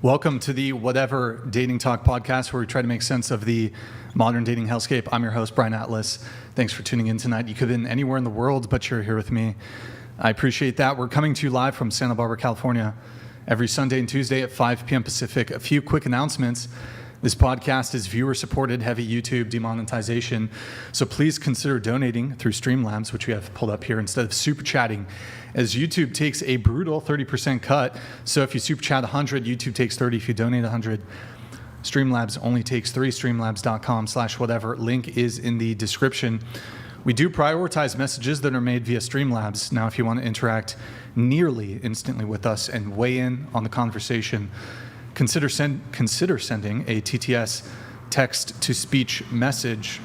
Welcome to the Whatever Dating Talk podcast, where we try to make sense of the modern dating hellscape. I'm your host, Brian Atlas. Thanks for tuning in tonight. You could have been anywhere in the world, but you're here with me. I appreciate that. We're coming to you live from Santa Barbara, California, every Sunday and Tuesday at 5 p.m. Pacific. A few quick announcements. This podcast is viewer-supported, heavy YouTube demonetization, so please consider donating through Streamlabs, which we have pulled up here, instead of super chatting, as YouTube takes a brutal 30% cut. So if you super chat 100, YouTube takes 30. If you donate 100, Streamlabs only takes 3. Streamlabs.com/whatever. Link is in the description. We do prioritize messages that are made via Streamlabs. Now, if you want to interact nearly instantly with us and weigh in on the conversation, consider sending a TTS text-to-speech message.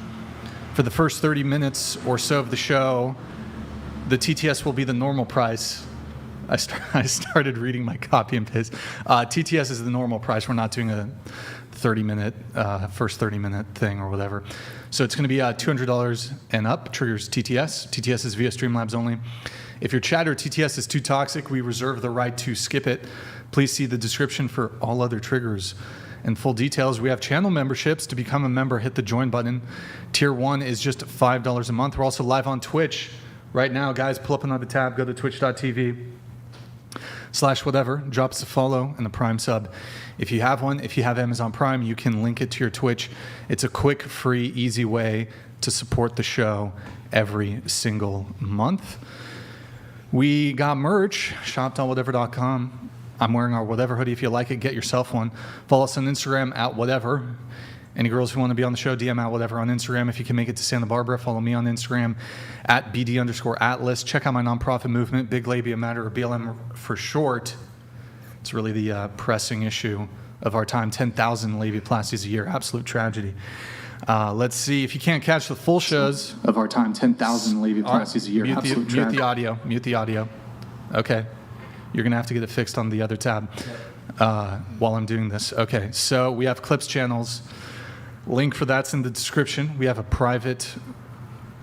For the first 30 minutes or so of the show, the TTS will be the normal price. I started reading my copy and paste. TTS is the normal price. We're not doing a 30-minute, first 30-minute thing or whatever. So it's going to be $200 and up, triggers TTS. TTS is via Streamlabs only. If your chat or TTS is too toxic, we reserve the right to skip it. Please see the description for all other triggers and full details. We have channel memberships. To become a member, hit the join button. Tier 1 is just $5 a month. We're also live on Twitch right now. Guys, pull up another tab. Go to twitch.tv/whatever. Drop us a follow and a Prime sub. If you have one, if you have Amazon Prime, you can link it to your Twitch. It's a quick, free, easy way to support the show every single month. We got merch, shop.whatever.com. I'm wearing our Whatever hoodie. If you like it, get yourself one. Follow us on Instagram at Whatever. Any girls who want to be on the show, DM at Whatever on Instagram. If you can make it to Santa Barbara, follow me on Instagram at BD_Atlas. Check out my nonprofit movement, Big Labia Matter, or BLM for short. It's really the pressing issue of our time. 10,000 labiaplasties a year. Absolute tragedy. Let's see. If you can't catch the full shows of our time, 10,000 labiaplasties a year. Absolute tragedy. Mute the audio. Okay. You're going to have to get it fixed on the other tab while I'm doing this. Okay, so we have Clips channels. Link for that's in the description. We have a private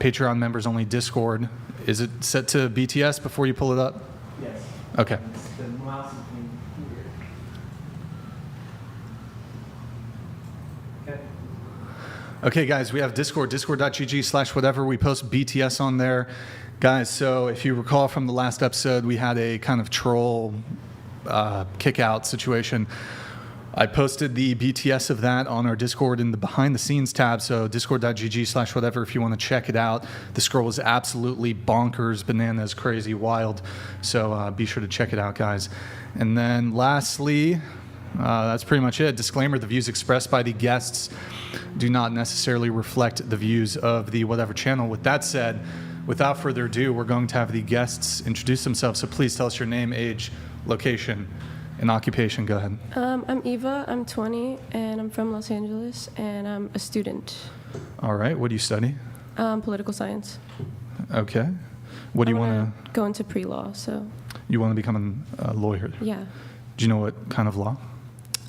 Patreon members only Discord. Is it set to BTS before you pull it up? Yes. Okay. The mouse is here. Okay, guys, we have Discord, discord.gg/whatever. We post BTS on there. Guys, so if you recall from the last episode, we had a kind of troll kick-out situation. I posted the BTS of that on our Discord in the behind-the-scenes tab, so discord.gg/whatever if you want to check it out. The scroll was absolutely bonkers, bananas, crazy, wild, so be sure to check it out, guys. And then lastly, that's pretty much it. Disclaimer, the views expressed by the guests do not necessarily reflect the views of the Whatever channel. With that said, without further ado, we're going to have the guests introduce themselves. So please tell us your name, age, location, and occupation. Go ahead. I'm Eva. I'm 20, and I'm from Los Angeles, and I'm a student. All right. What do you study? Political science. Okay. What do you want to... Go into pre-law, so... You want to become a lawyer? Yeah. Do you know what kind of law?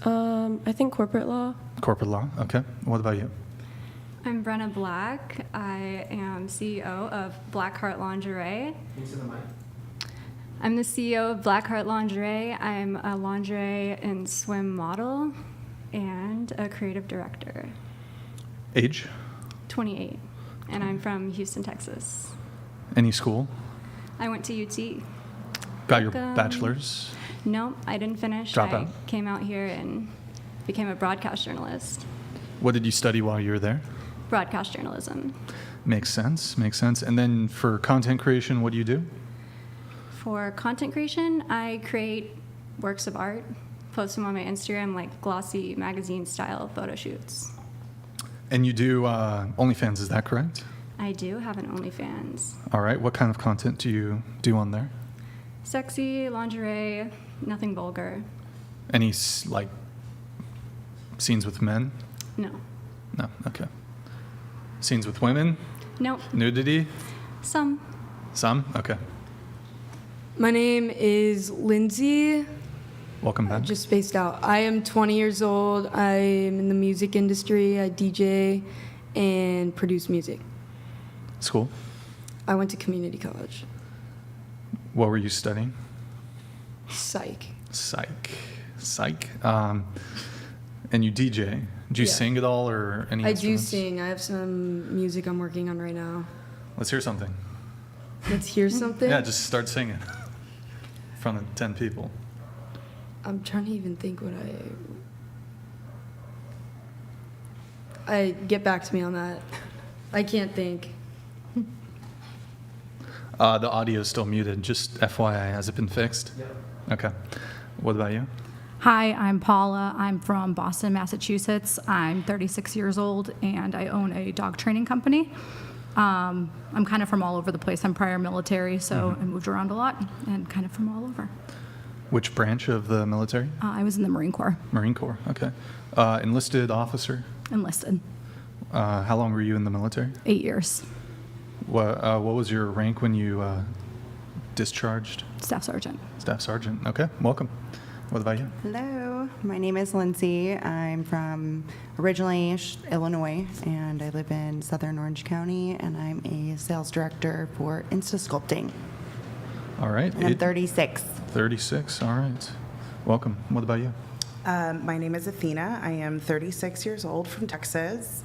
I think corporate law. Corporate law. Okay. What about you? I'm Brenna Black. I am CEO of Blackheart Lingerie. I'm the CEO of Blackheart Lingerie. I'm a lingerie and swim model and a creative director. Age? 28. And I'm from Houston, Texas. Any school? I went to UT. Got your bachelor's? No, I didn't finish. Drop I out? came out here and became a broadcast journalist. What did you study while you were there? Broadcast journalism. Makes sense. And then for content creation, what do you do? For content creation, I create works of art, post them on my Instagram, like glossy magazine-style photo shoots. And you do OnlyFans, is that correct? I do have an OnlyFans. All right. What kind of content do you do on there? Sexy, lingerie, nothing vulgar. Any, like, scenes with men? No. No. Okay. Scenes with women? Nope. Nudity? Some. Some? Okay. My name is Lindsay. Welcome back. Just spaced out. I am 20 years old. I am in the music industry. I DJ and produce music. School? I went to community college. What were you studying? Psych. Psych. Psych. And you DJ. Do you Yeah. sing at all or any I do instruments? sing. I have some music I'm working on right now. Let's hear something. Let's hear something. Yeah, just start singing in front of 10 people. I'm trying to even think what I get back to me on that. I can't think. The audio is still muted. Just FYI, has it been fixed? Yep. Okay. What about you? Hi, I'm Paula. I'm from Boston, Massachusetts. I'm 36 years old, and I own a dog training company. I'm kind of from all over the place. I'm prior military, so I moved around a lot and kind of from all over. Which branch of the military? I was in the Marine Corps, Marine Corps. Okay. Enlisted officer. enlisted, How long were you in the military? 8 years, What was your rank when you discharged? staff sergeant. Staff sergeant. Okay. Welcome. What about you? Hello, my name is Lindsay. I'm from originally Illinois, and I live in Southern Orange County, and I'm a sales director for Insta Sculpting. All right. And I'm 36. 36. All right. Welcome. What about you? My name is Athena. I am 36 years old from Texas.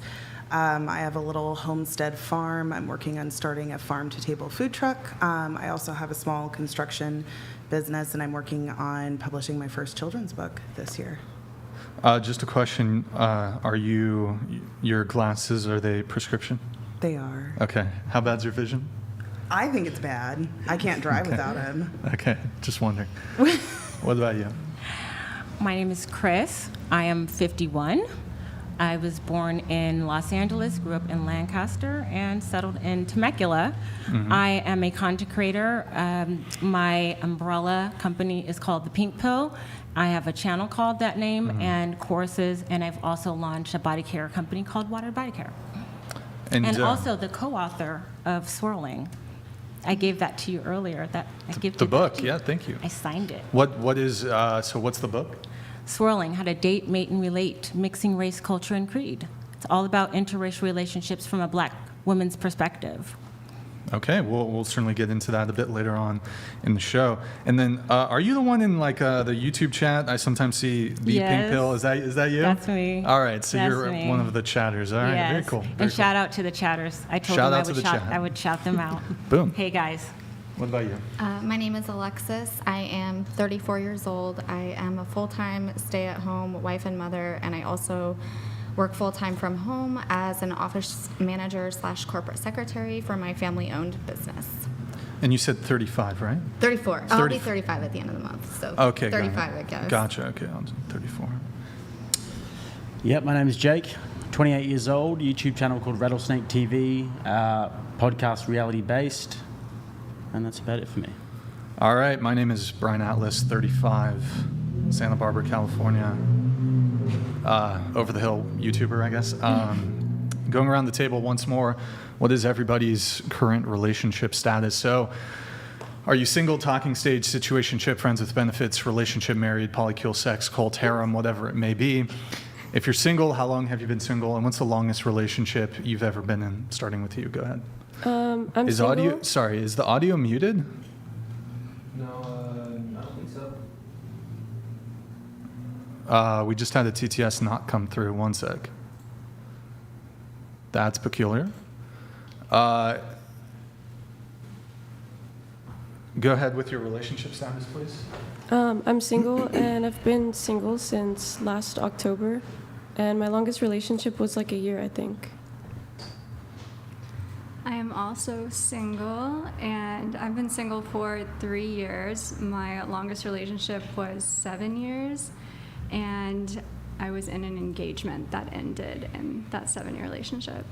I have a little homestead farm. I'm working on starting a farm-to-table food truck. I also have a small construction business, and I'm working on publishing my first children's book this year. Just a question. Are your glasses, are they prescription? They are. Okay. How bad's your vision? I think it's bad. I can't drive without them. Okay. Just wondering. What about you? My name is Chris. I am 51. I was born in Los Angeles, grew up in Lancaster, and settled in Temecula. I am a content creator. My umbrella company is called The Pink Pill. I have a channel called that name and courses, and I've also launched a body care company called Water Body Care. And also the co-author of Swirling. I gave that to you earlier. That I gave The that book. to you. Yeah. Thank you. I signed it. What is so? What's the book? Swirling, How to Date, Mate, and Relate, Mixing Race, Culture, and Creed. It's all about interracial relationships from a black woman's perspective. Okay, we'll certainly get into that a bit later on in the show. And then, are you the one in like the YouTube chat? I sometimes see the Yes. Pink Pill. Is that you? That's me. All right, so That's you're me. one of the chatters. All right, Yes. very cool. Very And shout out to the chatters. I told Shout them out to the chat. I would shout them out. Boom. Hey guys. What about you? My name is Alexis. I am 34 years old. I am a full-time stay-at-home wife and mother, and I also work full-time from home as an office manager / corporate secretary for my family-owned business. And you said 35, right? 34. I'll 30. be 35 at the end of the month, so Okay, got it. 35, I guess. Gotcha. Okay, I'm 34. Yep, my name is Jake, 28 years old, YouTube channel called Rattlesnake TV, podcast reality-based, and that's about it for me. All right, my name is Brian Atlas, 35, Santa Barbara, California. Over the hill YouTuber, I guess. Going around the table once more, what is everybody's current relationship status? So, are you single, talking stage, situationship, friends with benefits, relationship, married, polycule, sex, cult, harem, whatever it may be? If you're single, how long have you been single, and what's the longest relationship you've ever been in? Starting with you, go ahead. I'm Is single. is the audio muted? No, I don't think so. We just had a TTS not come through. One sec. That's peculiar. Go ahead with your relationship status, please. I'm single, and I've been single since last October, and my longest relationship was like a year, I think. I am also single, and I've been single for 3 years. My longest relationship was 7 years, and I was in an engagement that ended in that 7-year relationship.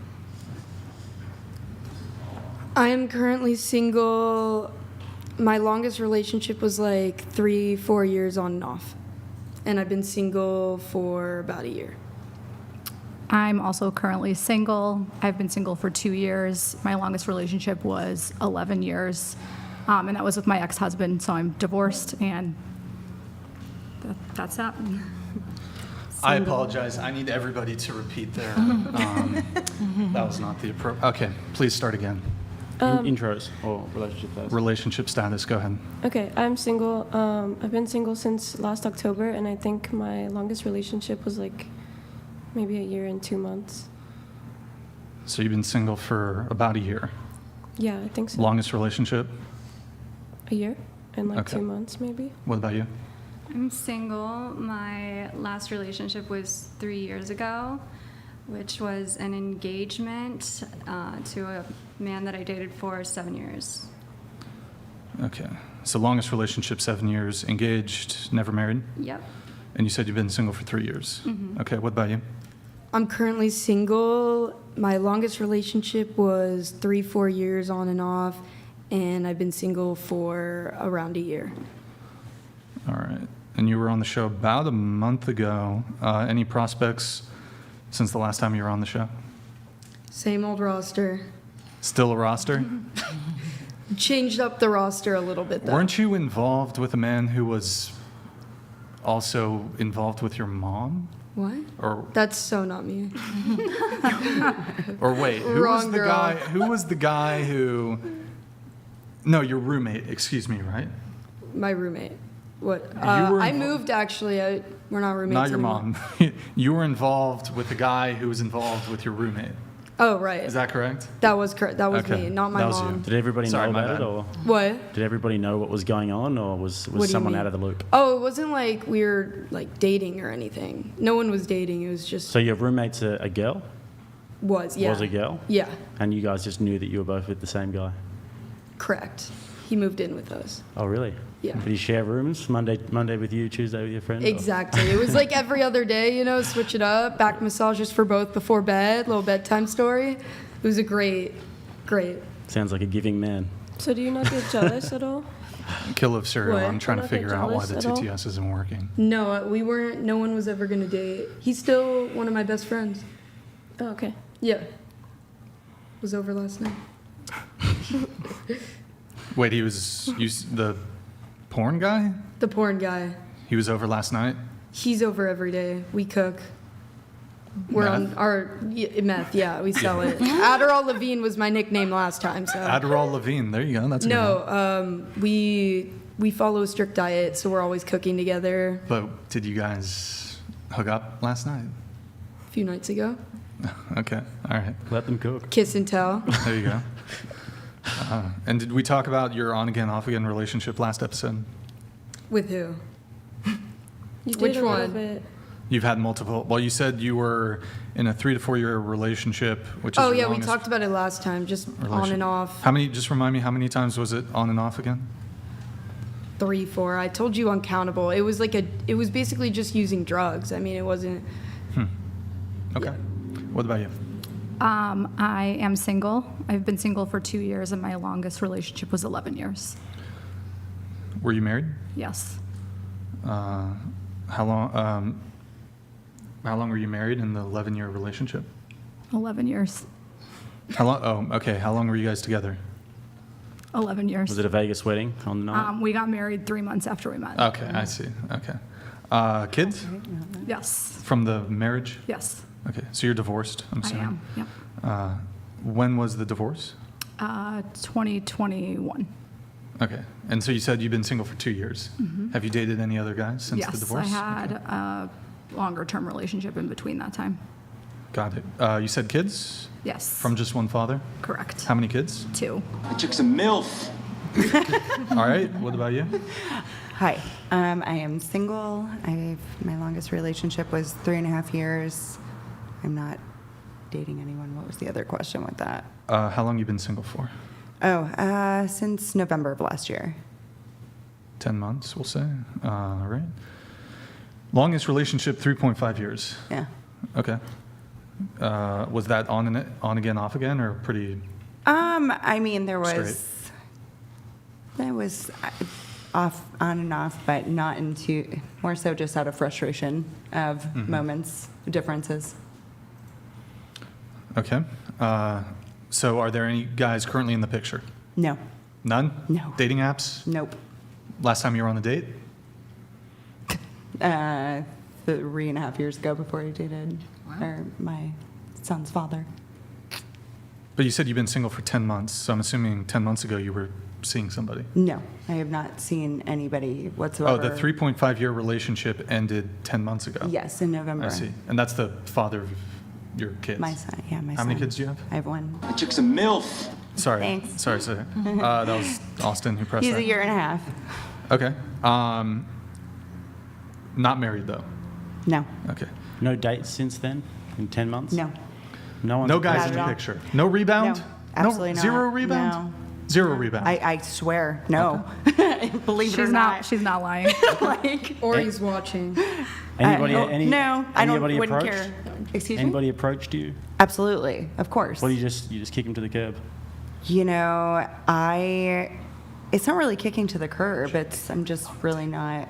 I am currently single. My longest relationship was like 3-4 years on and off. And I've been single for about a year. I'm also currently single. I've been single for 2 years. My longest relationship was 11 years, and that was with my ex-husband, so I'm divorced, and that's that. I apologize. I need everybody to repeat their. That was not the approach. Okay, please start again. Intros or relationship status? Relationship status, go ahead. Okay, I'm single. I've been single since last October, and I think my longest relationship was like maybe a year and 2 months. So you've been single for about a year. Yeah, I think so. Longest relationship? A year and like Okay. 2 months maybe. What about you? I'm single. My last relationship was 3 years ago, which was an engagement to a man that I dated for 7 years. Okay. So longest relationship, 7 years. Engaged, never married? Yep. And you said you've been single for 3 years. Okay, what about you? I'm currently single. My longest relationship was 3-4 years on and off, and I've been single for around a year. All right. And you were on the show about a month ago. Any prospects since the last time you were on the show? Same old roster. Still a roster? Changed up the roster a little bit, though. Weren't you involved with a man who was also involved with your mom? What? Or That's so not me. or wait, who was Wrong the girl. guy? Who was the guy who? No, your roommate. Excuse me, right? My roommate. What? were I invo- moved, actually. We're not roommates Not your anymore. mom. You were involved with the guy who was involved with your roommate. Oh, right. Is that correct? That was correct. That was Okay, me, not my that was you. mom. Did everybody Sorry, know my about bad. it, or What? did everybody know what was going on, or was What do you someone mean? out of the loop? Oh, it wasn't like we were like dating or anything. No one was dating. It was just So your roommate's a girl? yeah. Was a girl? Yeah, And you guys just knew that you were both with the same guy? correct. He moved in with us. Oh, really? Yeah. Did he share rooms? Monday with you, Tuesday with your friend? or- Exactly. It was like every other day, switch it up. Back massages for both before bed, little bedtime story. It was a great. Sounds like a giving man. So do you not get jealous at all? Kill of cereal. What? I'm trying to You're not figure out why the jealous at all? TTS isn't working. No, we weren't. No one was ever gonna date. He's still one of my best friends. Oh, okay. Yeah. Was over last night. Wait, he was the porn guy? The porn guy. He was over last night? He's over every day. We cook. We're on Meth? our meth. Yeah, we sell it. Adderall Levine was my nickname last time. So Adderall Levine. There you go. That's a good one. no, we follow a strict diet, so we're always cooking together. But did you guys hook up last night? A few nights ago, Okay. All right. Let them cook. kiss and tell. There you go. And did we talk about your on again, off again relationship last episode? With who? You did Which a little one? bit. You've had multiple. Well, you said you were in a 3 to 4 year relationship, which is Oh your yeah, we longest talked about it last time. Just on relation- and off. How many? Just remind me. How many times was it on and off again? 3, 4. I told you uncountable. It was it was basically just using drugs. I mean, it wasn't. Okay. What about you? I am single. I've been single for 2 years, and my longest relationship was 11 years. Were you married? Yes. How long? How long were you married in the 11-year relationship? 11 years. How long? Oh, okay. How long were you guys together? 11 years. Was it a Vegas wedding on the night? We got married 3 months after we met. Okay, I see. Okay. Kids Yes. from the marriage? Yes. Okay, so you're divorced, I'm I assuming. am. Yep. When was the divorce? 2021. Okay, and so you said you've been single for 2 years. Have you dated any other guys since the Yes, divorce? I had Okay. a longer term relationship in between that time. Got it. You said kids Yes. from just one father? Correct. How many kids? 2. I took some MILF. All right, what about you? Hi, I am single. My longest relationship was 3.5 years. I'm not dating anyone. What was the other question with that? How long you been single for? Oh, since November of last year. 10 months, we'll say. All right. Longest relationship, 3.5 years. Yeah. Okay. Was that on again, off again, or pretty? I mean, there Straight. was off, on and off, but not into, more so just out of frustration of moments, differences. Okay. So are there any guys currently in the picture? No. None? No. Dating apps? Nope. Last time you were on a date? 3.5 years ago before I dated my son's father. But you said you've been single for 10 months, so I'm assuming 10 months ago you were seeing somebody. No, I have not seen anybody Oh, whatsoever. the 3.5-year relationship ended 10 months ago. Yes, in November. I see. And that's the father of your kids? My son, yeah, my son. How many kids do you have? I have one. I took some MILF. Sorry. Thanks. Sorry. That was Austin who pressed He's that. a year and a half. Okay. Not married, though. No, Okay. No dates since then in 10 months? no. No one's No guys Not in at the all. picture. No rebound? No, absolutely not. Zero rebound? No. Zero rebound. I swear, no. Believe it or She's not. She's not lying. like, Or he's watching. Anybody, no, no, I don't. anybody Wouldn't approached? care. Excuse Anybody me. approached you? Absolutely, of course. Or you just kick him to the curb? You know, it's not really kicking to the curb. I'm just really not.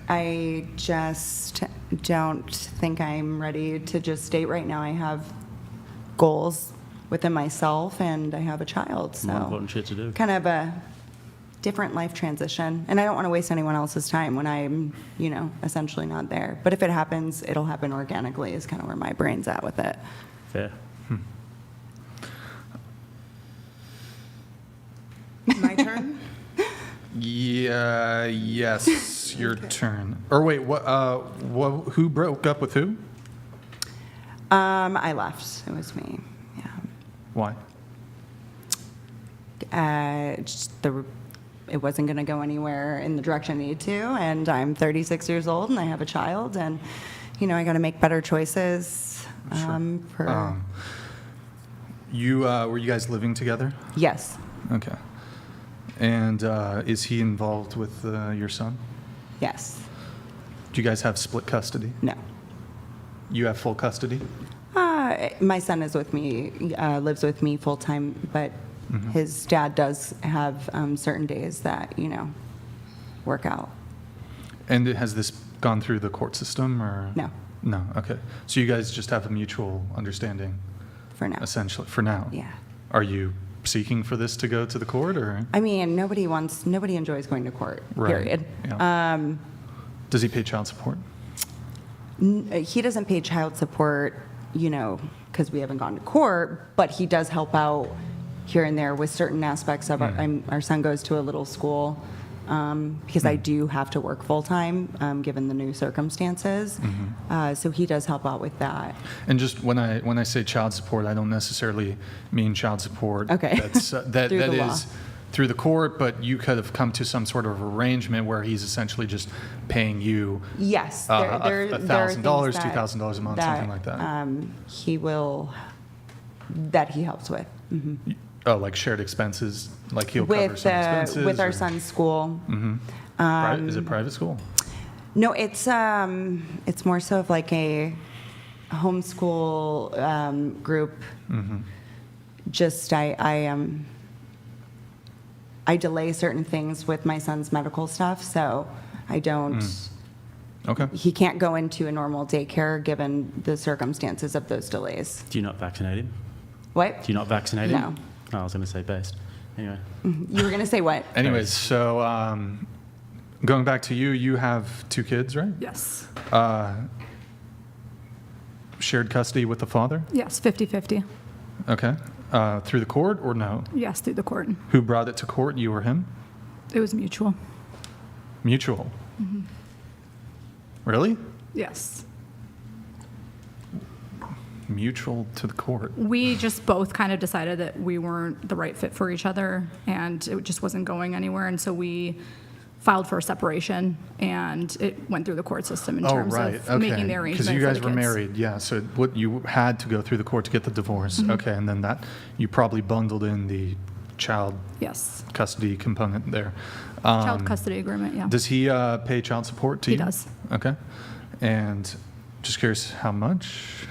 I just don't think I'm ready to just date right now. I have goals within myself, and I have a child, More so important shit to do. kind of a different life transition. And I don't want to waste anyone else's time when I'm, essentially not there. But if it happens, it'll happen organically. Is kind of where my brain's at with it. Fair. My turn? Yeah. Yes. Your turn. Or wait. What? Who broke up with who? I left. It was me. Yeah. Why? It wasn't going to go anywhere in the direction I needed to, and I'm 36 years old, and I have a child, and I got to make better choices. Sure. Were you guys living together? Yes. Okay. And is he involved with your son? Yes. Do you guys have split custody? No. You have full custody? My son is with me, lives with me full time, but his dad does have certain days that work out. And has this gone through the court system or? No. No. Okay. So you guys just have a mutual understanding, For now. essentially, for now. Yeah. Are you seeking for this to go to the court or? I mean, nobody enjoys going to court. Right. Period. Yeah. Does he pay child support? He doesn't pay child support, because we haven't gone to court, but he does help out here and there with certain aspects of our son goes to a little school because I do have to work full time given the new circumstances. So he does help out with that. And just when I say child support, I don't necessarily mean child support. Okay. That's that Through that the law. is through the court, but you could have come to some sort of arrangement where he's essentially just paying you. Yes, $1,000, $2,000, $2,000 a month, something like that. That he helps with. Oh, like shared expenses, like he'll cover some expenses. With our or- son's school. Is it private school? No, it's more so of like a homeschool group. Just I delay certain things with my son's medical stuff, so I don't. Okay. He can't go into a normal daycare given the circumstances of those delays. Do you not vaccinate him? What? Do you not vaccinate him? No. Oh, I was going to say based. Anyway. You were gonna say what? Anyways, so going back to you, you have 2 kids, right? Yes. Shared custody with the father? Yes, 50-50. Okay. Through the court or no? Yes, through the court. Who brought it to court, you or him? It was mutual. Mutual. Really? Yes. Mutual to the court. We just both kind of decided that we weren't the right fit for each other, and it just wasn't going anywhere, and so we filed for a separation, and it went through the court system in terms of making the arrangement Because you for guys the were kids. married, yeah. So you had to go through the court to get the divorce. Okay, and then that you probably bundled in the child Yes. custody component there. Child custody agreement, yeah. Does he pay child support to He you? does. Okay, and just curious, how much?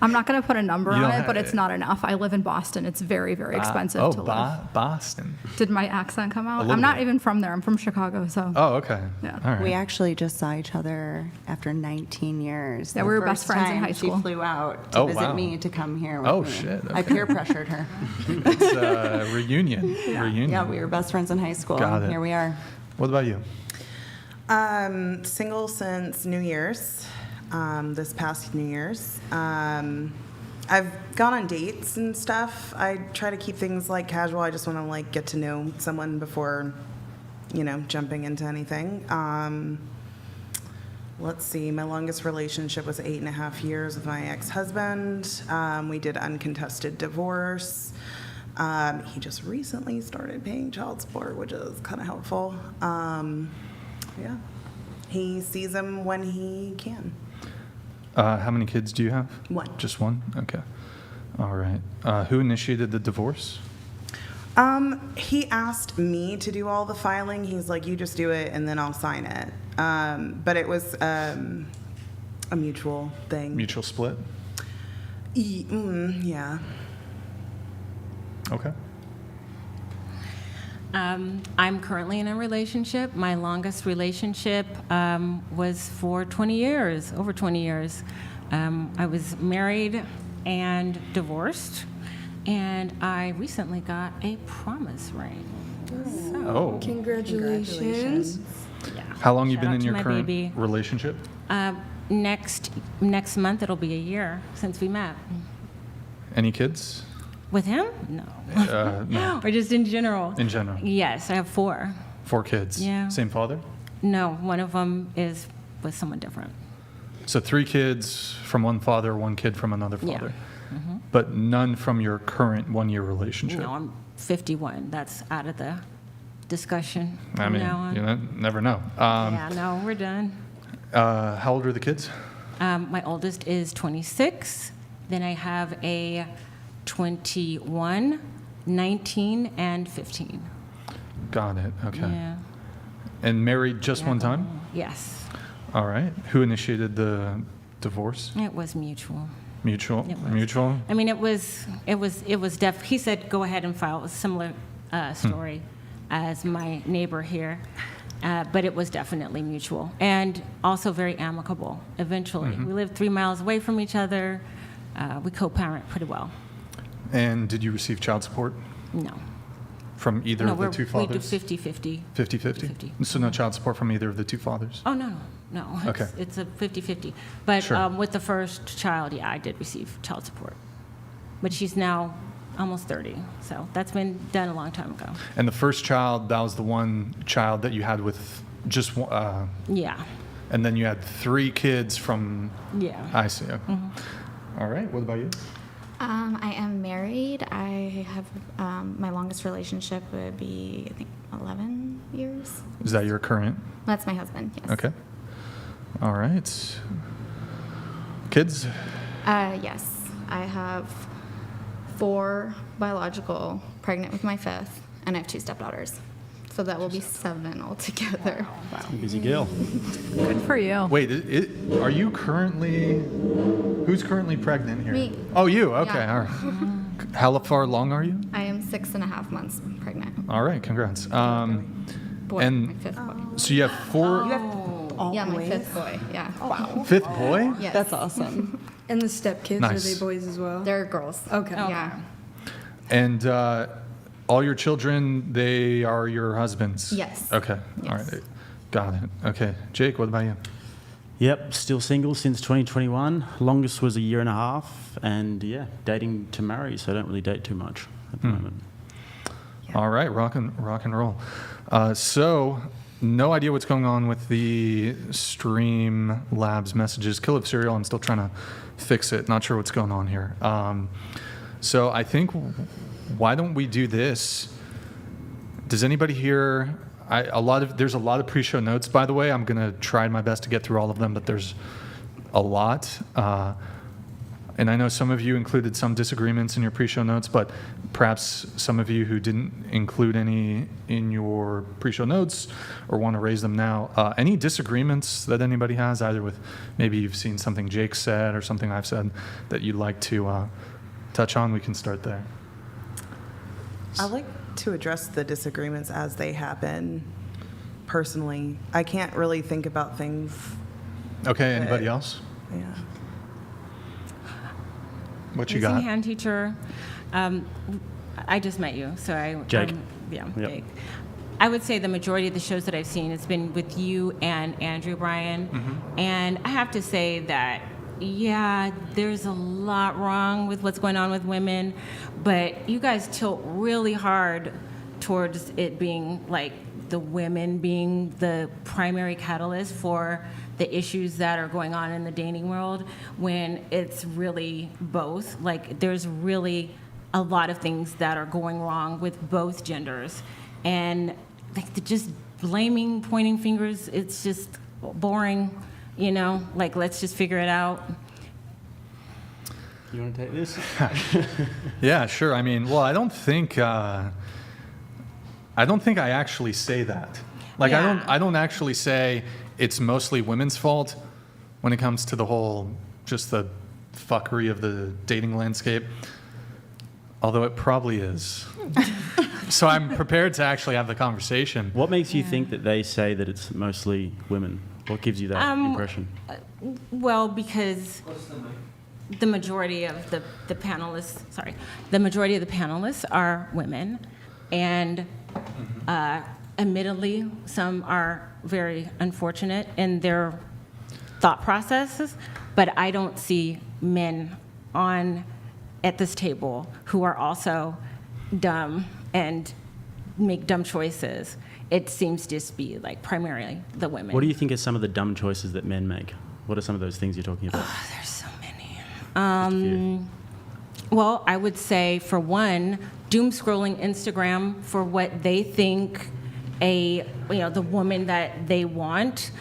I'm not going to put a number You on don't it, have- but it's not enough. I live in Boston. It's very, very expensive to live. Boston. Did my accent come out? little I'm not bit. even from there. I'm from Chicago, so. Oh, okay. Yeah. All right. We actually just saw each other after 19 years. Yeah, The we were best first friends in time high school. She flew out to Oh, visit wow. me to come here with Oh, me. shit, I okay. peer pressured her. It's reunion. Reunion. Yeah, we were best friends in high school. Got it. Here we are. What about you? Single since New Year's, this past New Year's. I've gone on dates and stuff. I try to keep things like casual. I just want to like get to know someone before, jumping into anything. Let's see. My longest relationship was 8.5 years with my ex-husband. We did uncontested divorce. He just recently started paying child support, which is kind of helpful. Yeah. He sees them when he can. How many kids do you have? One. Just one? Okay. All right. Who initiated the divorce? He asked me to do all the filing. He's like, you just do it and then I'll sign it. But it was a mutual thing. Mutual split? Yeah. Okay. I'm currently in a relationship. My longest relationship was for 20 years, over 20 years. I was married and divorced, and I recently got a promise ring. So, Oh. Congratulations. yeah. How long you Shout been out in to your my current baby. relationship? Next month, it'll be a year since we met. Any kids? With him? No. No. Or just in general? In general? Yes, I have 4. 4 kids? Yeah. Same father? No, one of them is with someone different. So 3 kids from one father, 1 kid from another Yeah. father? But none from your current 1-year relationship? No, I'm 51. That's out of the discussion. I from mean, now on. you never know. Yeah, no, we're done. How old are the kids? My oldest is 26. Then I have a 21, 19, and 15. Got it. Okay. Yeah. And married just one time? Yes. All right. Who initiated the divorce? It was mutual. Mutual? It was. Mutual? I mean, he said, go ahead and file a similar story as my neighbor here. But it was definitely mutual and also very amicable eventually. We lived 3 miles away from each other. We co-parent pretty well. And did you receive child support No. from either of the 2 fathers? We do 50-50. 50-50? 50-50. So no child support from either of the 2 fathers? Oh, no. Okay. It's a 50-50. But Sure. with the first child, yeah, I did receive child support. But she's now almost 30, so that's been done a long time ago. And the first child, that was the one child that you had with just one, Yeah. and then you had 3 kids from, Yeah. I see. Okay. All right. What about you? I am married. I have my longest relationship would be, I think, 11 years. Is that your current? That's my husband, yes. Okay. All right. Kids? Yes. I have 4 biological, pregnant with my 5th, and I have 2 stepdaughters. So that will be 7 altogether. Busy girl. Good for you. Wait, are you currently, who's currently pregnant here? Me. Oh, you? Okay. Yeah. All right. How far along are you? I am 6.5 months pregnant. All right. Congrats. Boy, and- my 5th boy. So you have 4, Yeah, my 5th boy, yeah. Wow. 5th boy? Yes. That's awesome. And the stepkids, Nice. are they boys as well? They're girls. Okay. Yeah. And all your children, they are your husbands? Yes. Okay. All Yes. right. Got it. Okay. Jake, what about you? Yep, still single since 2021. Longest was a year and a half, and yeah, dating to marry, so I don't really date too much at the moment. All right. Rock and roll. So, no idea what's going on with the Streamlabs messages. Kill of Serial, I'm still trying to fix it. Not sure what's going on here. So I think, why don't we do this? Does anybody here, there's a lot of pre-show notes, by the way. I'm going to try my best to get through all of them, but there's a lot. And I know some of you included some disagreements in your pre-show notes, but perhaps some of you who didn't include any in your pre-show notes or want to raise them now. Any disagreements that anybody has, either with maybe you've seen something Jake said or something I've said that you'd like to touch on, we can start there. I like to address the disagreements as they happen personally. I can't really think about things. Okay, anybody else? Yeah. What you Missing got? hand teacher. I just met you, so Jake. Yeah, Yep. Jake. I would say the majority of the shows that I've seen has been with you and Andrew Bryan, and I have to say that yeah, there's a lot wrong with what's going on with women, but you guys tilt really hard towards it being like the women being the primary catalyst for the issues that are going on in the dating world, when it's really both. Like, there's really a lot of things that are going wrong with both genders, and like just blaming, pointing fingers, it's just boring, you know, like, let's just figure it out. You want to take this? Yeah, sure. I mean, well, I don't think I actually say that. Like, Yeah. I don't actually say it's mostly women's fault when it comes to the whole, just the fuckery of the dating landscape. Although it probably is. So I'm prepared to actually have the conversation. What makes you think that they say that it's mostly women? What gives you that impression? Well, because the majority of the panelists, the majority of the panelists are women, and admittedly, some are very unfortunate in their thought processes, but I don't see men at this table who are also dumb and make dumb choices. It seems to just be like primarily the women. What do you think are some of the dumb choices that men make? What are some of those things you're talking about? Oh, there's so many. Well, I would say, for one, doom scrolling Instagram for what they think the woman that they want,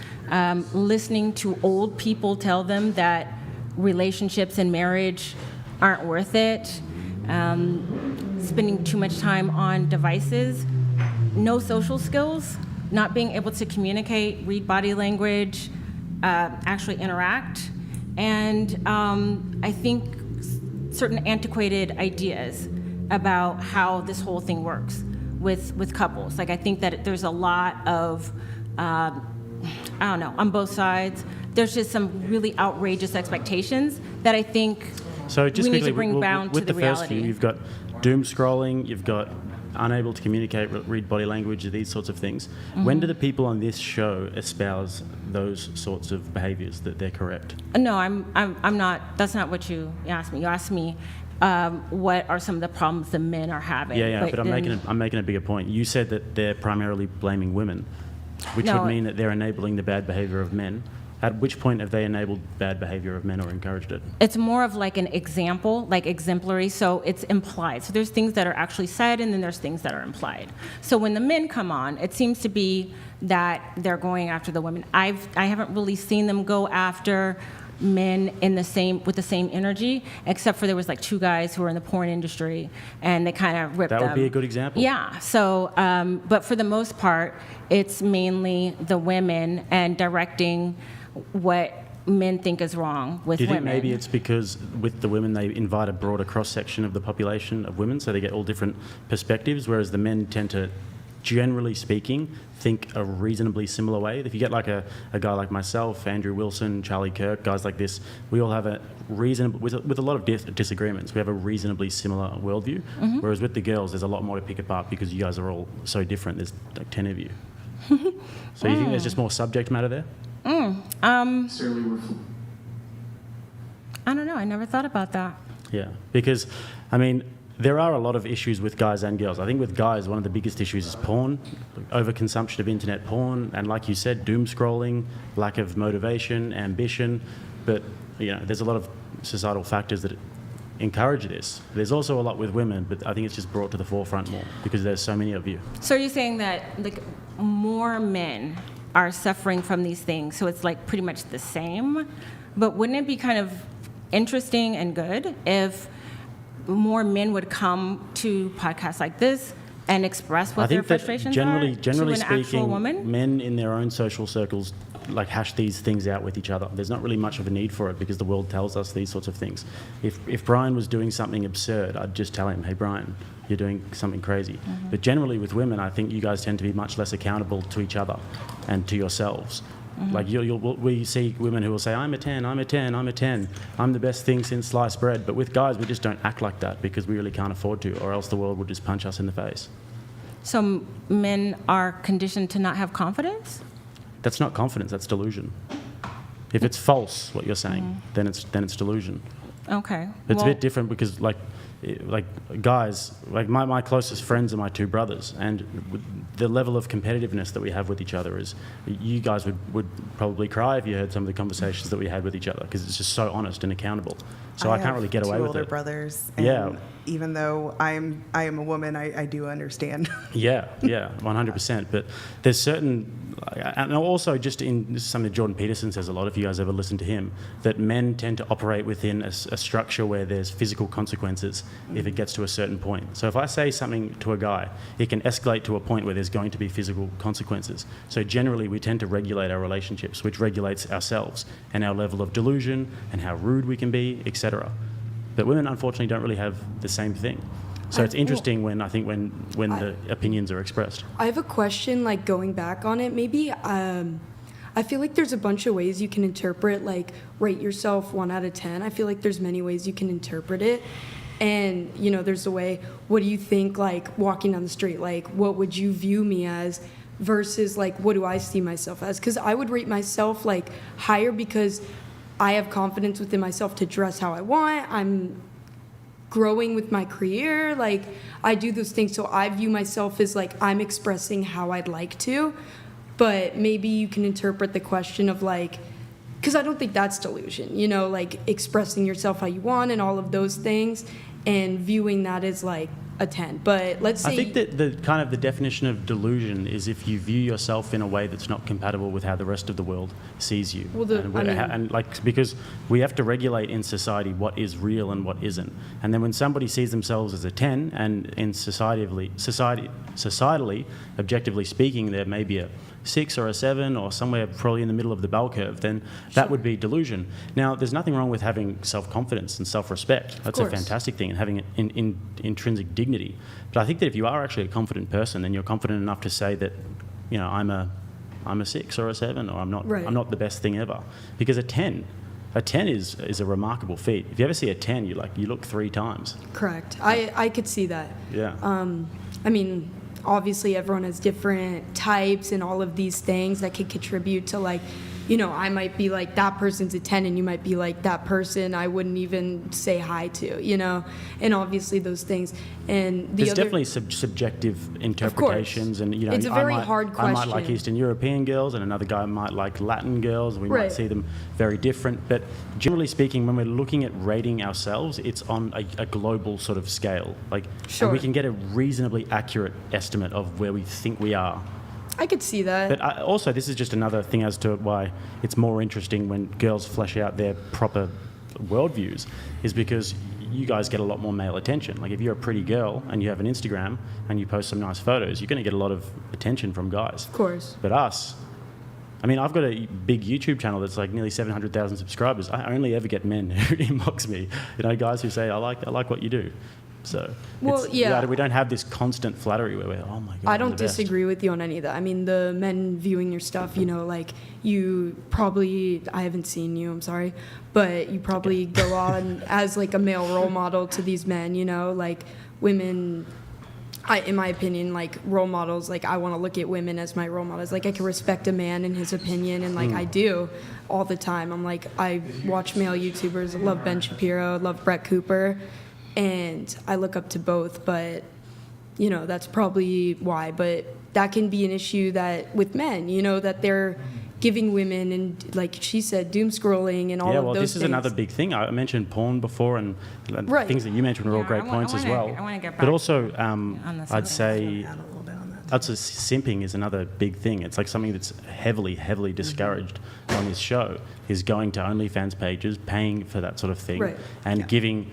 listening to old people tell them that relationships and marriage aren't worth it, spending too much time on devices, no social skills, not being able to communicate, read body language, actually interact, and I think certain antiquated ideas about how this whole thing works with couples. Like, I think that there's a lot of, I don't know, on both sides, there's just some really outrageous expectations that I think So just we need quickly, to bring down to with the the first reality. few, you've got doom scrolling, you've got unable to communicate, read body language, these sorts of things. Mm-hmm. When do the people on this show espouse those sorts of behaviors, that they're correct? No, I'm not. That's not what you asked me. You asked me what are some of the problems the men are having. Yeah, but I'm then- making a bigger point. You said that they're primarily blaming women, which No. would mean that they're enabling the bad behavior of men. At which point have they enabled bad behavior of men or encouraged it? It's more of like an example, like exemplary, so it's implied. So there's things that are actually said, and then there's things that are implied. So when the men come on, it seems to be that they're going after the women. I haven't really seen them go after men with the same energy, except for there was like two guys who were in the porn industry, and they kind of ripped them. That would be a good example. Yeah. So, but for the most part, it's mainly the women and directing what men think is wrong with Do you women. think maybe it's because with the women they invite a broader cross-section of the population of women, so they get all different perspectives, whereas the men tend to, generally speaking, think a reasonably similar way? If you get like a guy like myself, Andrew Wilson, Charlie Kirk, guys like this, we all have a reasonable, with a lot of disagreements, we have a reasonably similar worldview, whereas with the girls there's a lot more to pick apart because you guys are all so different. There's like 10 of you. So you think there's just more subject matter there? I don't know. I never thought about that. Yeah, because, I mean, there are a lot of issues with guys and girls. I think with guys, one of the biggest issues is porn, overconsumption of internet porn, and like you said, doom scrolling, lack of motivation, ambition. But, you know, there's a lot of societal factors that encourage this. There's also a lot with women, but I think it's just brought to the forefront more because there's so many of you. So you're saying that like more men are suffering from these things, so it's like pretty much the same. But wouldn't it be kind of interesting and good if more men would come to podcasts like this and express what I their think that frustrations generally are to an actual speaking, woman? men in their own social circles like hash these things out with each other. There's not really much of a need for it because the world tells us these sorts of things. If Brian was doing something absurd, I'd just tell him, hey Brian, you're doing something crazy. But generally with women, I think you guys tend to be much less accountable to each other and to yourselves. Like we see women who will say, I'm a 10, I'm a 10, I'm a 10, I'm the best thing since sliced bread. But with guys, we just don't act like that because we really can't afford to, or else the world would just punch us in the face. So men are conditioned to not have confidence? That's not confidence, that's delusion. If it's false, what you're saying, then it's delusion. Okay. It's a bit different because like guys, like my closest friends are my two brothers, and the level of competitiveness that we have with each other is, you guys would probably cry if you heard some of the conversations that we had with each other, because it's just so honest and accountable. So I can't really get away with it. Two older brothers. And Yeah. even though I am a woman, I do understand. Yeah, 100%. But there's certain, and also just this is something Jordan Peterson says a lot, if you guys ever listen to him, that men tend to operate within a structure where there's physical consequences if it gets to a certain point. So if I say something to a guy, it can escalate to a point where there's going to be physical consequences. So generally we tend to regulate our relationships, which regulates ourselves and our level of delusion and how rude we can be, etc. But women, unfortunately, don't really have the same thing. So it's interesting when the opinions are expressed. I have a question, like going back on it. Maybe I feel like there's a bunch of ways you can interpret, like rate yourself 1 out of 10. I feel like there's many ways you can interpret it. And, you know, there's a way, what do you think, like walking down the street, like what would you view me as versus like what do I see myself as? Because I would rate myself like higher because I have confidence within myself to dress how I want. I'm growing with my career. Like I do those things. So I view myself as like I'm expressing how I'd like to. But maybe you can interpret the question of like, because I don't think that's delusion, you know, like expressing yourself how you want and all of those things and viewing that as like a 10. But let's say... I think that the kind of the definition of delusion is if you view yourself in a way that's not compatible with how the rest of the world sees you. Well, because we have to regulate in society what is real and what isn't. And then when somebody sees themselves as a 10 and in societally, objectively speaking, there may be a 6 or a 7 or somewhere probably in the middle of the bell curve, then that would be delusion. Now, there's nothing wrong with having self-confidence and self-respect. That's a fantastic thing, and having intrinsic dignity. But I think that if you are actually a confident person, then you're confident enough to say that, you know, I'm a 6 or a 7, or I'm not the best thing ever. Because a 10 is a remarkable feat. If you ever see a 10, you look 3 times. Correct. I could see that. Yeah. I mean, obviously everyone has different types and all of these things that could contribute to like, you know, I might be like that person's a 10 and you might be like that person I wouldn't even say hi to, you know, and obviously those things. And there's definitely subjective interpretations, and you know, it's a very hard question. I might like Eastern European girls, and another guy might like Latin girls. We might see them very different, but generally speaking, when we're looking at rating ourselves, it's on a global sort of scale, like, and we can get a reasonably accurate estimate of where we think we are. I could see that. But also, this is just another thing as to why it's more interesting when girls flesh out their proper worldviews, is because you guys get a lot more male attention. Like if you're a pretty girl and you have an Instagram and you post some nice photos, you're going to get a lot of attention from guys. Of course. But us, I mean, I've got a big YouTube channel that's like nearly 700,000 subscribers. I only ever get men who inbox me, you know, guys who say, I like what you do. So, we don't have this constant flattery where we're, oh my God. I don't disagree with you on any of that. I mean, the men viewing your stuff, you know, like you probably, I haven't seen you, I'm sorry, but you probably go on as like a male role model to these men, you know, like women, in my opinion, like role models, like I want to look at women as my role models. Like I can respect a man and his opinion, and like I do all the time. I'm like, I watch male YouTubers, I love Ben Shapiro, I love Brett Cooper, and I look up to both, but, you know, that's probably why. But that can be an issue that with men, you know, that they're giving women, and like she said, doom scrolling and all of those things. Yeah, well, this is another big thing. I mentioned porn before, and things that you mentioned were all great points as well. I want to get back but also, on this I'd say simping is another big thing. It's like something that's heavily discouraged on this show, is going to OnlyFans pages, paying for that sort of thing, and giving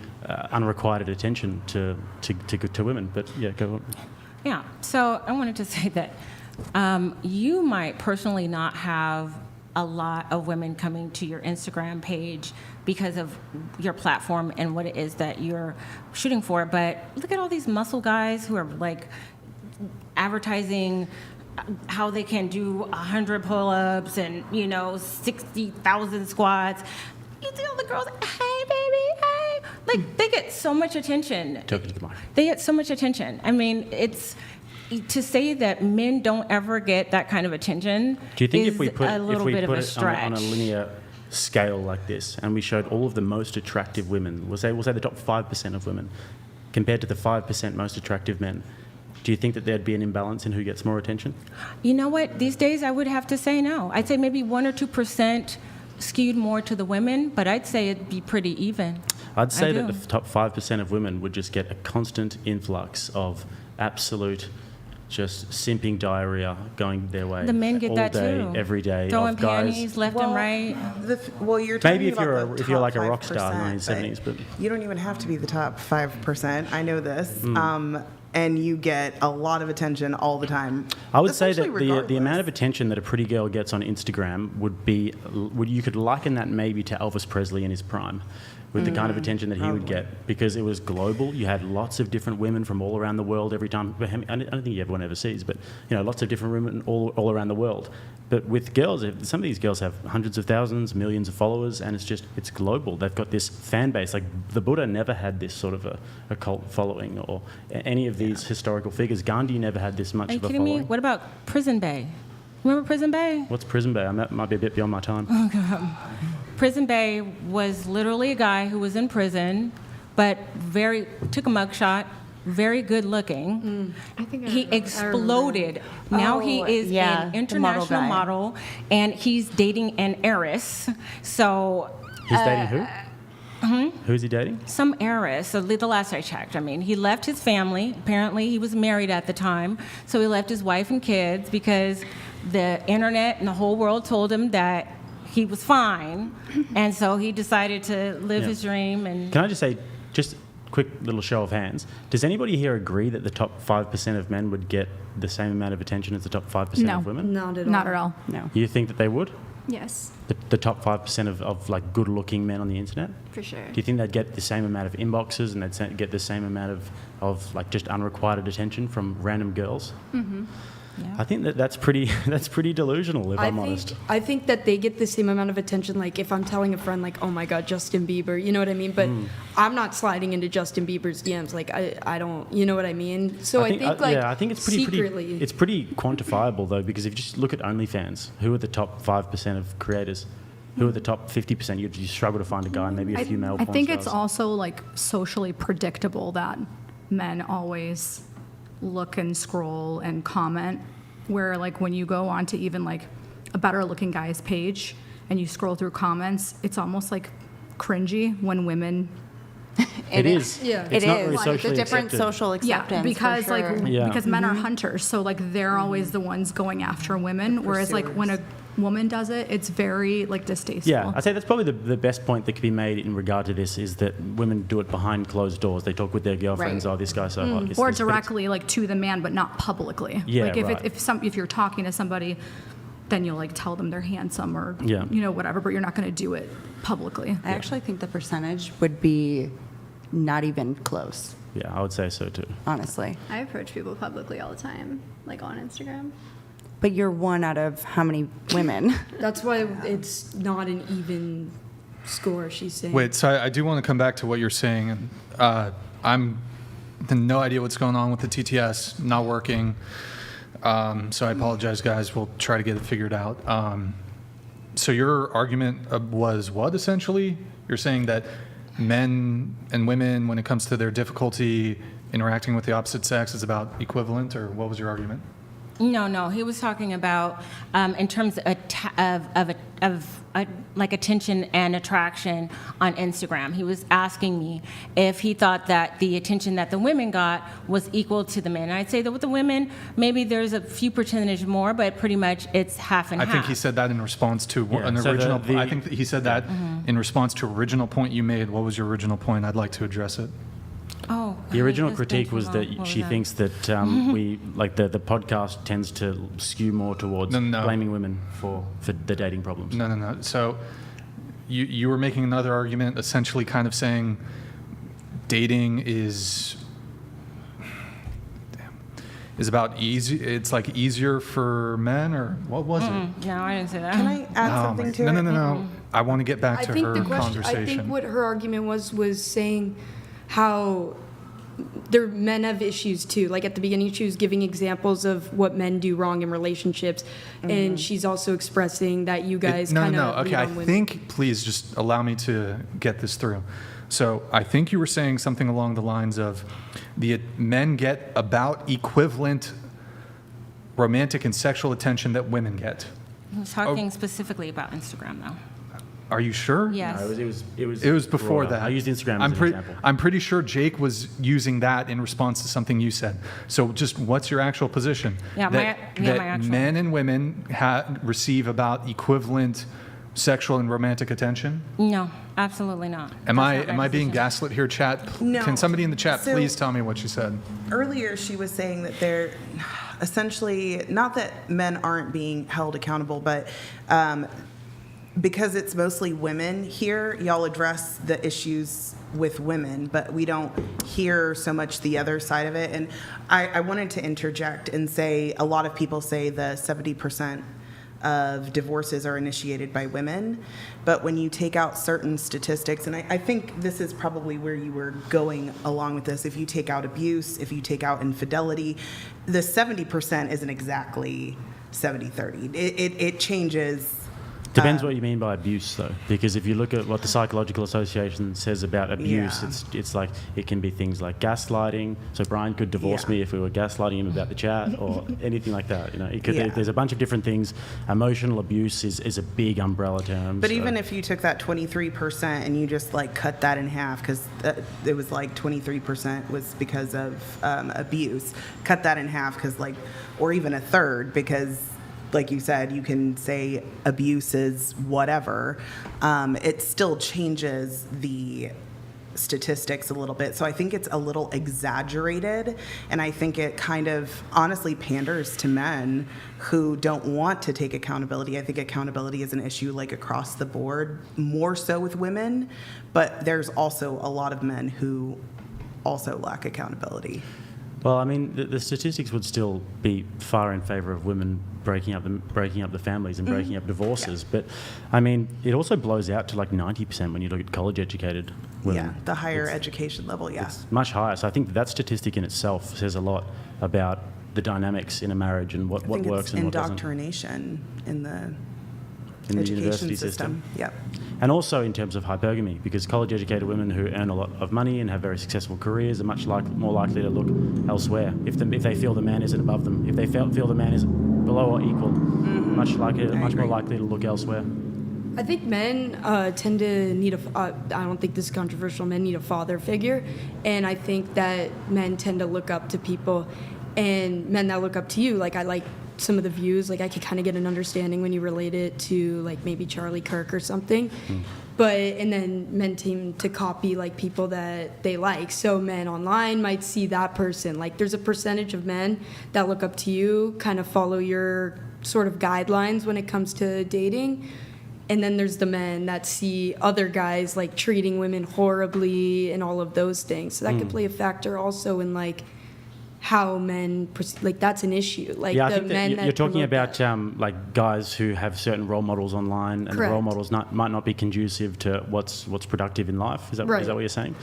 unrequited attention to women. But yeah, go on. Yeah, so I wanted to say that you might personally not have a lot of women coming to your Instagram page because of your platform and what it is that you're shooting for, but look at all these muscle guys who are like advertising how they can do 100 pull-ups and, you know, 60,000 squats. You see all the girls, hey, baby, hey. Like, they get so much attention. Talking to the mic. They get so much attention. I mean, it's... To say that men don't ever get that kind of attention Do you think is if we put a little bit of a it stretch. on a linear scale like this, and we showed all of the most attractive women, we'll say the top 5% of women, compared to the 5% most attractive men, do you think that there'd be an imbalance in who gets more attention? You know what? These days, I would have to say no. I'd say maybe 1 or 2% skewed more to the women, but I'd say it'd be pretty even. I'd say that do. the top 5% of women would just get a constant influx of absolute just simping diarrhea going their way. The men get all that day, too. every day. Throwing of guys. panties left and right. You're talking Maybe if about you're the if you're top like a rock star in the 5%, 1970s, but you don't even have to be the top 5%. I know this. Mm. And you get a lot of attention all the time. I would say that essentially the amount regardless. of attention that a pretty girl gets on Instagram would you could liken that maybe to Elvis Presley in his prime, with the kind of attention that he would get, because it was global. You had lots of different women from all around the world every time. I don't think everyone ever sees, but lots of different women all around the world. But with girls, some of these girls have hundreds of thousands, millions of followers, and it's global. They've got this fan base. Like the Buddha never had this sort of a cult following, or any of these historical figures. Gandhi never had this much Are you of a kidding following. me? What about Prison Bay? Remember Prison Bay? What's Prison Bay? That might be a bit beyond my time. Prison Bay was literally a guy who was in prison, but took a mugshot, very good looking. I think He exploded. Now he is yeah, an the international model guy. model, and he's dating an heiress. So He's dating who? Who's he dating? some heiress, so the last I checked. I mean, he left his family. Apparently, he was married at the time. So he left his wife and kids because the internet and the whole world told him that he was fine. And so he decided to live Yeah. his dream. And Can I just say, just quick little show of hands, does anybody here agree that the top 5% of men would get the same amount of attention as the top 5% No. of women? Not at all. Not at all. No. You think that they would? Yes, The top 5% of like good-looking men on the internet? for sure. Do you think they'd get the same amount of inboxes and they'd get the same amount of like just unrequited attention from random girls? yeah. I think that's pretty delusional, if I'm honest. I think that they get the same amount of attention, like if I'm telling a friend, like, oh my God, Justin Bieber, you know what I mean? But I'm not sliding into Justin Bieber's DMs. Like, I don't, you know what I mean? So I think like, I think it's pretty secretly. it's pretty quantifiable though, because if you just look at OnlyFans, who are the top 5% of creators? Who are the top 50%? You struggle to find a guy, and maybe a few male I porn think it's stars. also like socially predictable that men always look and scroll and comment, where like when you go onto even like a better looking guy's page and you scroll through comments, it's almost like cringy when women It is. Yeah. It's It not is. very It's a socially different accepted. social acceptance. because for sure. like Yeah. because men are hunters, so like they're always the ones going after women, whereas like when a woman does it, it's very like distasteful. Yeah, I'd say that's probably the best point that could be made in regard to this, is that women do it behind closed doors. They talk with their girlfriends, Right. oh, this guy's so hot. Or directly like to the man, but not publicly. Yeah, like if right. if you're talking to somebody, then you'll like tell them they're handsome or Yeah. whatever, but you're not going to do it publicly. I actually think the percentage would be not even close, Yeah, I would say so too. honestly. I approach people publicly all the time, like on Instagram. But you're one out of how many women? That's why it's not an even score, she's saying. Wait, so I do want to come back to what you're saying. And I'm no idea what's going on with the TTS, not working. So I apologize, guys. We'll try to get it figured out. So your argument was what, essentially? You're saying that men and women, when it comes to their difficulty interacting with the opposite sex, is about equivalent, or what was your argument? No. He was talking about in terms of like attention and attraction on Instagram. He was asking me if he thought that the attention that the women got was equal to the men. And I'd say that with the women, maybe there's a few percentage more, but pretty much it's half and I half. think he said that in response to Yeah, an so original. the- I think that he said that in response to original point you made. What was your original point? I'd like to address it. Oh, The original it's been critique too was long. that What she was thinks that we like the podcast tends to skew more towards No. blaming women for the dating problems. No. So you were making another argument, essentially kind of saying dating is about easy. It's like easier for men, or what was it? No, I didn't say that. Can I add something to it? No. I want to get back I to think her the question, conversation. I think what her argument was saying how men have issues too. Like at the beginning, she was giving examples of what men do wrong in relationships, and she's also expressing that you guys kind of Okay, I think, please just allow me to get this through. So I think you were saying something along the lines of the men get about equivalent romantic and sexual attention that women get. I was talking specifically about Instagram, though. Are you sure? Yes. No, It was before broader. that. I used Instagram as an example. I'm pretty sure Jake was using that in response to something you said. So just what's your actual position? Yeah, that my actual- men and women receive about equivalent sexual and romantic attention? No, absolutely not. Am That's not I my being position. gaslit here, chat? No. Can somebody in the chat So- please tell me what she said? Earlier, she was saying that they're essentially, not that men aren't being held accountable, but because it's mostly women here, y'all address the issues with women, but we don't hear so much the other side of it. And I wanted to interject and say a lot of people say the 70% of divorces are initiated by women, but when you take out certain statistics, and I think this is probably where you were going along with this, if you take out abuse, if you take out infidelity, the 70% isn't exactly 70-30. It changes. Depends what you mean by abuse, though, because if you look at what the Psychological Association says about abuse, Yeah. it's like it can be things like gaslighting. So Brian could divorce Yeah. me if we were gaslighting him about the chat or anything like that. You know, it could, Yeah. there's a bunch of different things. Emotional abuse is a big umbrella term. But so- even if you took that 23% and you just like cut that in half, because it was like 23% was because of abuse, cut that in half because like, or even a third, because like you said, you can say abuse is whatever. It still changes the statistics a little bit. So I think it's a little exaggerated, and I think it kind of honestly panders to men who don't want to take accountability. I think accountability is an issue like across the board, more so with women, but there's also a lot of men who also lack accountability. Well, I mean, the statistics would still be far in favour of women breaking up the families and breaking up divorces. But I mean, it also blows out to like 90% when you look at college-educated women. Yeah, the higher It's- education level, yeah. It's much higher. So I think that statistic in itself says a lot about the dynamics in a marriage and what I think works it's and what doesn't indoctrination in the in the education university system. Yep. And also in terms of hypergamy, because college-educated women who earn a lot of money and have very successful careers are much more likely to look elsewhere if they feel the man isn't above them. If they feel the man is below or equal, much more likely to look elsewhere. I think men tend to need I don't think this is controversial, men need a father figure. And I think that men tend to look up to people, and men that look up to you, like I like some of the views, like I could kind of get an understanding when you relate it to like maybe Charlie Kirk or something. And then men tend to copy like people that they like. So men online might see that person. Like there's a percentage of men that look up to you, kind of follow your sort of guidelines when it comes to dating. And then there's the men that see other guys like treating women horribly and all of those things. So that could play a factor also in like how men, like that's an issue. Like Yeah, I the think men that you're talking promote about that. like guys who have certain role models online, and the role Correct. models might not be conducive to what's productive in life. Is that Right. what you're saying?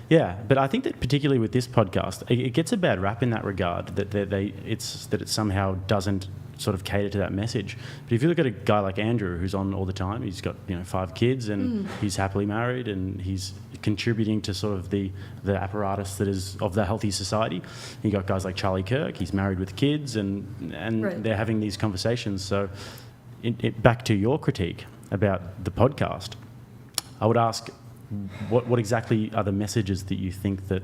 Yeah, but I think that particularly with this podcast, it gets a bad rap in that regard that it somehow doesn't sort of cater to that message. But if you look at a guy like Andrew, who's on all the time, he's got 5 kids and he's happily married and he's contributing to sort of the apparatus that is of the healthy society. You got guys like Charlie Kirk, he's married with kids and Right. they're having these conversations. So back to your critique about the podcast, I would ask what exactly are the messages that you think that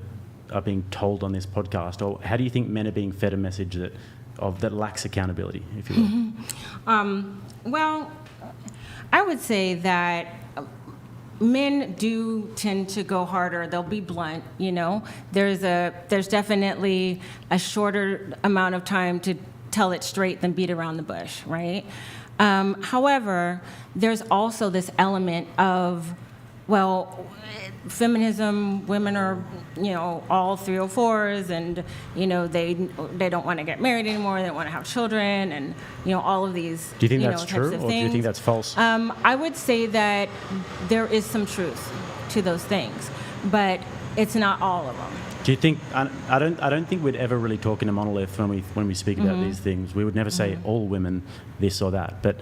are being told on this podcast, or how do you think men are being fed a message that lacks accountability, if you will? Well, I would say that men do tend to go harder. They'll be blunt, you know. There's definitely a shorter amount of time to tell it straight than beat around the bush, right? However, there's also this element of, well, feminism, women are, all 304s, and, they don't want to get married anymore, they don't want to have children, and, all of these, Do you think that's types true, of or do you things. think that's false? I would say that there is some truth to those things, but it's not all of them. Do you think? I don't think we'd ever really talk in a monolith when we speak about these things. We would never say all women this or that. But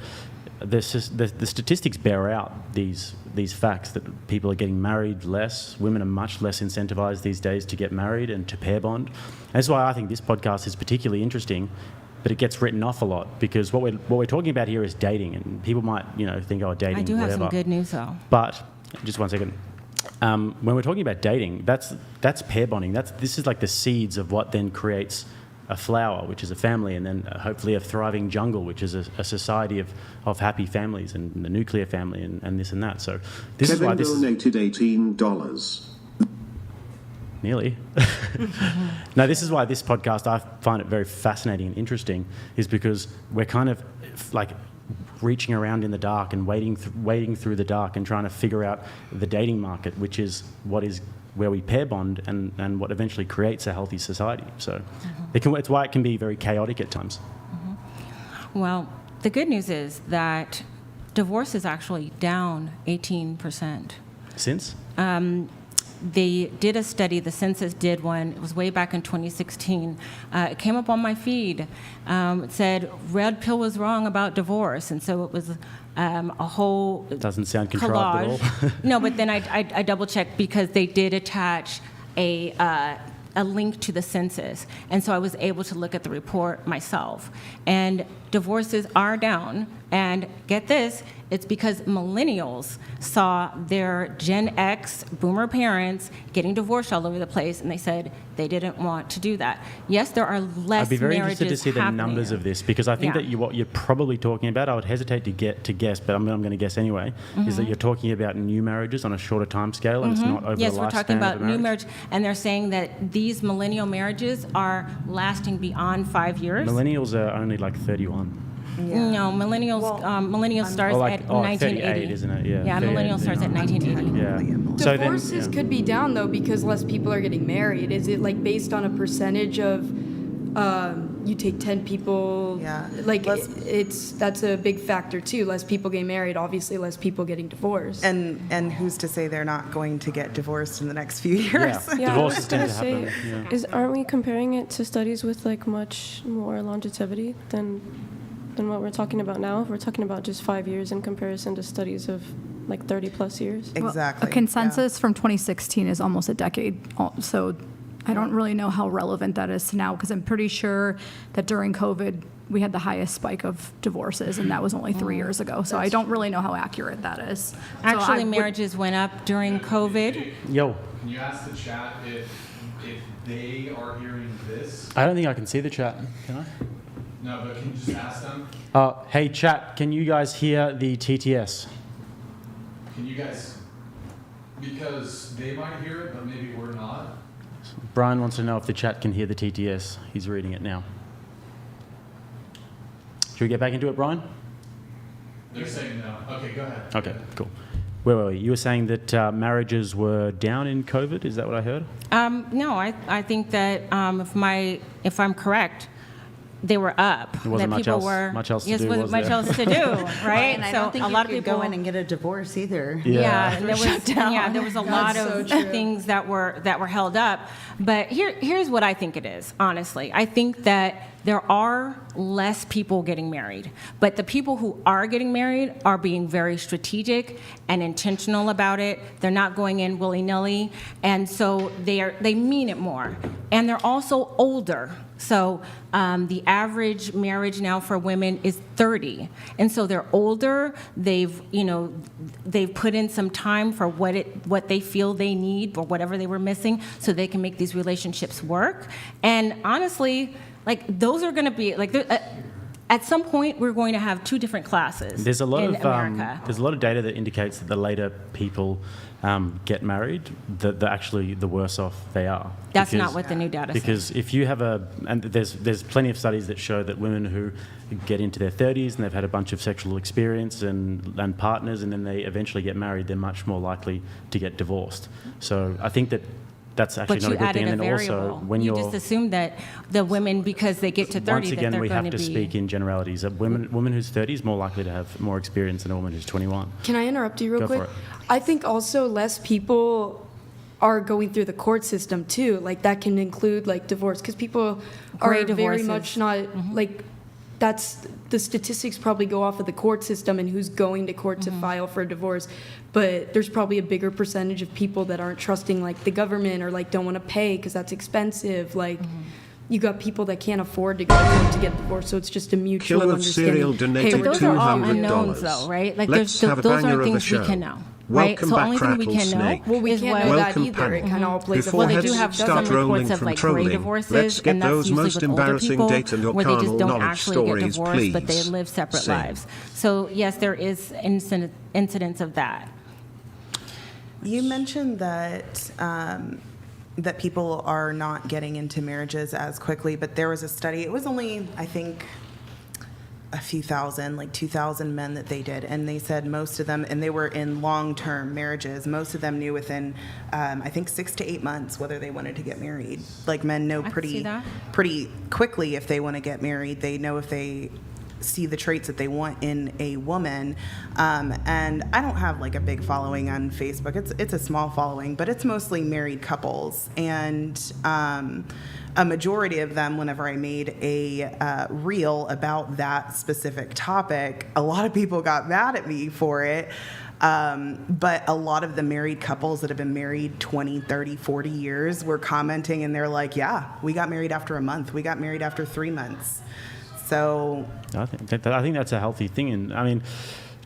the statistics bear out these facts that people are getting married less. Women are much less incentivized these days to get married and to pair bond. And that's why I think this podcast is particularly interesting. But it gets written off a lot because what we're talking about here is dating, and people might think, oh, dating. I do have whatever. some good news though. But just 1 second. When we're talking about dating, that's pair bonding. This is like the seeds of what then creates a flower, which is a family, and then hopefully a thriving jungle, which is a society of happy families and the nuclear family and this and that. So this Kevin is why this donated $18. Nearly. No, this is why this podcast, I find it very fascinating and interesting, is because we're kind of like reaching around in the dark and wading through the dark and trying to figure out the dating market, which is where we pair bond and what eventually creates a healthy society. So it's why it can be very chaotic at times. Well, the good news is that divorce is actually down 18%. Since? They did a study, the census did one, it was way back in 2016. It came up on my feed. It said, red pill was wrong about divorce. And so it was a whole Doesn't sound contrived at all. No, but then I double-checked because they did attach a link to the census. And so I was able to look at the report myself. And divorces are down. And get this, it's because millennials saw their Gen X boomer parents getting divorced all over the place, and they said they didn't want to do that. Yes, there are less marriages. I'd be very interested to see the happening. numbers of this, because I think that what you're probably talking about, I would hesitate to guess, but I'm going to guess anyway, is that you're talking about new marriages on a shorter time scale, and it's not over the lifespan. Yes, we're talking about of a new marriage, and they're saying that these millennial marriages are lasting beyond 5 years. Millennials are only like 31. Yeah. No, millennials starts at 1980. 38, isn't it? Yeah. Yeah, 38, millennials starts at 1980. Yeah. So then, Divorces could be down though because less people are getting married. Is it like based on a percentage of you take 10 people? Yeah. Like that's a big factor too. Less people getting married, obviously less people getting divorced. And who's to say they're not going to get divorced in the next few years? Yeah. Yeah, I Divorce was is gonna tend to say, happen. aren't we comparing it to studies with like much more longevity than what we're talking about now? We're talking about just 5 years in comparison to studies of like 30 plus years. Exactly. A consensus from 2016 is almost a decade, so I don't really know how relevant that is to now, because I'm pretty sure that during COVID we had the highest spike of divorces, and that was only 3 years ago. So I don't really know how accurate that is. Actually, marriages went up during COVID. Yo. Can you ask the chat if they are hearing this? I don't think I can see the chat. Can I? No, but can you just ask them? Hey, chat, can you guys hear the TTS? Can you guys, because they might hear it, but maybe we're not. Brian wants to know if the chat can hear the TTS. He's reading it now. Should we get back into it, Brian? They're saying no. Okay, go ahead. Okay, cool. Where were we? You were saying that marriages were down in COVID? Is that what I heard? No, I think that if I'm correct, they were up. There wasn't that much people else- were much else to yes, do, wasn't was much there? else to do, right? And I so don't think a you lot of could people go in and get a divorce either. Yeah. there was a lot of things that were held up. But here's what I think it is, honestly. I think that there are less people getting married, but the people who are getting married are being very strategic and intentional about it. They're not going in willy-nilly, and so they mean it more. And they're also older. So the average marriage now for women is 30, and so they're older. They've put in some time for what they feel they need or whatever they were missing, so they can make these relationships work. And honestly, like those are going to be like at some point we're going to have two different classes. There's a lot in of America. there's a lot of data that indicates that the later people get married, the worse off they are. That's not what the new data says. Because if you have and there's plenty of studies that show that women who get into their 30s and they've had a bunch of sexual experience and partners, and then they eventually get married, they're much more likely to get divorced. So I think that's actually But not you a good added thing. a And then variable. also, when you just assume that the women, because they get to 30, once that again, they're we going have to be. speak in generalities. A woman who's 30 is more likely to have more experience than a woman who's 21. Can I interrupt you real Go quick? for it. I think also less people are going through the court system too. Like that can include like divorce, because people Gray are very divorces. much not like, that's the statistics probably go off of the court system and who's going to court to file for a divorce. But there's probably a bigger percentage of people that aren't trusting like the government, or like don't want to pay because that's expensive. Like you got people that can't afford to go to court to get divorced, so it's just a mutual Killer of understanding. Cereal donated we're Those doing are all $200. unknowns, though, right? Like Let's there's, have a those banger aren't of a things show. we can know, right? Welcome So back, only thing we Crackle can know Snake. Well, we is can't what know that Welcome, either. Panic. It kind of all plays Before a Well, they heads do have start some rolling reports of from like trolling, gray divorces, let's get and that's those usually most with older embarrassing people date and your where they just carnal don't knowledge actually get stories, divorced, but they please. live separate Sing. lives. So yes, there is incidents of that. You mentioned that that people are not getting into marriages as quickly, but there was a study. It was only, I think, a few thousand, like 2,000 men that they did, and they said most of them, and they were in long-term marriages. Most of them knew within, I think, 6 to 8 months whether they wanted to get married. Like men know I can see that. pretty quickly if they want to get married. They know if they see the traits that they want in a woman. And I don't have like a big following on Facebook. It's a small following, but it's mostly married couples. And a majority of them, whenever I made a reel about that specific topic, a lot of people got mad at me for it. But a lot of the married couples that have been married 20, 30, 40 years were commenting, and they're like, yeah, we got married after a month. We got married after 3 months. So I think that's a healthy thing. And I mean,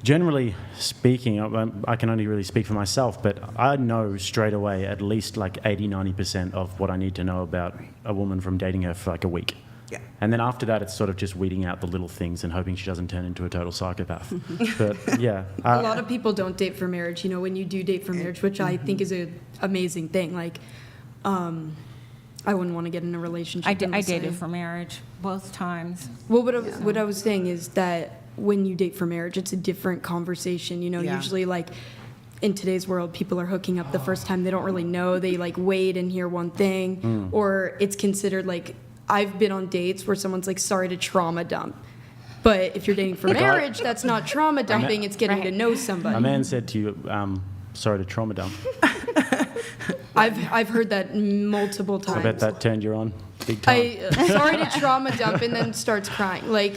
generally speaking, I can only really speak for myself, but I know straight away at least like 80-90% of what I need to know about a woman from dating her for like a week. yeah. And then after that, it's sort of just weeding out the little things and hoping she doesn't turn into a total psychopath. But yeah. A lot of people don't date for marriage. You know, when you do date for marriage, which I think is an amazing thing. Like, I wouldn't want to get in a relationship. I unless dated for marriage both times. Well, what I was saying is that when you date for marriage, it's a different conversation. You know, Yeah. usually like in today's world, people are hooking up the first time. They don't really know. They like wait and hear one thing, or it's considered like, I've been on dates where someone's like, sorry to trauma dump. But if you're dating for marriage, that's not trauma dumping. It's getting to know somebody. A man said to you, sorry to trauma dump. I've heard that multiple times. I bet that turned you on big time. Sorry to trauma dump, and then starts crying. Like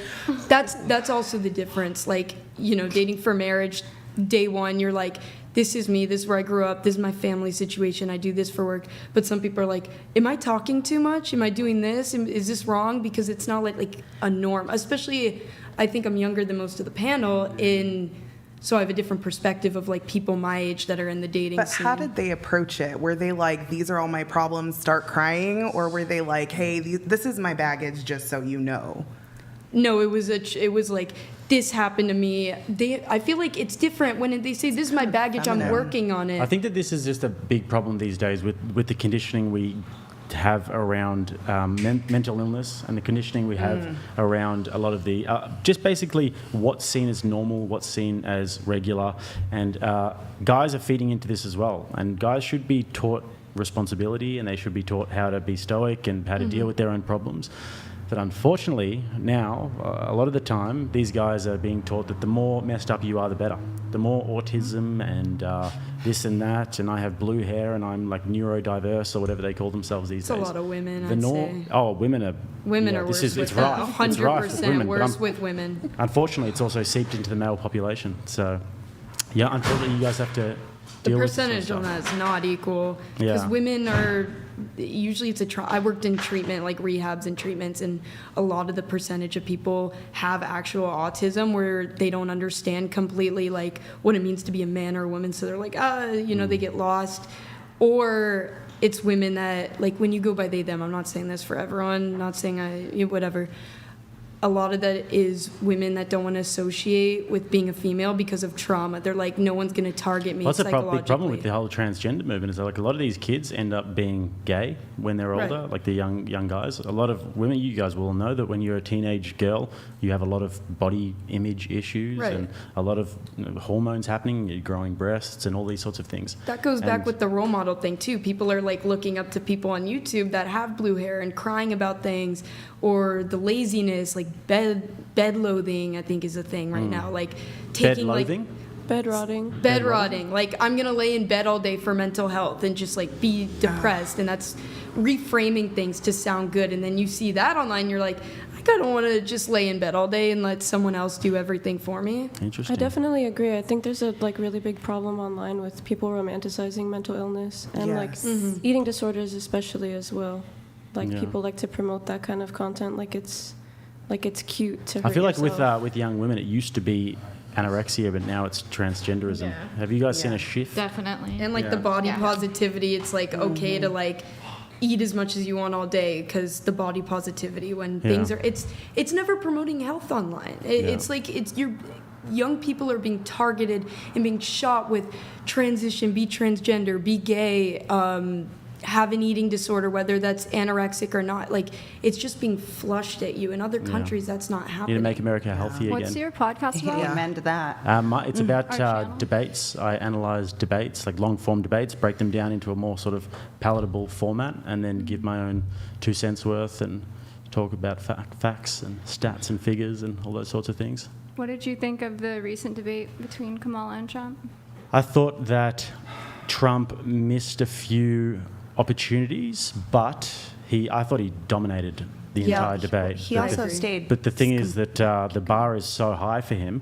that's also the difference. Like, you know, dating for marriage, day one, you're like, this is me, this is where I grew up, this is my family situation, I do this for work. But some people are like, am I talking too much? Am I doing this? Is this wrong? Because it's not like a norm. Especially, I think I'm younger than most of the panel, so I have a different perspective of like people my age that are in the dating But scene. how did they approach it? Were they like, these are all my problems, start crying? Or were they like, hey, this is my baggage, just so you know? No, it was like, this happened to me. I feel like it's different when they say, this is my baggage, I'm feminine. working on it. I think that this is just a big problem these days with the conditioning we have around mental illness and the conditioning we have around a lot of the just basically what's seen as normal, what's seen as regular, and guys are feeding into this as well. And guys should be taught responsibility, and they should be taught how to be stoic and how to deal with their own problems. But unfortunately, now, a lot of the time, these guys are being taught that the more messed up you are, the better. The more autism and this and that, and I have blue hair and I'm like neurodiverse or whatever they call themselves these It's a days. lot of women, The I'd norm- say. Oh, women are... Women yeah, are this worse is, with it's that. rife. It's rife with 100% women, but worse with women. unfortunately, it's also seeped into the male population. So, yeah, unfortunately, you guys have to The deal with this sort of percentage on stuff. that is not equal. Because Yeah. women are, usually it's I worked in treatment, like rehabs and treatments, and a lot of the percentage of people have actual autism where they don't understand completely like what it means to be a man or a woman. So they're like, they get lost. Or it's women that, like when you go by they, them, I'm not saying this for everyone, not saying whatever. A lot of that is women that don't want to associate with being a female because of trauma. They're like, no one's going to target me Well, that's a psychologically. big problem with the whole transgender movement is that like a lot of these kids end up being gay when they're older, Right. like the young guys. A lot of women, you guys will know that when you're a teenage girl, you have a lot of body image issues Right. and a lot of hormones happening, you're growing breasts and all these sorts of things. That goes back And- with the role model thing too. People are like looking up to people on YouTube that have blue hair and crying about things, or the laziness, like bed loathing, I think is a thing right now. Like taking loathing? Bed rotting. Bed rotting. Like, I'm going to lay in bed all day for mental health and just, like, be depressed. And that's reframing things to sound good. And then you see that online, you're like, I don't want to just lay in bed all day and let someone else do everything for me. Interesting. I definitely agree. I think there's a like really big problem online with people romanticizing mental illness and Yes. like eating disorders especially as well. Like Yeah. people like to promote that kind of content like it's cute to hurt I feel like yourself. with young women, it used to be anorexia, but now it's transgenderism. Yeah. Have you guys seen Yeah. a shift? Definitely. And, like, Yeah. the body Yeah. positivity, it's, like, okay to, like, eat as much as you want all day because the body positivity when things Yeah. are it's never promoting health online. It's like young people are being targeted and being shot with transition, be transgender, be gay, have an eating disorder, whether that's anorexic or not. Like, it's just being flushed at you. In other countries, that's not Need happening. to make America healthy What's again. your podcast about? Amend that. It's about Our channel? debates. I analyse debates, like long-form debates, break them down into a more sort of palatable format, and then give my own 2 cents worth and talk about facts and stats and figures and all those sorts of things. What did you think of the recent debate between Kamala and Trump? I thought that Trump missed a few opportunities, but I thought he dominated the entire debate. He But also the- stayed. But the thing is that the bar is so high for him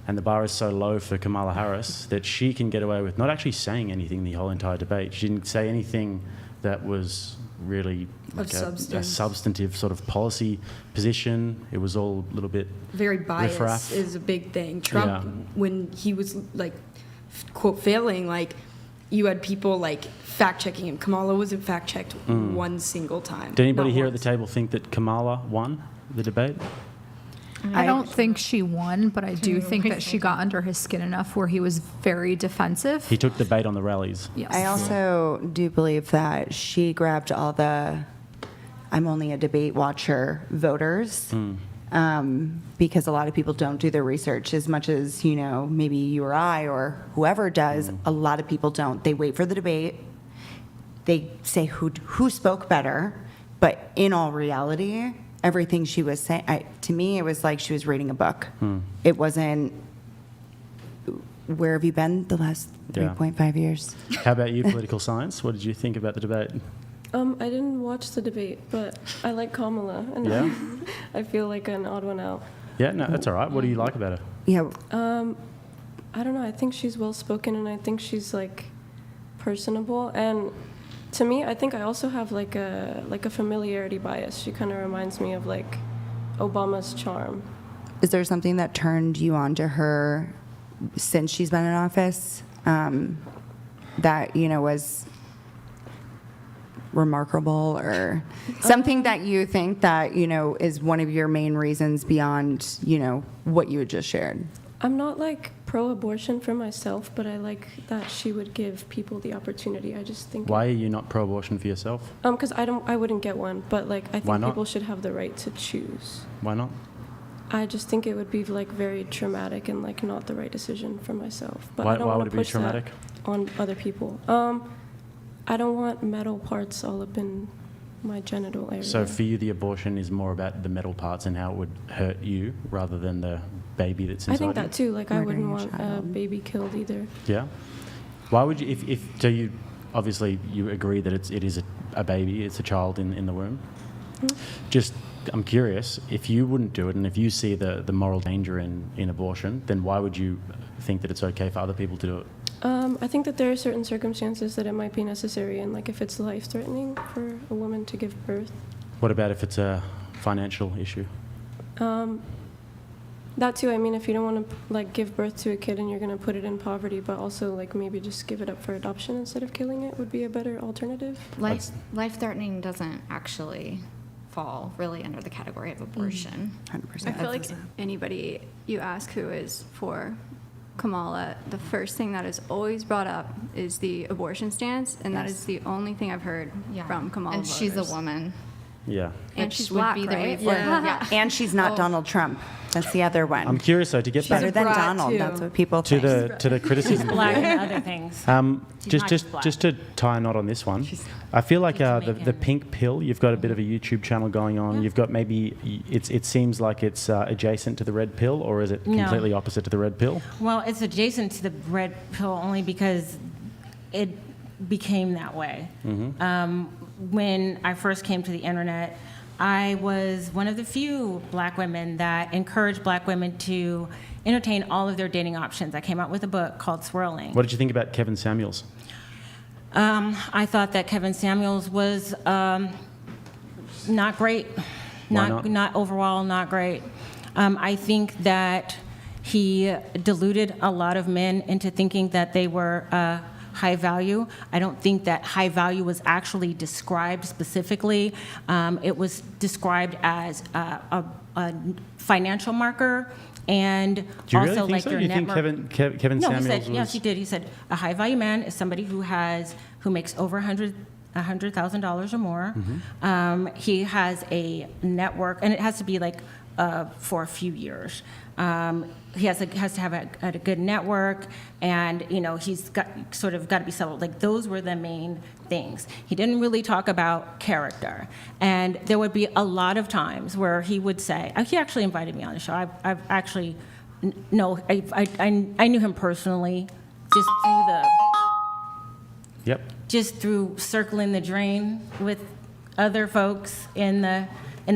and the bar is so low for Kamala Harris that she can get away with not actually saying anything the whole entire debate. She didn't say anything that was really like a substance. substantive sort of policy position. It was all a little bit Very biased riffraff. is a big thing. Trump, Yeah. when he was like, quote, failing, like, you had people like fact checking him. Kamala wasn't fact checked one single time. Did anybody Not here at the once. table think that Kamala won the debate? I don't think she won, but I do think that she got under his skin enough where he was very defensive. He took the bait on the rallies. Yes. I also do believe that she grabbed all the I'm only a debate watcher voters because a lot of people don't do their research as much as, maybe you or I or whoever does. A lot of people don't. They wait for the debate. They say who spoke better, but in all reality, everything she was saying, to me, it was like she was reading a book. It wasn't, where have you been the last Yeah. 3.5 years? How about you, political science? What did you think about the debate? I didn't watch the debate, but I like Kamala and Yeah? I feel like an odd one out. Yeah, no, that's all right. What do you like about her? Yeah, I don't know. I think she's well spoken, and I think she's like personable. And to me, I think I also have like a familiarity bias. She kind of reminds me of like Obama's charm. is there something that turned you on to her since she's been in office that, was remarkable or something that you think that, is one of your main reasons beyond, what you had just shared? I'm not like pro-abortion for myself, but I like that she would give people the opportunity. I just think Why are you not pro-abortion for yourself? because I wouldn't get one, but like I Why think not? people should have the right to choose. Why not? I just think it would be like very traumatic and like not the right decision for myself. But Why- I don't why want would to it be push that traumatic? on other people. I don't want metal parts all up in my genital area. So for you, the abortion is more about the metal parts and how it would hurt you rather than the baby that's inside I think you? that too. Like I Murdering wouldn't a want a child. baby killed either. Yeah. Why would you, so you, obviously you agree that it is a baby, it's a child in the womb? Just, I'm curious, if you wouldn't do it and if you see the moral danger in abortion, then why would you think that it's okay for other people to do it? I think that there are certain circumstances that it might be necessary, and like if it's life-threatening for a woman to give birth. What about if it's a financial issue? That too. I mean, if you don't want to like give birth to a kid and you're going to put it in poverty, but also like maybe just give it up for adoption instead of killing it would be a better alternative. Life-threatening doesn't actually fall really under the category of abortion. 100%. I feel like anybody you ask who is for Kamala, the first thing that is always brought up is the abortion stance, and that is the only thing I've heard Yeah. from Kamala And she's a voters. woman. Yeah. And Which she's would black, be the way right? forward. Yeah. And she's not Donald Trump. That's the other one. I'm curious though to get Better back than brat, Donald. too. That's what people to think. the criticism. Black and other things. Just not just black. just to tie a knot on this one, I feel like the Jamaican. pink pill. You've got a bit of a YouTube channel going on. Yeah. You've got maybe it seems like it's adjacent to the red pill, or is it No. completely opposite to the red pill? Well, it's adjacent to the red pill only because it became that way. When I first came to the internet, I was one of the few black women that encouraged black women to entertain all of their dating options. I came out with a book called Swirling. What did you think about Kevin Samuels? I thought that Kevin Samuels was not great. Why not? Not overall, not great. I think that he deluded a lot of men into thinking that they were high value. I don't think that high value was actually described specifically. It was described as a financial marker and Do you also really think like so? your You net think mark- Kevin No, Samuels he said, was? yes, he did. He said a high value man is somebody who makes over $100,000 or more. He has a network, and it has to be like for a few years. He has to have a good network, and he's got to be settled. Like those were the main things. He didn't really talk about character, and there would be a lot of times where he would say, he actually invited me on the show. I've actually I knew him personally, just through Yep. through circling the drain with other folks in the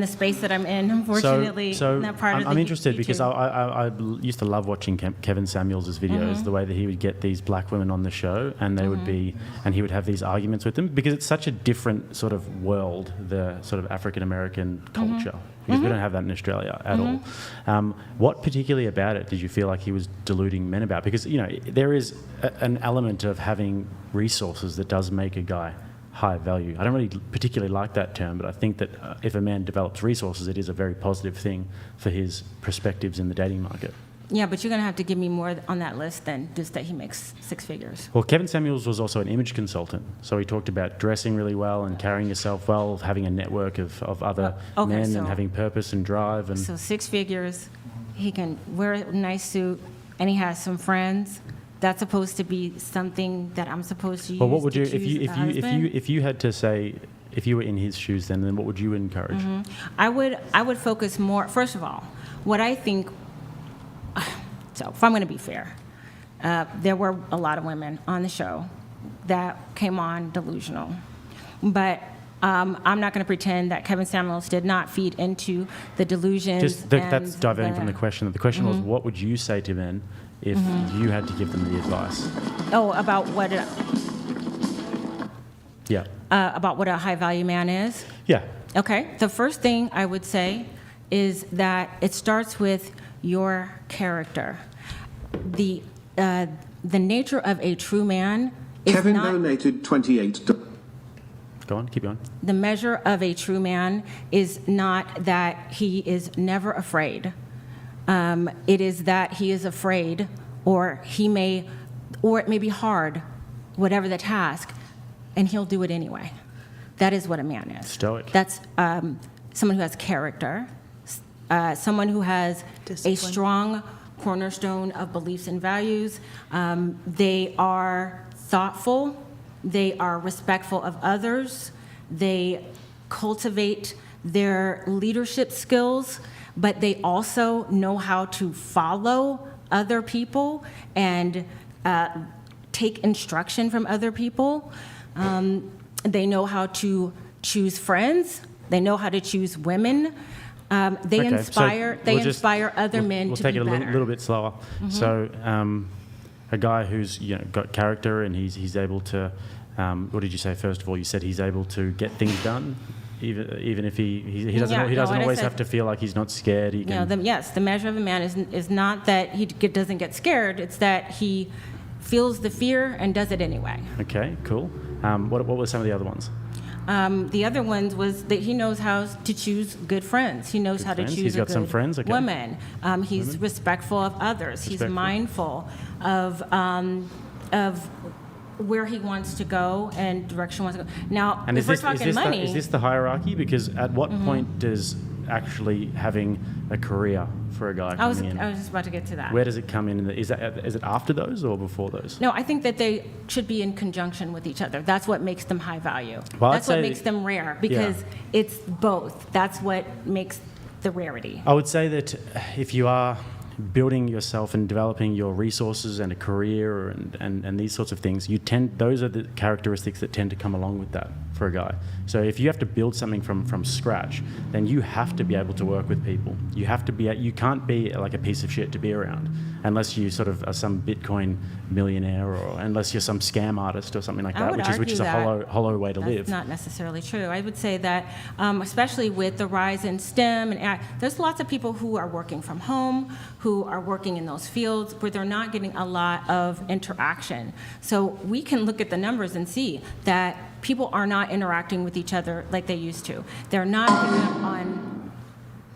space that I'm in. Unfortunately, in that part of the I'm interested because YouTube. I used to love watching Kevin Samuels' videos, the way that he would get these black women on the show, and they would be, and he would have these arguments with them because it's such a different sort of world, the sort of African American culture. Because we don't have that in Australia at all. What particularly about it did you feel like he was deluding men about? Because there is an element of having resources that does make a guy high value. I don't really particularly like that term, but I think that if a man develops resources, it is a very positive thing for his perspectives in the dating market. Yeah, but you're going to have to give me more on that list than just that he makes six figures. Well, Kevin Samuels was also an image consultant, so he talked about dressing really well and carrying yourself well, having a network of other Okay, men so- and having purpose and drive. And So six figures, he can wear a nice suit, and he has some friends. That's supposed to be something that I'm supposed to use. well, what would to you choose if you had to say, if you were in his shoes, then what would you encourage? I would focus more. First of all, what I think. So, if I'm going to be fair, there were a lot of women on the show that came on delusional, but I'm not going to pretend that Kevin Samuels did not feed into the delusions. That's diverting from the question. The question was, what would you say to men if you had to give them the advice? Oh, about what? Yeah. About what a high value man is. Yeah. Okay. The first thing I would say is that it starts with your character. The nature of a true man is Kevin not. donated $28. Go on, keep going. The measure of a true man is not that he is never afraid. It is that he is afraid, or it may be hard, whatever the task, and he'll do it anyway. That is what a man is. Stoic. That's someone who has character, someone who has a Discipline. strong cornerstone of beliefs and values. They are thoughtful. They are respectful of others. They cultivate their leadership skills, but they also know how to follow other people and take instruction from other people. They know how to choose friends. They know how to choose women. They Okay, so inspire. They we'll just- inspire other men We'll to take be it a better. little bit slower. So, a guy who's got character and he's able to. What did you say first of all? You said he's able to get things done, even if he doesn't Yeah, he no, doesn't what I always said- have to feel like he's not scared. He can. Yes, the measure of a man is not that he doesn't get scared. It's that he feels the fear and does it anyway. Okay, cool. What were some of the other ones? The other ones was that he knows how to choose good friends. He knows Good how friends. to choose He's got a some good friends, okay. woman. He's respectful of others. He's Respectful. mindful of where he wants to go and direction he wants to go. Now, And if we're talking money, is this the hierarchy? Because at what point does actually having a career for a guy I was coming in? just about to get to that. Where does it come in? Is it after those or before those? No, I think that they should be in conjunction with each other. That's what makes them high value. Well, I'd That's what say- makes them rare, because it's both. That's what makes the rarity. I would say that if you are building yourself and developing your resources and a career and these sorts of things, those are the characteristics that tend to come along with that for a guy. So if you have to build something from scratch, then you have to be able to work with people. You can't be like a piece of shit to be around unless you sort of are some Bitcoin millionaire or unless you're some scam artist or something like I that, would which is a argue hollow way to That's live. not necessarily true. I would say that, especially with the rise in STEM and AI, there's lots of people who are working from home, who are working in those fields where they're not getting a lot of interaction. So we can look at the numbers and see that people are not interacting with each other like they used to. They're not giving up on.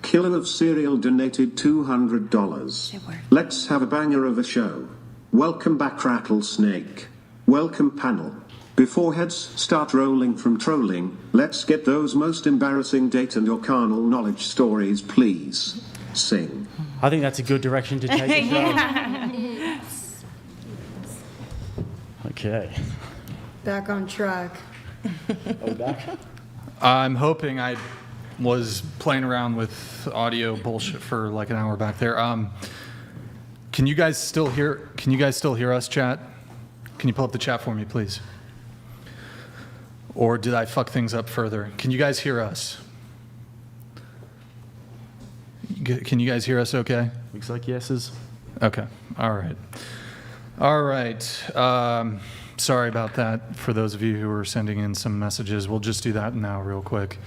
Killer of Cereal donated $200. Let's have a banger of a show. Welcome back, Rattlesnake. Welcome, panel. Before heads start rolling from trolling, let's get those most embarrassing date and your carnal knowledge stories, please. Sing. I think that's a good direction to take the show. Okay. Back on track. Are we back? I'm hoping. I was playing around with audio bullshit for like an hour back there. Can you guys still hear us, chat? Can you pull up the chat for me, please? Or did I fuck things up further? Can you guys hear us? Can you guys hear us okay? Looks like yeses. Okay. All right. All right. Sorry about that for those of you who are sending in some messages. We'll just do that now real quick.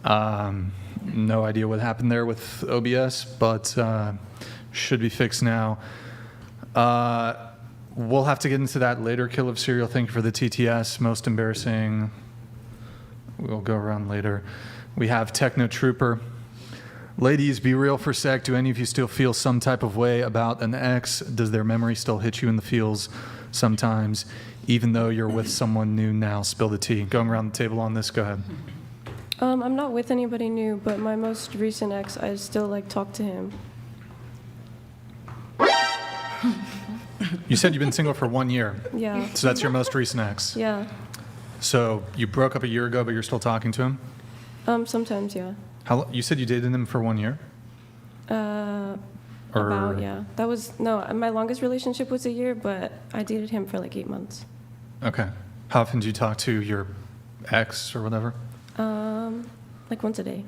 No idea what happened there with OBS, but should be fixed now. We'll have to get into that later. Kill of Serial, thank you for the TTS. Most embarrassing. We'll go around later. We have Techno Trooper. Ladies, be real for a sec. Do any of you still feel some type of way about an ex? Does their memory still hit you in the feels sometimes, even though you're with someone new now? Spill the tea. Going around the table on this, go ahead. I'm not with anybody new, but my most recent ex, I still like talk to him. You said you've been single for 1 year. Yeah. So that's your most recent ex. Yeah. So you broke up a year ago, but you're still talking to him? Sometimes, yeah. You said you dated him for 1 year? About, yeah. That was, no, my longest relationship was a year, but I dated him for like 8 months. Okay. How often do you talk to your ex or whatever? Like once a day.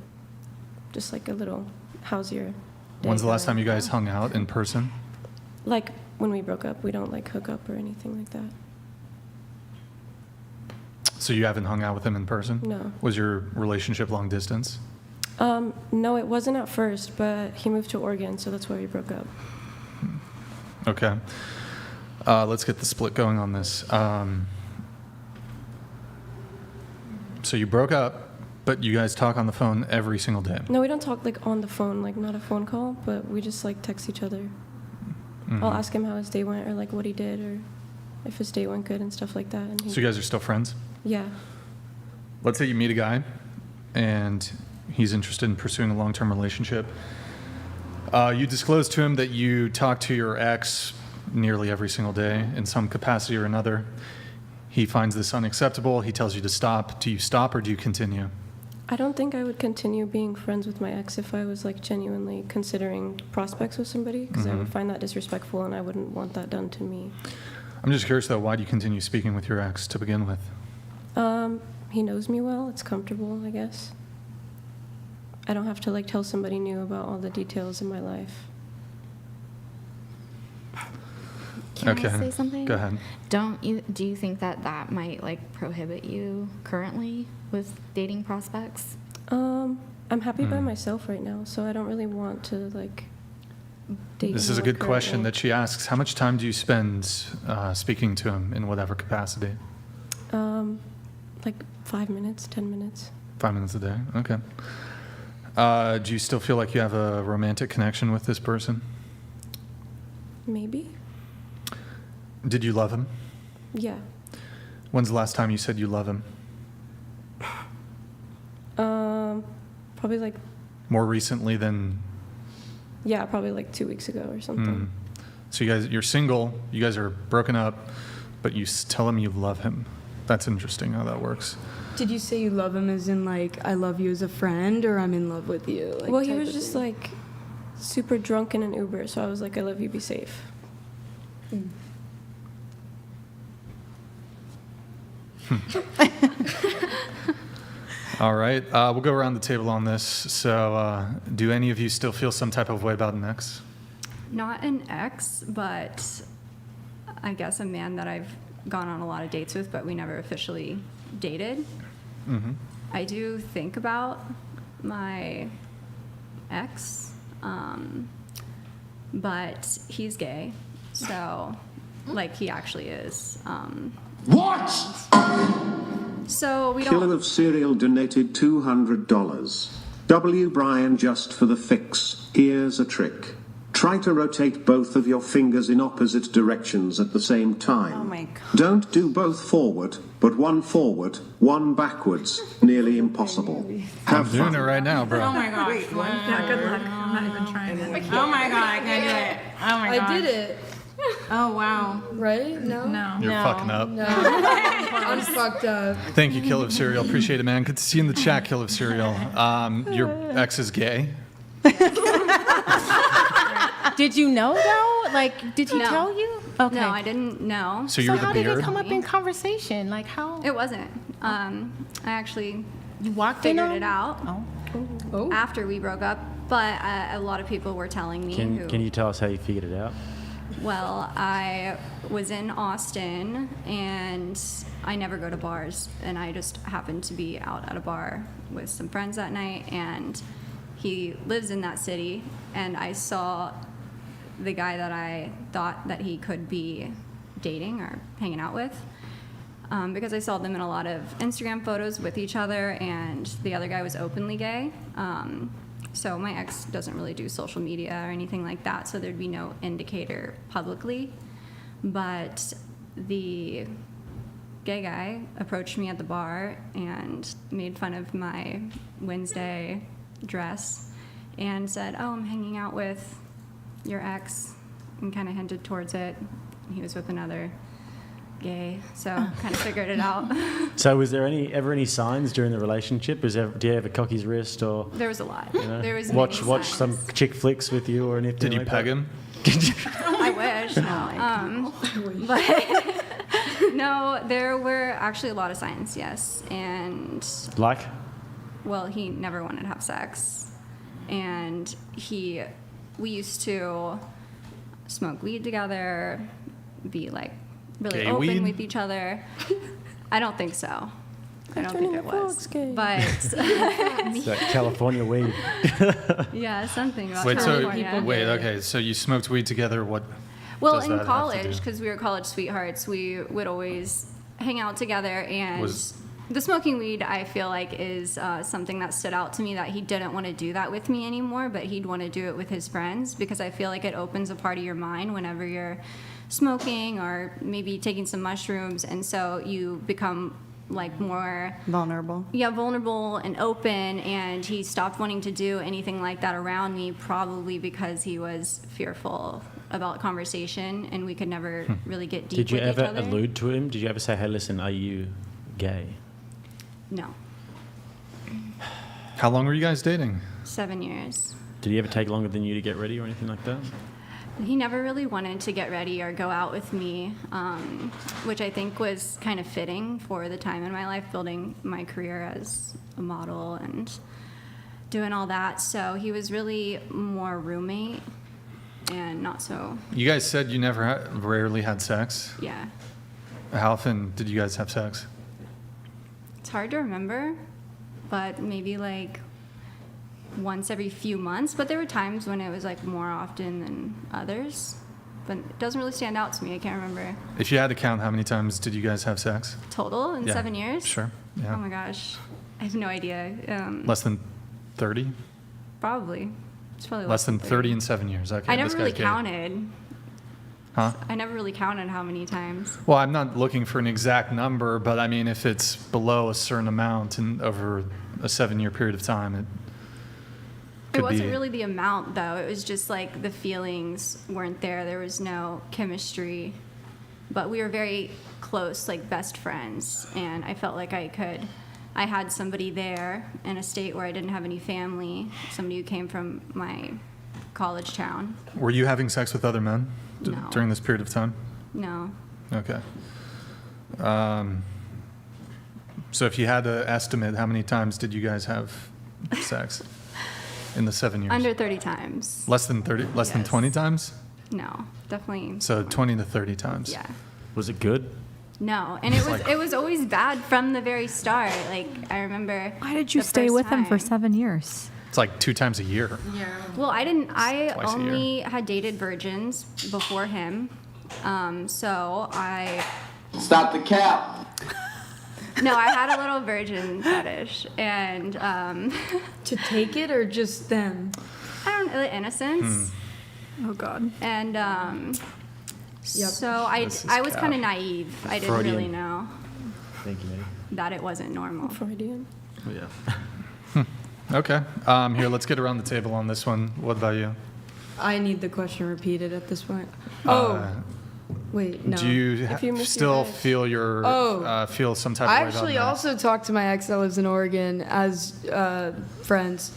Just like a little howsier day. When's the last kinda. time you guys hung out in person? Like when we broke up, we don't like hook up or anything like that. So you haven't hung out with him in person? No. Was your relationship long distance? No, it wasn't at first, but he moved to Oregon, so that's why we broke up. Okay. Let's get the split going on this. So you broke up, but you guys talk on the phone every single day? No, we don't talk like on the phone, like not a phone call, but we just like text each other. Mm-hmm. I'll ask him how his day went or like what he did or if his day went good and stuff like that. And So you guys are still friends? Yeah. Let's say you meet a guy and he's interested in pursuing a long-term relationship. You disclose to him that you talk to your ex nearly every single day in some capacity or another. He finds this unacceptable. He tells you to stop. Do you stop or do you continue? I don't think I would continue being friends with my ex if I was like genuinely considering prospects with somebody, because I would find that disrespectful and I wouldn't want that done to me. I'm just curious though, why do you continue speaking with your ex to begin with? He knows me well. It's comfortable, I guess. I don't have to like tell somebody new about all the details in my life. Can Okay. I say something? Go ahead. Do you think that might like prohibit you currently with dating prospects? I'm happy by myself right now, so I don't really want to like date. This is a anyone good question currently. that she asks. How much time do you spend speaking to him in whatever capacity? Like 5 minutes, 10 minutes. 5 minutes a day? Okay. Do you still feel like you have a romantic connection with this person? Maybe. Did you love him? Yeah. When's the last time you said you love him? Probably like, More recently than... yeah, probably like 2 weeks ago or something. So you're single, you guys are broken up, but you tell him you love him. That's interesting how that works. Did you say you love him as in like I love you as a friend, or I'm in love with you? Like, Well, he type was of just thing? like super drunk in an Uber, so I was like, I love you, be safe. All right, we'll go around the table on this. So do any of you still feel some type of way about an ex? Not an ex, but I guess a man that I've gone on a lot of dates with, but we never officially dated. I do think about my ex, but he's gay, so like he actually is. What? So we Killer don't. of Cereal donated $200. W. Brian, just for the fix, here's a trick. Try to rotate both of your fingers in opposite directions at the same time. Oh my God. Don't do both forward, but one forward, one backwards. Nearly impossible. Have I'm doing fun. it right now, bro. Oh my gosh. Yeah, good luck. I'm not even trying it. Oh my god, I can't do it. Oh my god. I did it, Oh wow. right? No. No. You're No. fucking up. No. I'm fucked up. Thank you, Kill of Cereal. Appreciate it, man. Good to see you in the chat, Kill of Cereal. Your ex is gay. Did you know though? Like, did he No. tell you? Okay. No, I didn't know. So So you're how the did it beard? come up in conversation? Like how? It wasn't. I actually You walked in figured on it out Oh. after we broke up, but a lot of people were telling me. Can you tell us how you figured it out? Well, I was in Austin, and I never go to bars, and I just happened to be out at a bar with some friends that night, and he lives in that city, and I saw the guy that I thought that he could be dating or hanging out with, because I saw them in a lot of Instagram photos with each other, and the other guy was openly gay. So my ex doesn't really do social media or anything like that, so there'd be no indicator publicly. But the gay guy approached me at the bar and made fun of my Wednesday dress and said, "Oh, I'm hanging out with your ex," and kind of hinted towards it. He was with another gay, so kind of figured it out. So was there ever any signs during the relationship? Do you ever cock his wrist or There was a lot. you know, There was watch many some signs. chick flicks with you or anything? Did you like peg that? him? I wish. No. But no, there were actually a lot of signs, yes. And Like? well, he never wanted to have sex, and we used to smoke weed together, be like really Gay open weed? with each other. I don't think so. I don't think turning it the was. frogs gay. But It's that California weed. yeah, something about Wait, California. okay, so you smoked weed together. What Well, does that in have to college, do? because we were college sweethearts, we would always hang out together. And Was- the smoking weed, I feel like, is something that stood out to me, that he didn't want to do that with me anymore, but he'd want to do it with his friends, because I feel like it opens a part of your mind whenever you're smoking or maybe taking some mushrooms. And so you become like more Vulnerable. vulnerable and open, and he stopped wanting to do anything like that around me, probably because he was fearful about conversation, and we could never really get deep Did you with ever each other. allude to him? Did you ever say, "Hey, listen, are you gay?" No. How long were you guys dating? 7 years. Did he ever take longer than you to get ready or anything like that? He never really wanted to get ready or go out with me, which I think was kind of fitting for the time in my life, building my career as a model and doing all that. So he was really more roommate and not so, You guys said you rarely had sex. yeah. How often did you guys have sex? It's hard to remember, but maybe like once every few months. But there were times when it was like more often than others. But it doesn't really stand out to me. I can't remember. If you had to count, how many times did you guys have sex? Total in Yeah. 7 years? Sure. Yeah. Oh my gosh. I have no idea. Less than 30? Probably. It's probably Less than 30 in 7 years. Okay. I never this really guy's gay. counted. Huh? I never really counted how many times. Well, I'm not looking for an exact number, but I mean, if it's below a certain amount and over a 7-year period of time, it could It wasn't be. really the amount, though. It was just like the feelings weren't there. There was no chemistry. But we were very close, like best friends. And I felt like I had somebody there in a state where I didn't have any family, somebody who came from my college town. Were you having sex with other men No. during this period of time? No. Okay. So if you had to estimate, how many times did you guys have sex in the 7 years? Under 30 times. Less than 30, less than Yes. 20 times? No, definitely. So 20 to 30 times. Yeah. Was it good? No, and it was always bad from the very start. Like I remember. Why did you the stay first with him for time. 7 years? It's like 2 times a year. Well, I didn't. I Twice a year. only had dated virgins before him, so I. Stop the cap. No, I had a little virgin fetish, and To take it or just them? I don't know, innocence, Oh, God. and Yep. so This is I was cap. kind of naive. I didn't Freudian. really know Thank you, Maddie. that it wasn't normal. Freudian. Oh, yeah. Okay. Here, let's get around the table on this one. What about you? I need the question repeated at this point. Uh, Wait, no. Do you, If you miss still your ex. feel feel some type of I way about actually men? also talked to my ex that lives in Oregon as friends,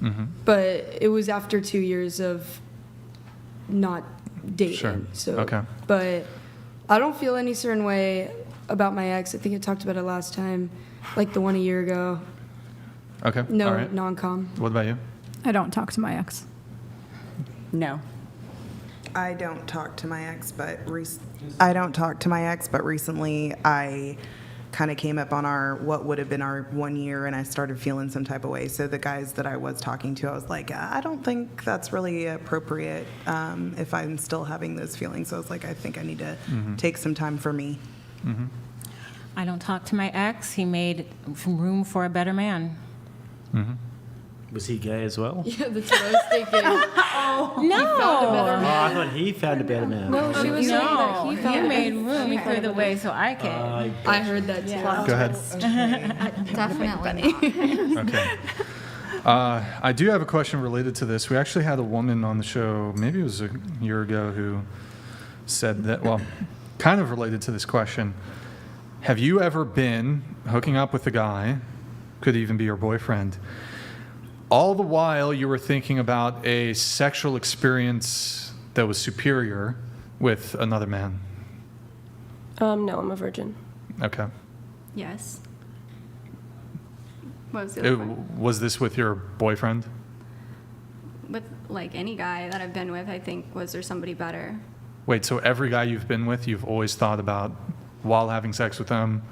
Mhm. but it was after 2 years of not dating. Sure. So, Okay. But I don't feel any certain way about my ex. I think I talked about it last time, like the one a year ago. Okay. No, All right. non-com. What about you? I don't talk to my ex. No. I don't talk to my ex, but recently I kind of came up on what would have been our 1 year, and I started feeling some type of way. So the guys that I was talking to, I was like, I don't think that's really appropriate if I'm still having those feelings. So I was like, I think I need to take some time for me. I don't talk to my ex. He made room for a better man. Was he gay as well? Yeah, that's what I was thinking. No. Oh, I thought he found a better man. No, she was saying that No, he he felt made room. He cleared the way so I could. I heard that too. Go ahead. Definitely not. Okay. I do have a question related to this. We actually had a woman on the show, maybe it was a year ago, who said that, well, kind of related to this question. Have you ever been hooking up with a guy, could even be your boyfriend, all the while you were thinking about a sexual experience that was superior with another man? No, I'm a virgin. Okay. Yes. What was the other one? Was this with your boyfriend? With like any guy that I've been with, I think was there somebody better. Wait, so every guy you've been with, you've always thought about, while having sex with them,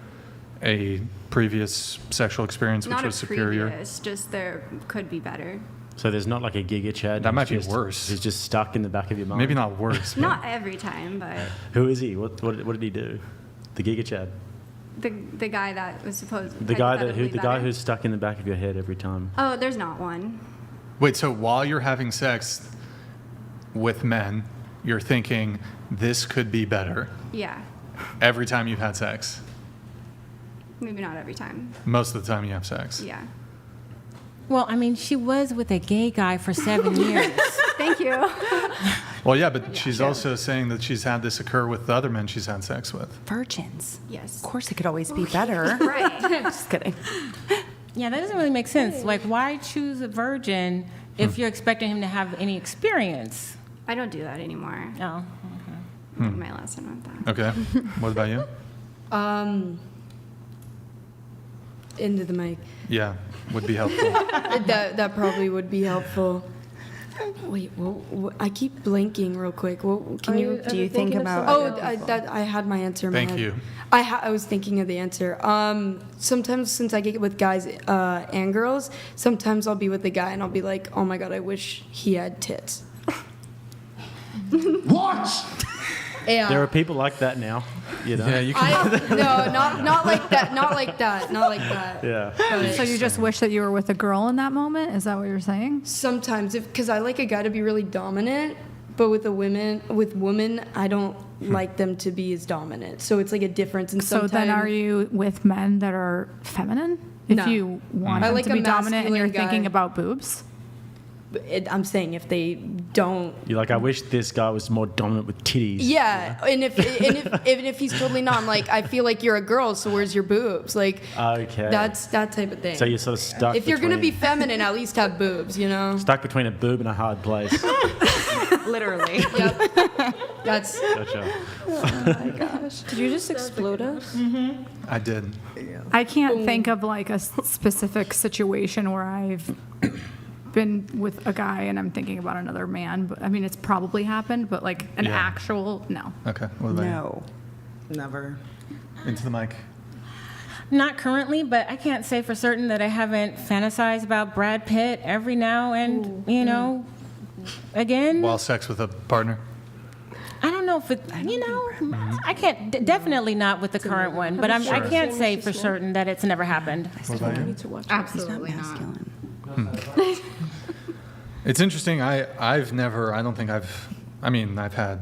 a previous sexual experience which Not was a superior? previous, just there could be better. So there's not like a Giga Chad? That might be He's just- worse. He's just stuck in the back of your mind? Maybe not worse. but- Not every time, but Who is he? What did he do? The Giga Chad? the guy that was supposed The guy hypothetically better. who's stuck in the back of your head every time. Oh, there's not one. Wait, so while you're having sex with men, you're thinking, this could be better Yeah, every time you've had sex? maybe not every time. Most of the time you have sex? Yeah. Well, I mean, she was with a gay guy for 7 years. Thank you. Well, yeah, but she's also saying that she's had this occur with the other men she's had sex with. Virgins. Yes. Of course, it could always be better. Right. Just kidding. Yeah, that doesn't really make sense. Like, why choose a virgin if you're expecting him to have any experience? I don't do that anymore. Oh, Learned my lesson with that. Okay. What about you? Into the mic. Yeah, would be helpful. That probably would be helpful. Wait, I keep blinking real quick. Can you? Do you think about? Oh, I had my answer in my Thank head. you. I was thinking of the answer. Sometimes since I get with guys and girls, sometimes I'll be with the guy and I'll be like, oh my god, I wish he had tits. What? Yeah. There are people like that now, you know? Yeah, you can. No, not like that. Not like that. Not like that. Yeah. But So you just wish that you were with a girl in that moment? Is that what you're saying? sometimes, because I like a guy to be really dominant, But with women, I don't like them to be as dominant. So it's like a difference. And So then are you with men that are feminine? If No. you want I them like to a be dominant and you're masculine thinking guy. about boobs? I'm saying if they don't. You're like, I wish this guy was more dominant with titties. Yeah, and if he's totally not, I'm like, I feel like you're a girl, so where's your boobs? Like, Okay. that's that type of thing. So you're sort of stuck. If you're gonna be between- feminine, at least have boobs, you know. stuck between a boob and a hard place. Literally. Yep. That's. Gotcha. Did you just explode us? I did. I can't think of like a specific situation where I've been with a guy and I'm thinking about another man. But I mean, it's probably happened, but like an Yeah. actual, no. Okay. What about No. Never. you? Into the mic. Not currently, but I can't say for certain that I haven't fantasized about Brad Pitt every now and, you know, again. While sex with a partner. I don't know if it, you know, I can't, definitely not with the current one, but I can't say for certain that it's never happened. What about I you? need to watch it. Absolutely not. Masculine. It's interesting. I've never. I don't think I mean, I've had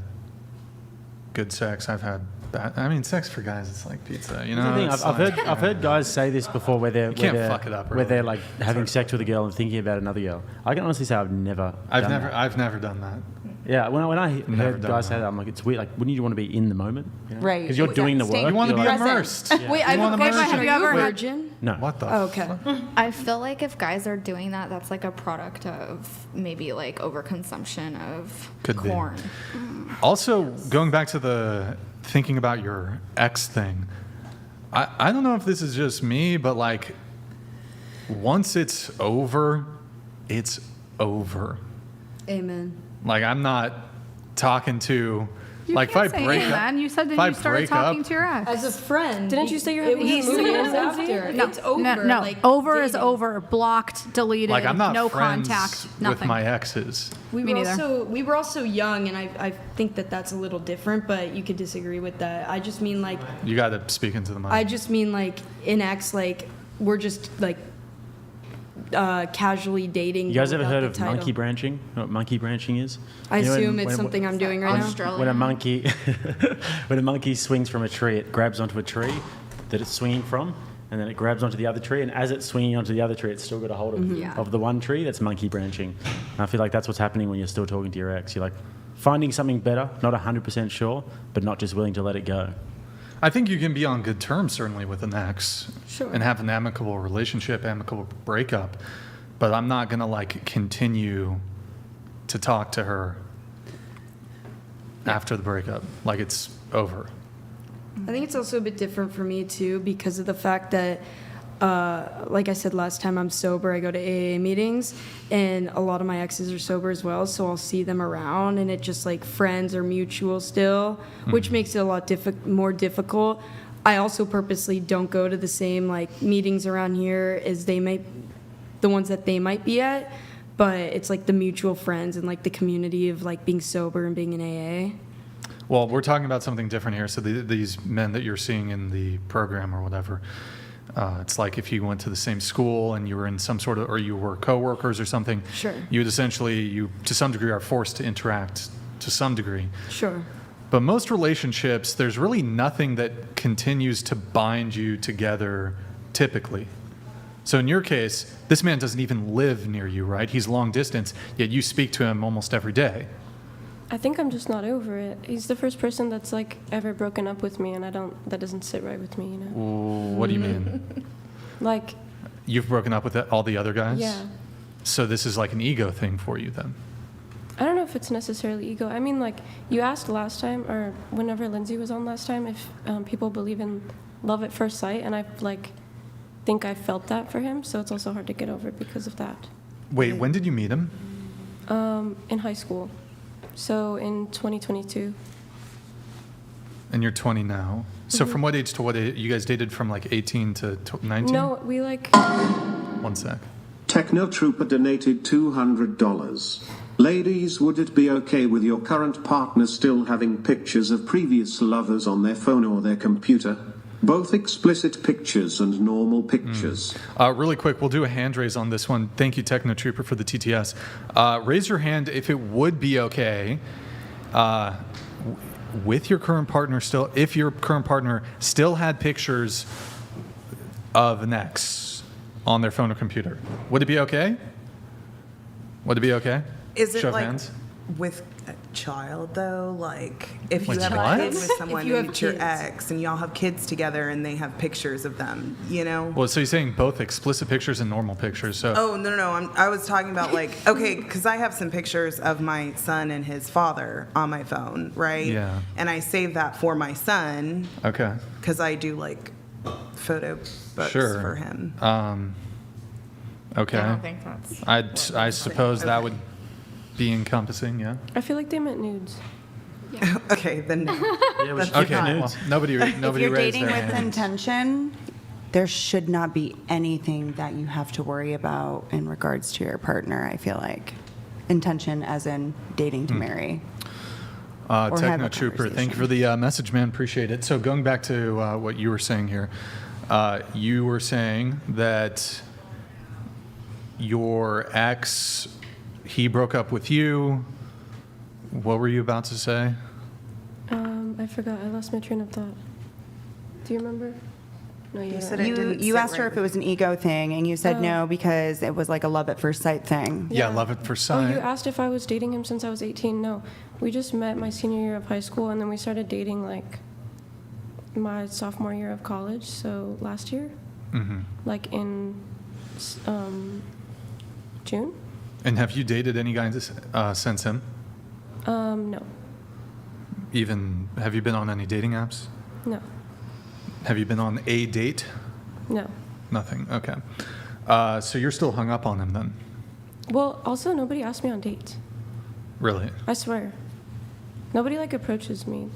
good sex. I've had bad. I mean, sex for guys, it's like pizza. You know. The thing, It's I've heard guys say this before, where they're can't where they're, fuck it up, where really. they're like having sex with a girl and thinking about another girl. I can honestly say I've never. I've done never. that. I've never done that. Yeah, when I Never heard done guys say that. that, I'm like, it's weird. Like, wouldn't you want to be in the moment? You know? Right. Because you're doing the Stay- work. You want to be You're like, immersed. Wait, I You want have a question. immersion. Are you you ever a had- virgin? No. What the? Oh, okay. I feel like if guys are doing that, that's like a product of maybe like overconsumption of Could be. corn. Also, going back to the thinking about your ex thing, I don't know if this is just me, but like, once it's over, it's over. Amen. Like, I'm not talking to, You like, can't if I say break amen. up. You said that if I you started break talking up, to your ex. As a friend. Didn't you say you're it having was a movie years Lindsay? after. No, It's over. no. Like, Over is dating. over. Blocked, deleted, like, I'm not no friends contact, with nothing. my exes. We Me were neither. we were also young, and I think that that's a little different, but you could disagree with that. I just mean like You got to speak into the mic. I just mean like in X, like we're just like casually dating. You guys ever without heard the of title. monkey branching? You know what monkey branching is? I You know assume it's something I'm doing right now. Australian. When a monkey, when a monkey swings from a tree, it grabs onto a tree that it's swinging from, and then it grabs onto the other tree. And as it's swinging onto the other tree, it's still got a hold of, Yeah. of the one tree. That's monkey branching. And I feel like that's what's happening when you're still talking to your ex. You're like finding something better, not 100% sure, but not just willing to let it go. I think you can be on good terms, certainly, with an ex Sure. and have an amicable relationship, amicable breakup. But I'm not going to, like, continue to talk to her after the breakup. Like, it's over. I think it's also a bit different for me too because of the fact that, like I said last time, I'm sober. I go to AA meetings, and a lot of my exes are sober as well. So I'll see them around, and it's just like friends or mutual still, which makes it a lot more difficult. I also purposely don't go to the same like meetings around here as the ones that they might be at. But it's like the mutual friends and like the community of like being sober and being in AA. Well, we're talking about something different here. So these men that you're seeing in the program or whatever, it's like if you went to the same school and you were in some sort of, or you were coworkers or something. Sure. You would essentially, to some degree, are forced to interact to some degree. Sure. But most relationships, there's really nothing that continues to bind you together typically. So in your case, this man doesn't even live near you, right? He's long distance, yet you speak to him almost every day. I think I'm just not over it. He's the first person that's like ever broken up with me, and that doesn't sit right with me, you know. What do you mean? Like, You've broken up with all the other guys? yeah. So this is like an ego thing for you then? I don't know if it's necessarily ego. I mean, like, you asked last time, or whenever Lindsay was on last time, if people believe in love at first sight, and I think I felt that for him, so it's also hard to get over because of that. Wait, when did you meet him? In high school, so in 2022. And you're 20 now. So from what age to what age? You guys dated from like 18 to 19? No, we like. One sec. Techno Trooper donated $200. Ladies, would it be okay with your current partner still having pictures of previous lovers on their phone or their computer? Both explicit pictures and normal pictures. Really quick, we'll do a hand raise on this one. Thank you, Techno Trooper, for the TTS. Raise your hand if it would be okay with your current partner still, if your current partner still had pictures of an ex on their phone or computer, would it be okay? Would it be okay? Is it Show of like hands? with a child though? Like if you With have what? a kid with someone If you and have it's your kids. ex and y'all have kids together and they have pictures of them, you know? Well, so you're saying both explicit pictures and normal pictures. So Oh, no. I was talking about like, okay, because I have some pictures of my son and his father on my phone, right? Yeah. And I save that for my son okay. because I do like photo books Sure. for him. Okay. I don't think that's. I suppose that would be encompassing, yeah. I feel like they meant nudes. Okay, then no. Yeah, we should keep Okay. the Well, nudes. nobody If you're raised dating their with hand. intention, there should not be anything that you have to worry about in regards to your partner, I feel like. Intention as in dating to marry. or have Techno a Trooper, thank you conversation. for the message, man. Appreciate it. So going back to what you were saying here, you were saying that your ex, he broke up with you. What were you about to say? I forgot. I lost my train of thought. Do you remember? No, you said don't. it didn't You sit asked her right if it was an ego thing, and you said Oh. no because it was like a love at first sight thing. Yeah, love at first Oh, sight. you asked if I was dating him since I was 18. No, we just met my senior year of high school, and then we started dating like my sophomore year of college. So last year, like in June. And have you dated any guy since him? No, Even, have you been on any dating apps? no, Have you been on a date? no. Nothing. Okay. So you're still hung up on him then? Well, also nobody asked me on dates. Really? I swear. Nobody like approaches me.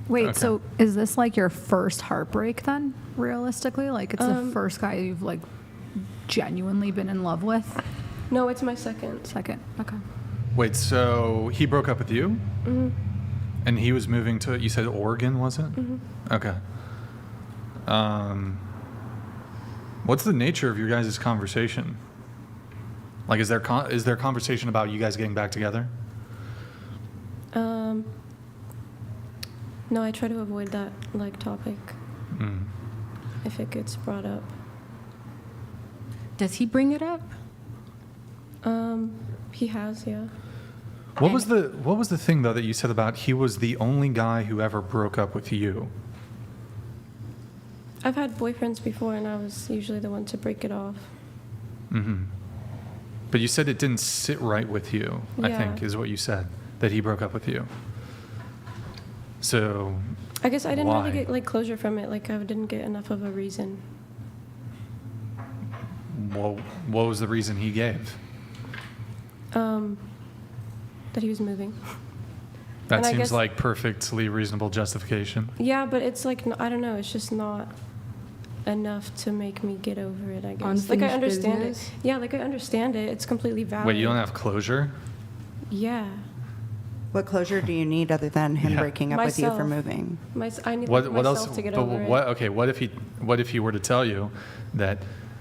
Wait, Okay. so is this like your first heartbreak then, realistically? Like it's the first guy you've like genuinely been in love with? No, it's my second. Second. Okay. Wait, so he broke up with you? And he was moving to, you said Oregon, was it? Okay. What's the nature of your guys' conversation? Like, is there conversation about you guys getting back together? No, I try to avoid that like topic if it gets brought up. Does he bring it up? He has, yeah. What was the thing though that you said about he was the only guy who ever broke up with you? I've had boyfriends before, and I was usually the one to break it off. But you said it didn't sit right with you, I Yeah. think, is what you said, that he broke up with you. So, I guess I didn't why? really get like closure from it. Like I didn't get enough of a reason. Well, what was the reason he gave? That he was moving. That And I seems guess- like perfectly reasonable justification. Yeah, but it's like I don't know. It's just not enough to make me get over it. I guess. Like I Unfinished understand business? it. Yeah, like I understand it. It's completely valid. Wait, you don't have closure? Yeah. What closure do you need other than him Yeah. breaking up with you for Myself. moving? I need What myself else? to get But over what? it. Okay, what if he were to tell you that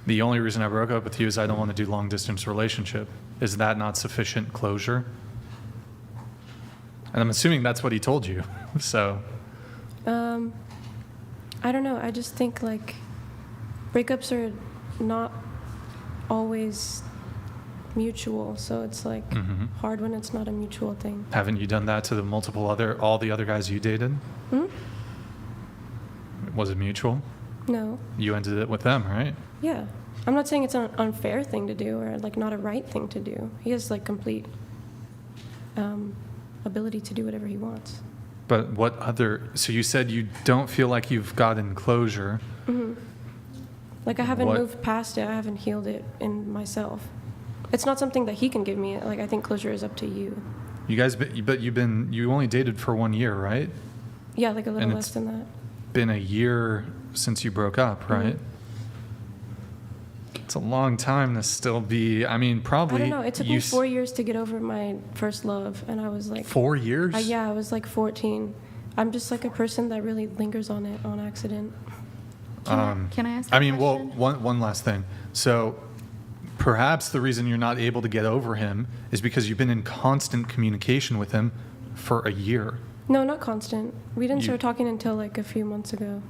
the only reason I broke up with you is I don't want to do long distance relationship? Is that not sufficient closure? And I'm assuming that's what he told you. So, I don't know. I just think like breakups are not always mutual, so it's like hard when it's not a mutual thing. haven't you done that to all the other guys you dated? Was it mutual? No. You ended it with them, right? Yeah. I'm not saying it's an unfair thing to do or like not a right thing to do. He has like complete ability to do whatever he wants. But what other? So you said you don't feel like you've gotten closure. Like I haven't What- moved past it. I haven't healed it in myself. It's not something that he can give me. Like I think closure is up to you. You guys, but you only dated for 1 year, right? Yeah, like a little And less than that. Been a year since you broke up, right? It's a long time to still be. I mean, probably. I don't know. It took you me s- 4 years to get over my first love, and I was like 4 years. yeah, I was like 14. I'm just like a person that really lingers on it on accident. Can I ask? I a mean, well, question? one last thing. So, perhaps the reason you're not able to get over him is because you've been in constant communication with him for a year. No, not constant. We didn't You- start talking until like a few months ago.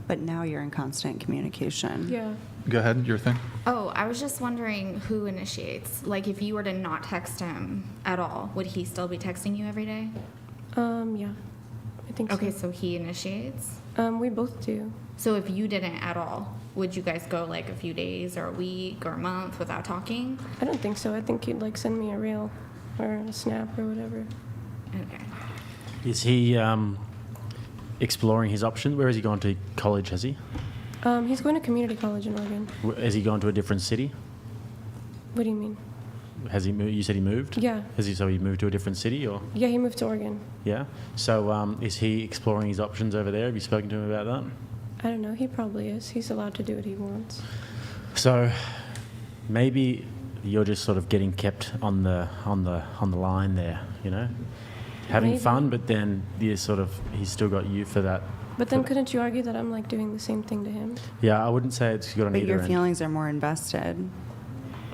But now you're in constant communication. Yeah. Go ahead, your thing. Oh, I was just wondering who initiates. Like, if you were to not text him at all, would he still be texting you every day? Yeah. I think Okay, so. so he initiates. We both do. So if you didn't at all, would you guys go like a few days or a week or a month without talking? I don't think so. I think he'd like send me a reel or a snap or whatever. Okay. Is he exploring his options? Where has he gone to college, has he? He's going to community college in Oregon. Has he gone to a different city? What do you mean? Has he moved? You said he moved? Yeah. So he moved to a different city, or? Yeah, he moved to Oregon. Yeah. So is he exploring his options over there? Have you spoken to him about that? I don't know. He probably is. He's allowed to do what he wants. So maybe you're just sort of getting kept on the line there, you know, having Maybe. fun, but then he's still got you for that. But then couldn't you argue that I'm like doing the same thing to him? Yeah, I wouldn't say it's good on But either your end. feelings are more invested.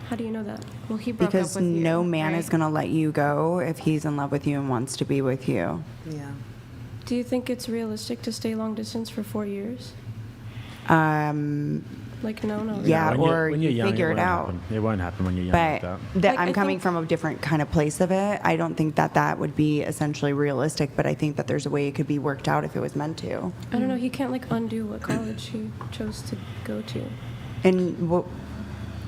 How do you know that? Well, he broke Because up with you, no man right? is going to let you go if he's in love with you and wants to be with you. Yeah. Do you think it's realistic to stay long distance for 4 years? Like, no. Yeah, when or when you're you young, figure it won't out. happen. It won't happen when you're young like But that. I I'm coming think- from a different kind of place of it. I don't think that would be essentially realistic, but I think that there's a way it could be worked out if it was meant to. I don't know. He can't like undo what college he chose to go to. And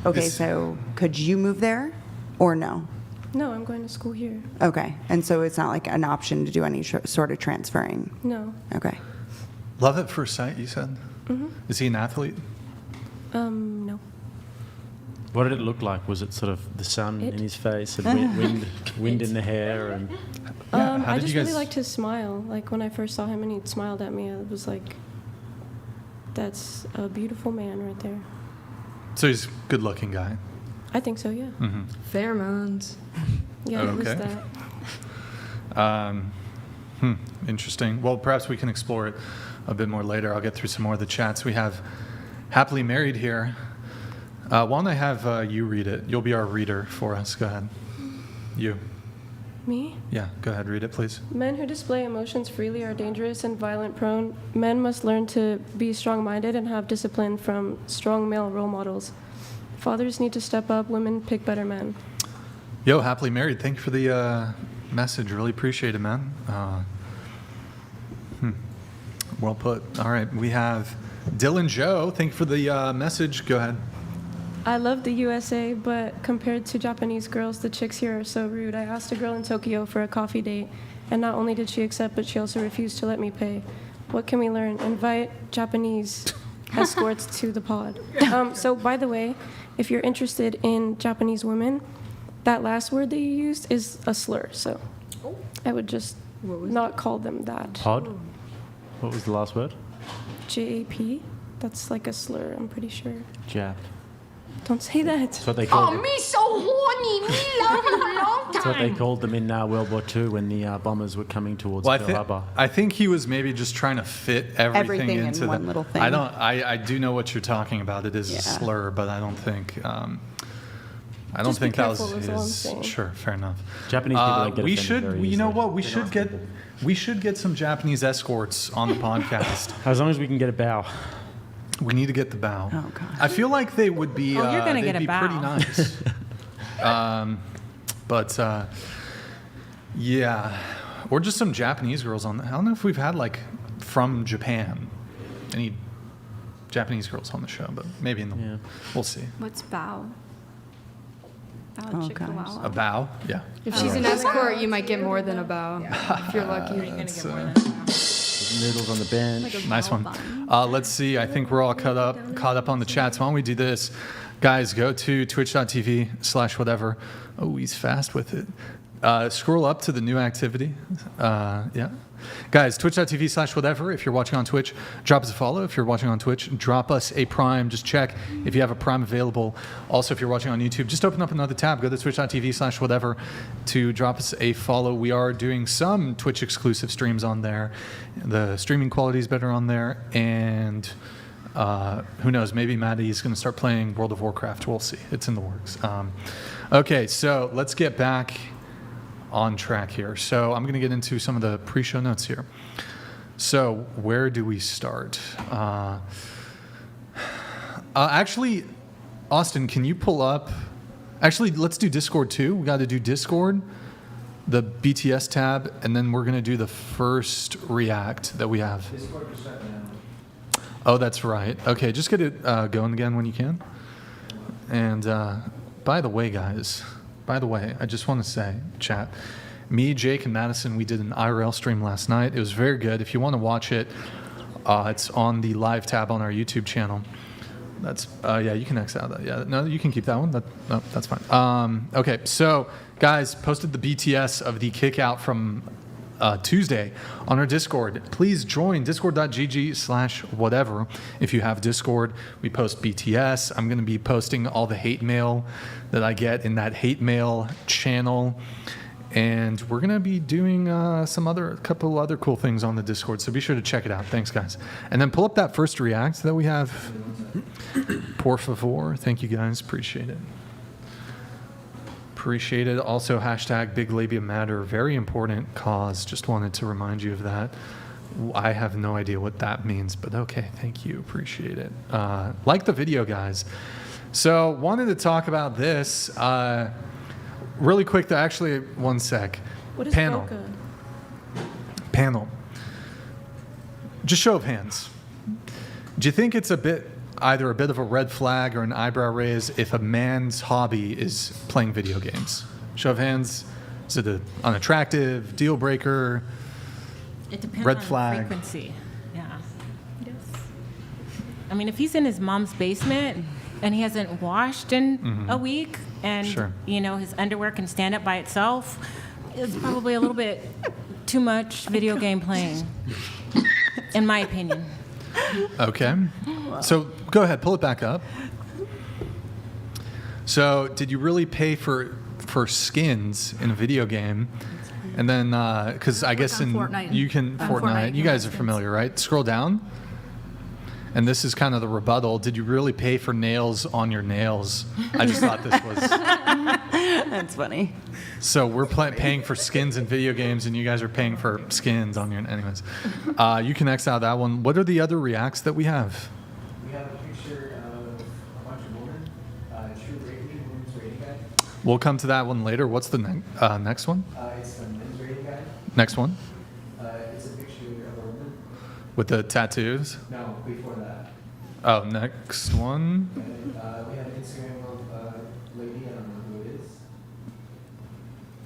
okay, Is- so could you move there or no? No, I'm going to school here. Okay, and so it's not like an option to do any sort of transferring. No. Okay. Love at first sight, you said? Mm-hmm. Is he an athlete? No. What did it look like? Was it sort of the sun It- in his face and wind in the hair? And Yeah, how I did just you really guys- liked his smile. Like when I first saw him and he smiled at me, I was like, that's a beautiful man right there. So he's a good-looking guy. I think so, yeah. Mm-hmm. Pheromones. Yeah, it was Okay. that. Interesting. Well, perhaps we can explore it a bit more later. I'll get through some more of the chats. We have Happily Married here. Why don't I have you read it? You'll be our reader for us. Go ahead. You. Me? Yeah, go ahead. Read it, please. Men who display emotions freely are dangerous and violent prone. Men must learn to be strong-minded and have discipline from strong male role models. Fathers need to step up. Women pick better men. Yo, Happily Married. Thank you for the message. Really appreciate it, man. Well put. All right. We have Dylan Joe. Thank you for the message. Go ahead. I love the USA, but compared to Japanese girls, the chicks here are so rude. I asked a girl in Tokyo for a coffee date, and not only did she accept, but she also refused to let me pay. What can we learn? Invite Japanese escorts to the pod. So, by the way, if you're interested in Japanese women, that last word that you used is a slur, so I would just not call them that. pod? What was the last word? JAP? That's like a slur, I'm pretty sure. Jap. Don't say that. That's what they called. Me so horny, me love you long That's what they time. called them in World War II when the bombers were coming towards Pearl Harbor. I think he was maybe just trying to fit everything Everything in into one the, little thing. I do know what you're talking about. It is Yeah. a slur, but I don't think. I don't Just be think that was careful is all I'm his. saying. Sure, fair enough. Japanese people don't get we offended should. very You know easily. what? We should get some Japanese escorts on the podcast. As long as we can get a bow. We need to get the bow. Oh, God. I feel like they would be. Oh, you're gonna they'd get a be pretty bow. nice. But yeah, or just some Japanese girls on. I don't know if we've had like from Japan any Japanese girls on the show, but maybe in the Yeah. we'll see. What's bow? Bow Oh, chicka gosh. wow A bow, yeah. If she's an escort, you might get more than a bow. If you're lucky. Noodles on the bench. Nice one. Let's see. I think we're all caught up on the chats. Why don't we do this? Guys, go to twitch.tv/whatever. Oh, he's fast with it. Scroll up to the new activity. Yeah. Guys, twitch.tv/whatever. If you're watching on Twitch, drop us a follow. If you're watching on Twitch, drop us a Prime. Just check if you have a Prime available. Also, if you're watching on YouTube, just open up another tab. Go to twitch.tv/whatever to drop us a follow. We are doing some Twitch exclusive streams on there. The streaming quality is better on there. And who knows, maybe Maddie's going to start playing World of Warcraft. We'll see. It's in the works. Okay, so let's get back on track here. So I'm going to get into some of the pre-show notes here. So where do we start? Actually, Austin, can you pull up? Actually, let's do Discord too. We got to do Discord, the BTS tab, and then we're going to do the first react that we have. Discord is shut down. Oh, that's right. Okay, just get it going again when you can. And by the way, guys, I just want to say, chat, me, Jake, and Madison, we did an IRL stream last night. It was very good. If you want to watch it, it's on the live tab on our YouTube channel. That's yeah, you can X out that. Yeah, no, you can keep that one. No, that's fine. Okay, so guys, posted the BTS of the kick out from Tuesday on our Discord. Please join discord.gg/whatever if you have Discord. We post BTS. I'm going to be posting all the hate mail that I get in that hate mail channel. And we're going to be doing a couple other cool things on the Discord, so be sure to check it out. Thanks, guys. And then pull up that first react that we have. Por favor. Thank you, guys. Appreciate it. Appreciate it. Also, hashtag Big Labia Matter. Very important cause. Just wanted to remind you of that. I have no idea what that means, but okay. Thank you. Appreciate it. Like the video, guys. So, wanted to talk about this. Really quick, though, actually, one sec. What is Panel. Boca? Panel. Just show of hands. Do you think it's either a bit of a red flag or an eyebrow raise if a man's hobby is playing video games? Show of hands. Is it an unattractive, deal breaker? It depends red on flag? the frequency. Yeah. Yes. I mean, if he's in his mom's basement and he hasn't washed in a week, and Sure. His underwear can stand up by itself, it's probably a little bit too much video game playing, in my opinion. Okay. So go ahead, pull it back up. So did you really pay for skins in a video game? And then, because I guess on Fortnite. Fortnite, you guys are skins. familiar, right? Scroll down. And this is kind of the rebuttal. Did you really pay for nails on your nails? I just thought this was... That's funny. So we're paying for skins in video games, and you guys are paying for skins on your... Anyways. You can X out that one. What are the other reacts that we have? We have a picture of a bunch of women. True rating, women's rating guide. We'll come to that one later. What's the next one? It's the men's rating guide. Next one? It's a picture of a woman. With the tattoos? No, before that. Oh, next one. And we have an Instagram of a lady, I don't know who it is.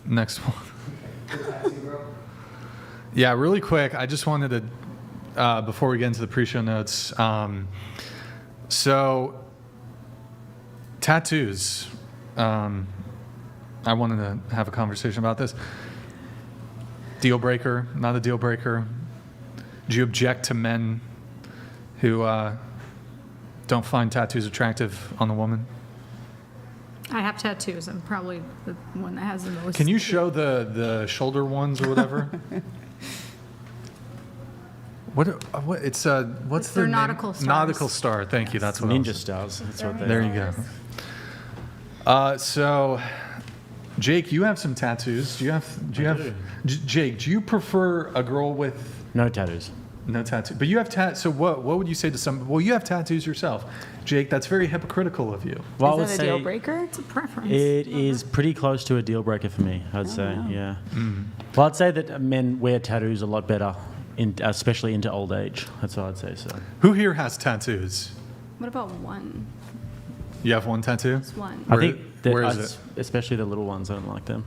Next one. The tattoo girl. Yeah, really quick. I just wanted to, before we get into the pre-show notes, so tattoos. I wanted to have a conversation about this. Deal breaker, not a deal breaker. Do you object to men who don't find tattoos attractive on a woman? I have tattoos. I'm probably the one that has the most. Can you show the shoulder ones or whatever? What it's what's They're the name? nautical stars. Nautical star. Thank you. That's what Ninja stars. That's what they There are. you go. So, Jake, you have some tattoos. Do you have? Jake, do you prefer a girl with No tattoos. no tattoo? But you have So what would you say to some? Well, you have tattoos yourself, Jake. That's very hypocritical of you. Well, I would Is that a say deal breaker? It's a preference. it is pretty close to a deal breaker for me, I'd say, yeah. Well, I'd say that men wear tattoos a lot better, especially into old age. That's what I'd say, so. Who here has tattoos? What about one? You have one tattoo? Just one. I think that where is it? especially the little ones, I don't like them.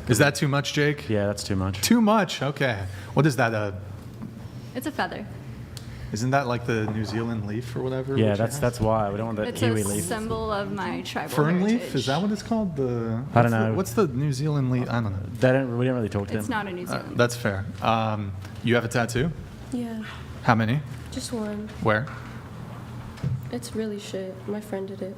Is that too much, Jake? Yeah, that's too much. Too much. Okay. What is that? It's a feather. Isn't that like the New Zealand leaf or whatever? Yeah, which you have? that's why. We don't want that It's Kiwi a leaf. symbol of my tribal Fern heritage. leaf? Is that what it's called? I don't know. What's the New Zealand leaf? I don't know. We don't really talk to It's them. not a New Zealand. That's fair. You have a tattoo? Yeah, How many? just one. Where? It's really shit. My friend did it.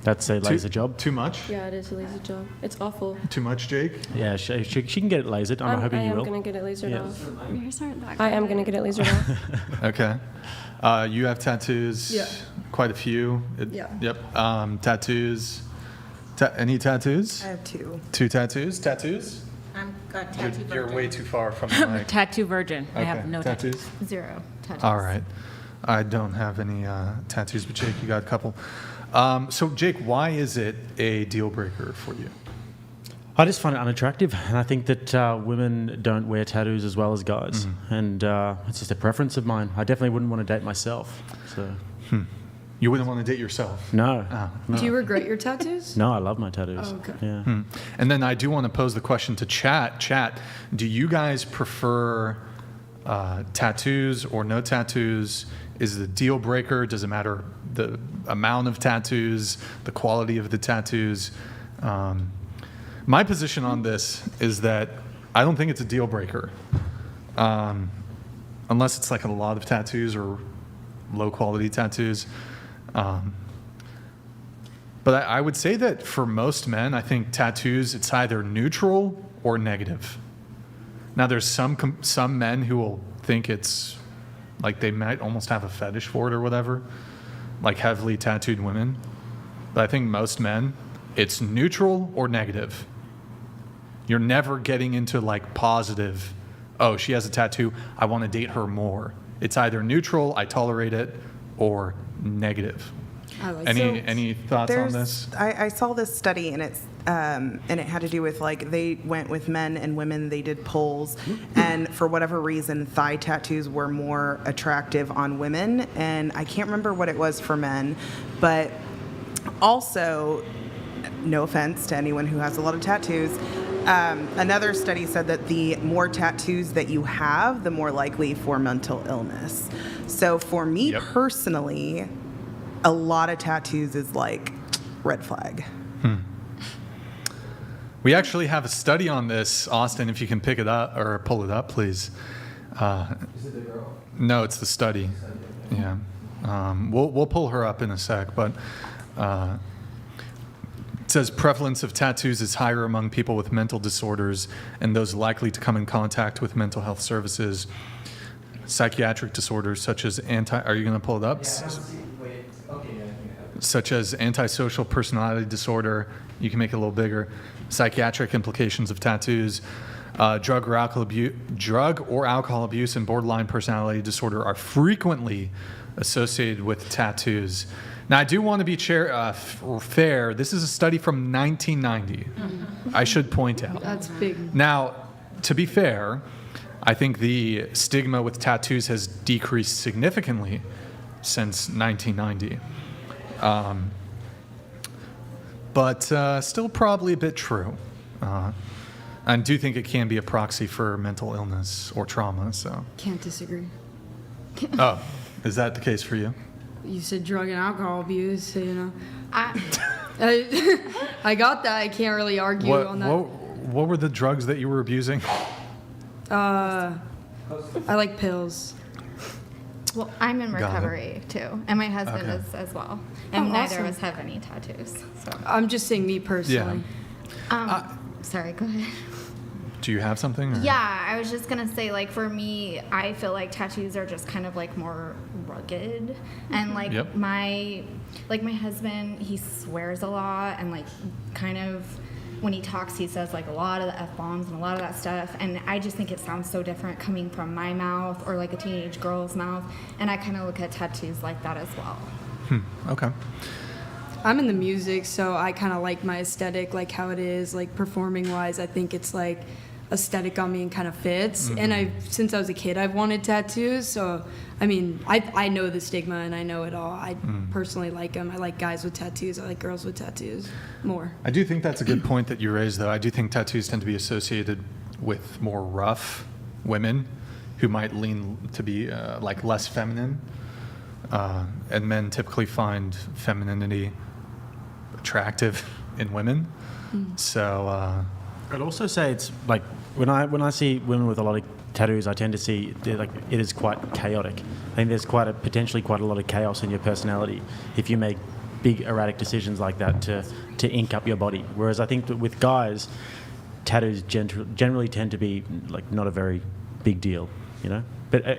That's a laser job. Too much? Yeah, it is a laser job. It's awful. Too much, Jake? Yeah, she can get it lasered. I'm hoping I you am will. gonna get it lasered Yeah. off. Yours aren't that I am good. gonna get it lasered off. Okay. You have tattoos? Yeah. Quite a few? Yeah. Yep. Tattoos. Any tattoos? I have 2. 2 tattoos? Tattoos? I'm a tattoo virgin. You're way too far from the mic. Tattoo virgin. I have Okay. no tattoos. 0 tattoos. All right. I don't have any tattoos, but Jake, you got a couple. So, Jake, why is it a deal breaker for you? I just find it unattractive, and I think that women don't wear tattoos as well as guys, and it's just a preference of mine. I definitely wouldn't want to date myself. So, You wouldn't want to date yourself? no, No. Do you regret your tattoos? no, I love my tattoos. Oh, okay. Yeah. And then I do want to pose the question to chat. Chat, do you guys prefer tattoos or no tattoos? Is it a deal breaker? Does it matter the amount of tattoos, the quality of the tattoos? My position on this is that I don't think it's a deal breaker. Unless it's like a lot of tattoos or low quality tattoos. But I would say that for most men, I think tattoos, it's either neutral or negative. Now, there's some men who will think it's like they might almost have a fetish for it or whatever, like heavily tattooed women. But I think most men, it's neutral or negative. You're never getting into like positive, oh, she has a tattoo, I want to date her more. It's either neutral, I tolerate it, or negative. I like Any thoughts on this? I saw this study, and it had to do with like they went with men and women. They did polls, and for whatever reason, thigh tattoos were more attractive on women, and I can't remember what it was for men, but also, no offense to anyone who has a lot of tattoos. Another study said that the more tattoos that you have, the more likely for mental illness. So for me personally, a lot of tattoos is like red flag. We actually have a study on this, Austin, if you can pick it up or pull it up, please. Is it the girl? No, it's the study. Yeah. We'll pull her up in a sec, but it says prevalence of tattoos is higher among people with mental disorders and those likely to come in contact with mental health services. Psychiatric disorders such as are you going to pull it up? Wait, okay, yeah, I think I have it. Such as antisocial personality disorder, you can make it a little bigger, psychiatric implications of tattoos, drug or alcohol abuse, and borderline personality disorder are frequently associated with tattoos. Now, I do want to be fair. This is a study from 1990. I should point out. That's big. Now, to be fair, I think the stigma with tattoos has decreased significantly since 1990. But still probably a bit true. I do think it can be a proxy for mental illness or trauma. So. Can't disagree. Oh, is that the case for you? You said drug and alcohol abuse, so, you know. I got that. I can't really argue on that. What were the drugs that you were abusing? I like pills. Well, I'm in Got it. recovery too, and my husband Okay. is as well. And Oh, neither awesome. of us have any tattoos. So, I'm just saying me personally. sorry, go ahead. Do you have something? Or? Yeah, I was just gonna say, like, for me, I feel like tattoos are just kind of like more rugged, and like Yep. my husband, he swears a lot, and like kind of when he talks, he says like a lot of the F-bombs and a lot of that stuff, and I just think it sounds so different coming from my mouth or like a teenage girl's mouth, and I kind of look at tattoos like that as well. Okay. I'm in the music, so I kind of like my aesthetic, like how it is, like performing wise. I think it's like aesthetic on me and kind of fits. And since I was a kid, I've wanted tattoos. So, I mean, I know the stigma and I know it all. I personally like them. I like guys with tattoos. I like girls with tattoos more. I do think that's a good point that you raised, though. I do think tattoos tend to be associated with more rough women who might lean to be like less feminine. And men typically find femininity attractive in women. So I'd also say it's like when I see women with a lot of tattoos, I tend to see like it is quite chaotic. I think there's potentially quite a lot of chaos in your personality if you make big erratic decisions like that to ink up your body. Whereas I think that with guys, tattoos generally tend to be like not a very big deal. you know. But I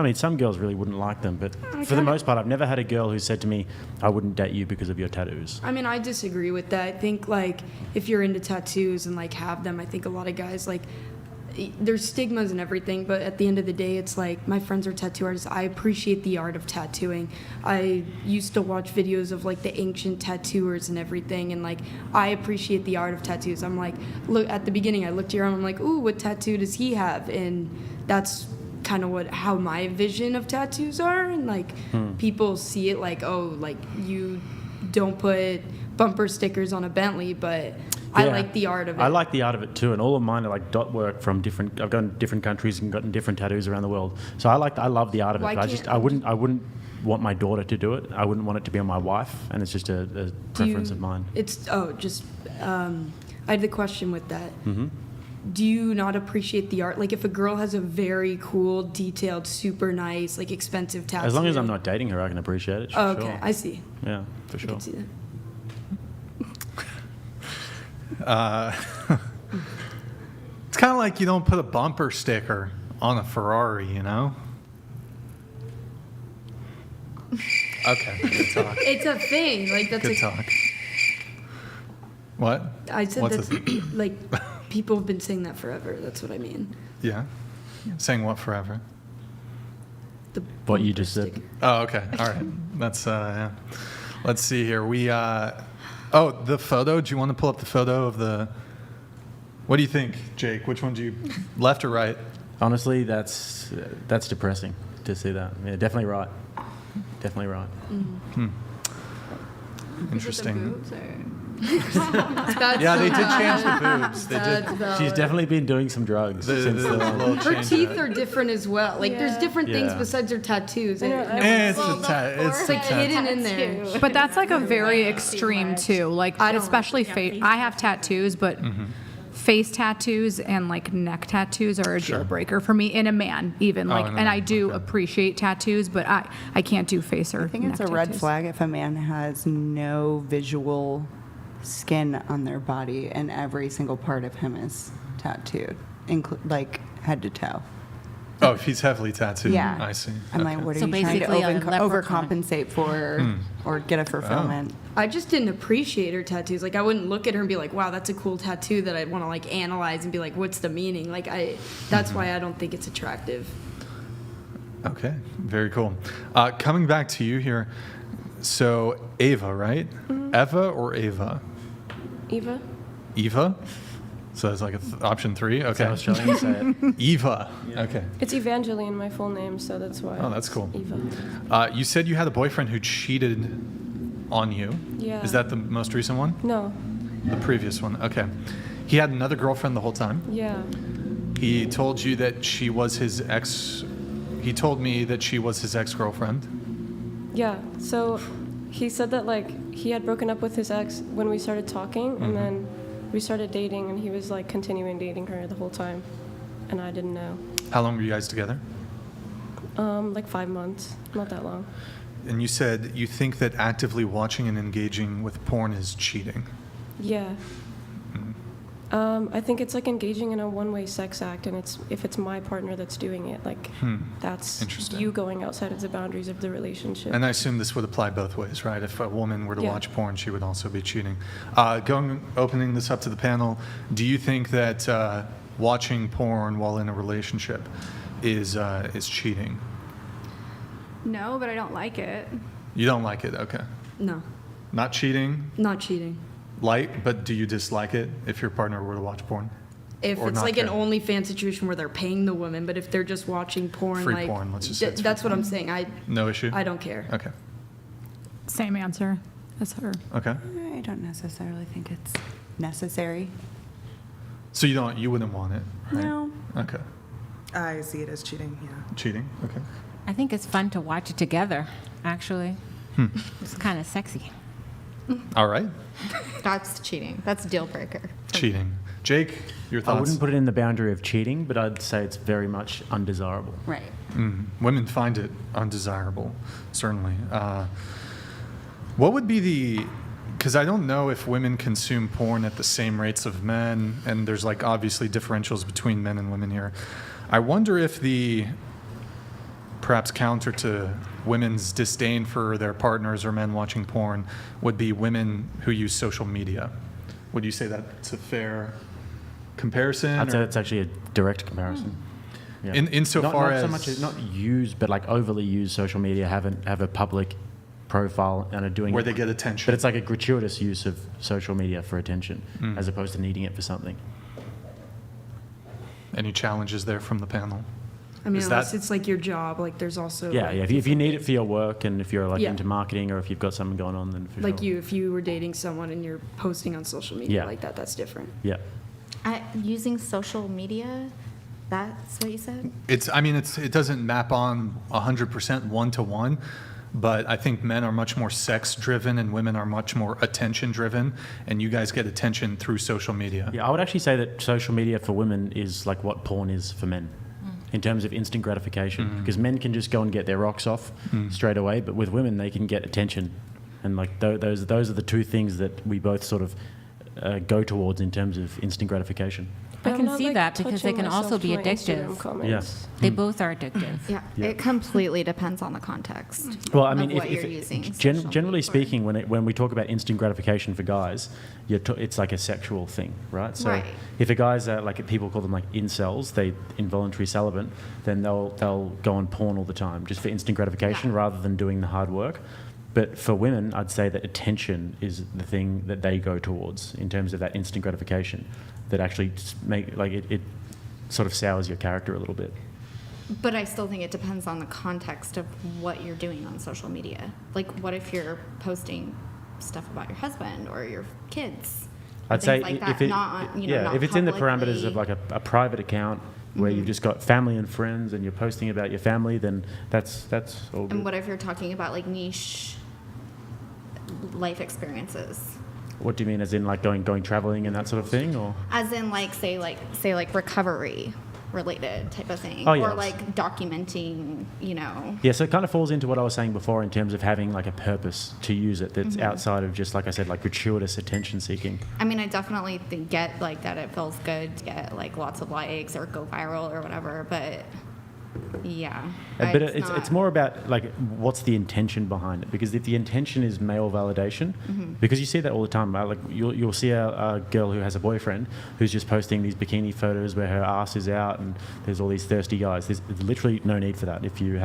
mean, some girls really wouldn't like them. But for the most part, I've never had a girl who said to me, "I wouldn't date you because of your tattoos." I mean, I disagree with that. I think like if you're into tattoos and like have them, I think a lot of guys like there's stigmas and everything, but at the end of the day, it's like my friends are tattoo artists. I appreciate the art of tattooing. I used to watch videos of like the ancient tattooers and everything, and like I appreciate the art of tattoos. I'm like, look, at the beginning, I looked around, I'm like, ooh, what tattoo does he have? And that's kind of how my vision of tattoos are, and like people see it like, oh, like you don't put bumper stickers on a Bentley, but I like the art of it. I like the art of it too, and all of mine are like dot work from different. I've gone to different countries and gotten different tattoos around the world. So I love the art of it. But I wouldn't want my daughter to do it. I wouldn't want it to be on my wife, and it's just a preference of mine. I had the question with that. Do you not appreciate the art? Like if a girl has a very cool, detailed, super nice, like expensive tattoo. As long as I'm not dating her, I can appreciate it. Okay, sure. I see. Yeah, for sure. I can see that. It's kind of like you don't put a bumper sticker on a Ferrari, you know? Okay, good talk. It's a thing. Like that's good talk. What? I said What's that's like people have been saying that forever. That's what I mean. Yeah. Saying what forever? What you just said. Oh, okay. All right. That's yeah. Let's see here. The photo. Do you want to pull up the photo of the? What do you think, Jake? Which one do you, left or right? Honestly, that's depressing to see that. Yeah, definitely right. Definitely right. Interesting. Yeah, they did change the boobs. They did. She's definitely been doing some drugs. Her teeth are different as well. Like there's different things besides her tattoos. It's like hidden in there. But that's like a very extreme too. Like especially face. I have tattoos, but face tattoos and like neck tattoos are a deal breaker for me in a man. Even like, and I do appreciate tattoos, but I can't do face or. I think it's a red flag if a man has no visual skin on their body and every single part of him is tattooed, like head to toe. Oh, if he's heavily tattooed. Yeah. I see. I'm like, what are you trying to overcompensate for or get a fulfillment? I just didn't appreciate her tattoos. Like I wouldn't look at her and be like, wow, that's a cool tattoo that I'd want to like analyze and be like, what's the meaning? Like that's why I don't think it's attractive. Okay, very cool. Coming back to you here. So Ava, right? Eva or Ava? Eva. Eva? So it's like option 3? Okay. I was trying to say it. Eva. Okay. It's Evangeline, my full name, so that's why. Oh, that's cool. Eva. You said you had a boyfriend who cheated on you. Yeah. Is that the most recent one? No. The previous one. Okay. He had another girlfriend the whole time? Yeah. He told you that she was his ex. He told me that she was his ex-girlfriend. Yeah. So he said that like he had broken up with his ex when we started talking, and then we started dating, and he was like continuing dating her the whole time, and I didn't know. How long were you guys together? Like 5 months, not that long. And you said you think that actively watching and engaging with porn is cheating. Yeah. I think it's like engaging in a one-way sex act, and if it's my partner that's doing it, like that's you going outside of the boundaries of the relationship. And I assume this would apply both ways, right? If a woman were to watch porn, she would also be cheating. Opening this up to the panel, do you think that watching porn while in a relationship is cheating? No, but I don't like it. You don't like it, okay. No. Not cheating? Not cheating. Like, but do you dislike it if your partner were to watch porn? If it's like an OnlyFans situation where they're paying the woman, but if they're just watching porn, free like porn, let's just say that's what I'm saying. No issue? I don't care. Okay. Same answer as her. Okay. I don't necessarily think it's necessary. So you wouldn't want it, right? No. Okay. I see it as cheating, yeah. Cheating? Okay. I think it's fun to watch it together, actually. It's kind of sexy. All right. That's cheating. That's a deal breaker. Cheating. Jake, your thoughts? I wouldn't put it in the boundary of cheating, but I'd say it's very much undesirable. Right. Women find it undesirable, certainly. What would be because I don't know if women consume porn at the same rates of men, and there's like obviously differentials between men and women here. I wonder if the perhaps counter to women's disdain for their partners or men watching porn would be women who use social media. Would you say that's a fair comparison? I'd say that's actually a direct comparison. Yeah. Insofar not so as much not use, but like overly use social media, have a public profile and are doing where it, they get attention. but it's like a gratuitous use of social media for attention, as opposed to needing it for something. Any challenges there from the panel? I mean, Is unless that- it's like your job, like there's also Yeah, like, yeah. If you need it for your work, and if you're like Yeah. into marketing, or if you've got something going on, then for like sure. if you were dating someone and you're posting on social media Yeah. like that, that's different. Yeah. Using social media, that's what you said? It doesn't map on 100% one-to-one, but I think men are much more sex-driven and women are much more attention-driven, and you guys get attention through social media. Yeah, I would actually say that social media for women is like what porn is for men, in terms of instant gratification. Because men can just go and get their rocks off straight away, but with women they can get attention, and like those are the two things that we both sort of go towards in terms of instant gratification. I I'm can not, see like, that because they touching can also myself be to my Instagram addictive. comments. Yeah. They both are addictive. Yeah, Yeah. it completely depends on the context. Well, I mean, of what if you're using generally social media speaking, when we talk about instant gratification for guys, it's like a sexual thing, right? So Right. if a guy's like people call them like incels, they involuntary celibate, then they'll go on porn all the time just for instant gratification Yeah. rather than doing the hard work. But for women, I'd say that attention is the thing that they go towards in terms of that instant gratification, that actually it sort of sours your character a little bit. But I still think it depends on the context of what you're doing on social media. Like, what if you're posting stuff about your husband or your kids? Or I'd say things like that, if it, not on, not if it's in the parameters publicly. of like a private account where you've just got family and friends and you're posting about your family, then that's all good. And what if you're talking about like niche life experiences? What do you mean, as in like going traveling and that sort of thing, or? As in like say like recovery related type of thing. Oh, yeah. Or like documenting, Yeah, so it kind of falls into what I was saying before in terms of having like a purpose to use it that's outside of just, like I said, like gratuitous attention seeking. I mean, I definitely get like that it feels good to get like lots of likes or go viral or whatever, but yeah. But it's more about like what's the intention behind it, because if the intention is male validation, because you see that all the time, right? Like you'll see a girl who has a boyfriend who's just posting these bikini photos where her ass is out and there's all these thirsty guys. There's literally no need for that if you're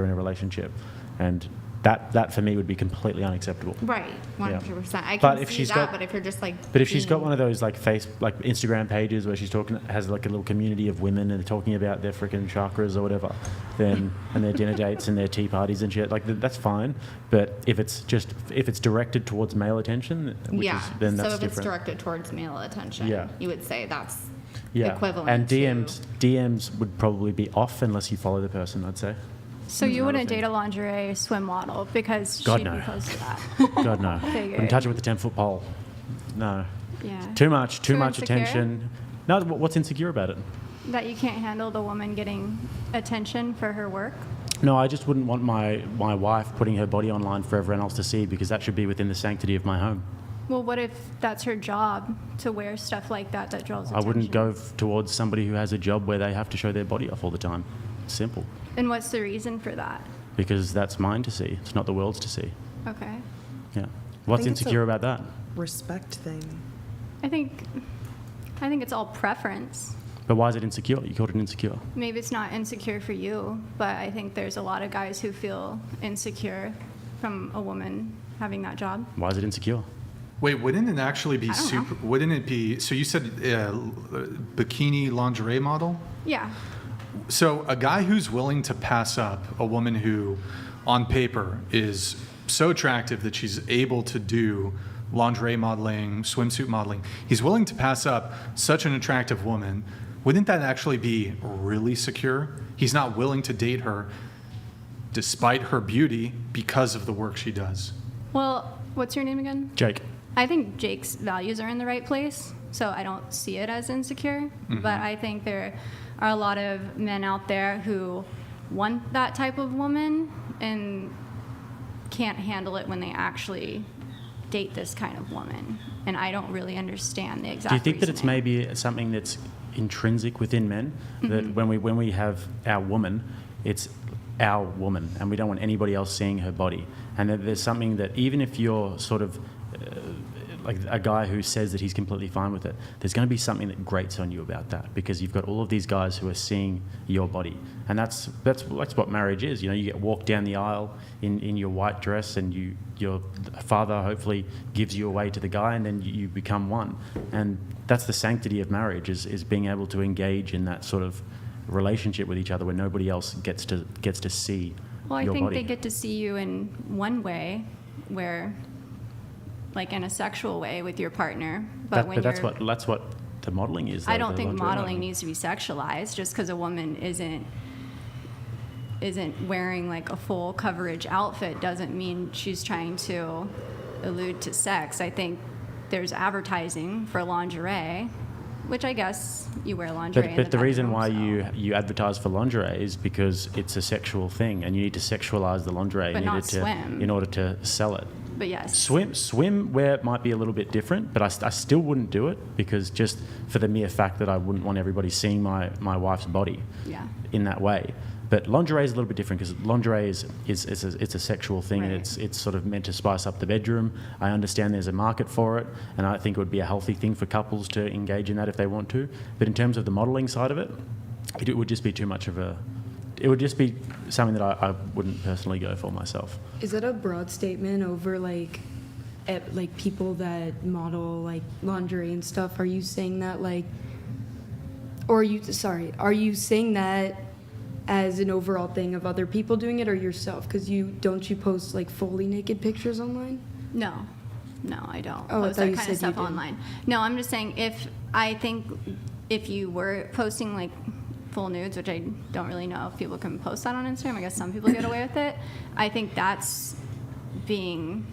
in a relationship, and that for me would be completely unacceptable. Right, 100%. I But can if see she's that, got- but if you're just like But if she's got being- one of those like Instagram pages where she's has like a little community of women and they're talking about their freaking chakras or whatever, then and their dinner dates and their tea parties and shit, like that's fine. But if it's directed towards male attention, then that's so if different. it's directed towards male attention, Yeah. you would say that's Yeah, equivalent and to- DMs would probably be off unless you follow the person, I'd say. So you wouldn't date a lingerie swim model because God, she'd no. be close to that. God no, Figured. wouldn't touch it with a 10-foot pole. No, Yeah. too much Too much insecure? attention. No, what's insecure about it? That you can't handle the woman getting attention for her work. No, I just wouldn't want my wife putting her body online for everyone else to see, because that should be within the sanctity of my home. Well, what if that's her job to wear stuff like that draws I attention? wouldn't go towards somebody who has a job where they have to show their body off all the time. It's simple. And what's the reason for that? Because that's mine to see. It's not the world's to see. Okay. Yeah. What's think it's insecure a- about that? Respect thing. I think it's all preference. But why is it insecure? You called it insecure. Maybe it's not insecure for you, but I think there's a lot of guys who feel insecure from a woman having that job. Why is it insecure? Wait, wouldn't it actually be super? Wouldn't it be? So you said bikini lingerie model. Yeah. So a guy who's willing to pass up a woman who, on paper, is so attractive that she's able to do lingerie modeling, swimsuit modeling, he's willing to pass up such an attractive woman. Wouldn't that actually be really secure? He's not willing to date her despite her beauty because of the work she does. Well, what's your name again? Jake. I think Jake's values are in the right place, so I don't see it as insecure. But I think there are a lot of men out there who want that type of woman and can't handle it when they actually date this kind of woman, and I don't really understand the exact. Do you think that it's reasoning. maybe something that's intrinsic within men, that when we have our woman, it's our woman, and we don't want anybody else seeing her body, and that there's something that even if you're sort of like a guy who says that he's completely fine with it, there's going to be something that grates on you about that, because you've got all of these guys who are seeing your body, and that's what marriage is. You know, you get walked down the aisle in your white dress, and your father hopefully gives you away to the guy, and then you become one, and that's the sanctity of marriage, is being able to engage in that sort of relationship with each other where nobody else gets to see Well, I your think body. they get to see you in one way, where, like in a sexual way with your partner, but that's what the modeling is. I though, don't the think lingerie modeling needs to be sexualized. Just because a woman isn't wearing like a full coverage outfit doesn't mean she's trying to allude to sex. I think there's advertising for lingerie, which I guess you wear lingerie. But the reason why so. you advertise for lingerie is because it's a sexual thing, and you need to sexualize the lingerie But not swim. in order to sell it. But yes, Swimwear might be a little bit different, but I still wouldn't do it, because just for the mere fact that I wouldn't want everybody seeing my wife's body yeah. in that way. But lingerie is a little bit different, because lingerie is a sexual thing, and Right. it's sort of meant to spice up the bedroom. I understand there's a market for it, and I think it would be a healthy thing for couples to engage in that if they want to. But in terms of the modelling side of it, it would just be too much of a... It would just be something that I wouldn't personally go for myself. Is that a broad statement over like people that model like lingerie and stuff? Are you saying that like, or are you saying that as an overall thing of other people doing it or yourself? Because don't you post like fully naked pictures online? No, I don't Oh, I post thought that you kind said of stuff you did. online. No, I'm just saying if you were posting like full nudes, which I don't really know if people can post that on Instagram. I guess some people get away with it. I think that's being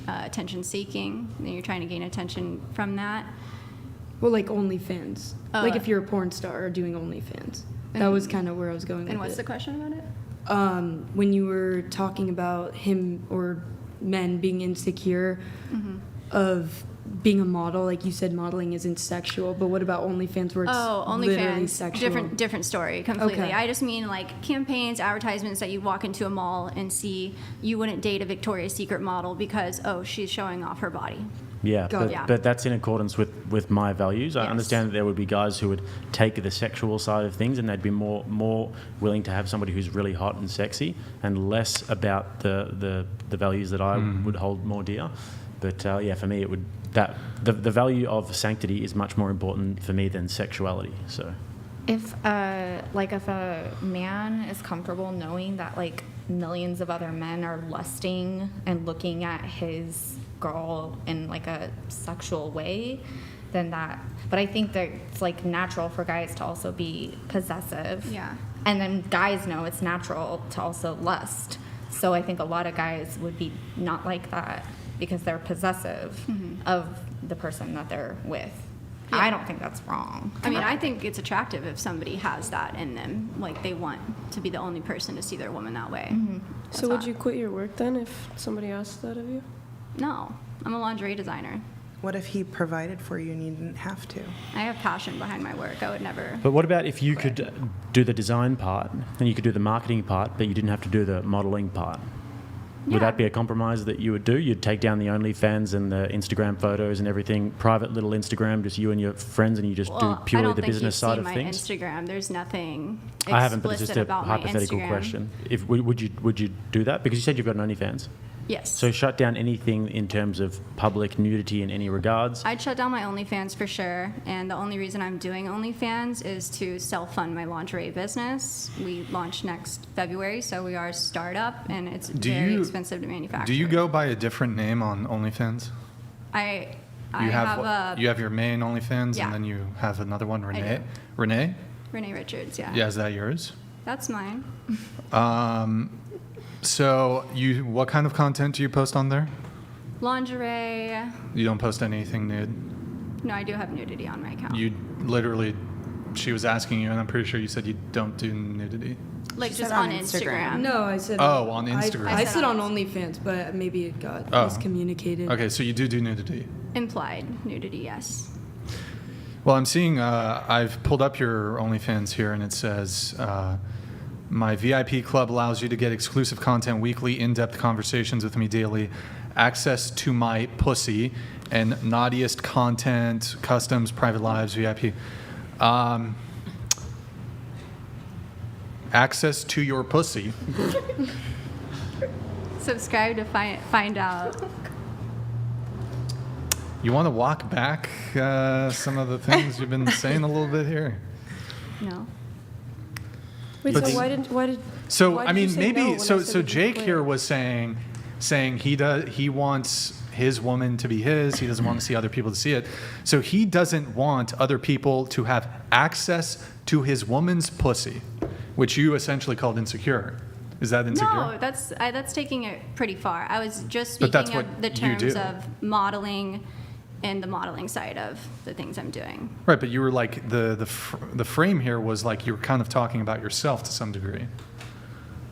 attention seeking, and you're trying to gain attention from that. Well, like OnlyFans. Like if you're a porn star or doing OnlyFans. That was kind of where I was going with it. And what's the question about it? When you were talking about him or men being insecure of being a model, like you said, modeling isn't sexual, but what about OnlyFans where it's literally OnlyFans, sexual? different story completely. Okay. I just mean like campaigns, advertisements that you walk into a mall and see. You wouldn't date a Victoria's Secret model because she's showing off her body. Yeah, Got it. but that's in accordance with my values. I Yes. understand that there would be guys who would take the sexual side of things, and they'd be more willing to have somebody who's really hot and sexy, and less about the values that I would hold more dear. But yeah, for me, it would the value of sanctity is much more important for me than sexuality. So If a man is comfortable knowing that like millions of other men are lusting and looking at his girl in like a sexual way, then that. But I think that it's like natural for guys to also be possessive. Yeah. And then guys know it's natural to also lust. So I think a lot of guys would be not like that because they're possessive of the person that they're with. Yeah. I don't think that's wrong. I mean, I think it's attractive if somebody has that in them. Like they want to be the only person to see their woman that way. That's So would hot. you quit your work then if somebody asked that of you? No, I'm a lingerie designer. What if he provided for you and you didn't have to? I have passion behind my work. I would never. But what about if you could do the design part, and you could do the marketing part, but you didn't have to do the modeling part? Yeah. Would that be a compromise that you would do? You'd take down the OnlyFans and the Instagram photos and everything, private little Instagram, just you and your friends, and you just do purely the business side of I things? don't think you've seen my Instagram. There's nothing explicit I haven't, but it's just a about my hypothetical Instagram. question. Would you do that? Because you said you've got an OnlyFans. Yes. So shut down anything in terms of public nudity in any regards. I'd shut down my OnlyFans for sure, and the only reason I'm doing OnlyFans is to self-fund my lingerie business. We launch next February, so we are a startup, and it's very expensive to manufacture. Do you go by a different name on OnlyFans? I You have you have your main OnlyFans, Yeah. and then you have another one, do. Renee. Renee? Renee Richards, yeah. Yeah, is that yours? That's mine. So what kind of content do you post on there? Lingerie. You don't post anything nude? No, I do have nudity on my account. You literally, she was asking you, and I'm pretty sure you said you don't do nudity. Like She just said on on Instagram. Instagram. No, I said. Oh, on Instagram. I I said said on on OnlyFans, but maybe it got Oh. miscommunicated. Okay, so you do nudity. Implied nudity, yes. Well, I'm seeing, I've pulled up your OnlyFans here, and it says, my VIP club allows you to get exclusive content weekly, in-depth conversations with me daily, access to my pussy, and naughtiest content, customs, private lives, VIP. Access to your pussy. Subscribe to find out. You want to walk back some of the things you've been saying a little bit here? No. Wait, But so the- why did So why I did mean, you say maybe no when I so. said So it was Jake clear? here was saying he wants his woman to be his. He doesn't want to see other people to see it. So he doesn't want other people to have access to his woman's pussy, which you essentially called insecure. Is that insecure? No, that's taking it pretty far. I was just But that's speaking what of the you terms do. of modeling and the modeling side of the things I'm doing. Right, but you were like the frame here was like you were kind of talking about yourself to some degree.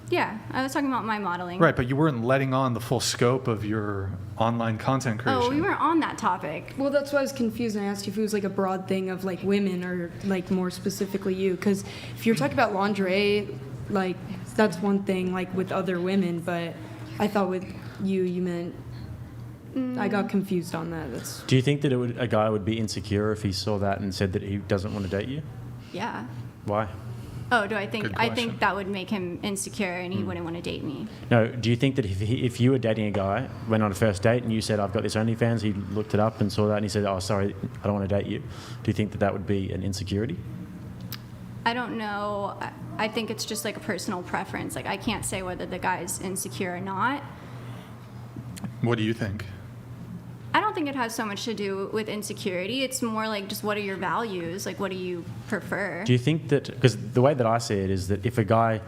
Yeah, I was talking about my modeling. Right, but you weren't letting on the full scope of your online content creation. Oh, we weren't on that topic. Well, that's why I was confused, and I asked you if it was like a broad thing of like women or like more specifically you. Because if you're talking about lingerie, like that's one thing, like with other women. But I thought with you meant. I got confused on that. That's. Do you think that a guy would be insecure if he saw that and said that he doesn't want to date you? Yeah. Why? Oh, do I think? Good I question. think that would make him insecure, and he wouldn't want to date me. No, do you think that if you were dating a guy, went on a first date, and you said, I've got this OnlyFans, he looked it up and saw that, and he said, oh, sorry, I don't want to date you, do you think that that would be an insecurity? I don't know. I think it's just like a personal preference. Like I can't say whether the guy's insecure or not. What do you think? I don't think it has so much to do with insecurity. It's more like just what are your values? Like what do you prefer? Do you think that, because the way that I see it is that if a guy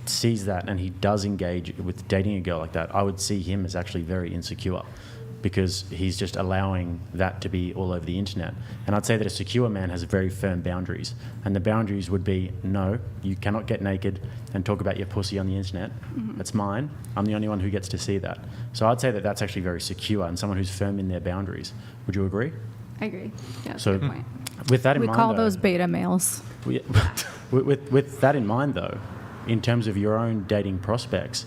sees that and he does engage with dating a girl like that, I would see him as actually very insecure because he's just allowing that to be all over the internet. And I'd say that a secure man has very firm boundaries. And the boundaries would be, no, you cannot get naked and talk about your pussy on the internet. It's mine. I'm the only one who gets to see that. So I'd say that that's actually very secure and someone who's firm in their boundaries. Would you agree? I agree. Yeah, that's So a good point. with that in We mind, call though, those beta males. with that in mind, though, in terms of your own dating prospects,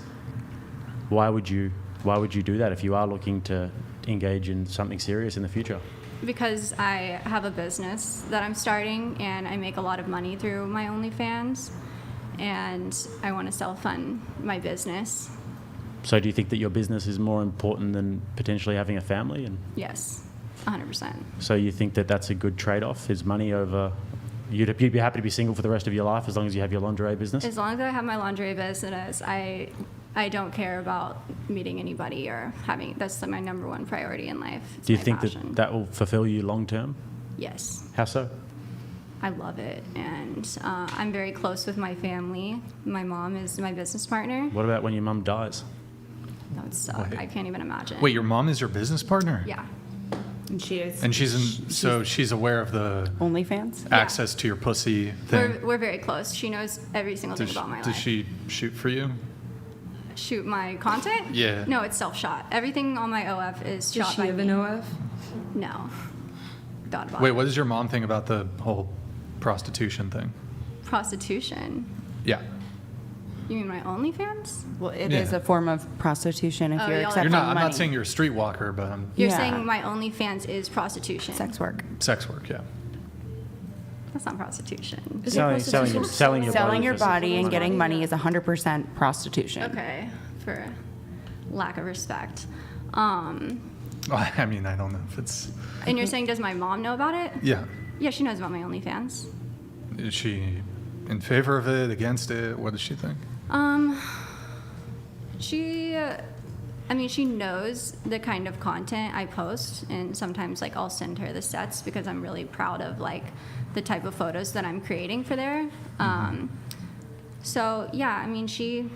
why would you do that if you are looking to engage in something serious in the future? Because I have a business that I'm starting and I make a lot of money through my OnlyFans and I want to self-fund my business. So do you think that your business is more important than potentially having a family? And Yes, 100%. so you think that that's a good trade-off, is money over... You'd be happy to be single for the rest of your life as long as you have your lingerie business? As long as I have my lingerie business, I don't care about meeting anybody or having, that's my number one priority in life. It's Do you my think passion. that that will fulfill you long-term? Yes. How so? I love it, and I'm very close with my family. My mom is my business partner. What about when your mum dies? That would suck. I can't even imagine. Wait, your mom is your business partner? Yeah. And she is. And she's aware of the OnlyFans? access to your pussy thing. We're very close. She knows every single thing about my Does life. she shoot for you? Shoot my content? Yeah. No, it's self-shot. Everything on my OF is Does shot she by have me. an OF? No. Thought about Wait, it. what does your mom think about the whole prostitution thing? Prostitution? Yeah. You mean my OnlyFans? Well, it is a form of prostitution if Oh, you're y'all are- accepting I'm money. not saying you're a streetwalker, but I'm You're Yeah. saying my OnlyFans is prostitution. Sex work. sex work, yeah. That's not prostitution. Selling your Selling body your for body and money. getting money is 100% prostitution. Okay, for lack of respect. I mean, I don't know if it's... And you're saying, does my mom know about it? Yeah. Yeah, she knows about my OnlyFans. Is she in favor of it, against it? What does she think? She knows the kind of content I post, and sometimes like I'll send her the sets because I'm really proud of like the type of photos that I'm creating for there. So yeah, I mean, she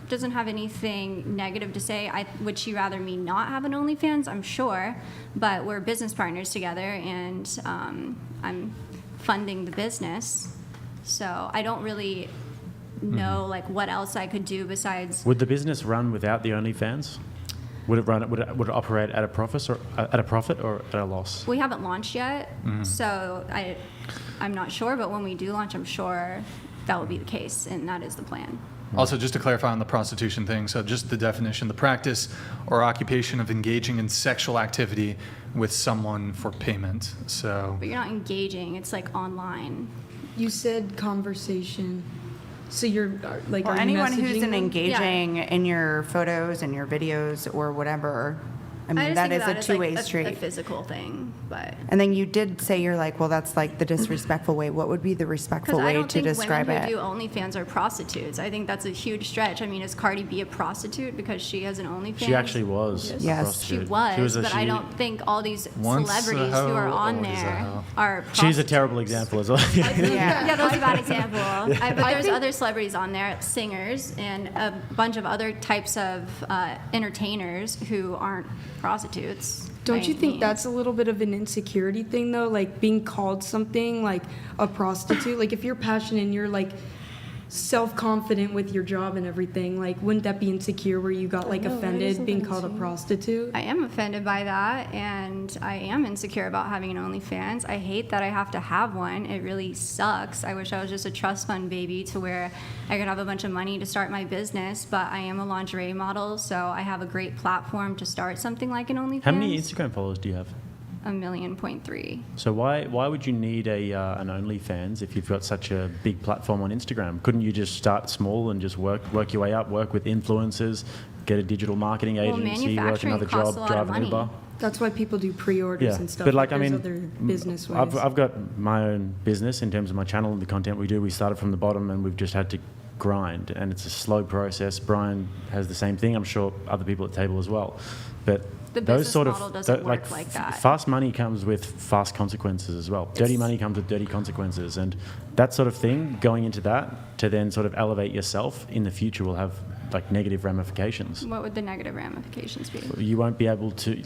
doesn't have anything negative to say. Would she rather me not have an OnlyFans? I'm sure, but we're business partners together, and I'm funding the business. So I don't really know like what else I could do besides. Would the business run without the OnlyFans? Would it operate at a profit or at a loss? We haven't launched yet, so I'm not sure. But when we do launch, I'm sure that will be the case, and that is the plan. Also, just to clarify on the prostitution thing, so just the definition, the practice or occupation of engaging in sexual activity with someone for payment. So, But you're not engaging; it's like online. You said conversation. So you're like, Or are you anyone who's messaging them? engaging in your photos and your videos or whatever. I mean, just that think is of a that as, two-way like, street. a physical thing, but. And then you did say you're like, well, that's like the disrespectful way. What would be the respectful Because I way don't to think describe women who it? do OnlyFans are prostitutes. I think that's a huge stretch. I mean, is Cardi B a prostitute because she has an OnlyFans? She actually was. Yes. A prostitute. She was, but I she- don't think all these Once a celebrities who are hoe, on always a there hoe. are She's a prostitutes. terrible example as well. Yeah, that was a bad example. But there's think- other celebrities on there, singers, and a bunch of other types of entertainers who aren't prostitutes. Don't by you any think means. that's a little bit of an insecurity thing, though? Like being called something like a prostitute? Like if you're passionate and you're like self-confident with your job and everything, like wouldn't that be insecure where you got like know, right? offended Isn't being that called a insane? prostitute? I am offended by that, and I am insecure about having an OnlyFans. I hate that I have to have one. It really sucks. I wish I was just a trust fund baby to where I could have a bunch of money to start my business, but I am a lingerie model, so I have a great platform to start something like an OnlyFans. How many Instagram followers do you have? 1.3 million. So why would you need an OnlyFans if you've got such a big platform on Instagram? Couldn't you just start small and just work your way up, work with influencers, get a digital marketing Well, agency, work manufacturing another costs job, a lot of drive an money. Uber? That's why people do pre-orders Yeah, and stuff. but like I there's mean, other business ways. I've got my own business in terms of my channel and the content we do. We started from the bottom and we've just had to grind, and it's a slow process. Brian has the same thing. I'm sure other people at the table as well, but The those business sort of model doesn't work like that. fast money comes with fast consequences as well. Dirty money comes with dirty consequences, and that sort of thing. Going into that to then sort of elevate yourself in the future will have like negative ramifications. What would the negative ramifications be? You won't be able to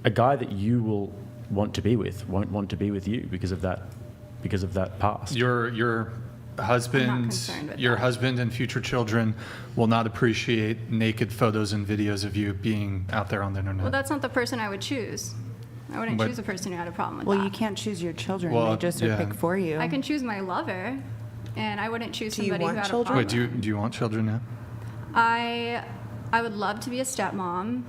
a guy that you will want to be with won't want to be with you because of that past. your husband, concerned with your that. husband and future children will not appreciate naked photos and videos of you being out there on the internet. Well, that's not the person I would choose. I wouldn't But- choose a person who had a problem with Well, that. you can't choose your children. Well, They just would yeah. pick for you. I can choose my lover, and I wouldn't choose Do you somebody who want had children? a Wait, problem. do you want children now? I would love to be a stepmom,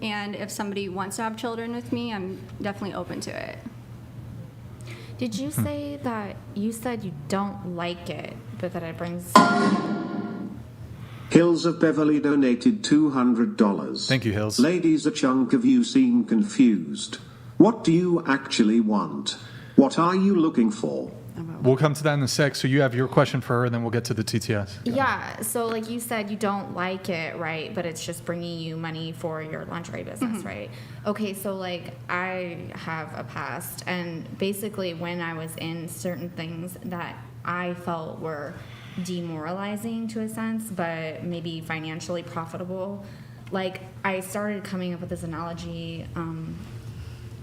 and if somebody wants to have children with me, I'm definitely open to it. Did you say that you said you don't like it, but that it brings? Hills of Beverly donated $200. Thank you, Hills. Ladies, a chunk of you seem confused. What do you actually want? What are you looking for? We'll come to that in a sec. So you have your question for her, and then we'll get to the TTS. Yeah, so like you said, you don't like it, right? But it's just bringing you money for your lingerie business, right? Okay, so like I have a past, and basically when I was in certain things that I felt were demoralizing to a sense, but maybe financially profitable, like I started coming up with this analogy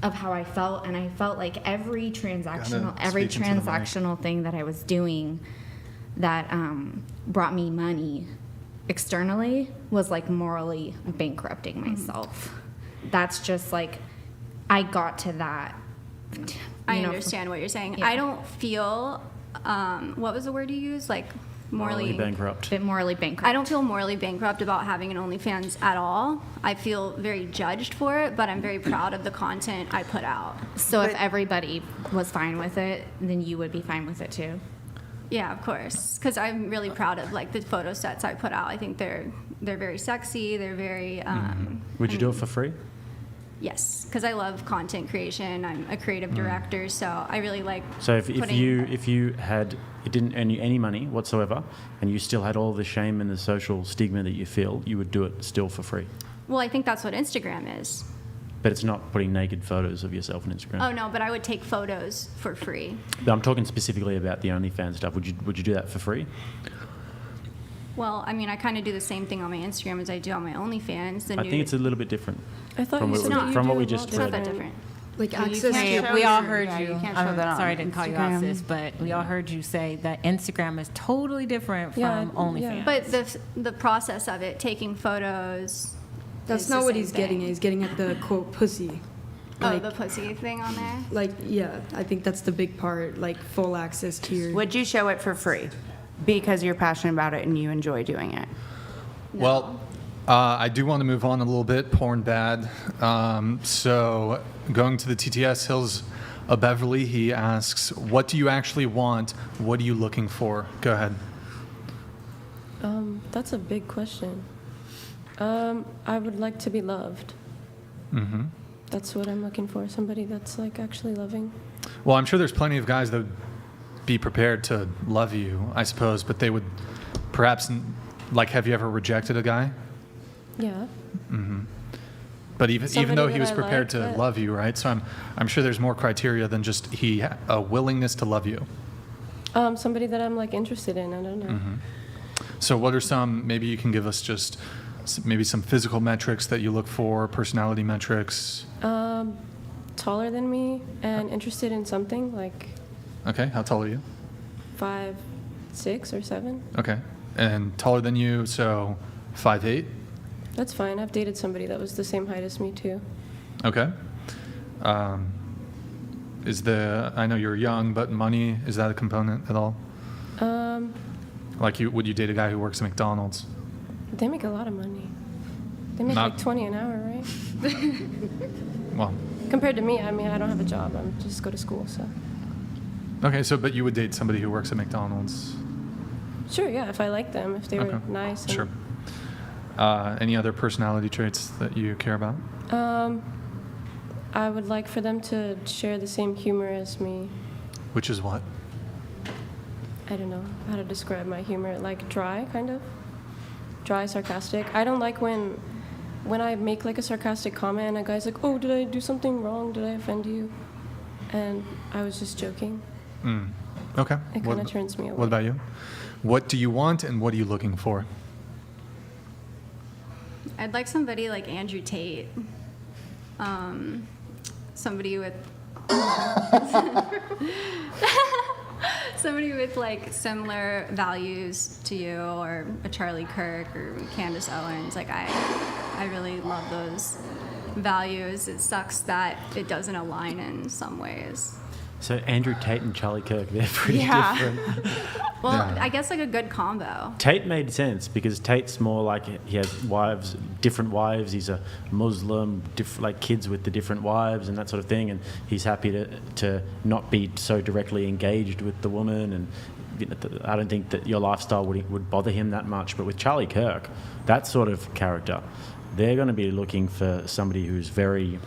of how I felt, and I felt like every transactional thing that I was doing that brought me money externally was like morally bankrupting myself. That's just like I got to that. I you know, understand what you're saying. Yeah. I don't feel, what was the word you used? Like morally bankrupt. bit morally bankrupt. I don't feel morally bankrupt about having an OnlyFans at all. I feel very judged for it, but I'm very proud of the content I put out. So if everybody was fine with it, then you would be fine with it too. Yeah, of course, because I'm really proud of like the photo sets I put out. I think they're very sexy. They're very. Would you do it for free? Yes, because I love content creation. I'm a creative director, so I really like. So if putting- you had it didn't earn you any money whatsoever, and you still had all the shame and the social stigma that you feel, you would do it still for free. Well, I think that's what Instagram is. But it's not putting naked photos of yourself on Instagram. Oh no, but I would take photos for free. I'm talking specifically about the OnlyFans stuff. Would you do that for free? Well, I mean, I kind of do the same thing on my Instagram as I do on my OnlyFans. I think it's a little bit different. I thought from you what said we- that you from what do we a just lot It's not read. that different. different. Like You access can't- to we all your- heard Yeah, you. you can't show that on sorry to call you out, Instagram. sis, but we all heard you say that Instagram is totally different Yeah, from OnlyFans. yeah. But the process of it, taking photos. That's is not the what same he's getting at. thing. He's getting at the quote pussy. Oh, Like, the pussy thing on there. like yeah, I think that's the big part. Like full access to your. Would you show it for free because you're passionate about it and you enjoy doing it? Well, I do want to move on a little bit. Porn bad. So going to the TTS Hills of Beverly, he asks, "What do you actually want? What are you looking for?" Go ahead. That's a big question. I would like to be loved. Mm-hmm. That's what I'm looking for. Somebody that's like actually loving. Well, I'm sure there's plenty of guys that would be prepared to love you, I suppose, but they would perhaps, like, have you ever rejected a guy? Yeah. Mm-hmm. But even Somebody though he that was I prepared like, to but- love you, right? So I'm sure there's more criteria than just a willingness to love you. Somebody that I'm like interested in. I don't know. Mm-hmm. So what are some? Maybe you can give us just maybe some physical metrics that you look for, personality metrics. Taller than me and interested in something like Okay, how tall are you? 5, 6, or 7. Okay, and taller than you, so 5'8". That's fine. I've dated somebody that was the same height as me too. Okay. I know you're young, but money, is that a component at all? Like, would you date a guy who works at McDonald's? They make a lot of money. They make Not- like 20 an hour, right? Well, Compared to me, I mean, I don't have a job. I'm just go to school, so. okay, so but you would date somebody who works at McDonald's? Sure, yeah, if I like them, if they were Okay, nice. And, sure. Any other personality traits that you care about? I would like for them to share the same humor as me. Which is what? I don't know how to describe my humor. Like dry, kind of. Dry, sarcastic. I don't like when I make like a sarcastic comment and a guy's like, "Oh, did I do something wrong? Did I offend you?" And I was just joking. Okay. It kind of turns me away. What about you? What do you want and what are you looking for? I'd like somebody like Andrew Tate. Somebody with somebody with like similar values to you, or a Charlie Kirk or Candace Owens. Like I really love those values. It sucks that it doesn't align in some ways. So Andrew Tate and Charlie Kirk, they're pretty Yeah. different. Well, Yeah. I guess like a good combo. Tate made sense because Tate's more like he has wives, different wives. He's a Muslim, like kids with the different wives and that sort of thing. And he's happy to not be so directly engaged with the woman. And you know, I don't think that your lifestyle would bother him that much. But with Charlie Kirk, that sort of character, they're going to be looking for somebody who's very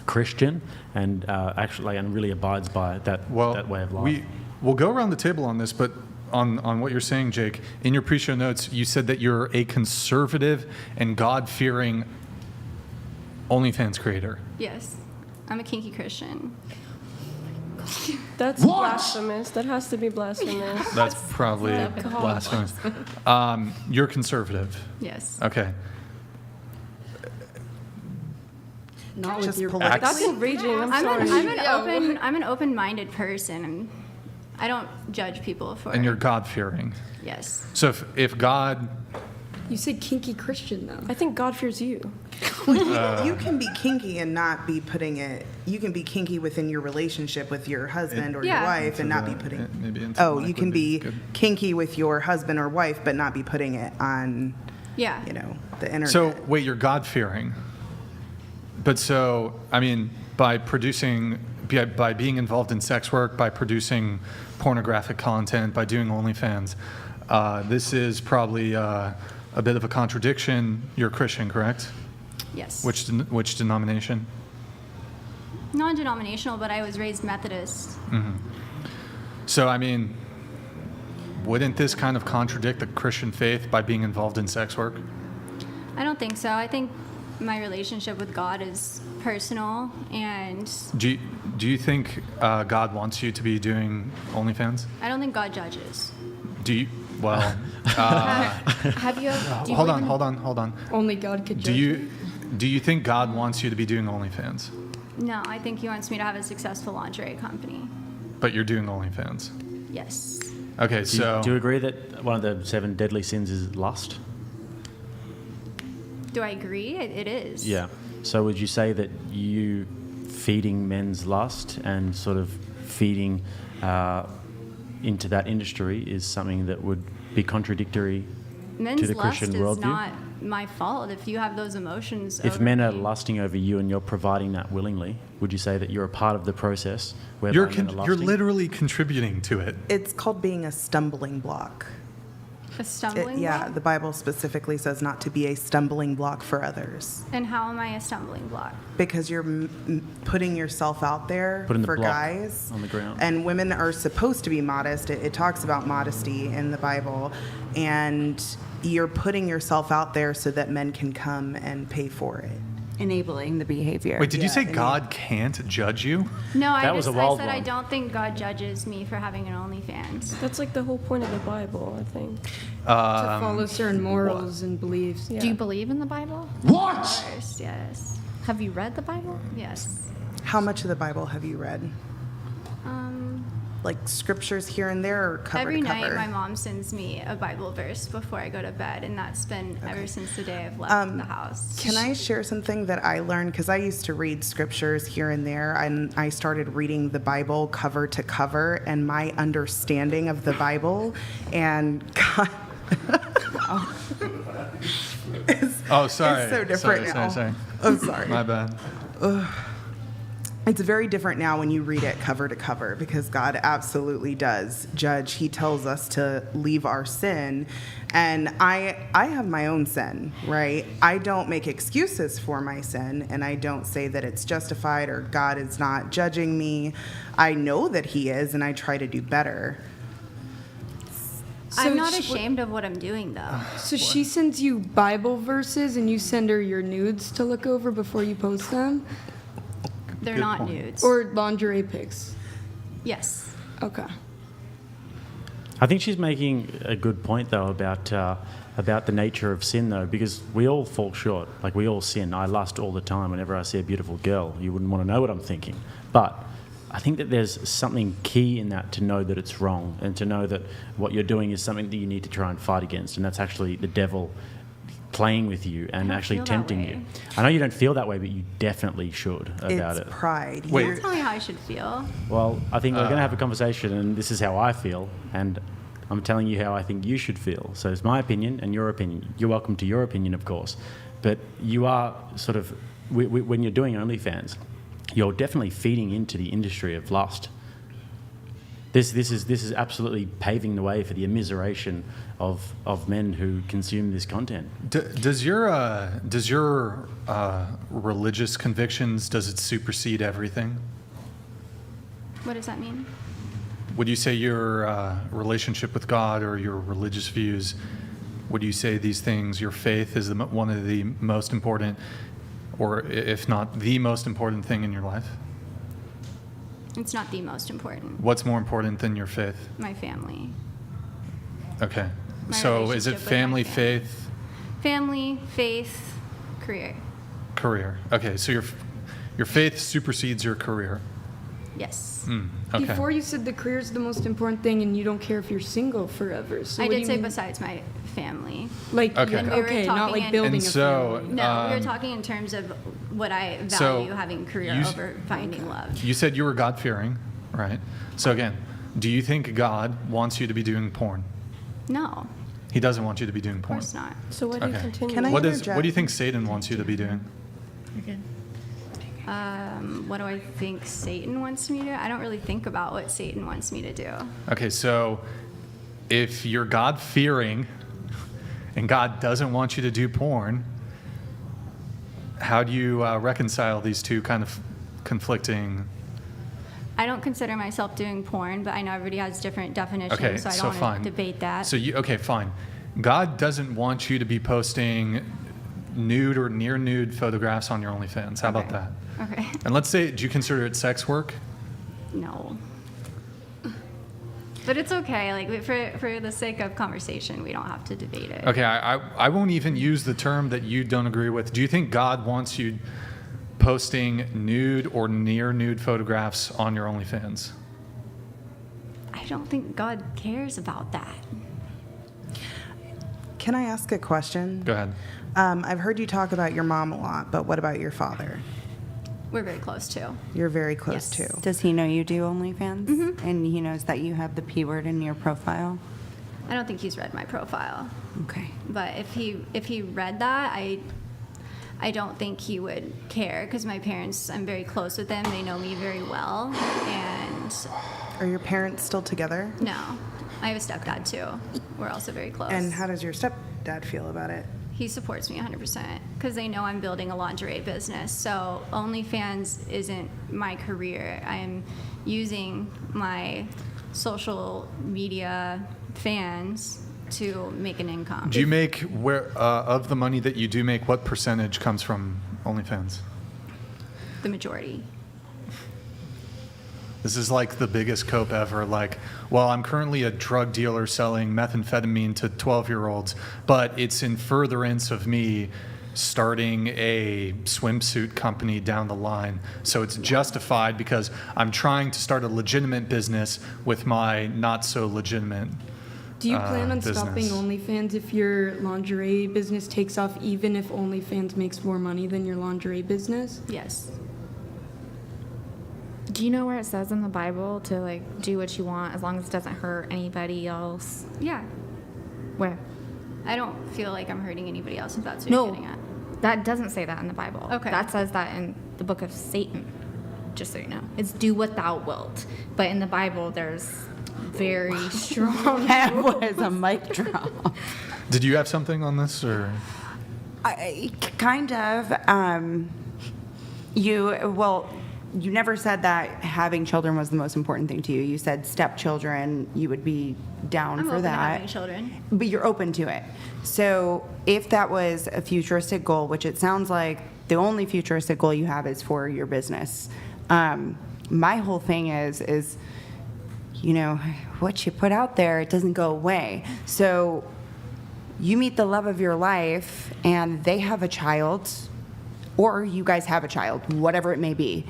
Christian and actually and really abides by that way of life. We'll go around the table on this, but on what you're saying, Jake, in your pre-show notes, you said that you're a conservative and God-fearing OnlyFans creator. Yes, I'm a kinky Christian. That's blasphemous. That has to be blasphemous. That's probably God. blasphemous. You're conservative. Yes. Okay. Not Just with your politically? That's enraging. I'm sorry. I'm an open-minded person, and I don't judge people for. And you're God-fearing. Yes. So if God... You said kinky Christian though. I think God fears you. You can be kinky and not be putting it. You can be kinky within your relationship with your husband or your Yeah. wife and not be putting. Maybe into Oh, mic you can would be good. kinky with your husband or wife, but not be putting it on, Yeah. the internet. So wait, you're God-fearing. But so, I mean, by being involved in sex work, by producing pornographic content, by doing OnlyFans, this is probably a bit of a contradiction. You're a Christian, correct? Yes. Which denomination? Non-denominational, but I was raised Methodist. So, I mean, wouldn't this kind of contradict the Christian faith by being involved in sex work? I don't think so. I think my relationship with God is personal, and Do you think God wants you to be doing OnlyFans? I don't think God judges. Do you? Well, Have you? Do you hold believe on. in- Only God could judge. Do you think God wants you to be doing OnlyFans? No, I think he wants me to have a successful lingerie company. But you're doing OnlyFans. Yes. Okay, so Do you agree that one of the 7 deadly sins is lust? Do I agree? It is. Yeah. So would you say that you feeding men's lust and sort of feeding into that industry is something that would be contradictory Men's to the lust Christian is worldview? not my fault if you have those emotions. If over men are me. lusting over you and you're providing that willingly, would you say that you're a part of the process whereby you're men are you're lusting? literally contributing to it. It's called being a stumbling block. A stumbling Yeah, block? the Bible specifically says not to be a stumbling block for others. And how am I a stumbling block? Because you're putting yourself out there Putting the for block guys. on the ground. And women are supposed to be modest. It talks about modesty in the Bible. And you're putting yourself out there so that men can come and pay for it. Enabling the behavior. Wait, did you Yeah, say and God can't judge you? No, I That was just a wild I said I one. don't think God judges me for having an OnlyFans. That's like the whole point of the Bible, I think. To follow certain morals and beliefs. Yeah. Do you believe in the Bible? What? First, yes. Have you read the Bible? Yes. How much of the Bible have you read? Like scriptures here and there or cover Every to cover? night my mom sends me a Bible verse before I go to bed, and that's been ever since the day I've left the house. Can I share something that I learned? Because I used to read scriptures here and there, and I started reading the Bible cover to cover, and my understanding of the Bible and God. Oh, sorry. It's so different now. Sorry. I'm sorry. My bad. It's very different now when you read it cover to cover because God absolutely does judge. He tells us to leave our sin. And I have my own sin, right? I don't make excuses for my sin, and I don't say that it's justified or God is not judging me. I know that He is, and I try to do better. I'm not ashamed of what I'm doing, though. So she sends you Bible verses and you send her your nudes to look over before you post them? They're Good not point. nudes. Or lingerie pics? Yes. Okay. I think she's making a good point, though, about the nature of sin, though, because we all fall short. Like, we all sin. I lust all the time whenever I see a beautiful girl. You wouldn't want to know what I'm thinking. But I think that there's something key in that to know that it's wrong and to know that what you're doing is something that you need to try and fight against, and that's actually the devil playing with you and actually feel that tempting way. you. I know you don't feel that way, but you definitely should about It's it. pride. Wait. Don't tell me how I should feel. Well, I think we're going to have a conversation, and this is how I feel, and I'm telling you how I think you should feel. So it's my opinion and your opinion. You're welcome to your opinion, of course, but you are sort of, when you're doing OnlyFans, you're definitely feeding into the industry of lust. This is absolutely paving the way for the immiseration of men who consume this content. Does your religious convictions, does it supersede everything? What does that mean? Would you say your relationship with God or your religious views, would you say these things, your faith is one of the most important, or if not the most important thing in your life? It's not the most important. What's more important than your faith? My family. Okay. My So is it relationship with my family, family. faith, Family, faith, career. career? Okay, so your faith supersedes your career. Yes. Okay. Before you said the career is the most important thing and you don't care if you're single forever. So I what do did you say mean? besides my family. Like, Okay. And we were okay, not talking like in- building And a so, family. No, we were talking in terms of what I value So, having career you- over finding love. You said you were God-fearing, right? So again, do you think God wants you to be doing porn? No, He doesn't want you to be doing of porn. course not. So why do you Okay. continue? Can I What do you interject? think Satan wants you to be doing? What do I think Satan wants me to do? I don't really think about what Satan wants me to do. Okay, so if you're God-fearing and God doesn't want you to do porn, how do you reconcile these two kind of conflicting? I don't consider myself doing porn, but I know everybody has different definitions, Okay, so I so don't fine. want to debate that. So okay, fine. God doesn't want you to be posting nude or near nude photographs on your OnlyFans. How about Okay. that? Okay. And let's say, do you consider it sex work? No. But it's okay. Like for the sake of conversation, we don't have to debate it. Okay, I won't even use the term that you don't agree with. Do you think God wants you posting nude or near nude photographs on your OnlyFans? I don't think God cares about that. Can I ask a question? Go ahead. I've heard you talk about your mom a lot, but what about your father? We're very close too. You're very close Yes. too. Does he know you do OnlyFans? Mm-hmm. And he knows that you have the P word in your profile? I don't think he's read my profile. Okay. But if he read that, I don't think he would care because my parents, I'm very close with them. They know me very well. And Are your parents still together? no, I have a stepdad too. We're also very close. And how does your stepdad feel about it? He supports me 100% because they know I'm building a lingerie business. So OnlyFans isn't my career. I'm using my social media fans to make an income. Do you make, of the money that you do make, what percentage comes from OnlyFans? The majority. This is like the biggest cope ever. Like, well, I'm currently a drug dealer selling methamphetamine to 12-year-olds, but it's in furtherance of me starting a swimsuit company down the line. So it's justified because I'm trying to start a legitimate business with my not so legitimate Do you plan on business. stopping OnlyFans if your lingerie business takes off, even if OnlyFans makes more money than your lingerie business? Yes. Do you know where it says in the Bible to like do what you want as long as it doesn't hurt anybody else? Yeah. Where? I don't feel like I'm hurting anybody else if that's what No. you're getting at. That doesn't say that in the Bible. Okay. That says that in the book of Satan, just so you know. It's do what thou wilt. But in the Bible, there's very strong. That was a mic drop. Did you have something on this, or? Kind of. You never said that having children was the most important thing to you. You said stepchildren, you would be down I'm for open to that. having children. But you're open to it. So if that was a futuristic goal, which it sounds like the only futuristic goal you have is for your business, my whole thing is, you know, what you put out there, it doesn't go away. So you meet the love of your life and they have a child, or you guys have a child, whatever it may be,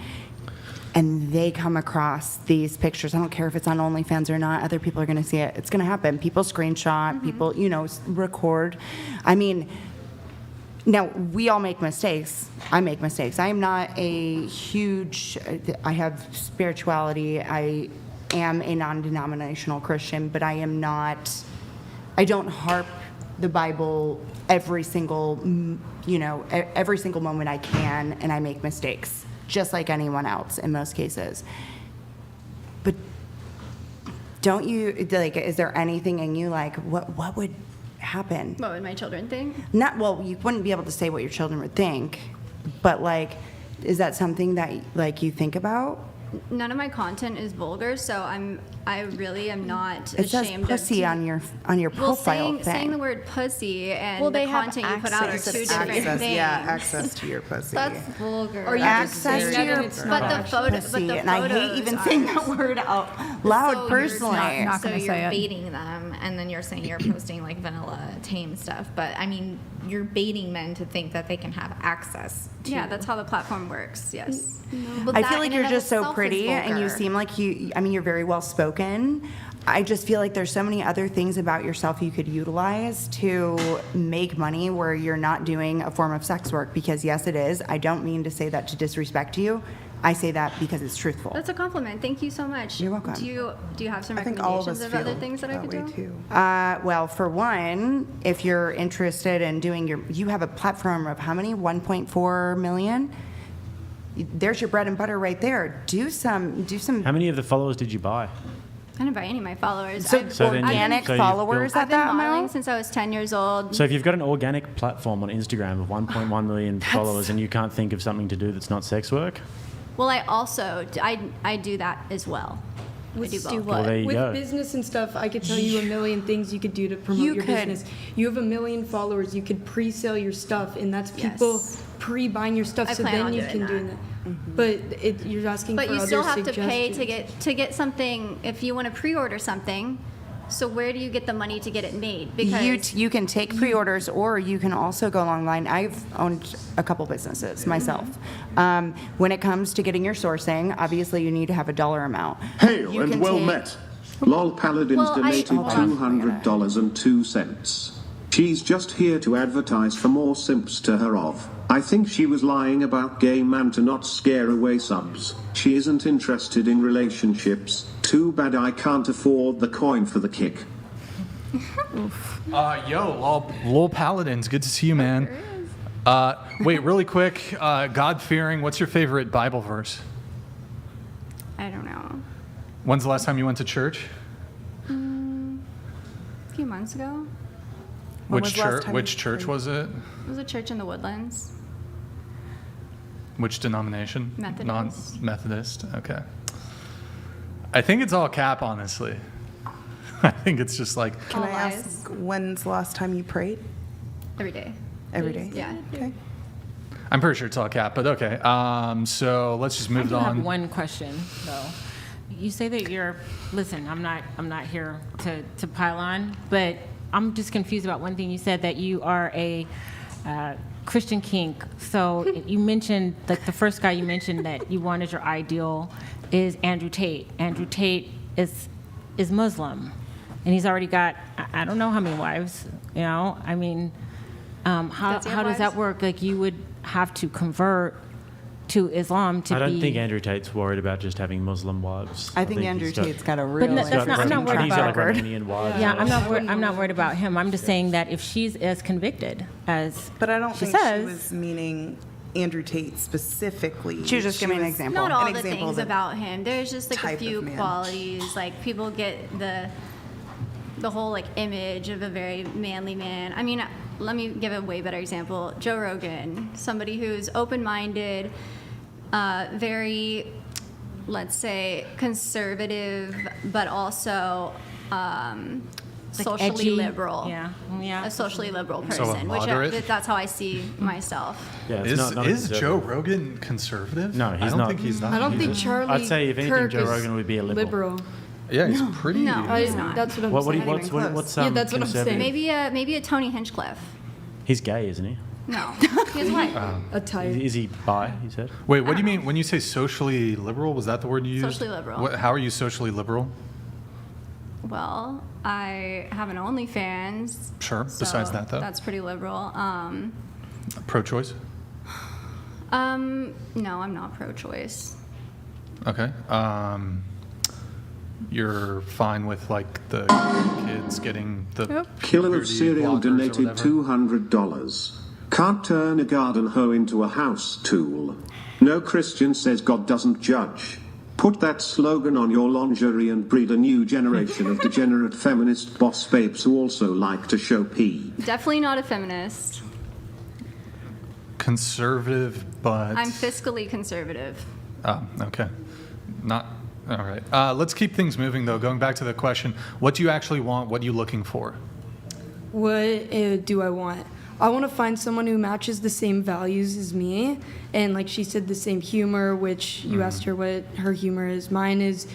and they come across these pictures. I don't care if it's on OnlyFans or not. Other people are going to see it. It's going to happen. People screenshot, people, you know, record. I mean, now, we all make mistakes. I make mistakes. I am not a huge, I have spirituality. I am a non-denominational Christian, but I don't harp the Bible every single, every single moment I can, and I make mistakes, just like anyone else in most cases. But don't you, like, is there anything in you, like, what would happen? What would my children think? Well, you wouldn't be able to say what your children would think, but, like, is that something that, like, you think about? None of my content is vulgar, so I really am not It says ashamed pussy of on your well, profile saying the thing. word pussy and Well, the they have content you put out are access- two different Access, things. yeah, access to your pussy. That's vulgar. Or you Access just to saying your that it's not But the actually- photo, pussy, but the and I hate even saying that word out loud So personally. You're Not so gonna you're say it. baiting them, and then you're saying you're posting like vanilla tame stuff. But I mean, you're baiting men to think that they can have access to. Yeah, that's how the platform works. Yes. But I that feel like in you're and of just so itself is pretty, and you vulgar. seem like you're very well spoken. I just feel like there's so many other things about yourself you could utilize to make money where you're not doing a form of sex work, because yes, it is. I don't mean to say that to disrespect you. I say that because it's truthful. That's a compliment. Thank you so much. You're welcome. Do you have some I think all of recommendations us of feel other things that I could way do? too. Well, for one, if you're interested in doing you have a platform of how many? 1.4 million? There's your bread and butter right there. Do some. How many of the followers did you buy? I didn't buy any of my followers. So So then you- organic so you've followers built- at I've been that modeling amount? since I was 10 years old. So if you've got an organic platform on Instagram of 1.1 million followers and you can't think of something to do that's not sex work, Well, I also I do that as well. I do both. well, there you With go. business and stuff, I could tell you a million things you could do to promote You your could. business. You have 1 million followers. You could pre-sell your stuff, and that's people Yes. pre-buying your stuff. I so plan then on you doing can that. do that. But you're asking But for you other still have to suggestions. pay to get something. If you want to pre-order something, So where do you get the money to get it made? Because You can take pre-orders, or you can also go online. I've owned a couple businesses myself. When it comes to getting your sourcing, obviously you need to have a dollar amount. Hail You and can well take- met. Lol Paladins Well, donated Hold on. $200.02. She's just here to advertise for more simps to her of. I think she was lying about gay man to not scare away subs. She isn't interested in relationships. Too bad I can't afford the coin for the kick. Lol Paladins, good to see you, man. Wait, really quick, God-fearing, what's your favorite Bible verse? I don't know. When's the last time you went to church? A few months ago. Which church was it? It was a church in the Woodlands. Which denomination? Methodist. Non-Methodist. Okay. I think it's all cap, honestly. I think it's just like. Can I ask, when's the last time you prayed? Every day. Every day? Yeah. Okay. I'm pretty sure it's all cap, but okay. So let's just move I on. have one question though. You say that you're. Listen, I'm not here to pile on, but I'm just confused about one thing. You said that you are a Christian kink. So you mentioned, like the first guy you mentioned that you want as your ideal is Andrew Tate. Andrew Tate is Muslim, and he's already got I don't know how many wives. You know, I mean, how does that work? Like you would have to convert to Islam to be. I don't think Andrew Tate's worried about just having Muslim wives. I think Andrew Tate's got a real. But that's not, I'm not worried about her. Yeah, I'm not worried about him. I'm just saying that if she's as convicted as But I don't she think says, she was meaning Andrew Tate specifically. She was just giving an example. Not all An the example things of about him. There's just like a type few of man. qualities. Like people get the whole like image of a very manly man. I mean, let me give a way better example. Joe Rogan, somebody who's open-minded, very, let's say, conservative, but also socially edgy. liberal. Yeah. A socially liberal So a person, which moderate? that's how I see myself. Yeah, Is Joe Rogan conservative? No, he's I don't not. think he's not. I don't think either. Charlie I'd say if anything, Kirk Joe is Rogan would be a liberal. Yeah, he's pretty. No, he's not. That's what I'm What, saying. what's Yeah, that's what I'm conservative? saying. Maybe a Tony Hinchcliffe. He's gay, isn't he? No, he has a wife. A type. Is he bi? He said. Wait, what do you mean when you say socially liberal? Was that the word you used? Socially liberal. How are you socially liberal? Well, I have an OnlyFans. Sure. so Besides that, though, that's pretty liberal. pro-choice. No, I'm not pro-choice. Okay. You're fine with like the kids getting the Killer of puberty Cereal blockers or donated whatever? $200. Can't turn a garden hoe into a house tool. No Christian says God doesn't judge. Put that slogan on your lingerie and breed a new generation of degenerate feminist boss babes who also like to show pee. Definitely not a feminist. Conservative, but I'm fiscally conservative. Oh, okay. Not all right. Let's keep things moving though. Going back to the question, what do you actually want? What are you looking for? What do I want? I want to find someone who matches the same values as me, and like she said, the same humor, which you asked her what her humor is. Mine is,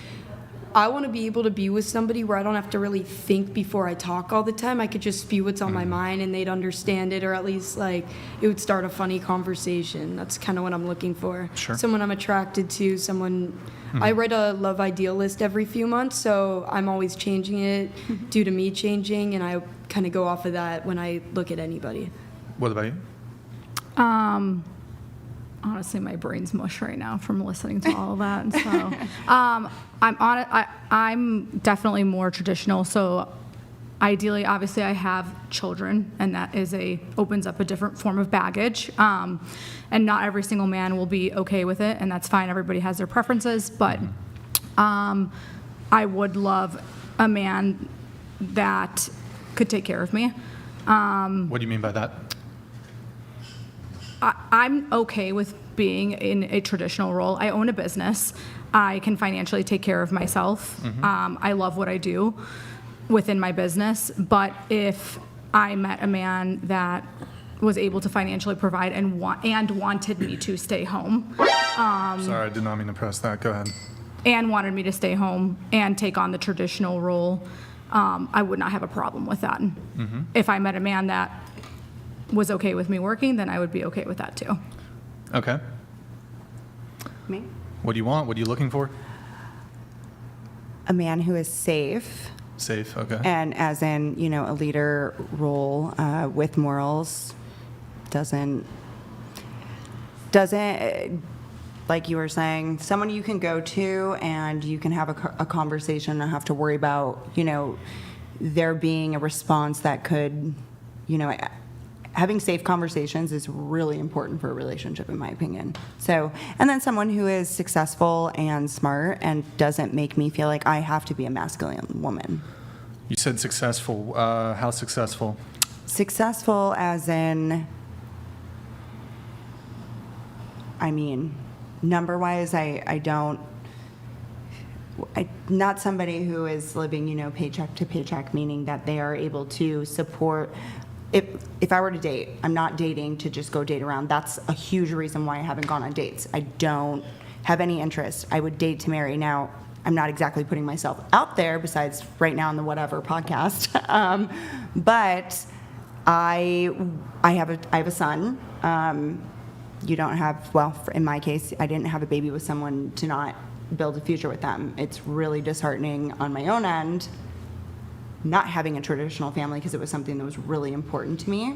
I want to be able to be with somebody where I don't have to really think before I talk all the time. I could just spew what's on my mind and they'd understand it, or at least like it would start a funny conversation. That's kind of what I'm looking for. Sure. Someone I'm attracted to, someone. I write a love ideal list every few months, so I'm always changing it due to me changing, and I kind of go off of that when I look at anybody. What about you? Honestly, my brain's mush right now from listening to all of that. And so, I'm definitely more traditional. So, ideally, obviously, I have children, and that opens up a different form of baggage. And not every single man will be okay with it, and that's fine. Everybody has their preferences, but I would love a man that could take care of me. What do you mean by that? I'm okay with being in a traditional role. I own a business. I can financially take care of myself. I love what I do within my business. But if I met a man that was able to financially provide and wanted me to stay home. Sorry, I did not mean to press that. Go ahead. And wanted me to stay home and take on the traditional role, I would not have a problem with that. If I met a man that was okay with me working, then I would be okay with that too. Okay. Me? What do you want? What are you looking for? A man who is safe. Safe, okay. And as in, a leader role with morals, doesn't, like you were saying, someone you can go to and you can have a conversation and have to worry about, there being a response that could, having safe conversations is really important for a relationship, in my opinion. So, and then someone who is successful and smart and doesn't make me feel like I have to be a masculine woman. You said successful. How successful? Successful as in, number-wise, not somebody who is living, paycheck to paycheck, meaning that they are able to support. If I were to date, I'm not dating to just go date around. That's a huge reason why I haven't gone on dates. I don't have any interest. I would date to marry. Now, I'm not exactly putting myself out there besides right now on the Whatever podcast. But I have a son. You don't have, in my case, I didn't have a baby with someone to not build a future with them. It's really disheartening on my own end not having a traditional family, because it was something that was really important to me.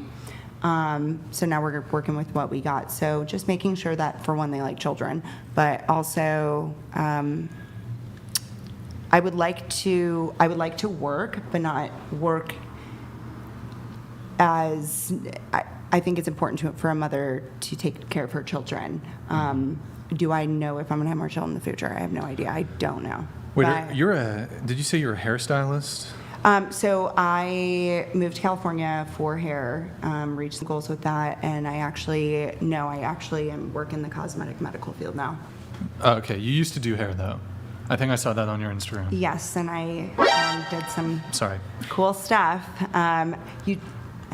So now we're working with what we got. So just making sure that, for one, they like children, but also I would like to work, but not work as I think it's important for a mother to take care of her children. Do I know if I'm going to have more children in the future? I have no idea. I don't know. Wait, did you say you're a hairstylist? So I moved to California for hair, reached some goals with that, and I actually am working the cosmetic medical field now. Okay, you used to do hair though. I think I saw that on your Instagram. Yes, and I did some cool stuff. I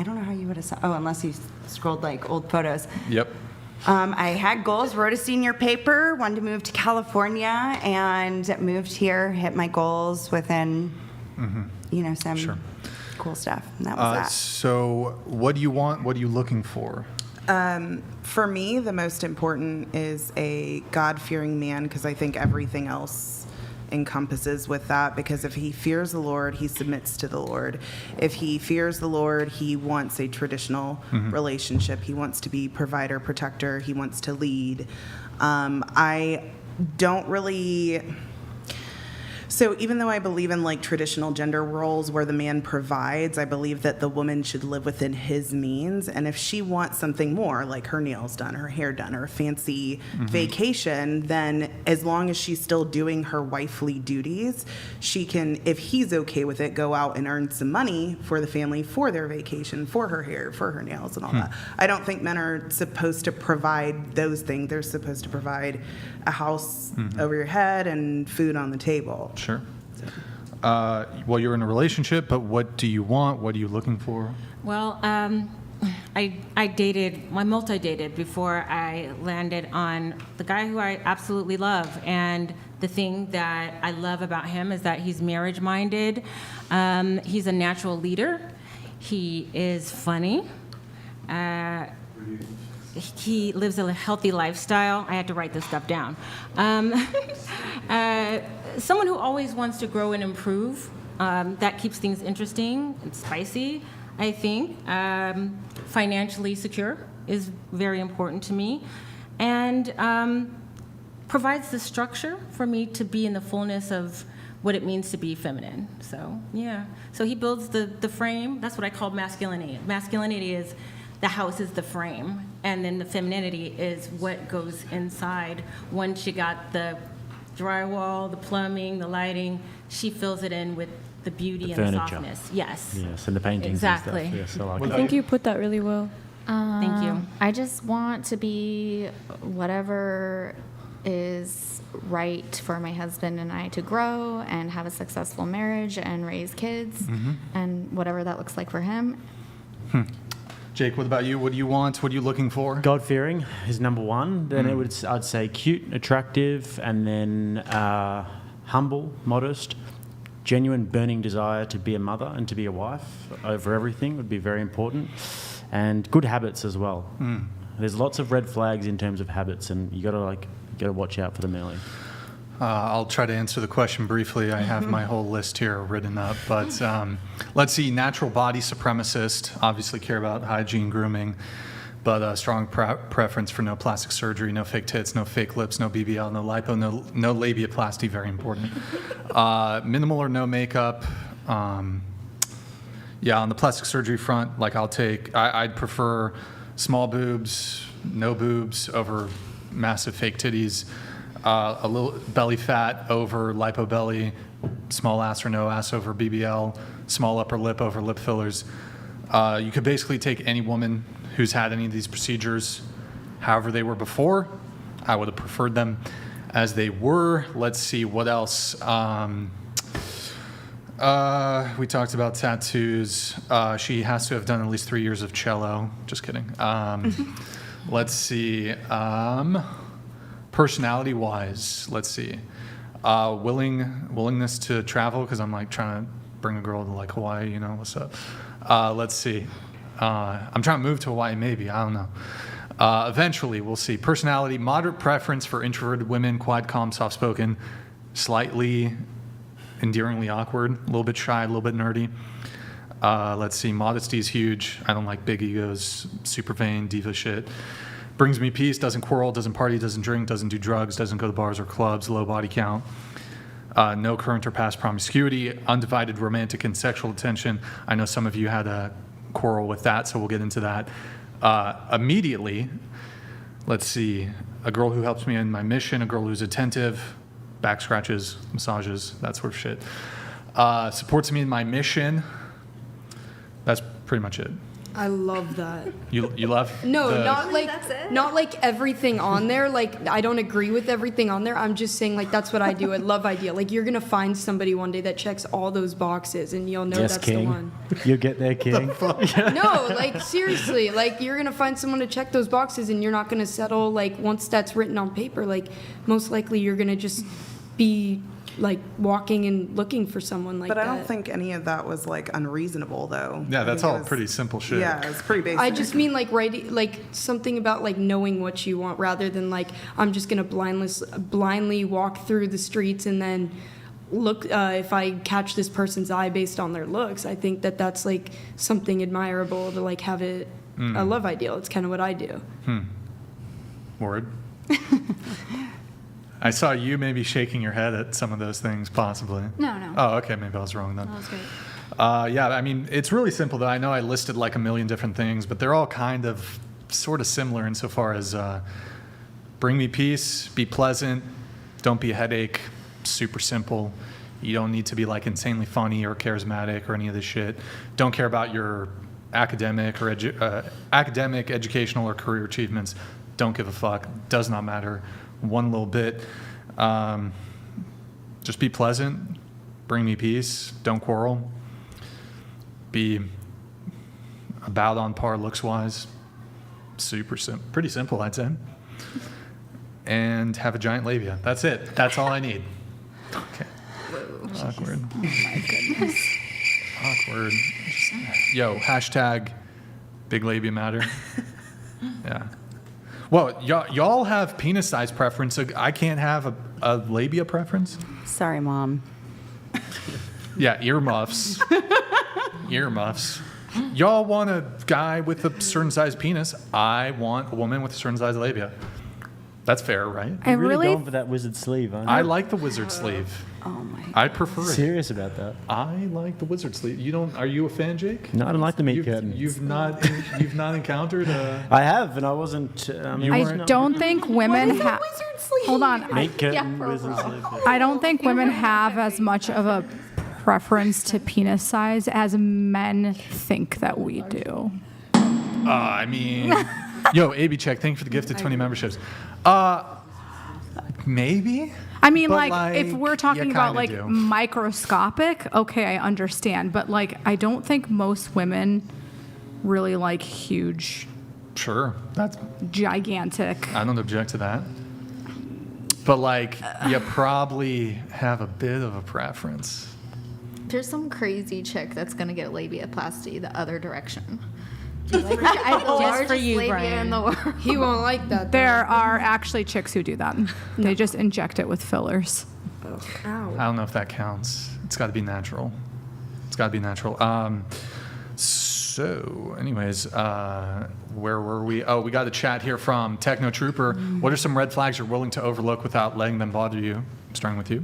don't know how you would have unless you scrolled like old photos. Yep. I had goals, wrote a senior paper, wanted to move to California, and moved here, hit my goals within some cool stuff. And that was that. So what do you want? What are you looking for? For me, the most important is a God-fearing man, because I think everything else encompasses with that, because if he fears the Lord, he submits to the Lord. If he fears the Lord, he wants a traditional relationship. He wants to be provider, protector. He wants to lead. I don't really... So even though I believe in like traditional gender roles where the man provides, I believe that the woman should live within his means. And if she wants something more, like her nails done, her hair done, or a fancy vacation, then as long as she's still doing her wifely duties, she can, if he's okay with it, go out and earn some money for the family, for their vacation, for her hair, for her nails, and all that. I don't think men are supposed to provide those things. They're supposed to provide a house over your head and food on the table. Sure. Well, you're in a relationship, but what do you want? What are you looking for? Well, I multi-dated before I landed on the guy who I absolutely love. And the thing that I love about him is that he's marriage-minded. He's a natural leader. He is funny. He lives a healthy lifestyle. I had to write this stuff down. Someone who always wants to grow and improve. That keeps things interesting and spicy, I think. Financially secure is very important to me. And provides the structure for me to be in the fullness of what it means to be feminine. So, yeah. So he builds the frame. That's what I call masculinity. Masculinity is the house is the frame, and then the femininity is what goes inside. Once you got the drywall, the plumbing, the lighting, she fills it in with the beauty and the softness. Yes. Yes, and the paintings exactly. and stuff. Yes, I like I think you put that really well. Thank you. I just want to be whatever is right for my husband and I to grow and have a successful marriage and raise kids, and whatever that looks like for him. Jake, what about you? What do you want? What are you looking for? God-fearing is number one. Then I'd say cute, attractive, and then humble, modest, genuine burning desire to be a mother and to be a wife over everything would be very important. And good habits as well. There's lots of red flags in terms of habits, and you gotta watch out for them early. I'll try to answer the question briefly. I have my whole list here written up, but let's see. Natural body supremacist, obviously care about hygiene, grooming, but a strong preference for no plastic surgery, no fake tits, no fake lips, no BBL, no lipo, no labiaplasty, very important. Minimal or no makeup. Yeah, on the plastic surgery front, like I'd prefer small boobs, no boobs over massive fake titties. A little belly fat over lipo belly, small ass or no ass over BBL, small upper lip over lip fillers. You could basically take any woman who's had any of these procedures, however they were before. I would have preferred them as they were. Let's see, what else? We talked about tattoos. She has to have done at least 3 years of cello. Just kidding. Let's see. Personality-wise, let's see. Willingness to travel, because I'm like trying to bring a girl to like Hawaii, you know, what's up? Let's see. I'm trying to move to Hawaii, maybe. I don't know. Eventually, we'll see. Personality, moderate preference for introverted women, quiet, calm, soft-spoken, slightly endearingly awkward, a little bit shy, a little bit nerdy. Let's see. Modesty is huge. I don't like big egos, super vain, diva shit. Brings me peace, doesn't quarrel, doesn't party, doesn't drink, doesn't do drugs, doesn't go to bars or clubs, low body count. No current or past promiscuity, undivided romantic and sexual attention. I know some of you had a quarrel with that, so we'll get into that. Immediately, let's see, a girl who helps me in my mission, a girl who's attentive, back scratches, massages, that sort of shit. Supports me in my mission. That's pretty much it. I love that. You love? No, not like That's it? not like everything on there. Like I don't agree with everything on there. I'm just saying like that's what I do. I love idea. Like you're gonna find somebody one day that checks all those boxes, and you'll know Yes, that's King. the one. You'll get there, King. No, like seriously, like you're gonna find someone to check those boxes, and you're not gonna settle like once that's written on paper. Like most likely you're gonna just be like walking and looking for someone like that. But I don't think any of that was like unreasonable though. Yeah, I that's think it all was- pretty simple shit. Yeah, it's pretty basic. I just mean like like something about like knowing what you want rather than like I'm just gonna blindly walk through the streets and then look if I catch this person's eye based on their looks. I think that that's like something admirable to like have it a love ideal. It's kind of what I do. Word. I saw you maybe shaking your head at some of those things, possibly. No. Oh, okay, maybe I was wrong then. That was great. Yeah, I mean, it's really simple, though. I know I listed like a million different things, but they're all kind of sort of similar insofar as bring me peace, be pleasant, don't be a headache, super simple. You don't need to be like insanely funny or charismatic or any of this shit. Don't care about your academic or educational or career achievements. Don't give a fuck. Does not matter one little bit. Just be pleasant, bring me peace, don't quarrel, be about on par looks wise, pretty simple, I'd say, and have a giant labia. That's it. That's all I need. Okay. Whoa. Awkward. Oh my goodness. Awkward. Yo, hashtag big labia matter. Yeah. Well, y'all have penis size preference. So I can't have a labia preference? Sorry, Mom. Yeah, earmuffs. Earmuffs. Y'all want a guy with a certain size penis. I want a woman with a certain size labia. That's fair, right? I You're really really going for that wizard sleeve, aren't you? I like the wizard sleeve. Oh my. I prefer it. Serious about that? I like the wizard sleeve. You don't? Are you a fan, Jake? No, I don't like the meat curtain. You've not encountered a. I have, and I wasn't. I mean, You I weren't- don't think women have. Wizard sleeve. Hold on. meat curtain, wizard sleeve. I don't think women have as much of a preference to penis size as men think that we do. I mean, yo, AB Check, thank you for the gift of 20 memberships. Maybe. I mean, But, like, if we're talking you about kinda like do. microscopic, okay, I understand. But like, I don't think most women really like huge, Sure, that's. gigantic. I don't object to that. But like, you probably have a bit of a preference. There's some crazy chick that's gonna get labiaplasty the other direction. Like, I have the Just largest for you, labia Brian. in the world. He won't like that. There are actually chicks who do that. They just inject it with fillers. Ow. I don't know if that counts. It's got to be natural. It's got to be natural. So, anyways, where were we? Oh, we got a chat here from Techno Trooper. What are some red flags you're willing to overlook without letting them bother you? Starting with you.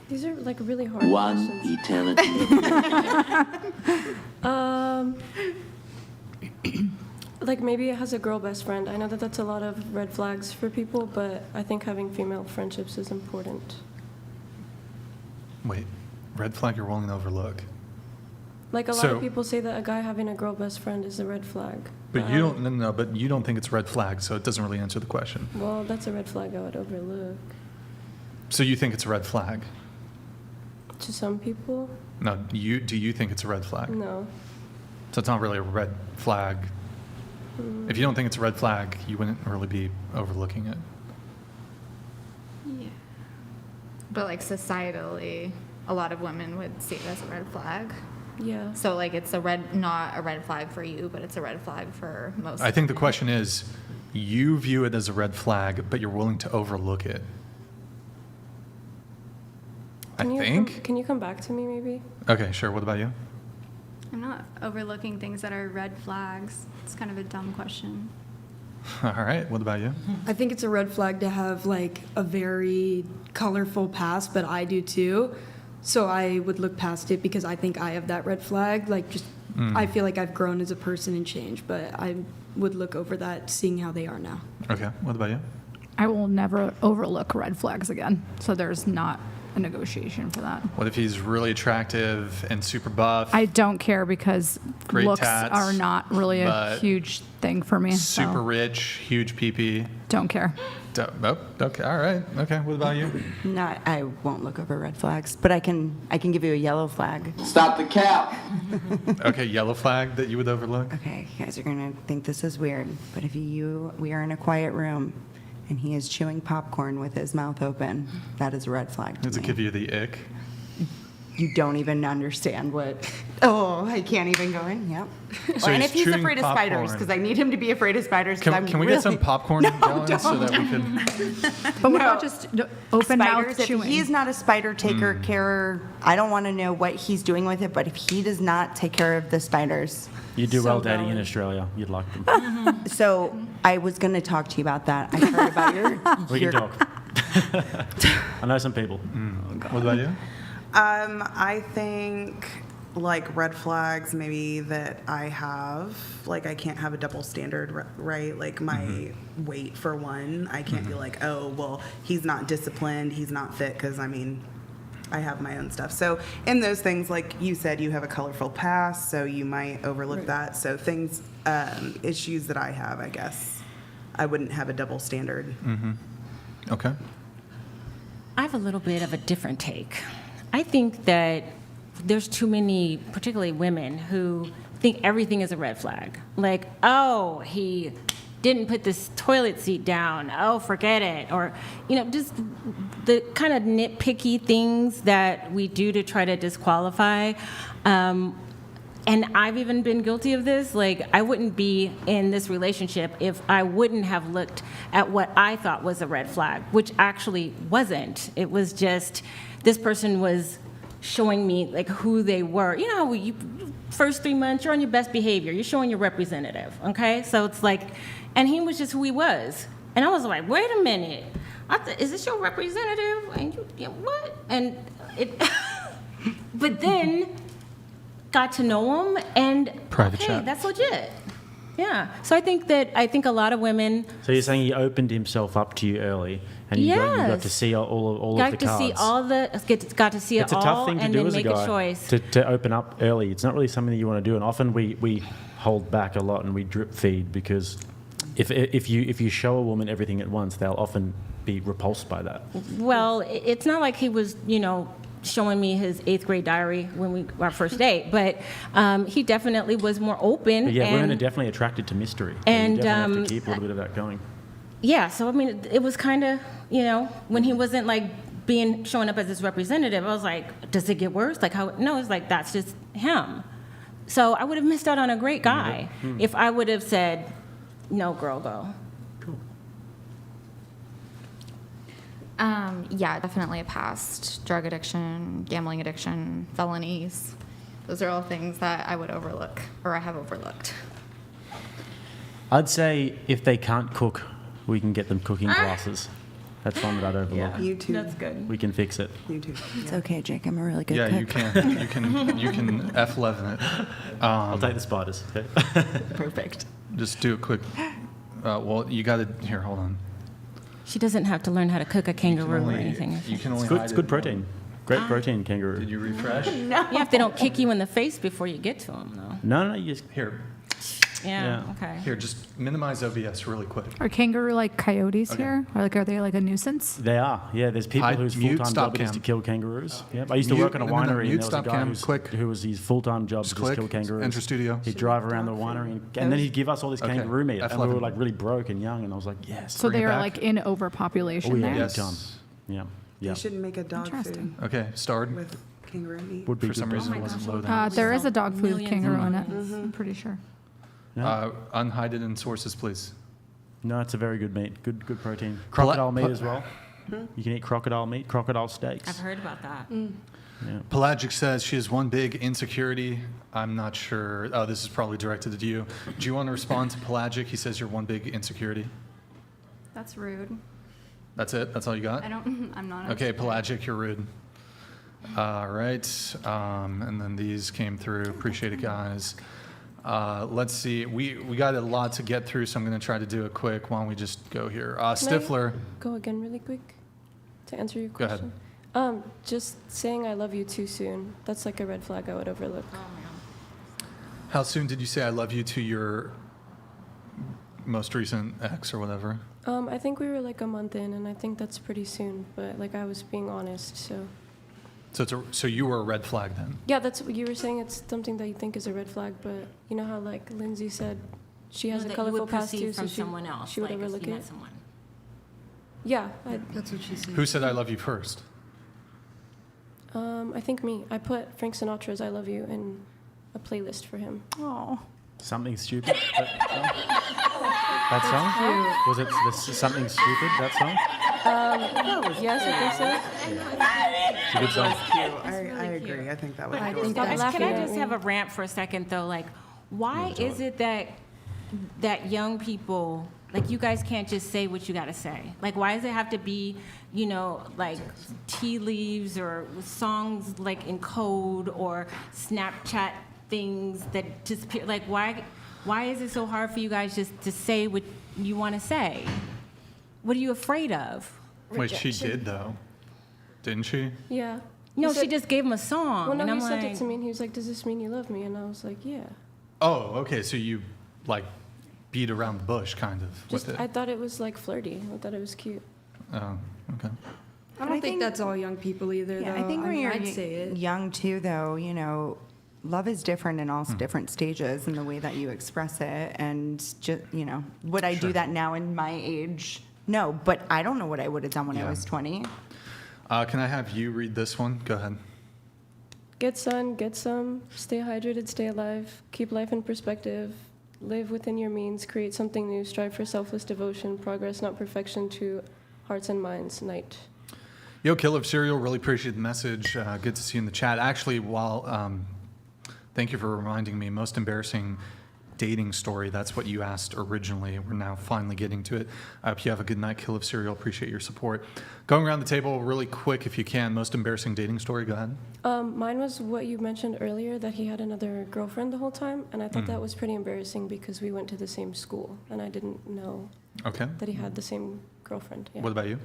These are like really hard One questions. eternity. Like maybe it has a girl best friend. I know that that's a lot of red flags for people, but I think having female friendships is important. Wait, red flag you're willing to overlook. Like a lot So- of people say that a guy having a girl best friend is a red flag. But you don't, no, but you don't think it's a red flag, so it doesn't really answer the question. Well, that's a red flag I would overlook. So you think it's a red flag? To some people, No, do you think it's a red flag? no. So it's not really a red flag. If you don't think it's a red flag, you wouldn't really be overlooking it. Yeah. But like societally, a lot of women would see it as a red flag. Yeah. So like it's not a red flag for you, but it's a red flag for most. I think the question is, you view it as a red flag, but you're willing to overlook it. Can you think. Can you come back to me maybe? Okay, sure. What about you? I'm not overlooking things that are red flags. It's kind of a dumb question. All right. What about you? I think it's a red flag to have like a very colorful past, but I do too. So I would look past it because I think I have that red flag. Like just, I feel like I've grown as a person and changed, but I would look over that, seeing how they are now. Okay. What about you? I will never overlook red flags again. So there's not a negotiation for that. What if he's really attractive and super buff? I don't care because Great looks tats, are not really a but huge thing for me. super so rich, huge pee-pee. don't care. Oh, okay. All right. Okay. What about you? No, I won't look over red flags, but I can give you a yellow flag. Stop the cap. Okay. Yellow flag that you would overlook? Okay, you guys are gonna think this is weird, but if we are in a quiet room and he is chewing popcorn with his mouth open, that is a red flag to Does it me. give you the ick? You don't even understand what. Oh, I can't even go in. Yep. So and he's if he's chewing afraid of spiders, popcorn. because I need him to be afraid of spiders. 'Cause Can I'm we get some popcorn going don't. so that we can? But what No. about just open Spiders, mouth if chewing? he's not a spider taker, carer, I don't want to know what he's doing with it, but if he does not take care of the spiders. You do So well dating in valid. Australia. You'd like them. So I was going to talk to you about that. I heard about We your can talk. I know some people. What about you? I think like red flags maybe that I have, like I can't have a double standard, right? Like my weight for one, I can't be like, oh, well, he's not disciplined, he's not fit, because I mean, I have my own stuff. So in those things, like you said, you have a colorful past, so you might overlook that. So things, issues that I have, I guess, I wouldn't have a double standard. Okay. I have a little bit of a different take. I think that there's too many, particularly women, who think everything is a red flag. Like, oh, he didn't put this toilet seat down. Oh, forget it. Or, just the kind of nitpicky things that we do to try to disqualify. And I've even been guilty of this. Like, I wouldn't be in this relationship if I wouldn't have looked at what I thought was a red flag, which actually wasn't. It was just this person was showing me like who they were. You know how first 3 months, you're on your best behavior. You're showing your representative, okay? So it's like, and he was just who he was. And I was like, wait a minute. Is this your representative? And what? And it, but then got to know him, and Private hey, chat. that's legit. Yeah. So I think a lot of women So you're saying he opened himself up to you early, and you got to see all of the cards. got to see all got to see It's it a all, tough thing to and do then as a make guy, a choice. to open up early. It's not really something that you want to do, and often we hold back a lot and we drip feed, because if you show a woman everything at once, they'll often be repulsed by that. Well, it's not like he was, showing me his 8th grade diary when our first date, but he definitely was more open. But yeah, women are and, definitely attracted to mystery. and, you definitely have to keep a little bit of that going. yeah, so I mean, it was kind of, when he wasn't like showing up as this representative, I was like, does it get worse? Like how? No, it's like that's just him. So I would have missed out on a great guy if I would have said, no, girl, go. Yeah, definitely a past. Drug addiction, gambling addiction, felonies. Those are all things that I would overlook, or I have overlooked. I'd say if they can't cook, we can get them cooking classes. That's one that I'd overlook. YouTube. That's good. We can fix it. YouTube. It's okay, Jake. I'm a really good Yeah, cook. you can F11 it. I'll take the spiders. Okay. Perfect. Just do a quick. Well, you got to here. Hold on. She doesn't have to learn how to cook a kangaroo or anything. You can only. It's good. hide It's it. good protein. Great protein, kangaroo. Did you refresh? Yeah, if they don't kick you in the face before you get to them, though. No, you just Here, Yeah. Okay. here. Just minimize OBS really quick. Are kangaroo like coyotes Okay. here? Or like, are they like a nuisance? They are, yeah. There's people Hide- whose mute full-time stop job it is cam. to kill kangaroos. Yep. I used to Mute- work in a no, winery, mute and there was a stop guy cam, quick. who was his full-time job Just to just click, kill kangaroos. enter studio. He'd drive around the winery, and then he'd give us all this Okay, kangaroo meat, and we F11. were like really broke and young, and I was like, yes. So Bring they it are back. like in overpopulation Oh yeah, there? big Yes. time. Yeah, They yeah. should make a dog food Interesting. Okay, starred. with kangaroo meat. Would be For good some though. reason, Oh it my wasn't gosh. loading. There is a dog food with Millions kangaroo of in it. monkeys. I'm pretty sure. Unhide it in sources, please. No, it's a very good meat. Good protein. Pela- Crocodile meat pe- as well. You can eat crocodile meat, crocodile steaks. I've heard about that. Yeah. Pelagic says she has one big insecurity. I'm not sure. Oh, this is probably directed to you. Do you want to respond to Pelagic? He says you're one big insecurity. That's rude. That's it? That's all you got? I don't. I'm not. Okay, Pelagic, you're rude. All right. And then these came through. Appreciate it, guys. Let's see. We got a lot to get through, so I'm going to try to do it quick. Why don't we just go here? Can I Stifler. Go again really quick to answer your Go ahead. question. Just saying I love you too soon. That's like a red flag I would overlook. How soon did you say I love you to your most recent ex or whatever? I think we were like a month in, and I think that's pretty soon. But like I was being honest, so. So you were a red flag then? Yeah, that's what you were saying. It's something that you think is a red flag, but you know how like Lindsay said, she has a That you colorful would past perceive too, so from she someone else, she would like if overlook you it. met someone. Yeah, That's what she said. Who said I love you first? I think me. I put Frank Sinatra's "I Love You" in a playlist for him. Oh. Something stupid. That song? Was it something stupid? That song? Yes, I think so. It's a good song. I agree. I think that was I cool. think Can that's I fair. just have a rant for a second though? Like, why is it that young people, like, you guys can't just say what you gotta say? Like, why does it have to be, you know, like tea leaves or songs like in code or Snapchat things that disappear? Like, why is it so hard for you guys just to say what you want to say? What are you afraid of? Wait, she did though, didn't she? Yeah. No, He she said- just gave him a song, Well, no, and I'm he sent like, it to me, and he was like, "Does this mean you love me?" And I was like, "Yeah." Oh, okay. So you like beat around the bush, kind of. Just with I it. thought it was like flirty. I thought it was cute. Oh, okay. I don't think that's all young people either, Yeah, though. I think when mean, you're I'd say it. young too, though, you know, love is different in all different stages in the way that you express it. And just, you know, would I do that now in my age? No, but I don't know what I would have done when I was 20. Can I have you read this one? Go ahead. Get sun, get some. Stay hydrated, stay alive. Keep life in perspective. Live within your means. Create something new. Strive for selfless devotion. Progress, not perfection. To hearts and minds. Night. Yo, Kill of Cereal, really appreciate the message. Good to see you in the chat. Actually, thank you for reminding me, most embarrassing dating story. That's what you asked originally. We're now finally getting to it. I hope you have a good night, Kill of Cereal. Appreciate your support. Going around the table really quick, if you can, most embarrassing dating story, go ahead. Mine was what you mentioned earlier, that he had another girlfriend the whole time, and I thought that was pretty embarrassing because we went to the same school, and I didn't know Okay. that he had the same girlfriend. Yeah. What about you?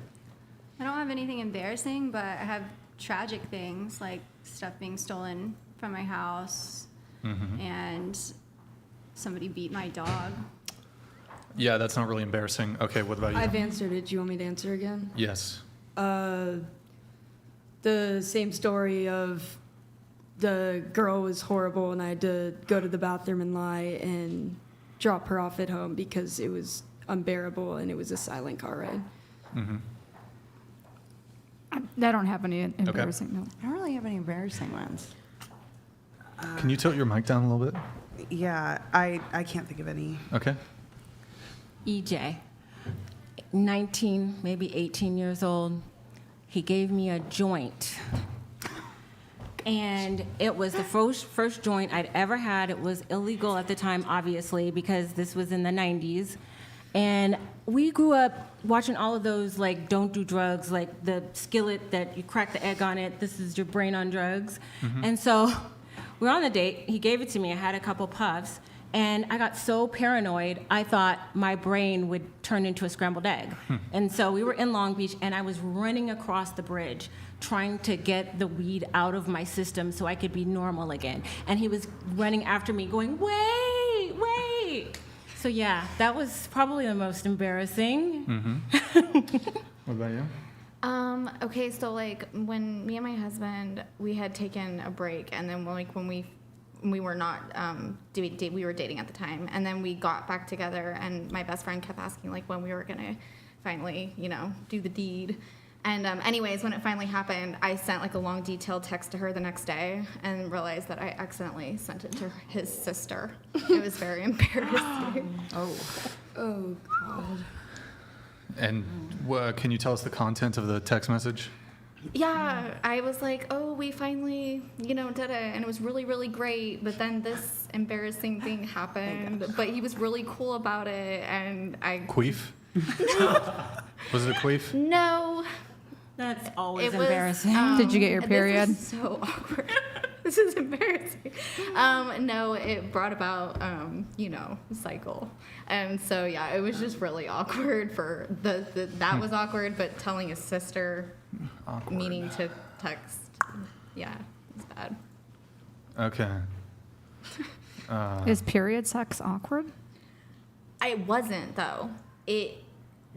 I don't have anything embarrassing, but I have tragic things like stuff being stolen from my house and somebody beat my dog. Yeah, that's not really embarrassing. Okay, what about you? I've answered it. Do you want me to answer again? Yes. The same story of the girl was horrible, and I had to go to the bathroom and lie and drop her off at home because it was unbearable, and it was a silent car ride. I don't have any embarrassing, no. I don't really have any embarrassing ones. Can you tilt your mic down a little bit? Yeah, I can't think of any. Okay. EJ, 19, maybe 18 years old. He gave me a joint. And it was the first joint I'd ever had. It was illegal at the time, obviously, because this was in the 90s. And we grew up watching all of those, like, don't do drugs, like the skillet that you crack the egg on it, this is your brain on drugs. And so we're on the date. He gave it to me. I had a couple puffs. And I got so paranoid, I thought my brain would turn into a scrambled egg. And so we were in Long Beach, and I was running across the bridge trying to get the weed out of my system so I could be normal again. And he was running after me going, wait, wait. So yeah, that was probably the most embarrassing. What about you? Okay, so like when me and my husband, we had taken a break, and then like when we were not we were dating at the time, and then we got back together, and my best friend kept asking like when we were gonna finally, you know, do the deed. And anyways, when it finally happened, I sent like a long detailed text to her the next day and realized that I accidentally sent it to his sister. It was very embarrassing. Oh, God. And can you tell us the content of the text message? Yeah, I was like, oh, we finally, you know, did it, and it was really, really great. But then this embarrassing thing happened. But he was really cool about it, and I. Queef? Was it a queef? No. That's always It was, embarrassing. Did you get your period? This is so awkward. This is embarrassing. No, it brought about, you know, cycle. And so, yeah, it was just really awkward for that was awkward, but telling his sister, Awkward. meaning to text, yeah, it's bad. Okay. Is period sex awkward? I wasn't, though. It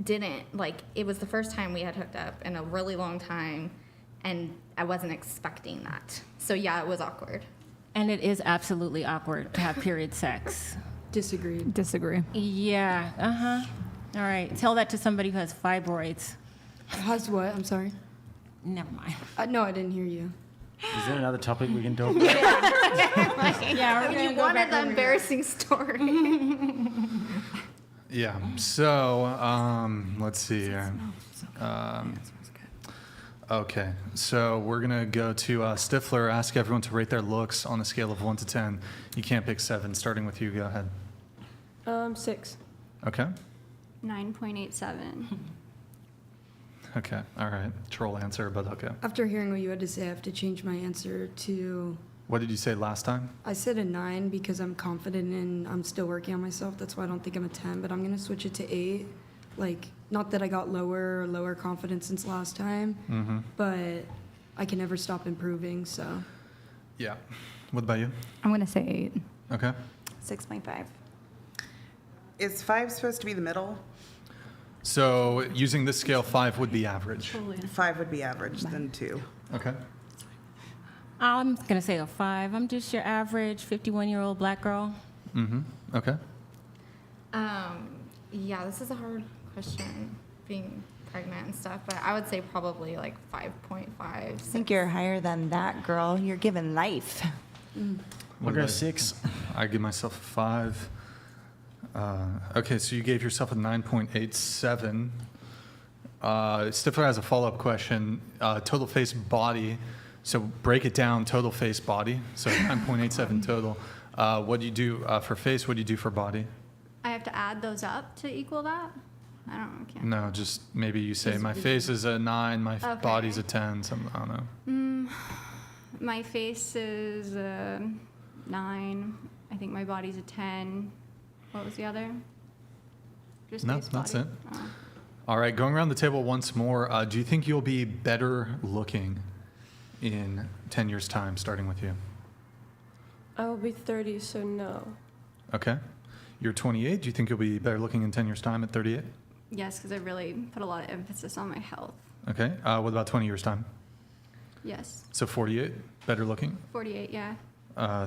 didn't, like, it was the first time we had hooked up in a really long time, and I wasn't expecting that. So, yeah, it was awkward. And it is absolutely awkward to have period sex. Disagree. Yeah, All right, tell that to somebody who has fibroids. Has what? I'm sorry. Never mind. No, I didn't hear you. Is there another topic we can talk about? Yeah, we're You wanted the embarrassing story. Yeah. So let's see here. Okay. So we're gonna go to Stifler. Ask everyone to rate their looks on a scale of 1 to 10. You can't pick 7. Starting with you. Go ahead. 6. Okay. 9.87. Okay. All right. Troll answer, but okay. After hearing what you had to say, I have to change my answer to. What did you say last time? I said a 9 because I'm confident and I'm still working on myself. That's why I don't think I'm a 10, but I'm going to switch it to 8. Like, not that I got lower confidence since last time, but I can never stop improving, so. Yeah. What about you? I'm going to say 8. Okay. 6.5. Is 5 supposed to be the middle? So using this scale, 5 would be average. 5 would be average, then 2. Okay. I'm going to say a 5. I'm just your average 51-year-old black girl. Okay. Yeah, this is a hard question, being pregnant and stuff, but I would say probably like 5.5. I think you're higher than that, girl. You're given life. I'll go 6. I give myself a 5. Okay, so you gave yourself a 9.87. Stifler has a follow-up question. Total face body. So break it down, total face body. So 9.87 total. What do you do for face? What do you do for body? I have to add those up to equal that? I don't know. Can't. No, just maybe you say my face is a 9, my Okay. body's a 10, something, I don't know. My face is a 9. I think my body's a 10. What was the other? Just No, face that's body? it. Oh. All right, going around the table once more. Do you think you'll be better looking in 10 years' time, starting with you? I will be 30, so no. Okay. You're 28. Do you think you'll be better looking in 10 years' time at 38? Yes, because I really put a lot of emphasis on my health. Okay. What about 20 years' time? Yes. So 48, better looking. 48, yeah.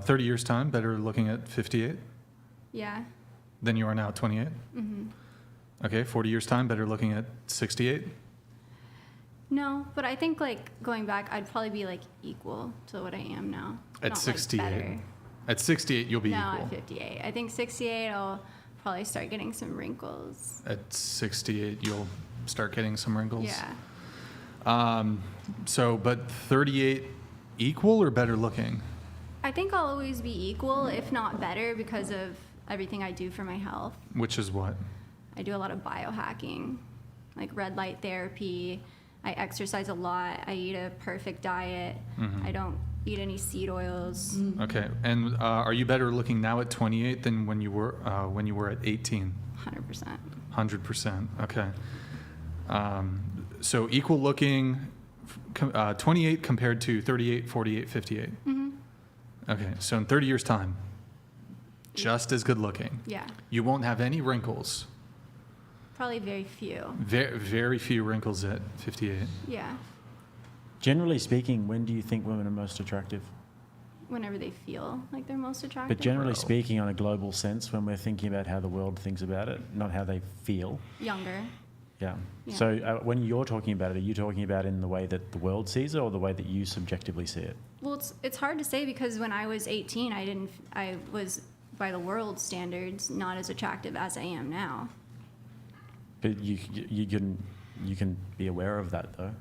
30 years' time, better looking at 58 Yeah. than you are now at 28? Okay. 40 years' time, better looking at 68? No, but I think like going back, I'd probably be like equal to what I am now. At Not, 68. Like, better. At 68, you'll be No, equal. at 58. I think 68, I'll probably start getting some wrinkles. At 68, you'll start getting some wrinkles. Yeah. So, but 38, equal or better looking? I think I'll always be equal, if not better, because of everything I do for my health. Which is what? I do a lot of biohacking, like red light therapy. I exercise a lot. I eat a perfect diet. I don't eat any seed oils. Okay. And are you better looking now at 28 than when you were at 18? 100%. 100%. Okay. So equal looking, 28 compared to 38, 48, 58. Okay. So in 30 years' time, just as good looking. Yeah. You won't have any wrinkles. Probably very few. Very, very few wrinkles at 58. Yeah. Generally speaking, when do you think women are most attractive? Whenever they feel like they're most attractive. But generally speaking, on a global sense, when we're thinking about how the world thinks about it, not how they feel. Younger. Yeah. Yeah. So when you're talking about it, are you talking about it in the way that the world sees it or the way that you subjectively see it? Well, it's hard to say because when I was 18, I was, by the world standards, not as attractive as I am now. But you can be aware of that though,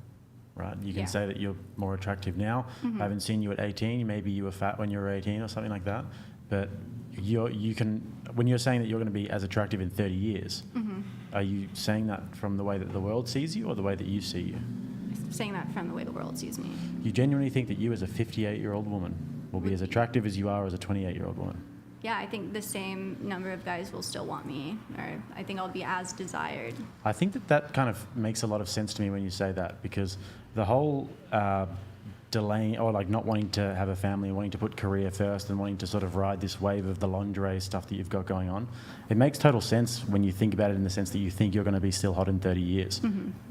right? You can Yeah. say that you're more attractive now. I haven't seen you at 18. Maybe you were fat when you were 18 or something like that. But you can, when you're saying that you're going to be as attractive in 30 years, are you saying that from the way that the world sees you or the way that you see you? Saying that from the way the world sees me. You genuinely think that you as a 58-year-old woman will be as attractive as you are as a 28-year-old woman? Yeah, I think the same number of guys will still want me, or I think I'll be as desired. I think that kind of makes a lot of sense to me when you say that, because the whole delaying or like not wanting to have a family, wanting to put career first and wanting to sort of ride this wave of the lingerie stuff that you've got going on, it makes total sense when you think about it in the sense that you think you're going to be still hot in 30 years.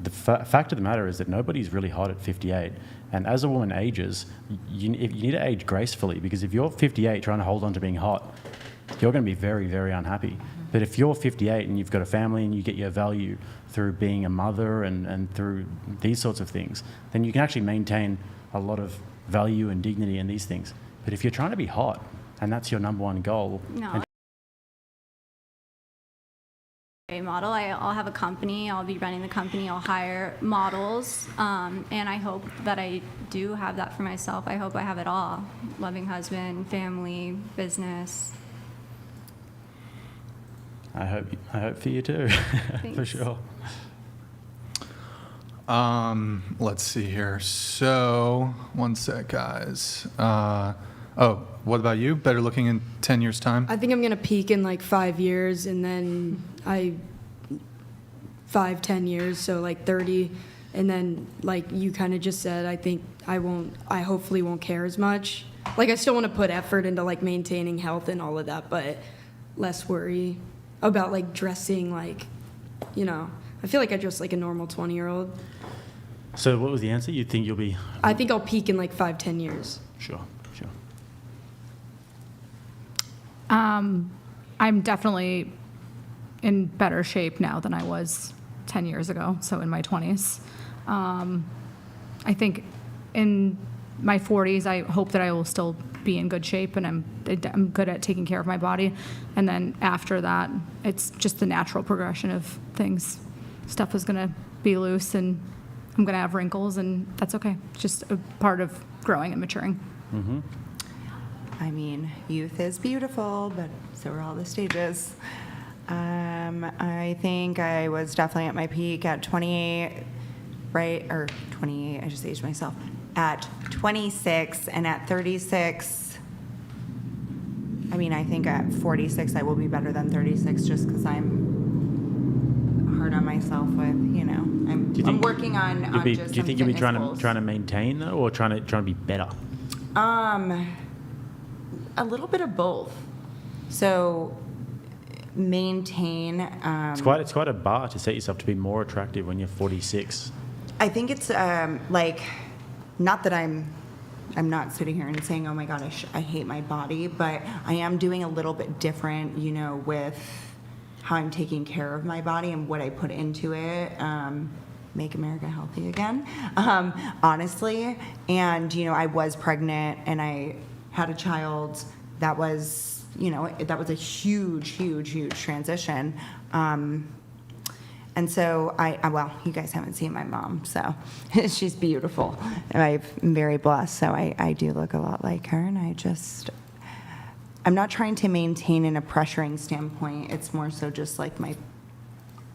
The fact of the matter is that nobody's really hot at 58. And as a woman ages, you need to age gracefully, because if you're 58 trying to hold on to being hot, you're going to be very, very unhappy. But if you're 58 and you've got a family and you get your value through being a mother and through these sorts of things, then you can actually maintain a lot of value and dignity in these things. But if you're trying to be hot and that's your number one goal... No. Model. I'll have a company. I'll be running the company. I'll hire models. And I hope that I do have that for myself. I hope I have it all. Loving husband, family, business. I hope for you too, for sure. Let's see here. So, one sec, guys. What about you? Better looking in 10 years' time? I think I'm going to peak in like 5 years, and then 10 years, so like 30. And then, like you kind of just said, I think I hopefully won't care as much. Like, I still want to put effort into like maintaining health and all of that, but less worry about like dressing like, I feel like I dress like a normal 20-year-old. So what was the answer? You think you'll be... I think I'll peak in like 5-10 years. Sure. I'm definitely in better shape now than I was 10 years ago, so in my 20s. I think in my 40s, I hope that I will still be in good shape, and I'm good at taking care of my body. And then after that, it's just the natural progression of things. Stuff is going to be loose, and I'm going to have wrinkles, and that's okay. It's just a part of growing and maturing. Mm-hmm. I mean, youth is beautiful, but so are all the stages. I think I was definitely at my peak at 28, right? Or 28, I just aged myself. At 26 and at 36, I mean, I think at 46 I will be better than 36 just because I'm hard on myself with, I'm working on just Do you think you'll be trying to maintain though, or trying to be better? A little bit of both. So maintain. It's quite a bar to set yourself to be more attractive when you're 46. I think it's not that I'm not sitting here and saying, oh my God, I hate my body, but I am doing a little bit different, with how I'm taking care of my body and what I put into it. make America healthy again, honestly. And, you know, I was pregnant and I had a child that was, you know, that was a huge transition. And so well, you guys haven't seen my mom, so she's beautiful. I'm very blessed, so I do look a lot like her, and I'm not trying to maintain in a pressuring standpoint. It's more so just like my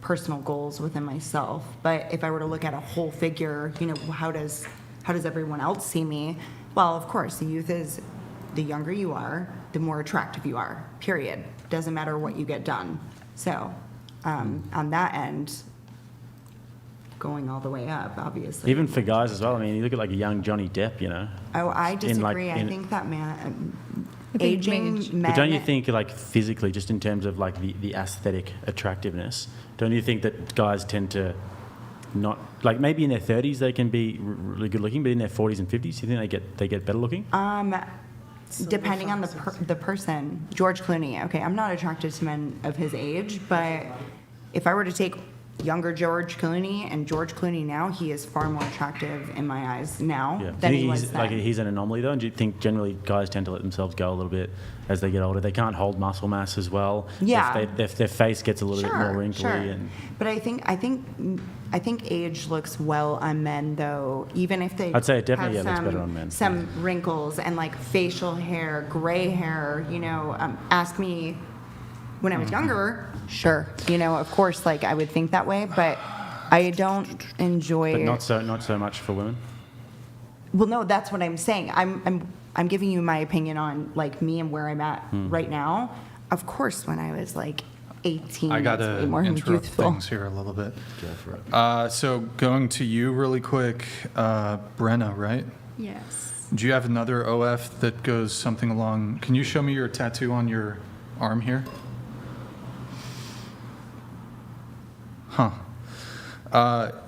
personal goals within myself. But if I were to look at a whole figure, you know, how does everyone else see me? Well, of course, the youth is, the younger you are, the more attractive you are, period. Doesn't matter what you get done. So on that end, going all the way up, obviously. Even for guys as well. I mean, you look at like a young Johnny Depp, you know. Oh, I disagree. I think that aging men. But don't you think, like, physically, just in terms of like the aesthetic attractiveness, don't you think that guys tend to not, like, maybe in their 30s they can be really good looking, but in their 40s and 50s, you think they get better looking? Depending on the person. George Clooney. Okay, I'm not attracted to men of his age, but if I were to take younger George Clooney and George Clooney now, he is far more attractive in my eyes now than he was then. Like, he's an anomaly though, and do you think generally guys tend to let themselves go a little bit as they get older? They can't hold muscle mass as well. Yeah. Their face gets a little bit more wrinkly. Sure. And But I think age looks well on men though, even if they I'd say it definitely have looks better on men. some wrinkles and like facial hair, gray hair. You know, ask me when I was younger. Sure, you know, of course, like I would think that way, but I don't enjoy. But not so much for women. Well, no, that's what I'm saying. I'm giving you my opinion on like me and where I'm at right now. Of course, when I was like 18, I gotta it's way more interrupt youthful. things here a little bit. So going to you really quick, Brenna, right? Yes. Do you have another OF that goes something along? Can you show me your tattoo on your arm here? Huh.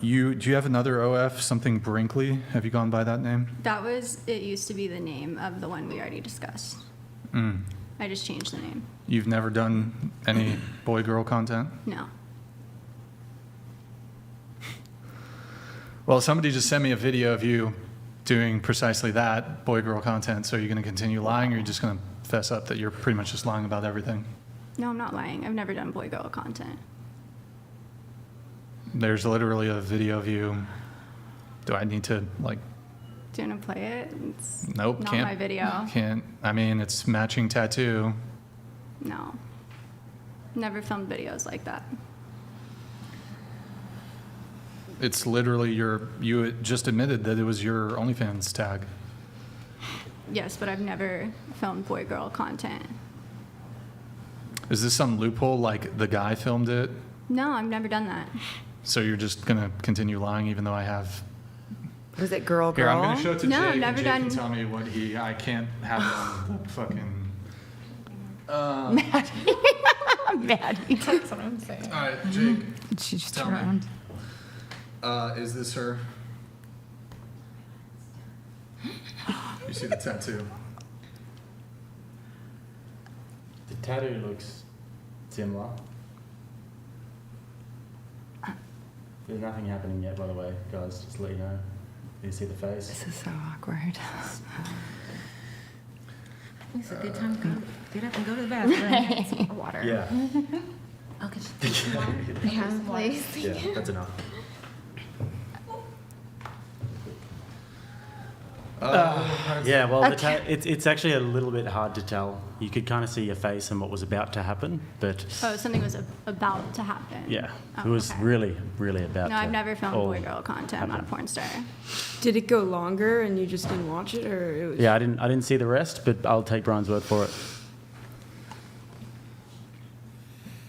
Do you have another OF, something Brinkley? Have you gone by that name? It used to be the name of the one we already discussed. I just changed the name. You've never done any boy-girl content? No. Well, somebody just sent me a video of you doing precisely that, boy-girl content. So are you going to continue lying, or are you just going to fess up that you're pretty much just lying about everything? No, I'm not lying. I've never done boy-girl content. There's literally a video of you. Do I need to, like... Do you want to play it? It's Nope, not can't. my video. Can't. I mean, it's matching tattoo. No. Never filmed videos like that. It's literally you just admitted that it was your OnlyFans tag. Yes, but I've never filmed boy-girl content. Is this some loophole, like the guy filmed it? No, I've never done that. So you're just going to continue lying even though I have... Was it girl? Here, I'm going to show it to No, Jake, I've never and Jake done- can tell me what I can't have it on the fucking... Maddie. That's what I'm saying. All right, Jake, She just tell me. around. Is this her? You see the tattoo? The tattoo looks similar. There's nothing happening yet, by the way, guys. Just to let you know. You see the face. This is so awkward. It's a good time to go, get up and go to the bathroom. Water. Yeah. I'll get you some water. Yeah, please. Yeah, that's enough. Yeah, well, it's actually a little bit hard to tell. You could kind of see your face and what was about to happen, but Oh, something was about to happen. yeah, Oh, it was okay. really, really about No, to I've never filmed all boy-girl content. I'm not a happen. porn star. Did it go longer and you just didn't watch it, or it was? Yeah, I didn't see the rest, but I'll take Brian's word for it.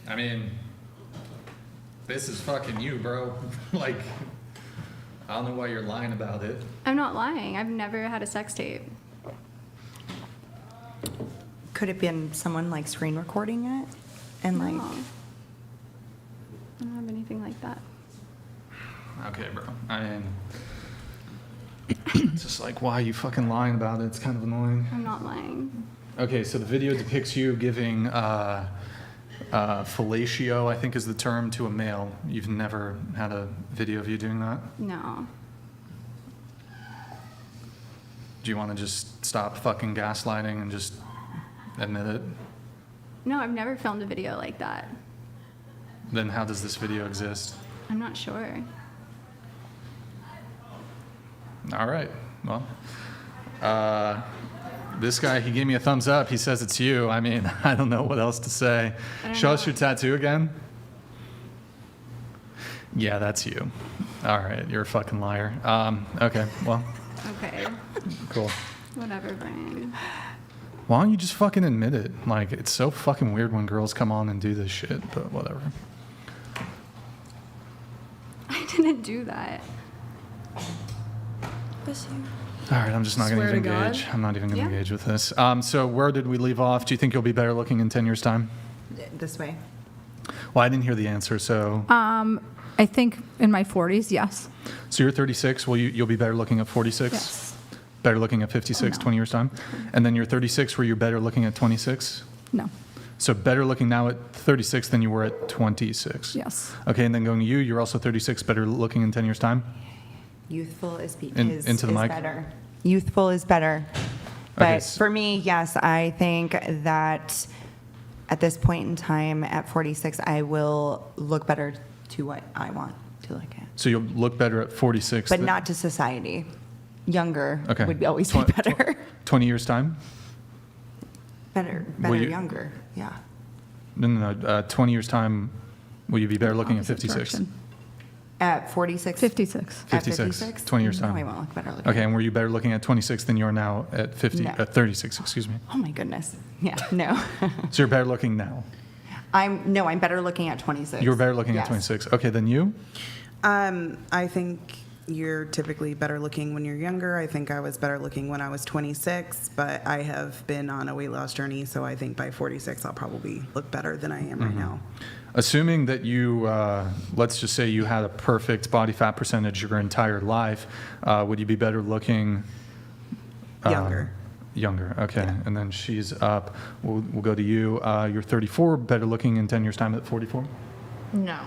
I mean, this is fucking you, bro. Like, I don't know why you're lying about it. I'm not lying. I've never had a sex tape. Could it been someone like screen recording it? And like, No. I don't have anything like that. Okay, bro. I mean, it's just like, why are you fucking lying about it? It's kind of annoying. I'm not lying. Okay, so the video depicts you giving Fellatio, I think is the term, to a male. You've never had a video of you doing that? No. Do you want to just stop fucking gaslighting and just admit it? No, I've never filmed a video like that. Then how does this video exist? I'm not sure. All right. Well, this guy, he gave me a thumbs up. He says it's you. I mean, I don't know what else to say. Show us your tattoo again. Yeah, that's you. All right. You're a fucking liar. Okay. Well. Okay. Cool. Whatever, Brian. Why don't you just fucking admit it? Like, it's so fucking weird when girls come on and do this shit, but whatever. I didn't do that. Bless you. All right, I'm just not going to even engage. I'm not even going to engage with this. So where did we leave off? Do you think you'll be better looking in 10 years' time? This way. Well, I didn't hear the answer, so. I think in my 40s, yes. So you're 36. Well, you'll be better looking at 46? Yes. Better looking at 56, 20 years' time? And then you're 36, where you're better looking at 26? No. So better looking now at 36 than you were at 26? Yes. Okay, and then going to you, you're also 36, better looking in 10 years' time? Youthful is into the mic? better. Youthful is better. But for me, yes, I think that at this point in time, at 46, I will look better to what I want to look at. So you'll look better at 46? But not to society. Younger Okay. would always be better. 20 years' time? Better, younger, yeah. No. 20 years' time, will you be better looking at 56? Direction. At 46? 56. 56? 20 years' time. No, I won't look better looking. Okay, and were you better looking at 26 than you are now at 50? No. 36, excuse me. Oh my goodness. Yeah, no. So you're better looking now? I'm better looking at 26. You're better looking at 26. Okay, then you? I think you're typically better looking when you're younger. I think I was better looking when I was 26, but I have been on a weight loss journey, so I think by 46 I'll probably look better than I am right now. Assuming that you, let's just say you had a perfect body fat percentage your entire life, would you be better looking? Younger. Younger, okay. Yeah. And then she's up. We'll go to you. You're 34, better looking in 10 years' time at 44? No.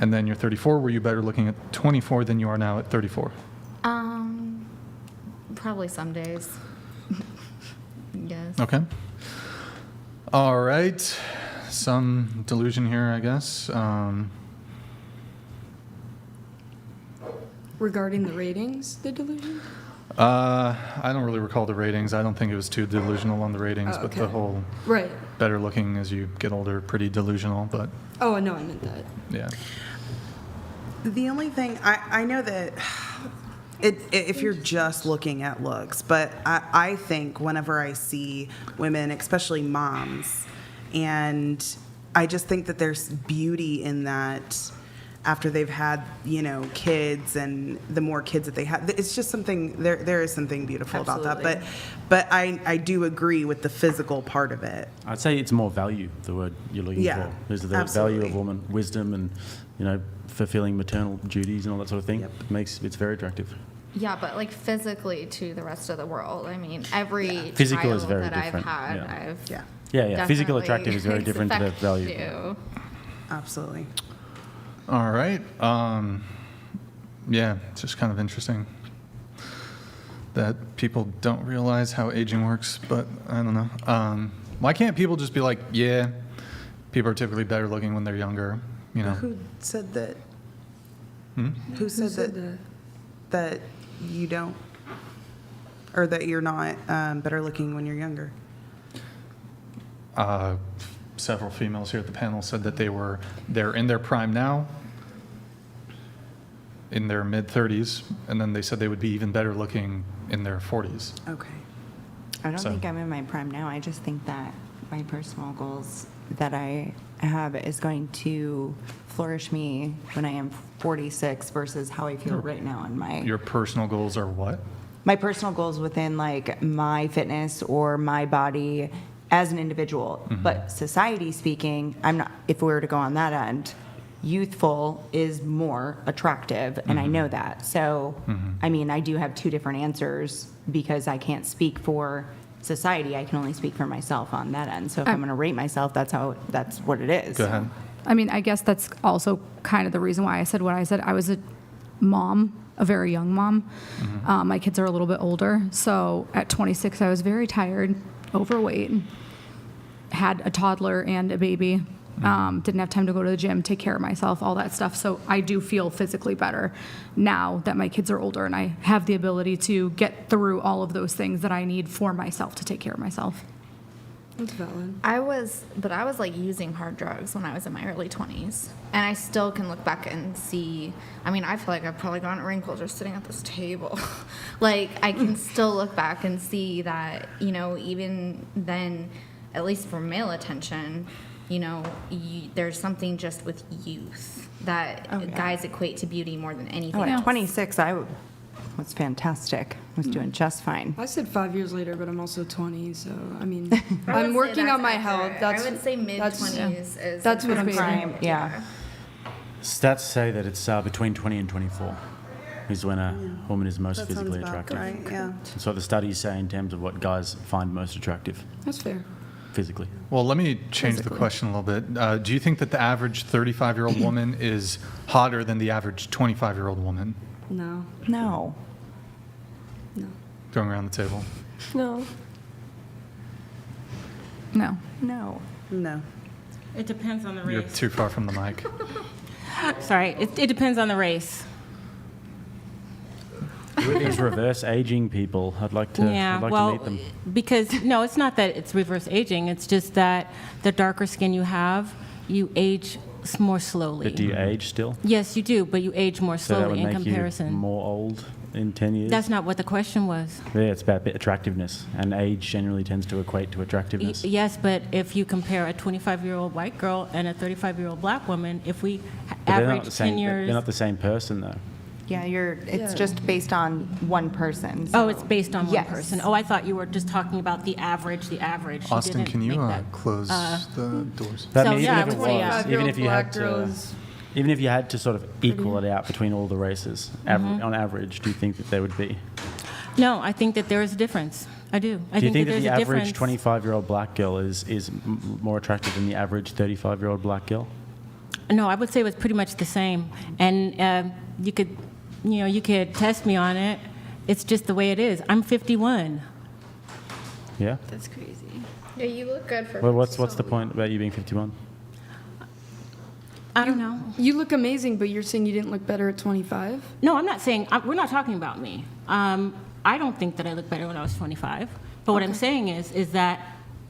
And then you're 34, were you better looking at 24 than you are now at 34? Probably some days. Yes. Okay. All right. Some delusion here, I guess. Regarding the ratings, the delusion? I don't really recall the ratings. I don't think it was too delusional on the ratings, but the whole better looking as you get older, pretty delusional, but. Oh, no, I meant that. Yeah. The only thing, I know that if you're just looking at looks, but I think whenever I see women, especially moms, and I just think that there's beauty in that after they've had, kids, and the more kids that they have, it's just something, there is something beautiful about that. But I do agree with the physical part of it. I'd say it's more value, the word you're looking for. There's the value of woman, wisdom, and, fulfilling maternal duties and all that sort of thing. It's very attractive. Yeah, but like physically to the rest of the world. I mean, every Physical child is very that different. I've had, Yeah. Physical attractive is very different to the value. You. Absolutely. All right. Yeah, it's just kind of interesting that people don't realize how aging works, but I don't know. Why can't people just be like, yeah, people are typically better looking when they're younger, Who said that? Who said that you don't, or that you're not better looking when you're younger? Several females here at the panel said that they're in their prime now, in their mid-30s, and then they said they would be even better looking in their 40s. Okay. I don't think I'm in my prime now. I just think that my personal goals that I have is going to flourish me when I am 46 versus how I feel right now in my... Your personal goals are what? My personal goals within like my fitness or my body as an individual. But society speaking, I'm not, if we were to go on that end, youthful is more attractive, and I know that. So, I mean, I do have two different answers because I can't speak for society. I can only speak for myself on that end. So if I'm going to rate myself, that's what it is. Go ahead. I mean, I guess that's also kind of the reason why I said what I said. I was a mom, a very young mom. My kids are a little bit older. So at 26, I was very tired, overweight, had a toddler and a baby. Didn't have time to go to the gym, take care of myself, all that stuff. So I do feel physically better now that my kids are older and I have the ability to get through all of those things that I need for myself to take care of myself. That's valid. I was like using hard drugs when I was in my early 20s. And I still can look back and see, I mean, I feel like I've probably gotten wrinkles just sitting at this table. Like, I can still look back and see that, you know, even then, at least for male attention, you know, there's something just with youth that guys equate to beauty more than anything At else. 26, I was fantastic. I was doing just fine. I said 5 years later, but I'm also 20, so I mean, I'm working on my health. I would say mid-20s is that's what I'm Prime, saying. yeah. Stats say that it's between 20 and 24 is when a woman is most That physically sounds about attractive. right, yeah. That's what the studies say in terms of what guys find most attractive That's fair. physically. Well, let me change the question a little bit. Do you think that the average 35-year-old woman is hotter than the average 25-year-old woman? No. No. Going around the table. No. No. No. No. It depends on the You're race. too far from the mic. Sorry, it depends on the race. Who are these reverse aging people? I'd like to meet them. Because no, it's not that it's reverse aging. It's just that the darker skin you have, you age more slowly. But do you age still? Yes, you do, but you age more So that would slowly in make comparison. you more old in 10 years? That's not what the question was. Yeah, it's about attractiveness, and age generally tends to equate to attractiveness. Yes, but if you compare a 25-year-old white girl and a 35-year-old black woman, if we But they're not average the 10 same. years... They're not the same person, though. Yeah, it's just based on one person. Oh, it's based on one Yes. person. Oh, I thought you were just talking about the average. Austin, didn't can you make that. close the doors? But So, I mean, yeah, even if I would say, yeah. even if you had 25-year-old black girl to, is even if you had to sort of equal it out between all the races, on average, do you think that there would be? No, I think that there is a difference. I do. I Do you think that there's the a average difference. 25-year-old black girl is more attractive than the average 35-year-old black girl? No, I would say it was pretty much the same. And you could test me on it. It's just the way it is. I'm 51. Yeah. That's crazy. Yeah, you look good for Well, what's the point about you being 51? I don't know. You look amazing, but you're saying you didn't look better at 25? No, I'm not saying, we're not talking about me. I don't think that I look better when I was 25. But what I'm saying is that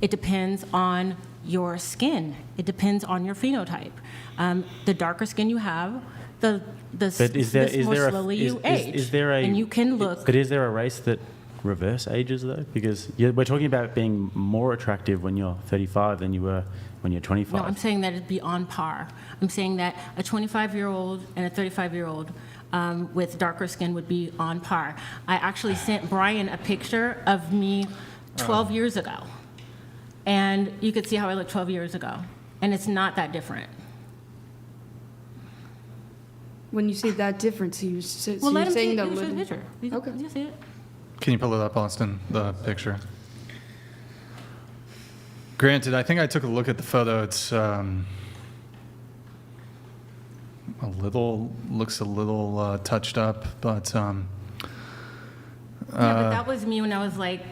it depends on your skin. It depends on your phenotype. The darker skin you have, the more slowly you age. Is there a, and you can look. But is there a race that reverse ages, though? Because we're talking about being more attractive when you're 35 than you were when you're 25. No, I'm saying that it'd be on par. I'm saying that a 25-year-old and a 35-year-old with darker skin would be on par. I actually sent Brian a picture of me 12 years ago. And you could see how I looked 12 years ago. And it's not that different. When you say that difference, you're Well, you're let him see saying it. the Let him show the little... picture. Okay. You see it? Can you pull it up, Austin, the picture? Granted, I think I took a look at the photo. It's looks a little touched up, but Yeah, but that was me when I was like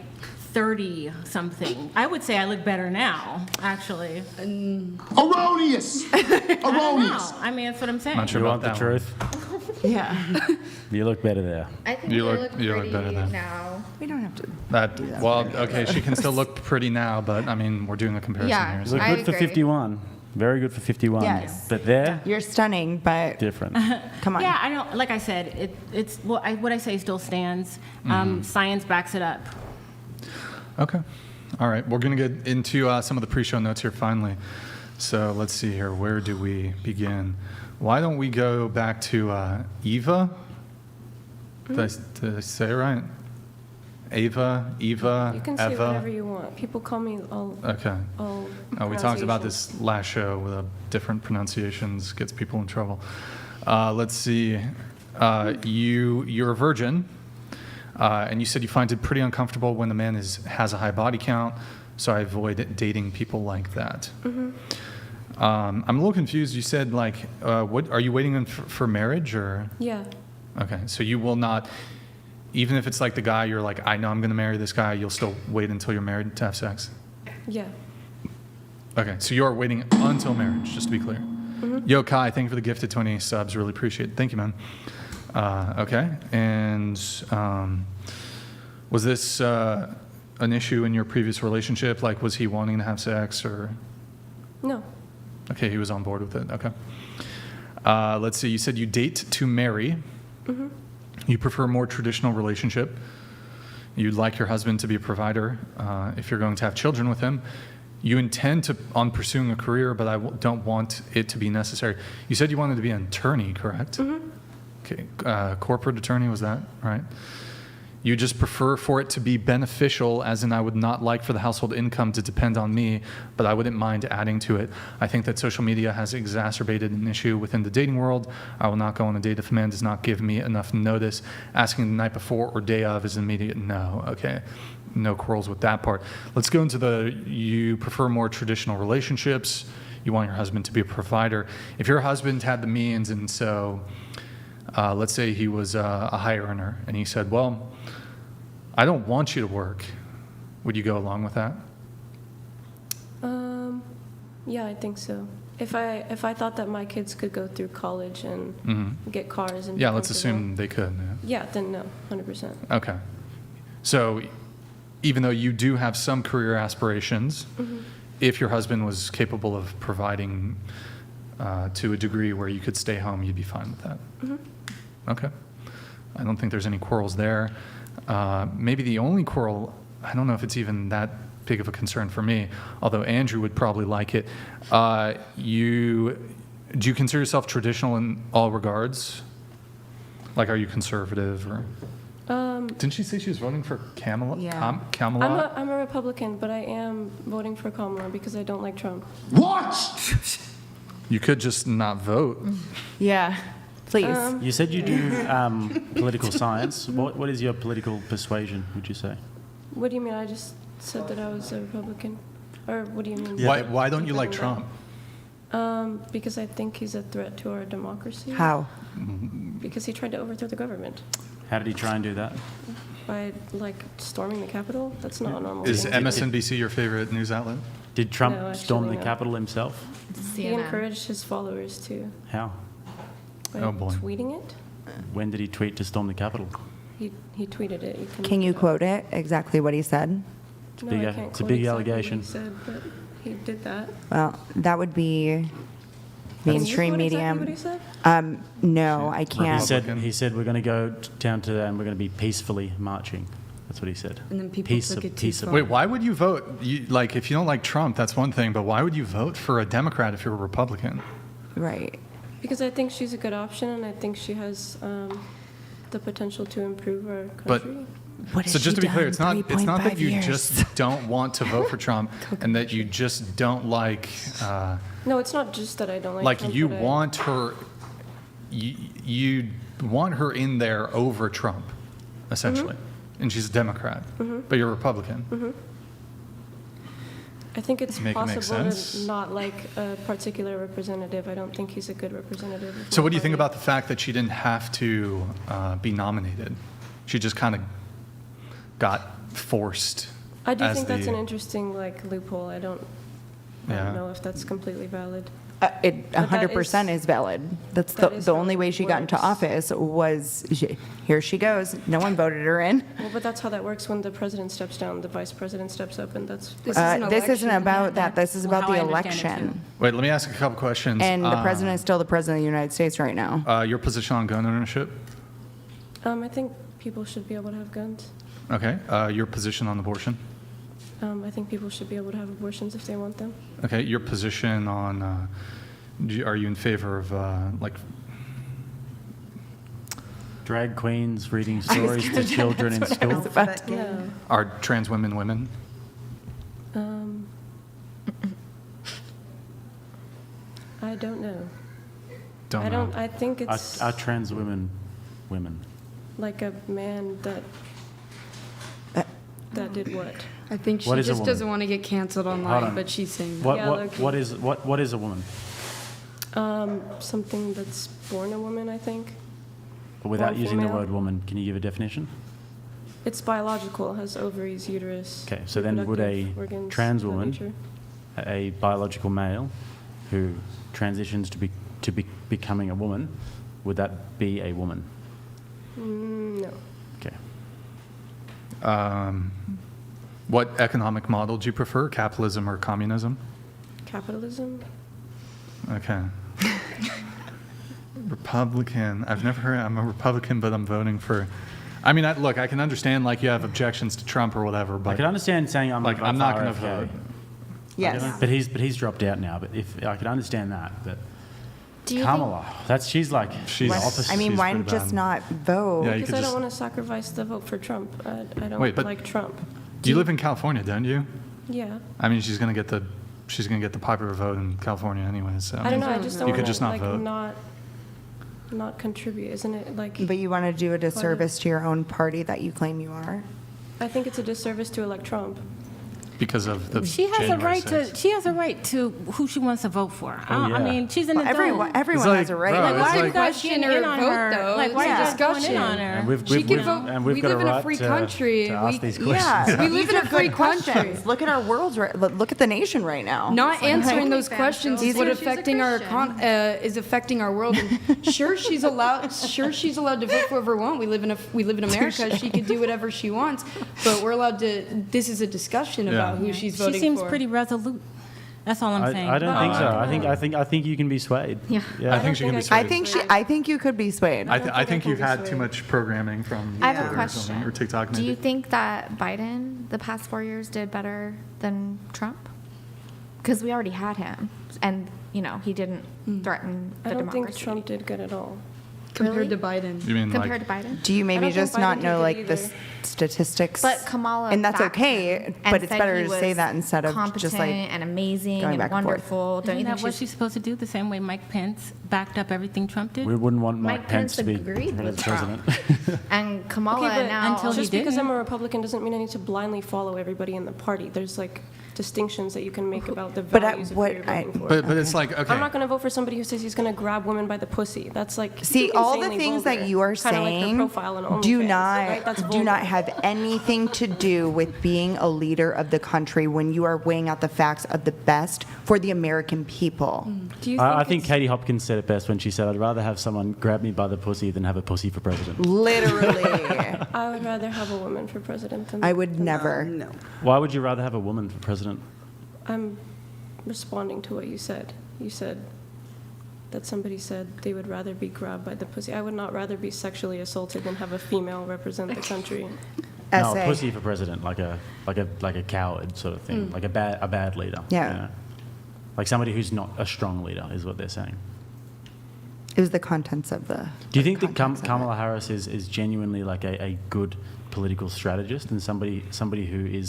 30 something. I would say I look better now, actually. Erroneous! I don't know. Erroneous! I mean, that's what I'm saying. Not sure You about want the that one. truth? Yeah. You look better there. I think You you look- look you look pretty better then. now. We don't have to. Well, okay, she can still look pretty now, but I mean, we're doing a comparison Yeah. here. You So. look I good for agree. 51. Very good for 51. Yes. But there, You're stunning, but different. come on. Yeah, I know. Like I said, it's well, what I say still stands. Science backs it up. Okay. All right. We're going to get into some of the pre-show notes here finally. So let's see here. Where do we begin? Why don't we go back to Eva? Did I say it right? Eva, You can say Eva. whatever you want. People call me all. Okay. all We talked about pronunciations. this last show with different pronunciations gets people in trouble. Let's see. You're a virgin. And you said you find it pretty uncomfortable when the man has a high body count, so I avoid dating people like that. I'm a little confused. You said, like, what are you waiting for marriage, or? Yeah. Okay, so you will not, even if it's like the guy, you're like, I know I'm going to marry this guy, you'll still wait until you're married to have sex? Yeah. Okay, so you are waiting until marriage, just to be clear. Yo, Kai, thank you for the gifted 20 subs. Really appreciate it. Thank you, man. Okay, and was this an issue in your previous relationship? Like, was he wanting to have sex, or? No. Okay, he was on board with it. Okay. Let's see. You said you date to marry. You prefer a more traditional relationship. You'd like your husband to be a provider if you're going to have children with him. You intend on pursuing a career, but I don't want it to be necessary. You said you wanted to be an attorney, correct? Okay. Corporate attorney, was that right? You just prefer for it to be beneficial, as in I would not like for the household income to depend on me, but I wouldn't mind adding to it. I think that social media has exacerbated an issue within the dating world. I will not go on a date if a man does not give me enough notice. Asking the night before or day of is an immediate no. Okay, no quarrels with that part. Let's go into you prefer more traditional relationships. You want your husband to be a provider. If your husband had the means, and so let's say he was a high earner, and he said, well, I don't want you to work. Would you go along with that? Yeah, I think so. If I thought that my kids could go through college and get cars and yeah, let's assume they could. Yeah, then no, 100%. Okay. So even though you do have some career aspirations, if your husband was capable of providing to a degree where you could stay home, you'd be fine with that. Okay. I don't think there's any quarrels there. Maybe the only quarrel, I don't know if it's even that big of a concern for me, although Andrew would probably like it. Do you consider yourself traditional in all regards? Like, are you conservative, or? Didn't she say she was voting for Camelot? Yeah. Camelot? I'm a Republican, but I am voting for Kamala because I don't like Trump. What? You could just not vote. Yeah, please. You said you do political science. What is your political persuasion, would you say? What do you mean? I just said that I was a Republican. Or what do you mean? Why don't you like Trump? Because I think he's a threat to our democracy. How? Because he tried to overthrow the government. How did he try and do that? By, like, storming the Capitol? That's not a normal Is thing. MSNBC your favorite news outlet? Did Trump No, storm the actually, no. Capitol himself? He encouraged his followers to. How? By Oh, boy. tweeting it. When did he tweet to storm the Capitol? He tweeted it. Can you quote it, exactly what he said? No, big- I can't it's a quote big exactly allegation. What he said, but he did that. Well, that would be Can you mainstream quote exactly medium. what he said? No, I can't. He said we're going to go down to and we're going to be peacefully marching. That's what he said. And then people took it too far. Wait, why would you vote? Like, if you don't like Trump, that's one thing, but why would you vote for a Democrat if you're a Republican? Right. Because I think she's a good option, and I think she has the potential to improve our But country. so just to be clear, it's not that you just don't want to vote for Trump and that you just don't like. No, it's not just that I don't like Trump. You but want her. You want her in there over Trump, essentially, and she's a Democrat, but you're a Republican. I think it's Make it make possible sense. to not like a particular representative. I don't think he's a good representative. of So my what do you think party. about the fact that she didn't have to be nominated? She just kind of got forced. I do as think that's the- an interesting loophole. I don't Yeah. know if that's completely valid. It But that 100% is valid. That's that is the how only way it she got into works. office was, here she goes. No one voted her in. Well, but that's how that works. When the president steps down, the vice president steps up, and that's. This isn't about that. This is about how the I understand it, election. Wait, let me ask a couple questions. And the president is still the president of the United States right now. Your position on gun ownership? I think people should be able to have guns. Okay. Your position on abortion? I think people should be able to have abortions if they want them. Okay. Your position on, are you in favor of, Drag queens reading stories to children in school. No. are trans women women? I don't know. Don't I know. don't. I think it's Are trans women women? like a man that That did what? I think she What is a just woman? doesn't want to get canceled Hold online, on. but she's saying that. What, Yeah, what, low-key. what is a woman? Something that's born a woman, I think. But without Born using the female. word woman, can you give a definition? It's biological, has ovaries, uterus. Okay, so then would a reproductive organs, trans that woman, nature. a biological male who transitions to becoming a woman, would that be a woman? No. Okay. What economic model do you prefer, capitalism or communism? Capitalism? Okay. Republican. I've never heard. I'm a Republican, but I'm voting for. I mean, look, I can understand like you have objections to Trump or whatever, but I can understand saying I'm like I'm not going to RFK. vote. Yes. But he's dropped out now. But if I could understand that, but Do you Kamala, she's like She's- the opposite. I mean, She's why pretty just bad. not vote? Yeah, you Because could I just. don't want to sacrifice the vote for Trump. I don't Wait, but- like Trump. You live in California, don't you? Yeah. I mean, she's going to get the popular vote in California anyway. So I don't know. I just don't You want could just to not like vote. not contribute. Isn't it like? But you want to do a disservice to your own party that you claim you are? I think it's a disservice to elect Trump. because of the She has a January right 6th. to. She has a right to who she wants to vote for. I yeah. mean, she's an Well, adult. everyone like, has a right. bro, Like, it's why are you like- guys Question getting in or on vote, her? though. Like, why It's are a you guys going in discussion. on her? And we've She can vote. and we've We got live a in a right free to, country. to ask We- these questions. Yeah, We live in a free good questions. country. Look at our world's look at the nation right now. Not answering those OnlyFans questions girl. is what She's a affecting our Christian. is affecting our world. And sure, she's allowed. Sure, she's allowed to vote for whoever wants. We live in America. She can do whatever she wants, but we're allowed to. This is a discussion about who she's voting She seems for. pretty resolute. That's all I'm saying. I don't think so. I think you can be swayed. Yeah. I think she can be swayed. I think you could be swayed. I think you've can be had too swayed. much programming from I have a Twitter or something, question. or TikTok Do maybe. you think that Biden, the past 4 years, did better than Trump? Because we already had him, and he didn't threaten the I don't democracy. think Trump did good at all. compared to Biden. You mean compared like to Biden. Do you I maybe don't think just not Biden know did like either. the statistics? But Kamala and that's backed okay. him But and it's said better he to say was that instead of just like competent and amazing going and back and forth. wonderful. Don't you Isn't think that what she's supposed to do? The same way Mike Pence backed up everything Trump did. We wouldn't want Mike Pence to be agreed with president. And Kamala Okay, but now. until he just because didn't. I'm a Republican doesn't mean I need to blindly follow everybody in the party. There's like distinctions that you can make about the But values of who you're voting for. But it's like, okay. I'm not going to vote for somebody who says he's going to grab women by the pussy. That's like See, all the insanely things vulgar. that you are Kinda like her saying profile on do OnlyFans, not right? That's do not vulgar. have anything to do with being a leader of the country when you are weighing out the facts of the best for the American people. Do you I think it's- Katie Hopkins said it best when she said, "I'd rather have someone grab me by the pussy than have a pussy for president." Literally, I would rather have a woman for president than I would never. No. Why would you rather have a woman for president? I'm responding to what you said. You said that somebody said they would rather be grabbed by the pussy. I would not rather be sexually assaulted than have a female represent the country. No, Essay. a pussy for president, like a coward sort of thing, like a bad leader. Yeah. Like somebody who's not a strong leader is what they're saying. It was the contents of the. Do you think that contents of Kamala it. Harris is genuinely like a good political strategist and somebody who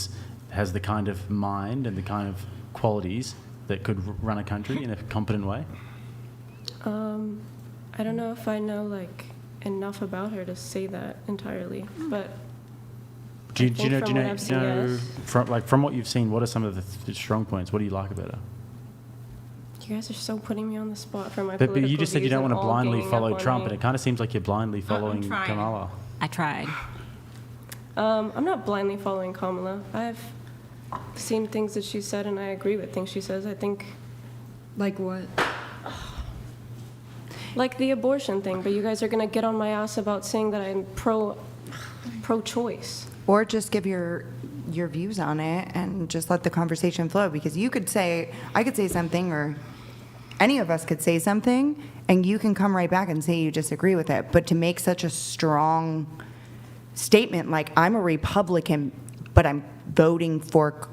has the kind of mind and the kind of qualities that could run a country in a competent way? I don't know if I know like enough about her to say that entirely, but Do you I think know? from what I've seen, yes. From what you've seen, what are some of the strong points? What do you like about her? you guys are so putting me on the spot for my But political you just said you views don't and want to all blindly ganging follow up on Trump, me. and it kind of seems like you're blindly following trying. Kamala. I tried. I'm not blindly following Kamala. I've seen things that she said, and I agree with things she says. I think, Like what? like the abortion thing, but you guys are gonna get on my ass about saying that I'm pro-choice. Or just give your views on it and just let the conversation flow, because you could say, I could say something, or any of us could say something, and you can come right back and say you disagree with it. But to make such a strong statement like, I'm a Republican, but I'm voting for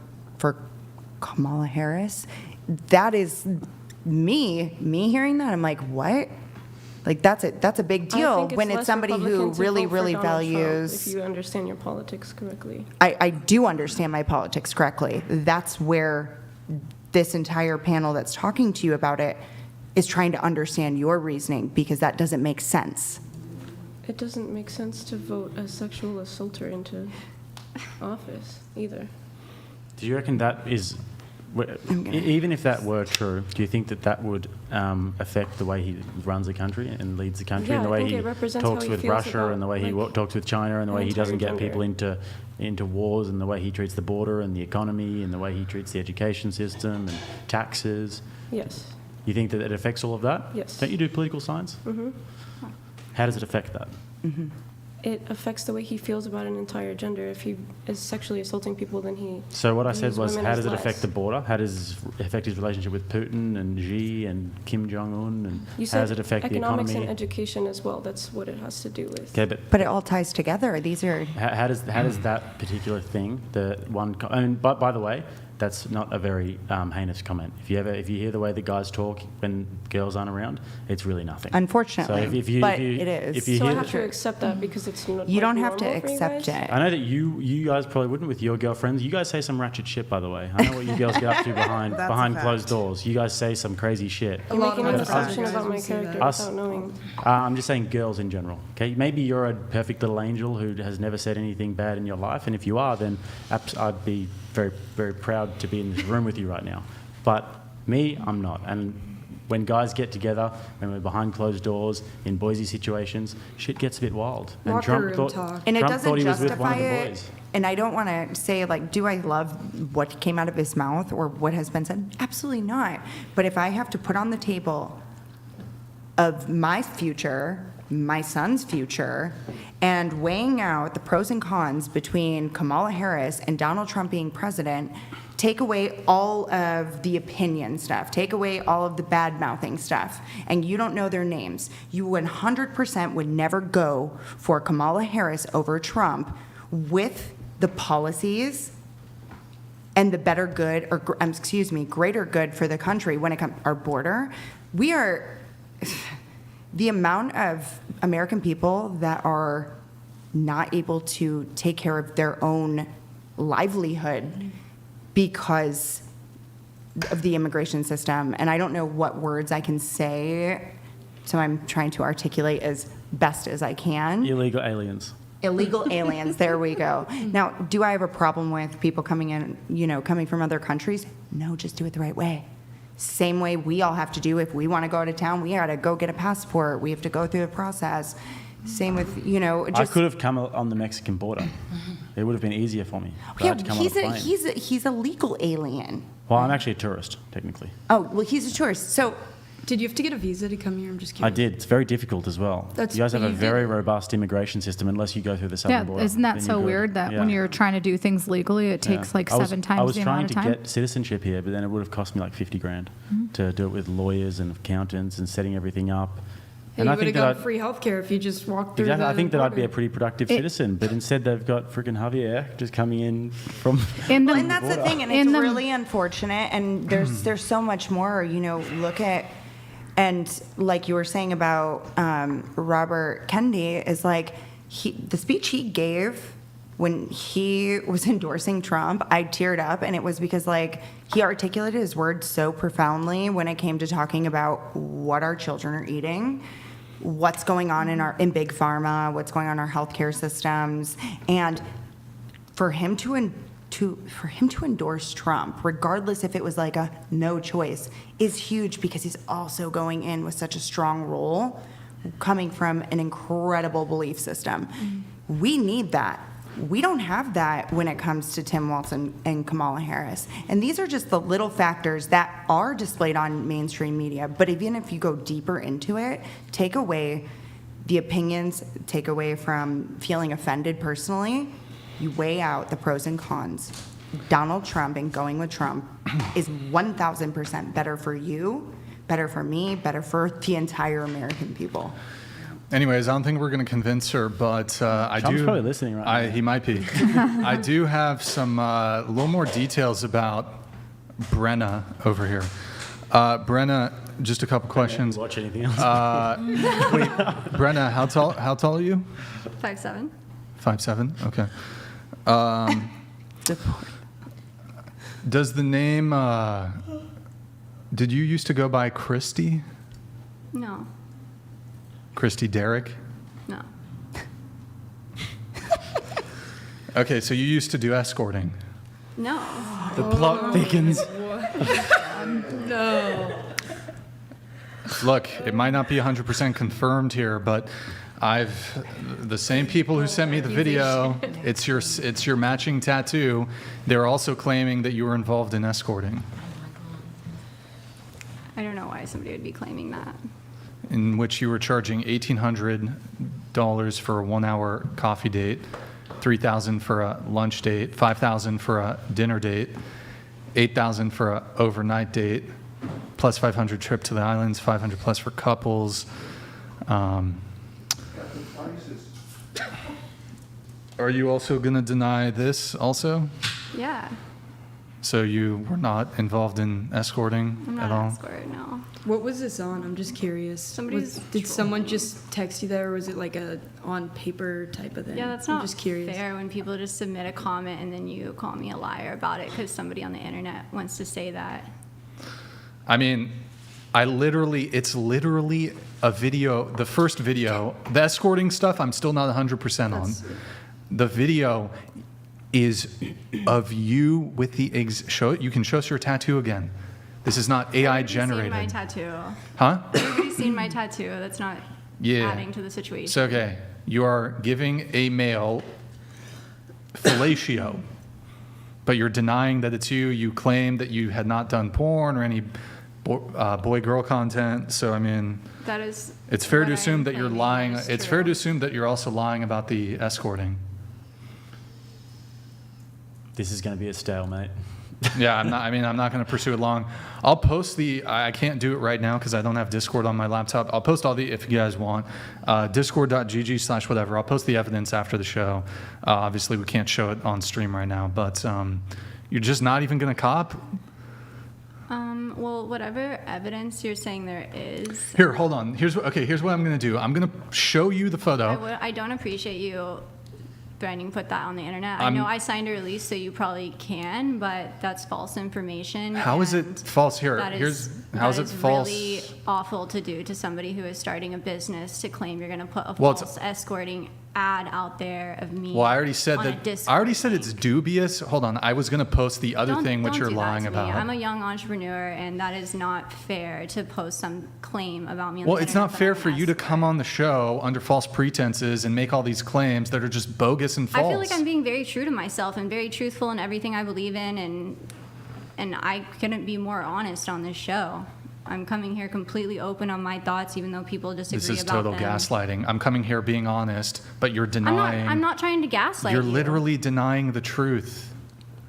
Kamala Harris, that is me hearing that, I'm like, what? Like, that's a big I deal think when it's less somebody who Republican to really, vote for really Donald Trump, values. if you understand your politics correctly. I do understand my politics correctly. That's where this entire panel that's talking to you about it is trying to understand your reasoning, because that doesn't make sense. It doesn't make sense to vote a sexual assaulter into office either. Do you reckon that is, even if that were true, do you think that that would affect the way he runs the country and leads the country, Yeah, and the I way think he it represents how talks he with feels Russia, about, and the way he like, talks with China, and the way he entire doesn't get gender. people into wars, and the way he treats the border and the economy, and the way he treats the education system and taxes? Yes. You think that it affects all of that? Yes. Don't you do political science? Mm-hmm. How does it affect that? It affects the way he feels about an entire gender. If he is sexually assaulting people, then he. So what I said views was, women how as does it less. affect the border? How does it affect his relationship with Putin and Xi and Kim Jong-un? And You how said does it affect the economics economy? and education as well. That's what it has to do with. Okay, But it all ties together. These are. how does that particular thing, the one? And by the way, that's not a very heinous comment. If you hear the way the guys talk when girls aren't around, it's really nothing. Unfortunately, so if you, but if you, it is. If you So I hear have to accept that because it's not. You like, don't have to normal for you accept guys? it. I know that you guys probably wouldn't with your girlfriends. You guys say some ratchet shit, by the way. I know what you girls get up to behind That's a behind fact. closed doors. You guys say some crazy shit. You're making an of us- assumption about my character Us- without knowing. I'm just saying girls in general. Okay, maybe you're a perfect little angel who has never said anything bad in your life, and if you are, then I'd be very, very proud to be in this room with you right now. But me, I'm not. And when guys get together, when we're behind closed doors in Boise situations, shit gets a bit wild. And Locker room talk. And it Trump doesn't thought he was with one justify of the it. boys. And I don't want to say, like, do I love what came out of his mouth or what has been said? Absolutely not. But if I have to put on the table of my future, my son's future, and weighing out the pros and cons between Kamala Harris and Donald Trump being president, take away all of the opinion stuff, take away all of the bad-mouthing stuff, and you don't know their names, you 100% would never go for Kamala Harris over Trump with the policies and the better good, or greater good for the country when it comes our border. We are the amount of American people that are not able to take care of their own livelihood because of the immigration system. And I don't know what words I can say, so I'm trying to articulate as best as I can. Illegal aliens. Illegal aliens, there we go. Now, do I have a problem with people coming in, coming from other countries? No, just do it the right way. Same way we all have to do if we want to go out of town, we got to go get a passport. We have to go through the process. Same with, I could have come on the Mexican border. It would have been easier for me. But I had to come on a plane. he's a legal alien. Well, I'm actually a tourist, technically. Oh, well, he's a tourist. So, did you have to get a visa to come here? I'm just curious. I did. It's very difficult as well. That's- you guys have a you did- very robust immigration system unless you go through the southern Yeah, border. isn't that Then so you're good. weird that Yeah. when you're trying to do things legally, it takes like seven times the amount of time? I was trying to get citizenship here, but then it would have cost me like 50 grand to do it with lawyers and accountants and setting everything up. Hey, And you I would think have that got free healthcare if you just walked through exactly, the I think that I'd be a border. pretty productive citizen, but instead they've got freaking Javier just coming in from. and that's the thing, and it's In the- really unfortunate. And there's so much more. Look at, and like you were saying about Robert Kennedy is like the speech he gave when he was endorsing Trump, I teared up, and it was because like he articulated his words so profoundly when it came to talking about what our children are eating, what's going on in big pharma, what's going on in our healthcare systems, and for him to endorse Trump, regardless if it was like a no choice, is huge because he's also going in with such a strong role, coming from an incredible belief system. We need that. We don't have that when it comes to Tim Walz and Kamala Harris. And these are just the little factors that are displayed on mainstream media. But even if you go deeper into it, take away the opinions, take away from feeling offended personally, you weigh out the pros and cons. Donald Trump and going with Trump is 1,000% better for you, better for me, better for the entire American people. Anyways, I don't think we're going to convince her, but I Trump's do. probably listening right now. He might be. I do have some a little more details about Brenna over here. Brenna, just a couple questions. Watch anything else? Wait, Brenna, how tall are you? 5'7". 5'7". Okay. Does the name? Did you used to go by Christy? No, Christy Derrick? no. Okay, so you used to do escorting. No. The plot thickens. No. Look, it might not be 100% confirmed here, but the same people who sent me the video, it's your matching tattoo. They're also claiming that you were involved in escorting. I don't know why somebody would be claiming that. In which you were charging $1,800 for a 1-hour coffee date, $3,000 for a lunch date, $5,000 for a dinner date, $8,000 for an overnight date, plus $500 trip to the islands, $500 plus for couples. Are you also going to deny this also? Yeah. So you were not involved in escorting I'm not at an all? escort, no. What was this on? I'm just curious. Did someone just text you that, or was it like a on paper type of thing? Yeah, that's I'm not just curious. fair when people just submit a comment and then you call me a liar about it because somebody on the internet wants to say that. I mean, it's literally a video, the first video, the escorting stuff I'm still not 100% on. The video is of you with the, you can show us your tattoo again. This is not AI generated. Everybody's seen my tattoo. Huh? Everybody's seen my tattoo. That's not adding to the situation. It's okay. You are giving a male fellatio, but you're denying that it's you. You claim that you had not done porn or any boy-girl content. So, I mean, that is. It's fair to assume that you're lying. It's fair to assume that you're also lying about the escorting. This is going to be a stalemate. Yeah, I'm not going to pursue it long. I'll post I can't do it right now because I don't have Discord on my laptop. I'll post if you guys want, discord.gg/whatever. I'll post the evidence after the show. Obviously, we can't show it on stream right now, but you're just not even going to cop? Well, whatever evidence you're saying there is. Here, hold on. Here's what I'm going to do. I'm going to show you the photo. I don't appreciate you threatening put that on the internet. I know I signed a release, so you probably can, but that's false information. How is it false? How is it false? Really awful to do to somebody who is starting a business to claim you're going to put a false escorting ad out there of me. Well, I already said it's dubious. Hold on. I was going to post the other thing which you're lying about. I'm a young entrepreneur, and that is not fair to post some claim about me on the internet. Well, it's not fair for you to come on the show under false pretenses and make all these claims that are just bogus and false. I feel like I'm being very true to myself and very truthful in everything I believe in, and I couldn't be more honest on this show. I'm coming here completely open on my thoughts, even though people disagree about them. This is total gaslighting. I'm coming here being honest, but you're denying. I'm not trying to gaslight you. You're literally denying the truth.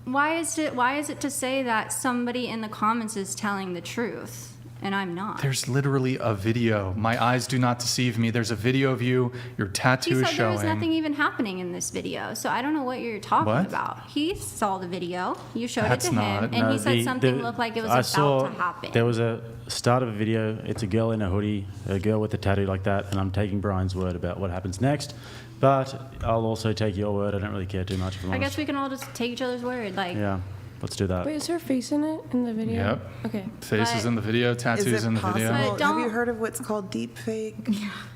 Why is it to say that somebody in the comments is telling the truth? And I'm not. There's literally a video. My eyes do not deceive me. There's a video of you. Your tattoo is showing. He said there was nothing even happening in this video, so I don't know what you're talking about. He saw the video. You showed it to him, and he said something looked like it was about to happen. There was a start of a video. It's a girl in a hoodie, a girl with a tattoo like that, and I'm taking Brian's word about what happens next. But I'll also take your word. I don't really care too much. I guess we can all just take each other's word. Yeah. Let's do that. Wait, is her face in it in the video? Yep. Okay. Face is in the video, tattoos in the video. Have you heard of what's called deep fake?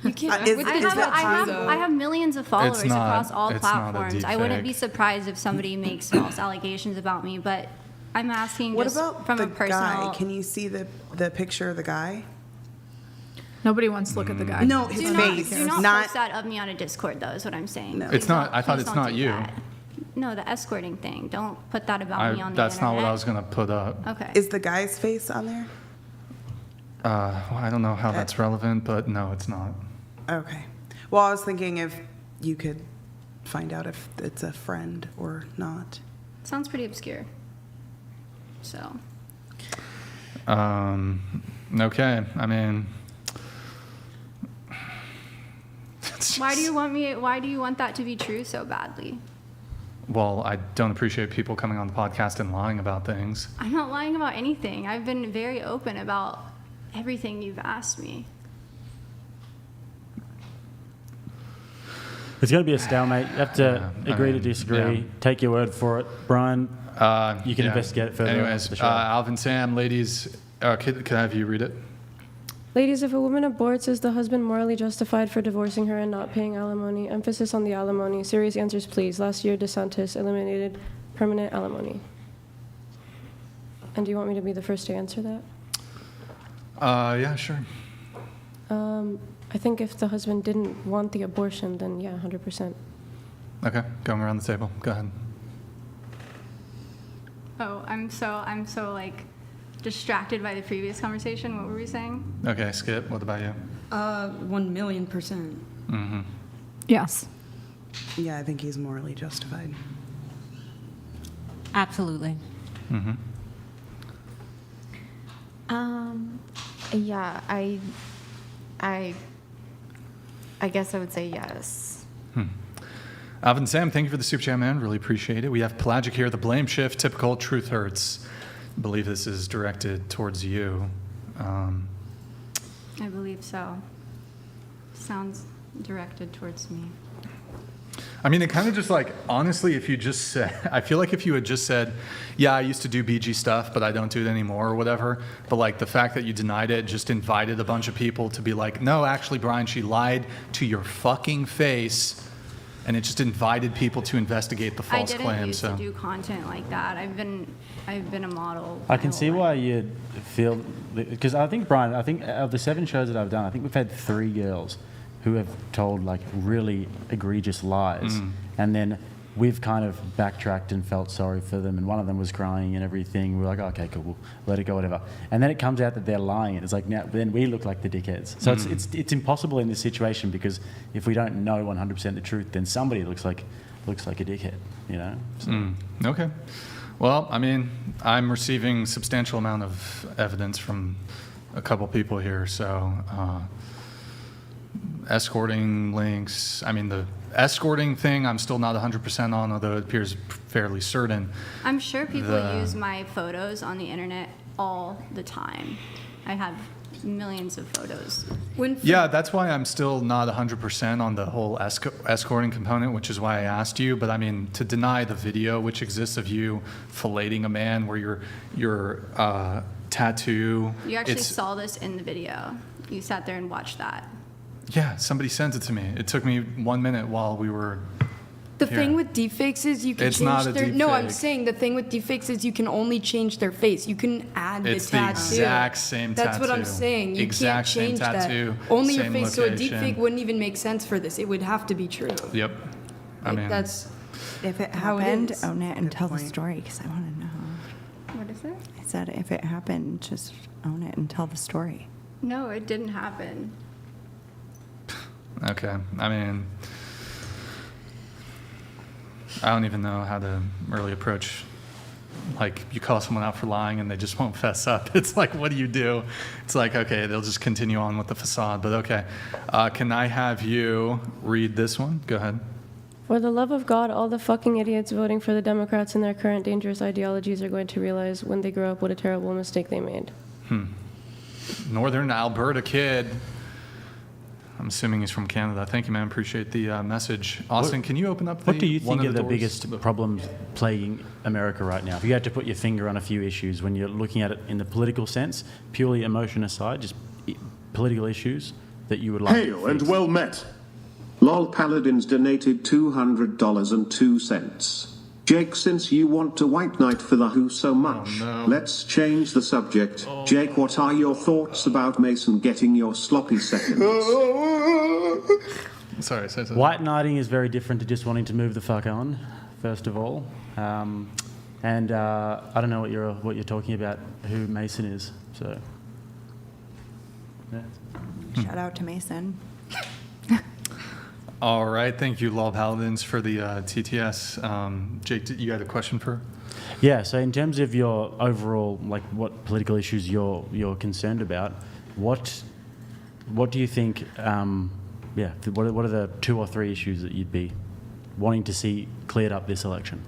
You can't. I have millions of followers across all platforms. I wouldn't fake. be surprised if somebody makes false allegations about me, but I'm asking What just about from the a personal. guy? Can you see the picture of the guy? Nobody wants to look at the guy. No, his face. Do not post that of me on a Discord, though, is what I'm saying. No. It's not. I thought it's not you. No, the escorting thing. Don't put that about me on the That's internet. not what I was going to put up. Okay. Is the guy's face on there? Well, I don't know how that's relevant, but no, it's not. Okay. Well, I was thinking if you could find out if it's a friend or not. Sounds pretty obscure. So. Okay. I mean. Why do you want that to be true so badly? Well, I don't appreciate people coming on the podcast and lying about things. I'm not lying about anything. I've been very open about everything you've asked me. It's going to be a stalemate. You have to agree to disagree. Yeah. Take your word for it. Brian, you can investigate it further. Anyways, Alvin, Sam, ladies, could I have you read it? Ladies, if a woman aborts, is the husband morally justified for divorcing her and not paying alimony? Emphasis on the alimony. Serious answers, please. Last year, DeSantis eliminated permanent alimony. And do you want me to be the first to answer that? Yeah, sure. I think if the husband didn't want the abortion, then yeah, 100%. Okay, going around the table. Go ahead. Oh, I'm so like distracted by the previous conversation. What were we saying? Okay, Skip, what about you? 1,000,000%. Mm-hmm. Yes. Yeah, I think he's morally justified. Absolutely. Mm-hmm. Yeah, I guess I would say yes. Alvin Sam, thank you for the super chat, man. Really appreciate it. We have Pelagic here. The blame shift, typical truth hurts. I believe this is directed towards you. I believe so. Sounds directed towards me. I mean, it kind of just like, honestly, if you just said, I feel like if you had just said, yeah, I used to do BG stuff, but I don't do it anymore or whatever. But like the fact that you denied it just invited a bunch of people to be like, no, actually, Brian, she lied to your fucking face. And it just invited people to investigate the false claim. I didn't used to do content like that. I've been a model. I can see why you'd feel, because I think, Brian, I think of the 7 shows that I've done, I think we've had 3 girls who have told like really egregious lies. And then we've kind of backtracked and felt sorry for them. And one of them was crying and everything. We're like, okay, cool, we'll let it go, whatever. And then it comes out that they're lying. And it's like, now, then we look like the dickheads. So it's impossible in this situation, because if we don't know 100% the truth, then somebody looks like a dickhead, you know? So. Okay. Well, I mean, I'm receiving substantial amount of evidence from a couple people here. So escorting links, I mean, the escorting thing I'm still not 100% on, although it appears fairly certain. I'm sure people use my photos on the internet all the time. I have millions of photos. Yeah, that's why I'm still not 100% on the whole escorting component, which is why I asked you. But I mean, to deny the video which exists of you filleting a man where your tattoo. You actually saw this in the video. You sat there and watched that. Yeah, somebody sent it to me. It took me 1 minute while we were The here. thing with deepfakes is you can It's change not a their. deep No, I'm fake. saying the thing with deepfakes is you can only change their face. You can add It's the the tattoo. exact same That's what I'm tattoo. saying. You Exact same can't change tattoo, that. Only your same face. So a location. deepfake wouldn't even make sense for this. It would have to be true. Yep. I Like, mean, that's If it how it happened, is. own it and Good tell the point. story, because I want to know. What is it? I said, if it happened, just own it and tell the story. No, it didn't happen. okay. I mean, I don't even know how to really approach. Like, you call someone out for lying and they just won't fess up. It's like, what do you do? It's like, okay, they'll just continue on with the facade. But okay, can I have you read this one? Go ahead. For the love of God, all the fucking idiots voting for the Democrats and their current dangerous ideologies are going to realize when they grow up what a terrible mistake they made. Northern Alberta kid. I'm assuming he's from Canada. Thank you, man. Appreciate the message. Austin, can you open up What do you one think of are the doors? biggest problems plaguing America right now? If you had to put your finger on a few issues when you're looking at it in the political sense, purely emotion aside, just political issues that you would like to Hail and fix. well met. Lol Paladins donated $200.02. Jake, since you want to white knight for the who so much, let's change the subject. Jake, what are your thoughts about Mason getting your sloppy seconds? Sorry, say something. White knighting is very different to just wanting to move the fuck on, first of all. I don't know what you're talking about, who Mason is. So, yeah. Shout out to Mason. All right. Thank you, Law Paladins, for the TTS. Jake, you had a question for? Yeah. So, in terms of your overall, like, what political issues you're concerned about, what do you think? What are the 2 or 3 issues that you'd be wanting to see cleared up this election?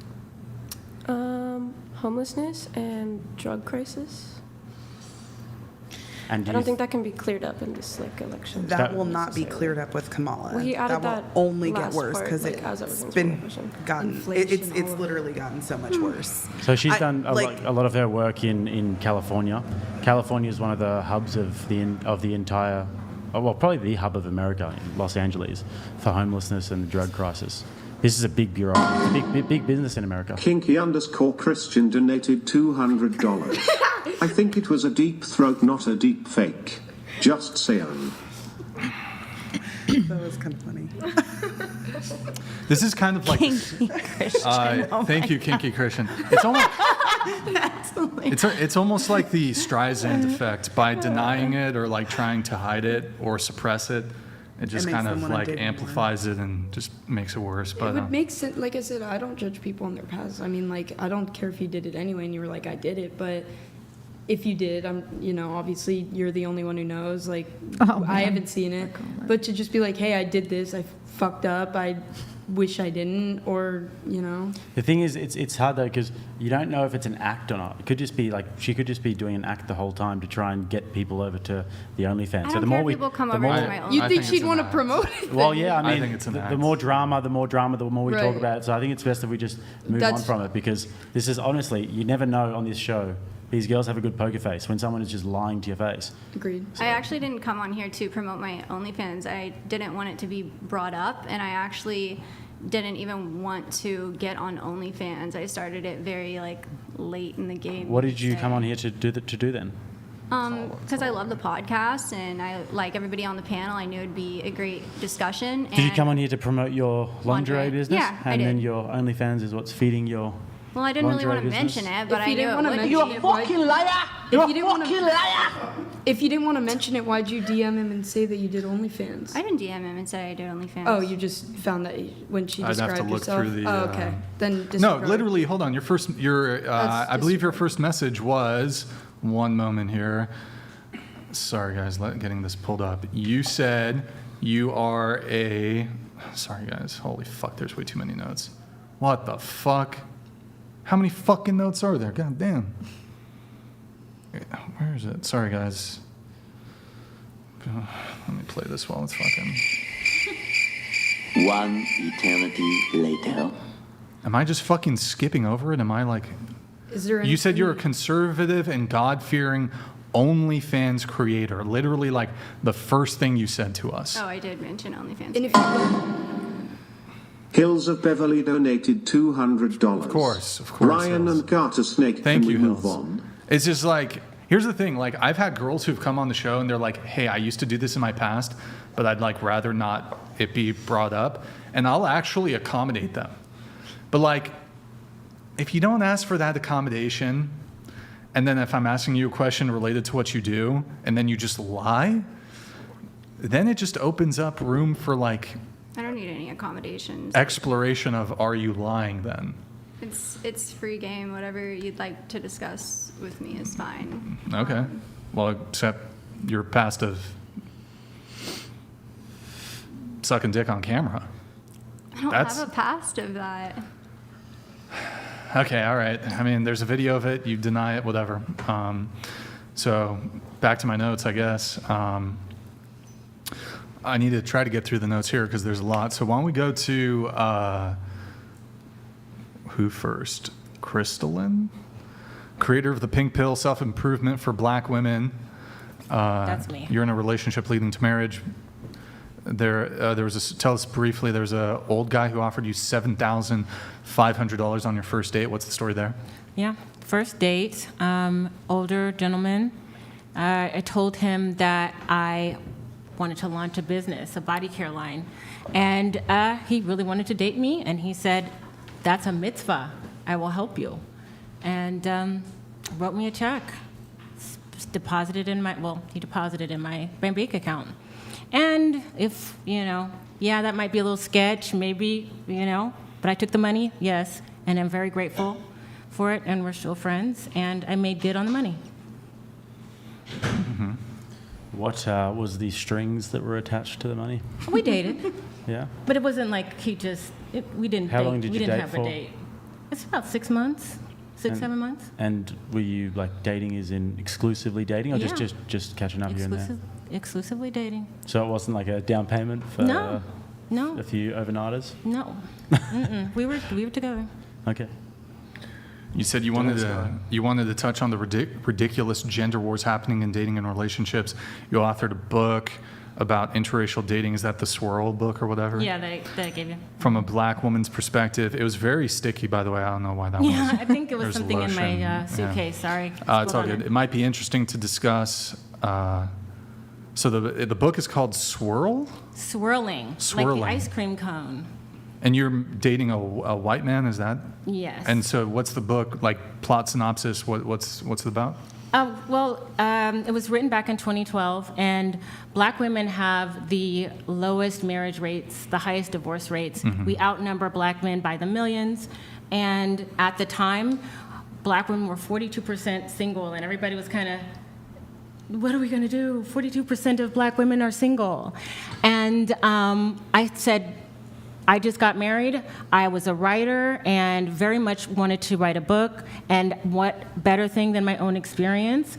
Homelessness and drug crisis. And I don't think that can be cleared up in this like election. That will not be cleared up with Kamala. Well, he added will that only get last worse part, because like, as I was it's answering been the question. gotten. Inflation, It's all of literally gotten so much worse. So she's done like- a lot of her work in California. California is one of the hubs of the entire, well, probably the hub of America, in Los Angeles, for homelessness and the drug crisis. This is a big bureau. It's a big business in America. Kinky_Christian donated $200. I think it was a deep throat, not a deep fake. Just saying. That was kind of funny. This is kind of like Kinky Christian. thank you, Kinky Christian. It's almost it's almost like the Streisand effect. By denying it or like trying to hide it or suppress it, it just makes kind them of wanna like dig more. amplifies it and just makes it worse. It But would make sense. Like I said, I don't judge people on their past. I mean, like, I don't care if you did it anyway and you were like, I did it. But if you did, obviously you're the only one who knows. Like, I haven't seen it. But to just be like, hey, I did this. I fucked up. I wish I didn't. Or, The thing is, it's hard though because you don't know if it's an act or not. It could just be like she could just be doing an act the whole time to try and get people over to the OnlyFans. I don't care if people come over to my OnlyFans. You'd think she'd want to promote it. Well, yeah, I mean, think it's an the act. more drama, the more we talk Right. about it. So I think it's best if we just move on from it because this is honestly, you never know on this show. These girls have a good poker face when someone is just lying to your face. Agreed. I actually didn't come on here to promote my OnlyFans. I didn't want it to be brought up, and I actually didn't even want to get on OnlyFans. I started it very like late in the game. What did you come on here to do then? Because I love the podcast and I like everybody on the panel. I knew it'd be a great discussion. Did you come on here to promote your lingerie business? Yeah, I and then did. your OnlyFans is what's feeding your. Well, I didn't really want to lingerie business? mention it, but If I you knew didn't it wanna would. mention You it, a fucking liar! You If a you didn't wanna- fucking liar! If you didn't want to mention it, why'd you DM him and say that you did OnlyFans? I didn't DM him and say I did OnlyFans. Oh, you just found that when she I'd have described to look herself? through the, oh, okay. Then no, disregard. literally. Hold on. I believe your first message was one moment here. Sorry, guys, getting this pulled up. You said you are a. Sorry, guys. Holy fuck, there's way too many notes. What the fuck? How many fucking notes are there? God damn. Where is it? Sorry, guys. Let me play this while it's fucking. One eternity later. Am I just fucking skipping over it? Am I like. Is there You said anything- you're a conservative and God-fearing OnlyFans creator. Literally, like the first thing you said to us. Oh, I did mention OnlyFans. And if you Hills of Beverly donated $200. Of course. Ryan Hills. and Garter Snake, Thank can you, we move Hills. on? It's just like, here's the thing. Like, I've had girls who've come on the show and they're like, hey, I used to do this in my past, but I'd like rather not it be brought up. And I'll actually accommodate them. But like, if you don't ask for that accommodation, and then if I'm asking you a question related to what you do, and then you just lie, then it just opens up room for like I don't need any accommodations. exploration of, are you lying then? It's free game. Whatever you'd like to discuss with me is fine. Okay. Well, except your past of sucking dick on camera. I don't That's- have a past of that. Okay, all right. I mean, there's a video of it. You deny it, whatever. So back to my notes, I guess. I need to try to get through the notes here because there's a lot. So why don't we go to who first? Crystalline, creator of the Pink Pill Self-Improvement for Black Women. That's me. You're in a relationship leading to marriage. There was tell us briefly. There's a old guy who offered you $7,500 on your first date. What's the story there? Yeah, first date, older gentleman. I told him that I wanted to launch a business, a body care line. And he really wanted to date me, and he said, that's a mitzvah. I will help you. And wrote me a check. He deposited in my bank account. And if, yeah, that might be a little sketch, maybe, but I took the money, yes, and I'm very grateful for it, and we're still friends, and I made good on the money. Mm-hmm. What was the strings that were attached to the money? We dated, Yeah. but it wasn't like we didn't How date. long did we you didn't date have for? a date. It's about 6 months. 6, 7 months. And were you like dating as in exclusively dating or Yeah. just catching up here and there? Exclusively dating. So it wasn't like a down payment for No. a few overnighters? No. Mm-mm. We were together. Okay. You said you wanted to touch on the ridiculous gender wars happening in dating and relationships. You authored a book about interracial dating. Is that the Swirl book or whatever? Yeah, that I gave you. From a black woman's perspective. It was very sticky, by the way. I don't know why that Yeah, was. I think it was There's something in my lotion. suitcase. Sorry. It's all Spilled on good. it. It might be interesting to discuss. So the book is called Swirl? Swirling. Swirling. Like the ice cream cone. And you're dating a white man, is that? Yes. And so what's the book, like plot synopsis, what's it about? It was written back in 2012, and black women have the lowest marriage rates, the highest divorce rates. Mm-hmm. We outnumber black men by the millions. And at the time, black women were 42% single, and everybody was kind of, what are we going to do? 42% of black women are single. And I said, I just got married. I was a writer and very much wanted to write a book. And what better thing than my own experience?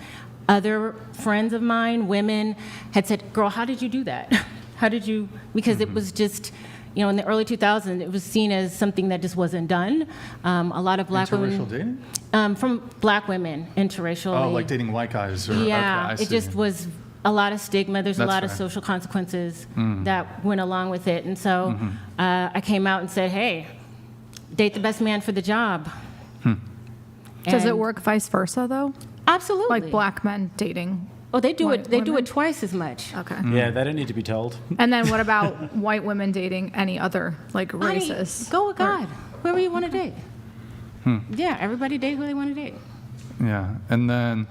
Other friends of mine, women, had said, girl, how did you do that? How did you? Because it was just, in the early 2000s, it was seen as something that just wasn't done. A lot of black Interracial women. dating? From black women, interracially. Oh, like dating white guys? Yeah, okay, I it see. just was a lot of stigma. There's a That's lot of fair. social consequences that went along with it. And so I came out and said, hey, date the best man for the job. Does it And- work vice versa though? Absolutely. Like black men dating? Oh, they do white it. They do women? it twice as much. Okay. Yeah, they don't need to be told. And then what about white women dating any other like Honey, races? go with Or- God. Whoever you want to date. Yeah, everybody date who they want to date. Yeah, and then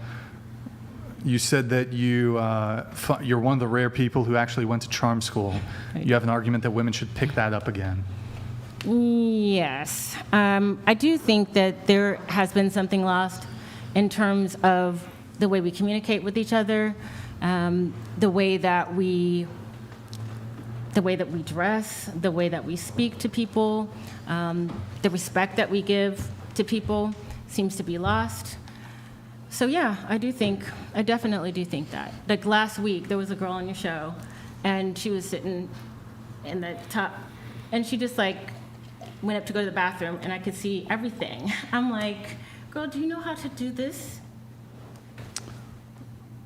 you said that you're one of the rare people who actually went to charm school. You have an argument that women should pick that up again. Yes. I do think that there has been something lost in terms of the way we communicate with each other, the way that we dress, the way that we speak to people, the respect that we give to people seems to be lost. So yeah, I definitely do think that. Like last week, there was a girl on your show, and she was sitting in the top, and she just like went up to go to the bathroom, and I could see everything. I'm like, girl, do you know how to do this?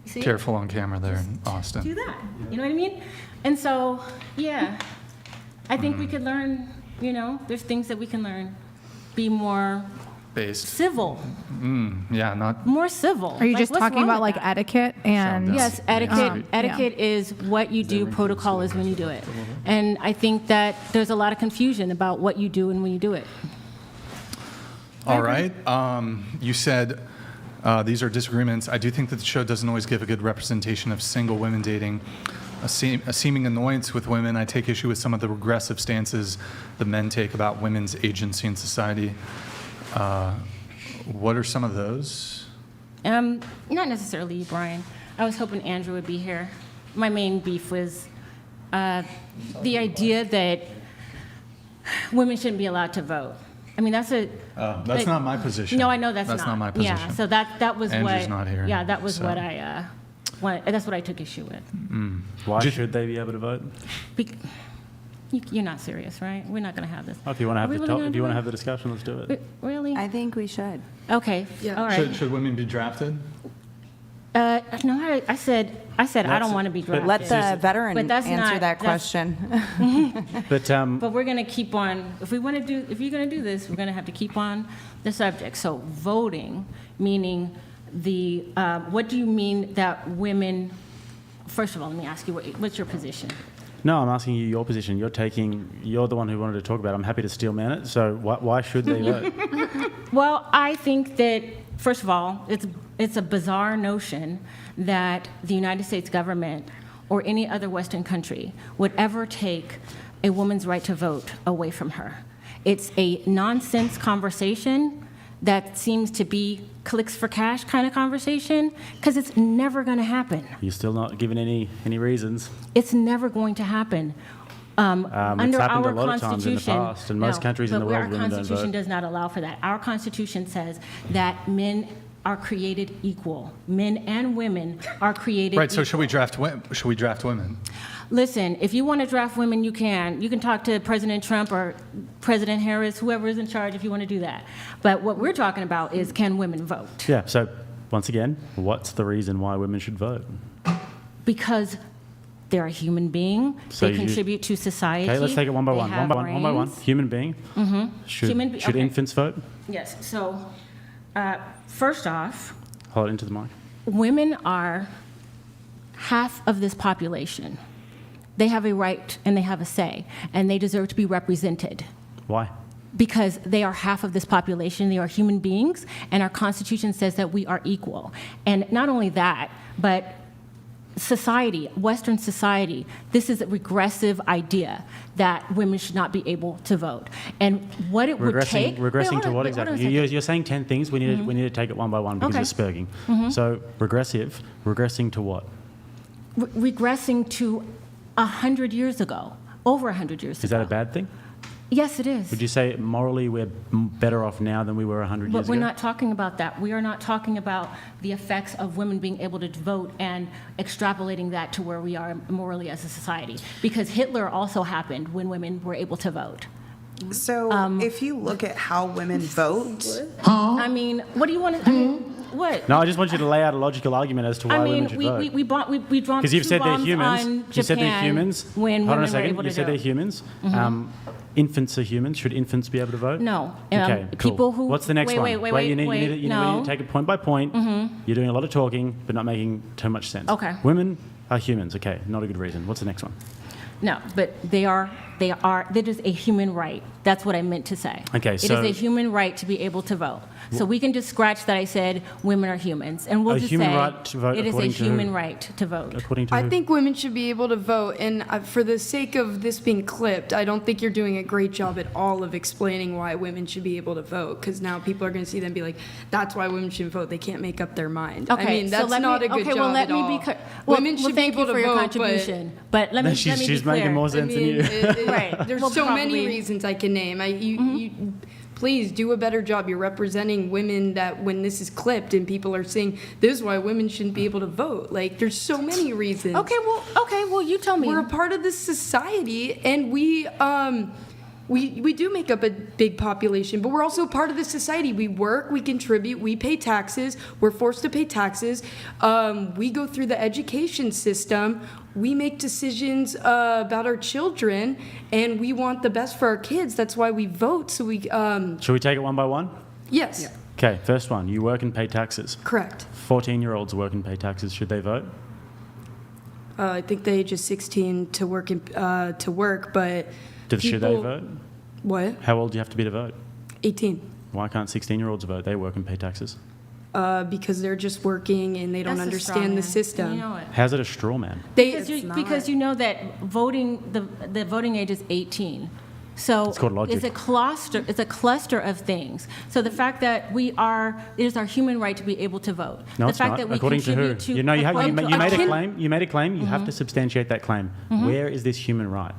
See? Careful on camera there in Austin. Do that. You know what I mean? And so, yeah, I think we could learn, there's things that we can learn. Be more Based. civil, Yeah, not. more civil. Are you Like, just what's talking wrong about with like that? etiquette and? Yes, etiquette is what you do, protocol is when you do it. And I think that there's a lot of confusion about what you do and when you do it. All right. You said these are disagreements. I do think that the show doesn't always give a good representation of single women dating. A seeming annoyance with women. I take issue with some of the regressive stances the men take about women's agency in society. What are some of those? Not necessarily you, Brian. I was hoping Andrew would be here. My main beef was the idea that women shouldn't be allowed to vote. I mean, that's not my position. No, I know that's not my position. Yeah, so that was Andrew's what. not here, Yeah, that was so. what I. That's what I took issue with. Why should they be able to vote? You're not serious, right? We're not going to have this. Oh, if you want to have Are we the really talk, gonna if you do want to it? have the discussion, let's do it. Really? I think we should. Okay. Yeah. All right. Should women be drafted? No, I said I don't want to be drafted. Let the veteran But that's answer not- that that's- question. But we're going to keep on. If you're going to do this, we're going to have to keep on the subject. So voting, meaning what do you mean that women? First of all, let me ask you, what's your position? No, I'm asking you your position. You're the one who wanted to talk about it. I'm happy to steel man it. So why should they vote? Well, I think that, first of all, it's a bizarre notion that the United States government or any other Western country would ever take a woman's right to vote away from her. It's a nonsense conversation that seems to be clicks for cash kind of conversation, because it's never going to happen. You're still not giving any reasons. It's never going to happen. It's Under happened our a lot of times in the Constitution, past, and most countries in the world, women our don't Constitution vote. does not allow for that. Our Constitution says that men are created equal. Men and women are created Right. So equal. should we draft women? Listen, if you want to draft women, you can. You can talk to President Trump or President Harris, whoever is in charge, if you want to do that. But what we're talking about is, can women vote? Yeah, so once again, what's the reason why women should vote? Because they're a human being. So they you- contribute to society. Okay, let's take it one by They one. have One by one. brains. Human being. Should Okay. infants vote? Yes. So, first off, Hold it into the mic. women are half of this population. They have a right and they have a say, and they deserve to be represented Why? because they are half of this population. They are human beings, and our Constitution says that we are equal. And not only that, but society, Western society, this is a regressive idea that women should not be able to vote. And what it would take... Regressing to what Wait, hold on exactly? a second. You're saying 10 things. We need to take it one by one because Okay. we're spurging. So regressing to what? Regressing to 100 years ago, over 100 years ago. Is that a bad thing? Yes, it is. Would you say morally we're better off now than we were 100 But years we're ago? not talking about that. We are not talking about the effects of women being able to vote and extrapolating that to where we are morally as a society. Because Hitler also happened when women were able to vote. So if you look at how women vote, I mean, what do you want to... I mean, what? No, I just want you to lay out a logical argument as to why I women mean, should we vote. we dropped Because you've two said they're bombs humans. on You said they're Japan humans. when Hold on women a second. were able You to said they're vote. humans. Infants are humans. Should infants be able to vote? No. Okay, cool. People who... What's the next one? Wait, you need no. to take it point by point. You're doing a lot of talking, but not making too much sense. Okay. Women are humans. Okay, not a good reason. What's the next one? No, but that is a human right. That's what I meant to say. Okay, It so- is a human right to be able to vote. So we can just scratch that I said women are humans, and we'll A just human say right to vote it is a according to who? human right to vote. According to I who? think women should be able to vote, and for the sake of this being clipped, I don't think you're doing a great job at all of explaining why women should be able to vote, because now people are going to see them and be like, that's why women shouldn't vote. They can't make up their mind. Okay, I mean, so that's let not me, a good okay, job well, let at me all. be well, Women should thank be able you for to your vote, contribution, but let me she's be clear. making more I sense than mean, you. Right. There's Well, so many probably. reasons I can name. You please do a better job. You're representing women that when this is clipped and people are saying this is why women shouldn't be able to vote. Like there's so many reasons. Okay, well, you tell me. We're a part of this society, and we do make up a big population, but we're also part of this society. We work, we contribute, we pay taxes. We're forced to pay taxes. We go through the education system. We make decisions about our children, and we want the best for our kids. That's why we vote. So we. Should we take it one by one? Yes. Okay, first one. You work and pay taxes. Correct. 14-year-olds work and pay taxes. Should they vote? I think the age is 16 to work but. Should they vote? What? How old do you have to be to vote? 18. Why can't 16-year-olds vote? They work and pay taxes. Because they're just working and they don't That's a straw understand the man. system. You know it. How's it a straw man? Because you know that the voting age is 18. So It's called logic. it's a cluster of things. So the fact that it is our human right to be able to vote. No, the it's fact not. that we According to who? contribute to You know, you made a claim. You made a claim. You Mm-hmm. have to substantiate that claim. Where is this human right?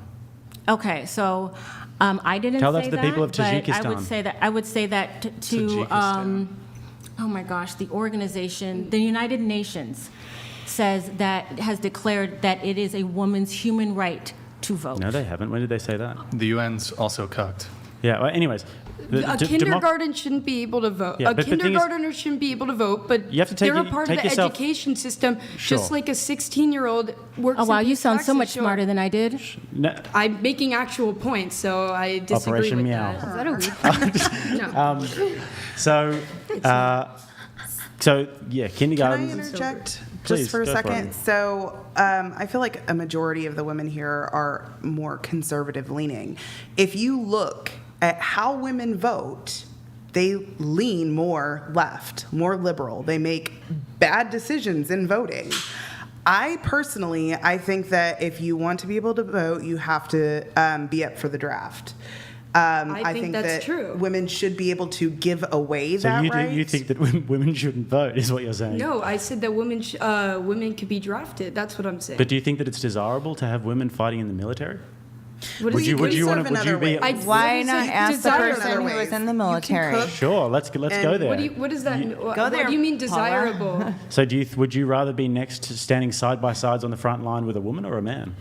Okay, so I didn't Tell say that to the people of but I Tajikistan. would say that to oh my gosh, the organization, the United Nations has declared that it is a woman's human right to vote. No, they haven't. When did they say that? The UN's also cucked. Yeah. Well, anyways, A kindergarten shouldn't be able to vote. Yeah, a but the thing is- kindergartner shouldn't be able to vote, but You have to take they're a it- part of take the yourself- education system, Sure. just like a 16-year-old works. Oh wow, and you pays sound so taxes, much sure. smarter than I did. No, I'm making actual points, so I disagree Operation with Meow. that. Is that a weed? No. So yeah, can I kindergarten. interject Please, just for a go for second? it. So I feel like a majority of the women here are more conservative leaning. If you look at how women vote, they lean more left, more liberal. They make bad decisions in voting. I think that if you want to be able to vote, you have to be up for the draft. I think that's that true. Women should be able to give away So that you right. you think that women shouldn't vote? Is what you're saying? No, I said that women could be drafted. That's what I'm saying. But do you think that it's desirable to have women fighting in the military? Would you want to? Would you be? Why not ask the desirable. person who was in the military? Sure, let's go there. What does that? Go there, What do you mean Paula. desirable? So would you rather be next to standing side by sides on the front line with a woman or a man?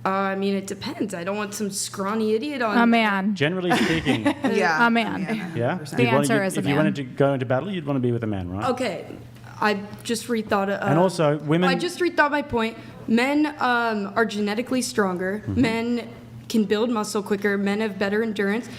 I mean, it depends. I don't want some scrawny idiot on. A man. Generally speaking, Yeah. A man. yeah. The answer is a if you man. wanted to go into battle, you'd want to be with a man, right? Okay, I just rethought it. And also, women. I just rethought my point. Men are genetically stronger. Mm-hmm. Men can build muscle quicker. Men have better endurance.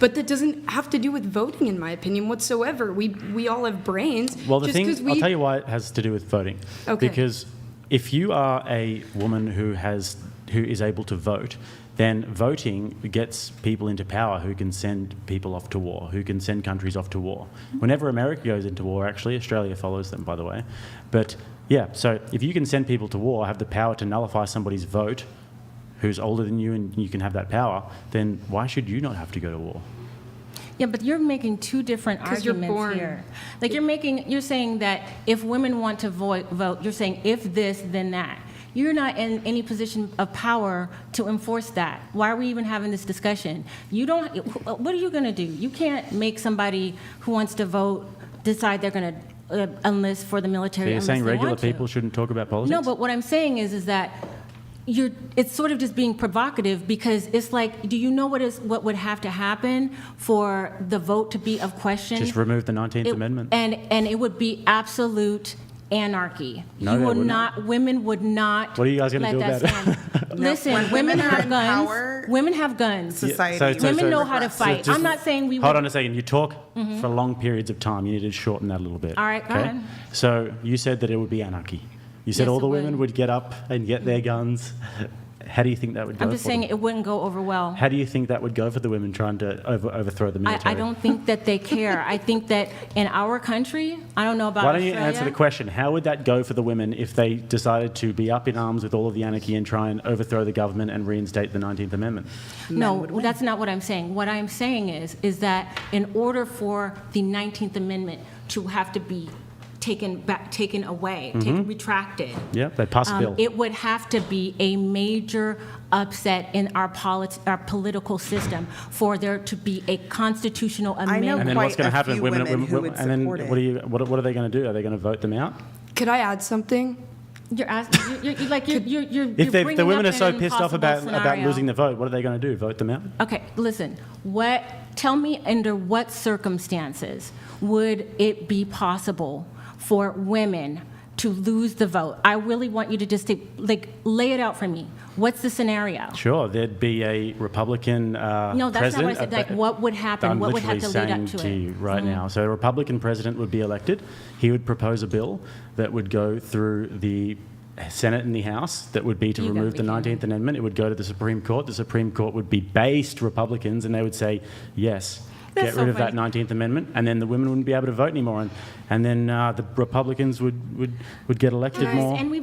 But that doesn't have to do with voting, in my opinion, whatsoever. We all have brains. Well, the Just thing, 'cause we, I'll tell you why it has to do with voting. Okay. Because if you are a woman who is able to vote, then voting gets people into power who can send people off to war, who can send countries off to war. Whenever America goes into war, actually, Australia follows them, by the way. But yeah, so if you can send people to war, have the power to nullify somebody's vote who's older than you and you can have that power, then why should you not have to go to war? Yeah, but you're making two different 'Cause you're arguments born. here. Like you're saying that if women want to vote, you're saying if this, then that. You're not in any position of power to enforce that. Why are we even having this discussion? You don't. What are you going to do? You can't make somebody who wants to vote decide they're going to enlist for the military. So you're unless saying they regular want to. people shouldn't talk about politics? No, but what I'm saying is that it's sort of just being provocative because it's like, do you know what would have to happen for the vote to be of question? Just remove the 19th Amendment. And it would be absolute anarchy. No, they wouldn't. Women would not. What are you guys going to let do that about it? stand. Listen, when women women are have in guns. power, Women have guns. Society. Women know how to fight. just I'm not saying we Hold would. on a second. You talk for long periods of time. You need to shorten that a little bit. All right, go ahead. So you said that it would be anarchy. You said Yes, all it the would. women would get up and get their guns. How do you think that would go? I'm just for saying them? it wouldn't go over well. How do you think that would go for the women trying to overthrow the military? I don't think that they care. I think that in our country, I don't know about Why don't you Australia. answer the question? How would that go for the women if they decided to be up in arms with all of the anarchy and try and overthrow the government and reinstate the 19th Amendment? No, that's not what I'm saying. What I'm saying is that in order for the 19th Amendment to have to be taken away, retracted, Yeah, they pass a bill. it would have to be a major upset in our political system for there to be a constitutional amendment. And then what's going to quite a happen? few Women, women who would and then support it. what are they going to do? Are they going to vote them out? could I add something? You're asking, you're If the bringing women up are so an pissed off impossible about scenario. losing the vote, what are they going to do? Vote them out? Okay, listen. Tell me under what circumstances would it be possible for women to lose the vote? I really want you to just lay it out for me. What's the scenario? Sure, there'd be a Republican No, that's not what I president. said. Like, what would happen? I'm What would have literally to lead saying up to to it? you right now. So a Republican president would be elected. He would propose a bill that would go through the Senate and the House that would be to You gotta remove be the 19th Amendment. It would go to the Supreme Court. The Supreme Court would be based Republicans, and they would say, yes, That's get so rid of that funny. 19th Amendment, and then the women wouldn't be able to vote anymore. And then the Republicans would get elected Yes, more. and we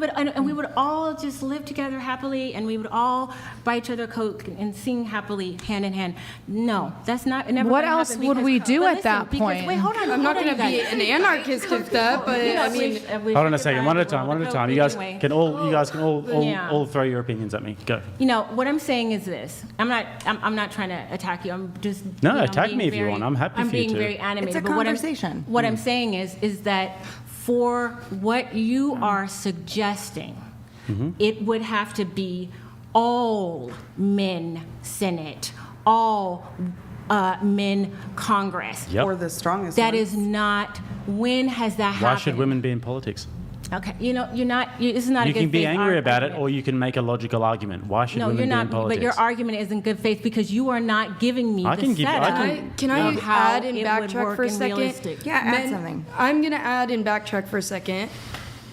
would all just live together happily, and we would all buy each other Coke and sing happily hand in hand. No, that's not. Never What gonna else happen would because- we do but at listen, that because- point? Wait, hold on. I'm not hold going to on, be you guys. an anarchist with that, but You know, I mean, Hold on a second, one at a time, one at a time. You guys Way. can all Yeah. all throw your opinions at me. Go. You know what I'm saying is this. I'm not trying to attack you. I'm just No, attack me if you want. I'm happy for you being to. very animated. It's a but conversation. What I'm saying is that for what you are suggesting, it would have to be all men Senate, all men Congress. Yep. Or the strongest That ones. is not. When has that happened? Why should women be in politics? Okay, you're not. This is not You a good can be faith angry about it, argument. or you can make a logical argument. Why should No, women you're be not. in politics? But your argument is in good faith because you are not giving me I the can give you- I setup. can- Can I of how add and it would backtrack work for a and second? realistic. Yeah, add something. I'm going to add and backtrack for a second.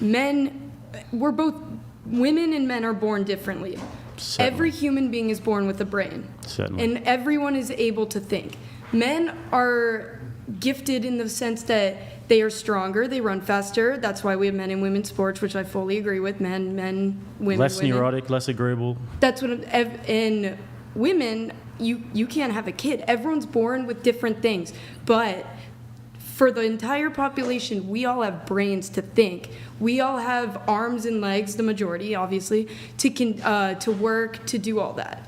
Men, women and men are born differently. Certainly. Every human being is born with a brain. Certainly. And everyone is able to think. Men are gifted in the sense that they are stronger, they run faster. That's why we have men in women's sports, which I fully agree with. Men, women, Less women. neurotic, less agreeable. That's what in women, you can't have a kid. Everyone's born with different things. But for the entire population, we all have brains to think. We all have arms and legs, the majority, obviously, to work, to do all that.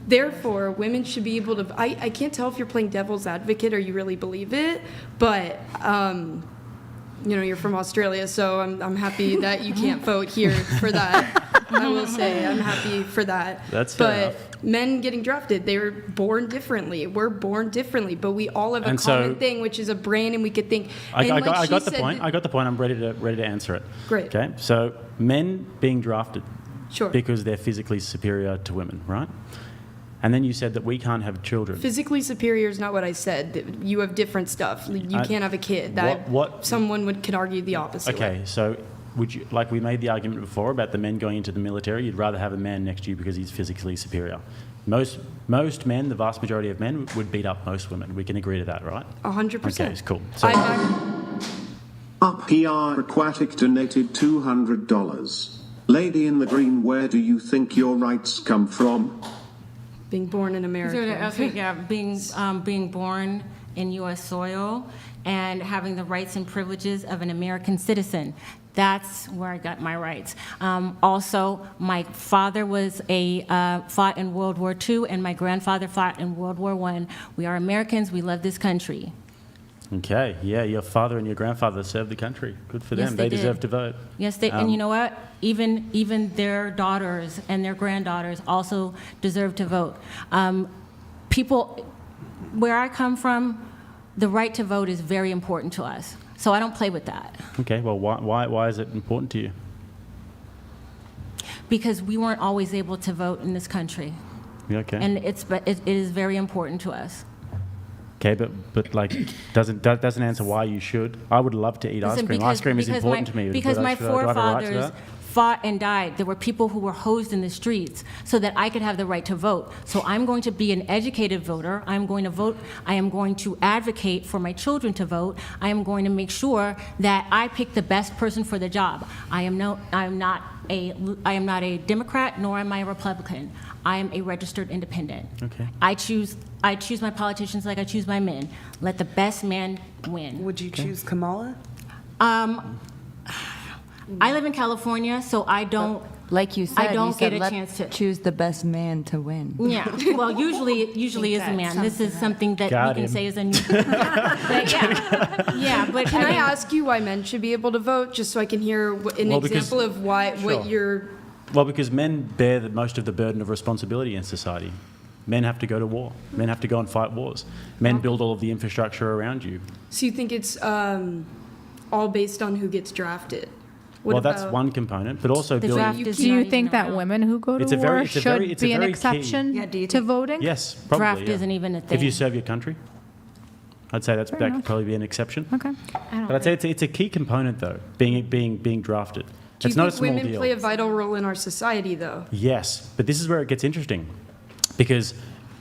Therefore, women should be able to. I can't tell if you're playing devil's advocate or you really believe it, but you're from Australia, so I'm happy that you can't vote here for that. I will say I'm happy for that. That's fair enough. Men getting drafted, they're born differently. We're born differently, but we all have a common thing, which is a brain, and we could think. I got the point. I got the point. I'm ready to answer it. Great. Okay. So men being drafted, sure, because they're physically superior to women, right? And then you said that we can't have children. Physically superior is not what I said. You have different stuff. You can't have a kid. Someone could argue the opposite. Okay, way. so would you, like we made the argument before about the men going into the military, you'd rather have a man next to you because he's physically superior. Most men, the vast majority of men, would beat up most women. We can agree to that, right? 100%. Okay, cool. So, Up PR Aquatic donated $200. Lady in the green, where do you think your rights come from? Being born in America. Okay, yeah, being born in U.S. soil and having the rights and privileges of an American citizen. That's where I got my rights. Also, my father fought in World War II, and my grandfather fought in World War I. We are Americans. We love this country. Okay, yeah, your father and your grandfather served the country. Good for them. Yes, they did. deserve to vote. Yes, and you know what? Even their daughters and their granddaughters also deserve to vote. People, where I come from, the right to vote is very important to us. So I don't play with that. Okay, well, why is it important to you? Because we weren't always able to vote in this country. Okay. And it is very important to us. Okay, but like doesn't answer why you should. I would love to eat ice cream. Ice cream is important to me. Because my forefathers fought and died. There were people who were hosed in the streets so that I could have the right to vote. So I'm going to be an educated voter. I'm going to vote. I am going to advocate for my children to vote. I am going to make sure that I pick the best person for the job. I am not a Democrat, nor am I a Republican. I am a registered independent. Okay. I choose my politicians like I choose my men. Let the best man win. Would you choose Kamala? I live in California, so I don't. Like you said, I don't get a chance to choose the best man to win. Yeah. Well, usually is a man. This is something that we can say is a new. But yeah. But can I ask you why men should be able to vote, just so I can hear an example of why what you're. Well, because men bear most of the burden of responsibility in society. Men have to go to war. Men have to go and fight wars. Men build all of the infrastructure around you. So you think it's all based on who gets drafted? That's one component, but also building. Do you think that women who go to war should be an exception to voting? Yes, probably. Draft isn't even a thing. If you serve your country, I'd say that could probably be an exception. Okay. But I'd say it's a key component, though, being drafted. Do you it's not a think small women deal. play a vital role in our society, though? Yes, but this is where it gets interesting, because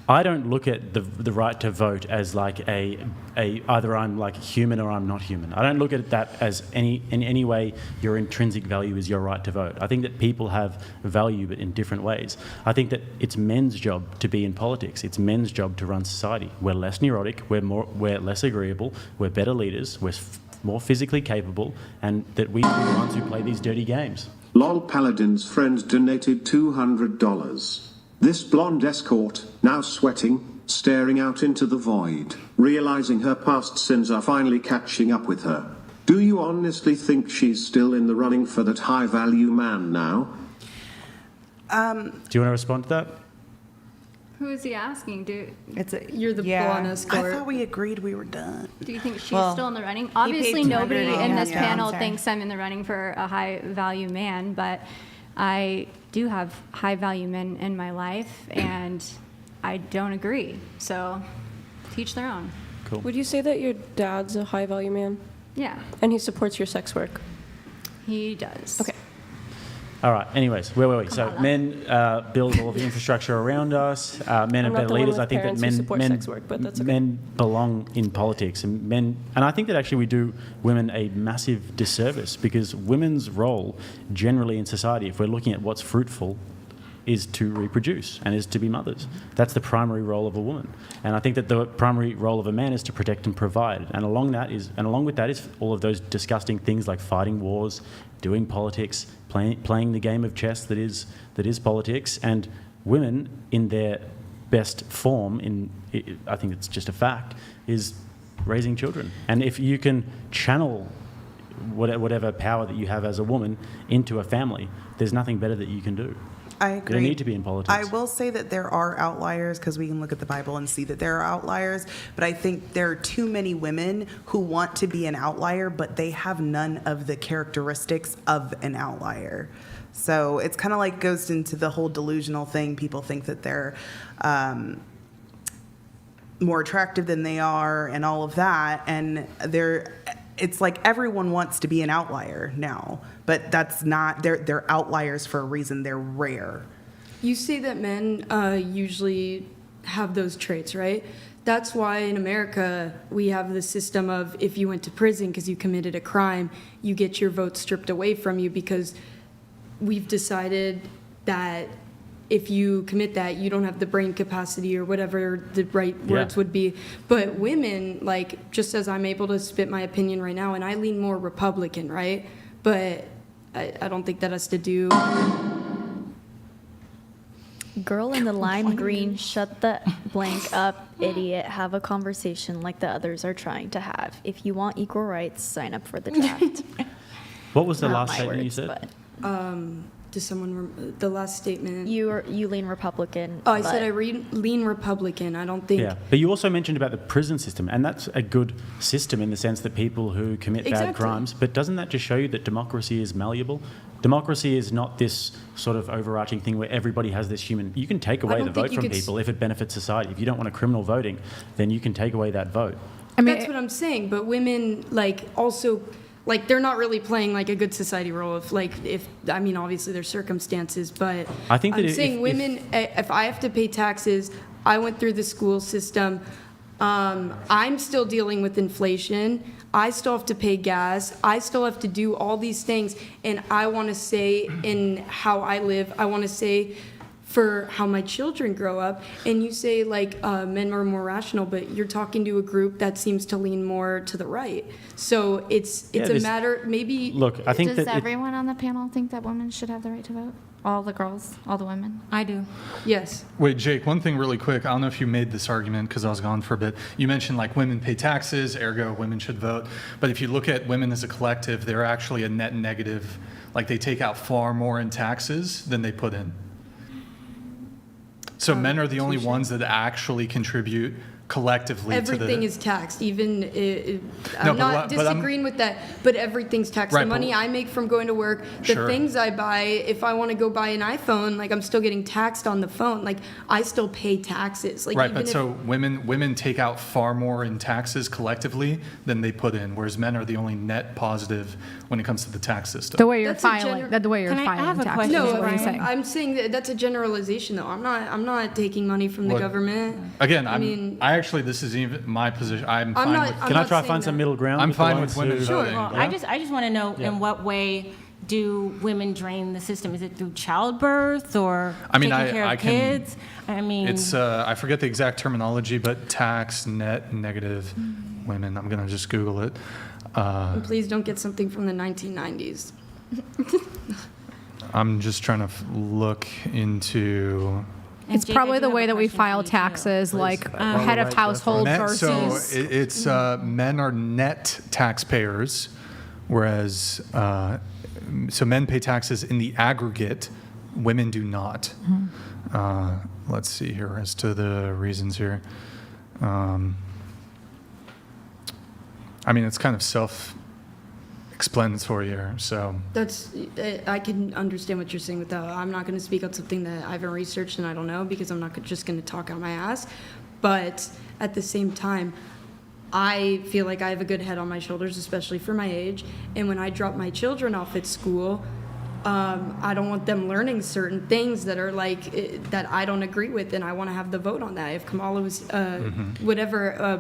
I don't look at the right to vote as like either I'm like human or I'm not human. I don't look at that as in any way your intrinsic value is your right to vote. I think that people have value, but in different ways. I think that it's men's job to be in politics. It's men's job to run society. We're less neurotic. We're less agreeable. We're better leaders. We're more physically capable, and that we are the ones who play these dirty games. Lol Paladin's friend donated $200. This blonde escort, now sweating, staring out into the void, realizing her past sins are finally catching up with her. Do you honestly think she's still in the running for that high-value man now? Do you want to respond to that? Who is he asking? You're the blonde escort. I thought we agreed we were done. Do you think she's still in the running? Obviously, nobody in this panel thinks I'm in the running for a high-value man, but I do have high-value men in my life, and I don't agree. So, teach their own. Cool. Would you say that your dad's a high-value man? Yeah. And he supports your sex work? He does. Okay. All right. Anyways, where were we? So men build all of the infrastructure around us. Men are better leaders. I think that men belong in politics, and I think that actually we do women a massive disservice, because women's role generally in society, if we're looking at what's fruitful, is to reproduce and is to be mothers. That's the primary role of a woman. And I think that the primary role of a man is to protect and provide. And along with that is all of those disgusting things like fighting wars, doing politics, playing the game of chess that is politics. And women, in their best form, I think it's just a fact, is raising children. And if you can channel whatever power that you have as a woman into a family, there's nothing better that you can do. I agree. You don't need to be in politics. I will say that there are outliers, because we can look at the Bible and see that there are outliers, but I think there are too many women who want to be an outlier, but they have none of the characteristics of an outlier. So it's kind of like goes into the whole delusional thing. People think that they're more attractive than they are and all of that, and it's like everyone wants to be an outlier now, but that's not, they're outliers for a reason. They're rare. You say that men usually have those traits, right? That's why in America we have the system of if you went to prison because you committed a crime, you get your vote stripped away from you, because we've decided that if you commit that, you don't have the brain capacity or whatever the right words would be. But women, like, just as I'm able to spit my opinion right now, and I lean more Republican, right? But I don't think that has to do... Girl in the lime green, shut the blank up, idiot. Have a conversation like the others are trying to have. If you want equal rights, sign up for the draft. What was the Not last my statement you words, said? but- Does someone, the last statement? You lean Republican. Oh, I said I lean Republican. I don't think... Yeah, but you also mentioned about the prison system, and that's a good system in the sense that people who commit bad crimes, but doesn't that just show you that democracy is malleable? Democracy is not this sort of overarching thing where everybody has this human... You can take away the vote from people if it benefits society. If you don't want a criminal voting, then you can take away that vote. I mean, that's what I'm saying, but women, like, also... Like, they're not really playing, like, a good society role. I mean, obviously there's circumstances, but I think that I'm saying women, if I have to pay taxes, I went through the school system, I'm still dealing with inflation, I still have to pay gas, I still have to do all these things, and I want to say in how I live, I want to say for how my children grow up. And you say, like, men are more rational, but you're talking to a group that seems to lean more to the right. So it's a matter, maybe... Look, I think Does everyone on the panel think that women should have the right to vote? All the girls, all the women? I do. Yes. Wait, Jake, one thing really quick. I don't know if you made this argument because I was gone for a bit. You mentioned like women pay taxes, ergo women should vote. But if you look at women as a collective, they're actually a net negative. Like they take out far more in taxes than they put in. So men are the only ones that actually contribute collectively everything is taxed. Even I'm not disagreeing with that, but everything's taxed. Right, the money I make from going to work, the things I buy, if I want to go buy an iPhone, like I'm still getting taxed on the phone. Like I still pay taxes. Like, right, but so women take out far more in taxes collectively than they put in, whereas men are the only net positive when it comes to the tax system. The way you're filing, the way you're filing taxes. No, I'm saying that that's a generalization, though. I'm not taking money from the government. Again, I actually, this is even my position. I'm fine with. Can I try to find some middle ground? I'm fine with women voting. Well, I just want to know in what way do women drain the system? Is it through childbirth or taking care of kids? It's I forget the exact terminology, but tax net negative women. I'm gonna just Google it. And please don't get something from the 1990s. I'm just trying to look into. It's probably the way that we file taxes, like head of household versus. So it's men are net taxpayers, whereas so men pay taxes in the aggregate, women do not. Let's see here as to the reasons here. I mean, it's kind of self-explanatory here. So I can understand what you're saying with that. I'm not going to speak on something that I haven't researched and I don't know, because I'm not just going to talk out my ass. But at the same time, I feel like I have a good head on my shoulders, especially for my age. And when I drop my children off at school, I don't want them learning certain things that are like that I don't agree with, and I want to have the vote on that. If Kamala was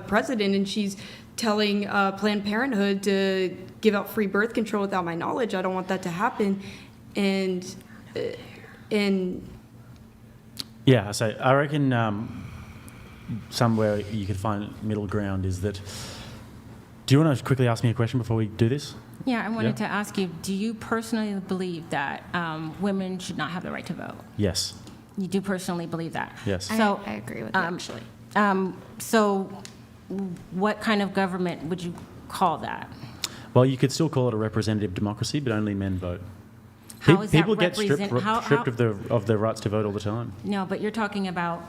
president and she's telling Planned Parenthood to give out free birth control without my knowledge, I don't want that to happen. And Yeah, so I reckon somewhere you could find middle ground is that. Do you want to quickly ask me a question before we do this? Yeah, I wanted to ask you, do you personally believe that women should not have the right to vote? Yes. You do personally believe that? Yes. So, I agree with that, actually. So what kind of government would you call that? Well, you could still call it a representative democracy, but only men vote. How is that People get stripped how- of their rights to vote all the time. No, but you're talking about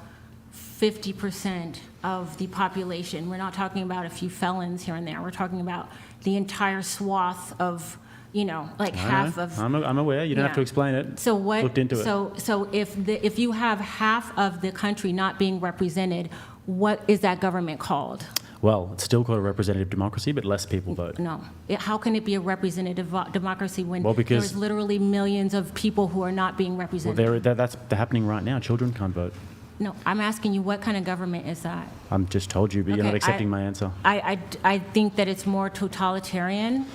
50% of the population. We're not talking about a few felons here and there. We're talking about the entire swath of, like half of. I'm aware. You don't have to explain it. So what? Looked into it. So if you have half of the country not being represented, what is that government called? Well, it's still called a representative democracy, but less people vote. No. How can it be a representative democracy when because- there's literally millions of people who are not being Well, represented? that's happening right now. Children can't vote. No, I'm asking you, what kind of government is that? I'm just told you, but you're not accepting my answer. I think that it's more totalitarian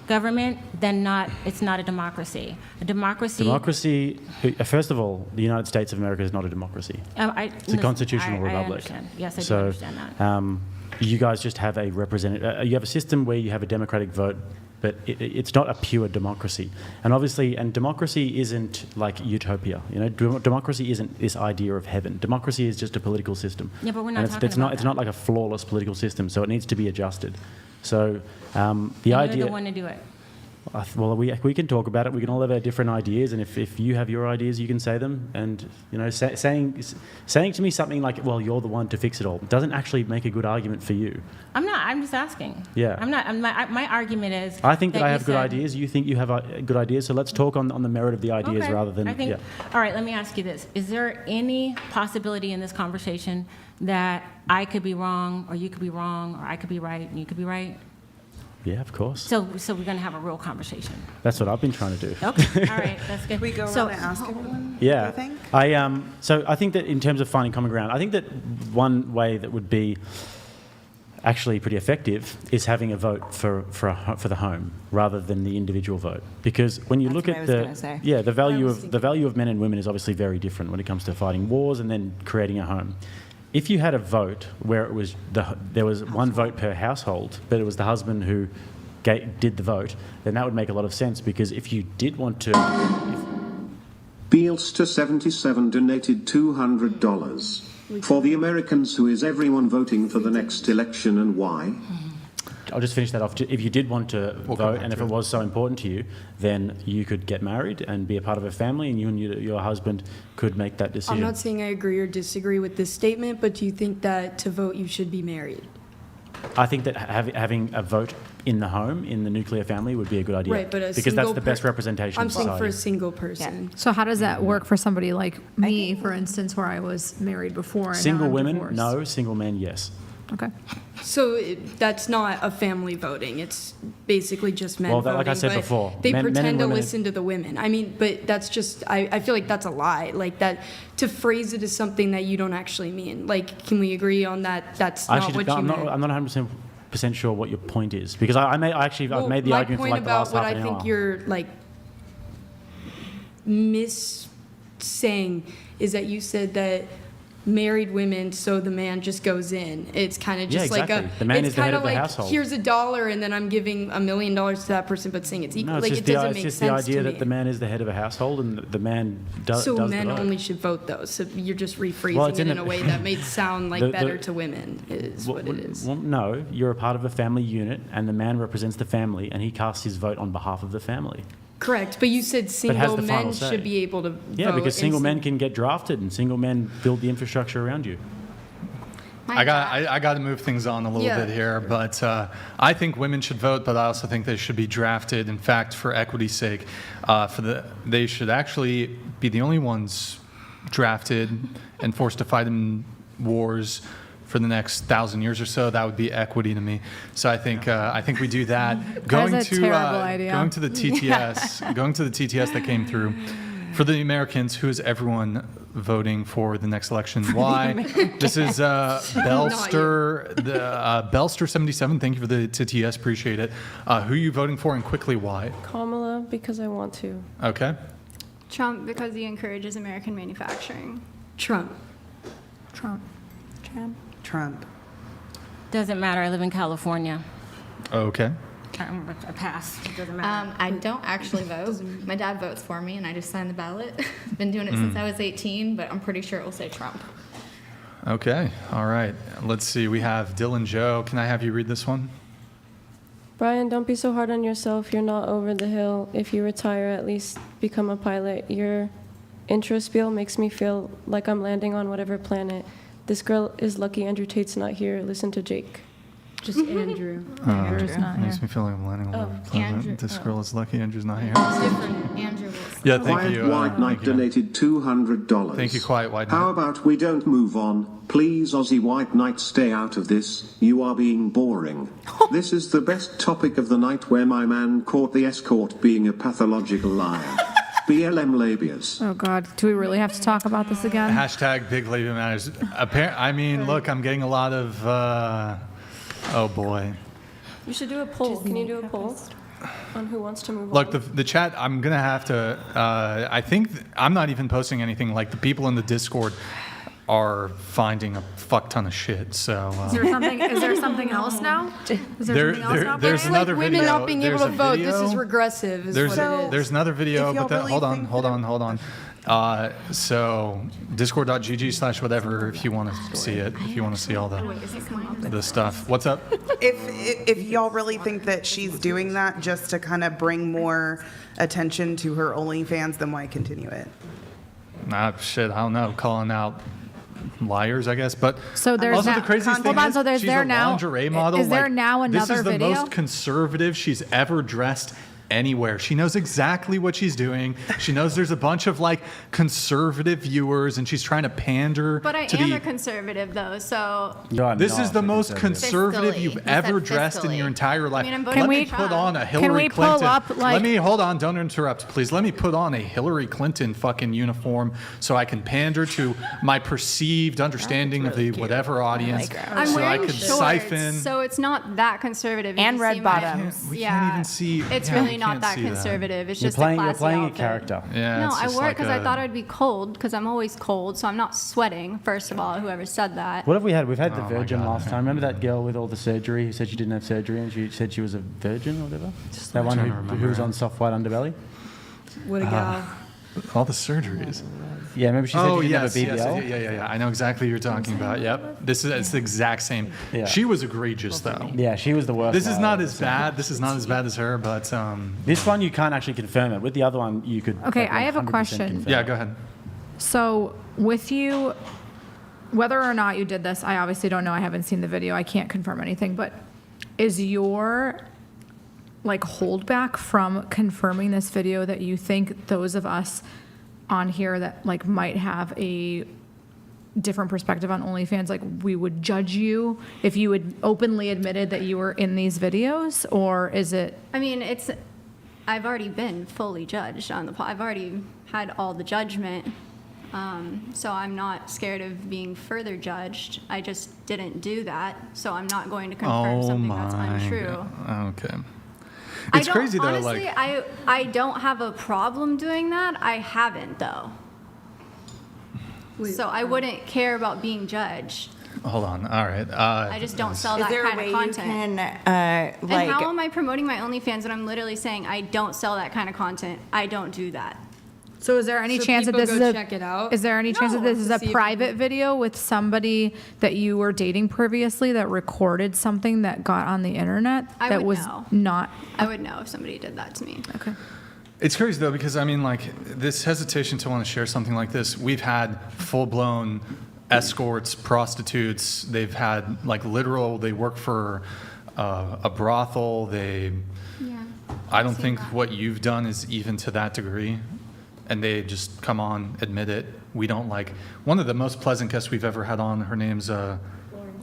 government than not. It's not a democracy. A democracy. First of all, the United States of America is not a democracy. It's a constitutional republic. I understand. Yes, I do understand that. You guys just have a representative. You have a system where you have a democratic vote, but it's not a pure democracy. And obviously, democracy isn't like utopia. Democracy isn't this idea of heaven. Democracy is just a political system. Yeah, but we're not talking about that. It's not like a flawless political system, so it needs to be adjusted. So the idea. You're the one to do it. Well, we can talk about it. We can all have our different ideas, and if you have your ideas, you can say them. And saying to me something like, "Well, you're the one to fix it all," doesn't actually make a good argument for you. I'm not. I'm just asking. Yeah. I'm not. My argument is. I think that I have good ideas. You think you have good ideas. So let's talk on the merit of the ideas rather than. I think. All right. Let me ask you this: is there any possibility in this conversation that I could be wrong, or you could be wrong, or I could be right and you could be right? Yeah, of course. So we're going to have a real conversation. That's what I've been trying to do. Okay. All right. That's good. We go around and ask everyone. Yeah. Do you think? So I think that in terms of finding common ground, I think that one way that would be actually pretty effective is having a vote for the home rather than the individual vote, because when you look at the value of men and women is obviously very different when it comes to fighting wars and then creating a home. If you had a vote where it was there was one vote per household, but it was the husband who did the vote, then that would make a lot of sense, because if you did want to... Beelster77 donated $200. For the Americans, who is everyone voting for the next election and why? I'll just finish that off. If you did want to vote, and if it was so important to you, then you could get married and be a part of a family, and you and your husband could make that decision. I'm not saying I agree or disagree with this statement, but do you think that to vote you should be married? I think that having a vote in the home, in the nuclear family, would be a good idea. Right, but because that's the best representation I'm of society. saying for a single person. So how does that work for somebody like me, for instance, where I was married before and Single now I'm women, divorced? no. Single men, yes. Okay. So that's not a family voting. It's basically just men voting. Well, like I said but before, they men pretend and to women. listen to the women. I mean, but that's just, I feel like that's a lie. Like that, to phrase it as something that you don't actually mean. Like, can we agree on that? That's not what you meant. I'm not 100% sure what your point is, because I've made the argument for like the last half an hour. My point about what I think you're like saying is that you said that married women, so the man just goes in. It's kind of just exactly. like the man is the head of the like, household. Here's $1, and then I'm giving $1 million to that person, but saying it's equal. No, it's like just it doesn't make just sense the idea to that me. the man is the head of a household and the man does So the men vote. only should vote, though. So you're just rephrasing it in a way that makes sound like better to women is what it is. Well, no, you're a part of a family unit, and the man represents the family, and he casts his vote on behalf of the family. Correct, but you said single the final men say. should be able to Yeah, vote. because single men can get drafted, and single men build the infrastructure around you. I got to move things on a little bit here, but I think women should vote, but I also think they should be drafted. In fact, for equity's sake, they should actually be the only ones drafted and forced to fight in wars for the next 1,000 years or so. That would be equity to me. So I think we do that. That's a terrible idea. Going to the TTS that came through. For the Americans, who is everyone voting for the next election? Why? This is Belster, Belster77. Thank you for the TTS. Appreciate it. Who are you voting for, and quickly why? Kamala, because I want to. Okay. Trump, because he encourages American manufacturing. Trump. Trump. Trump. Doesn't matter. I live in California. Okay. I pass. It doesn't matter. I don't actually vote. My dad votes for me, and I just sign the ballot. Been doing it since I was 18, but I'm pretty sure it will say Trump. Okay. All right. Let's see. We have Dylan Joe. Can I have you read this one? Brian, don't be so hard on yourself. You're not over the hill. If you retire, at least become a pilot. Your intro spiel makes me feel like I'm landing on whatever planet. This girl is lucky Andrew Tate's not here. Listen to Jake. Just Andrew. Andrew's not Makes here. me feel like I'm landing on whatever planet. Andrew- This girl is lucky. Andrew's not here. Different. Andrew Wilson. Yeah, thank Quiet you. White Knight thank you. donated $200. Thank you, Quiet White How Knight. about we don't move on? Please, Aussie White Knight, stay out of this. You are being boring. This is the best topic of the night where my man caught the escort being a pathological liar. BLM labias. Oh God, do we really have to talk about this again? Hashtag Big Labia Matters. I mean, look, I'm getting a lot of, oh boy. You should do a poll. Can you do a poll on who wants to move Look, on? the chat, I'm going to have to, I think, I'm not even posting anything. Like, the people in the Discord are finding a fuck ton of shit, so. Is there something else now? Is there something else now? There's It's another like video. women not being able There's to a vote. video. This is regressive, is what it is. There's another video, If y'all but then, really hold on. So discord.gg/whatever if you want to see it, if you want to see all the stuff. What's up? If y'all really think that she's doing that just to kind of bring more attention to her OnlyFans, then why continue it? Shit, I don't know. Calling out liars, I guess. But So there's also now- the craziest thing hold on, is so there's she's there a now- lingerie model. is there Like, now another This is the video? most conservative she's ever dressed anywhere. She knows exactly what she's doing. She knows there's a bunch of like conservative viewers, and she's trying to pander But I to am the. a conservative, though, so This is the most conservative Fiscally. you've You ever said dressed in fiscally. your entire life. I mean, I'm Let voting me for put Trump. on a Hillary we pull Clinton. up, like- Let me hold on. Don't interrupt, please. Let me put on a Hillary Clinton fucking uniform so I can pander to my perceived understanding of the whatever audience. I'm so I wearing could shorts, siphon. so it's not that conservative. You And can red see my- bottoms. We yeah, can't even see. It's yeah, really we not can't that see conservative. It's You're just playing, a you're classy playing a outfit. character. Yeah, No, it's I just wore it like because I a- thought I'd be cold because I'm always cold, so I'm not sweating. First of all, whoever said that. What have we had? We've had the Oh my virgin God. last time. Remember that girl with all the surgery who said she didn't have surgery and she said she was a virgin or whatever? That one trying to remember who was it. on soft white underbelly? What a gal. All the surgeries. Yeah, maybe she said Oh she didn't yes, have a BBL. yes, yeah. I know exactly what you're talking about. Yep, it's the exact same. Yeah. She was egregious though. Yeah, she was the worst. This is liar not I've as ever seen. bad. This is not as bad as her, but This one you can't actually confirm it. With the other one, you could. Okay, like, I have a 100% question. confirm yeah. it. Go ahead. So with you, whether or not you did this, I obviously don't know. I haven't seen the video. I can't confirm anything. But is your like holdback from confirming this video that you think those of us on here that like might have a different perspective on OnlyFans, like we would judge you if you had openly admitted that you were in these videos, or is it? I mean, I've already been fully judged on the. I've already had all the judgment, so I'm not scared of being further judged. I just didn't do that, so I'm not going to confirm something that's untrue. Okay. It's crazy though. Honestly, Like I don't have a problem doing that. I haven't though. So I wouldn't care about being judged. hold on. All right. I just don't sell that kind of content. Can, And how am I promoting my OnlyFans when I'm literally saying I don't sell that kind of content? I don't do that. So is there any So chance that people this is go a check it out? is there any chance that this is to a see if- private video with somebody that you were dating previously that recorded something that got on the internet I that would was know. not I would know if somebody did that to me. okay? It's crazy though because I mean like this hesitation to want to share something like this. We've had full-blown escorts, prostitutes. They've had like literal. They work for a brothel. They. Yeah. I don't think what you've done is even to that degree, and they just come on, admit it. We don't like one of the most pleasant guests we've ever had on. Her name's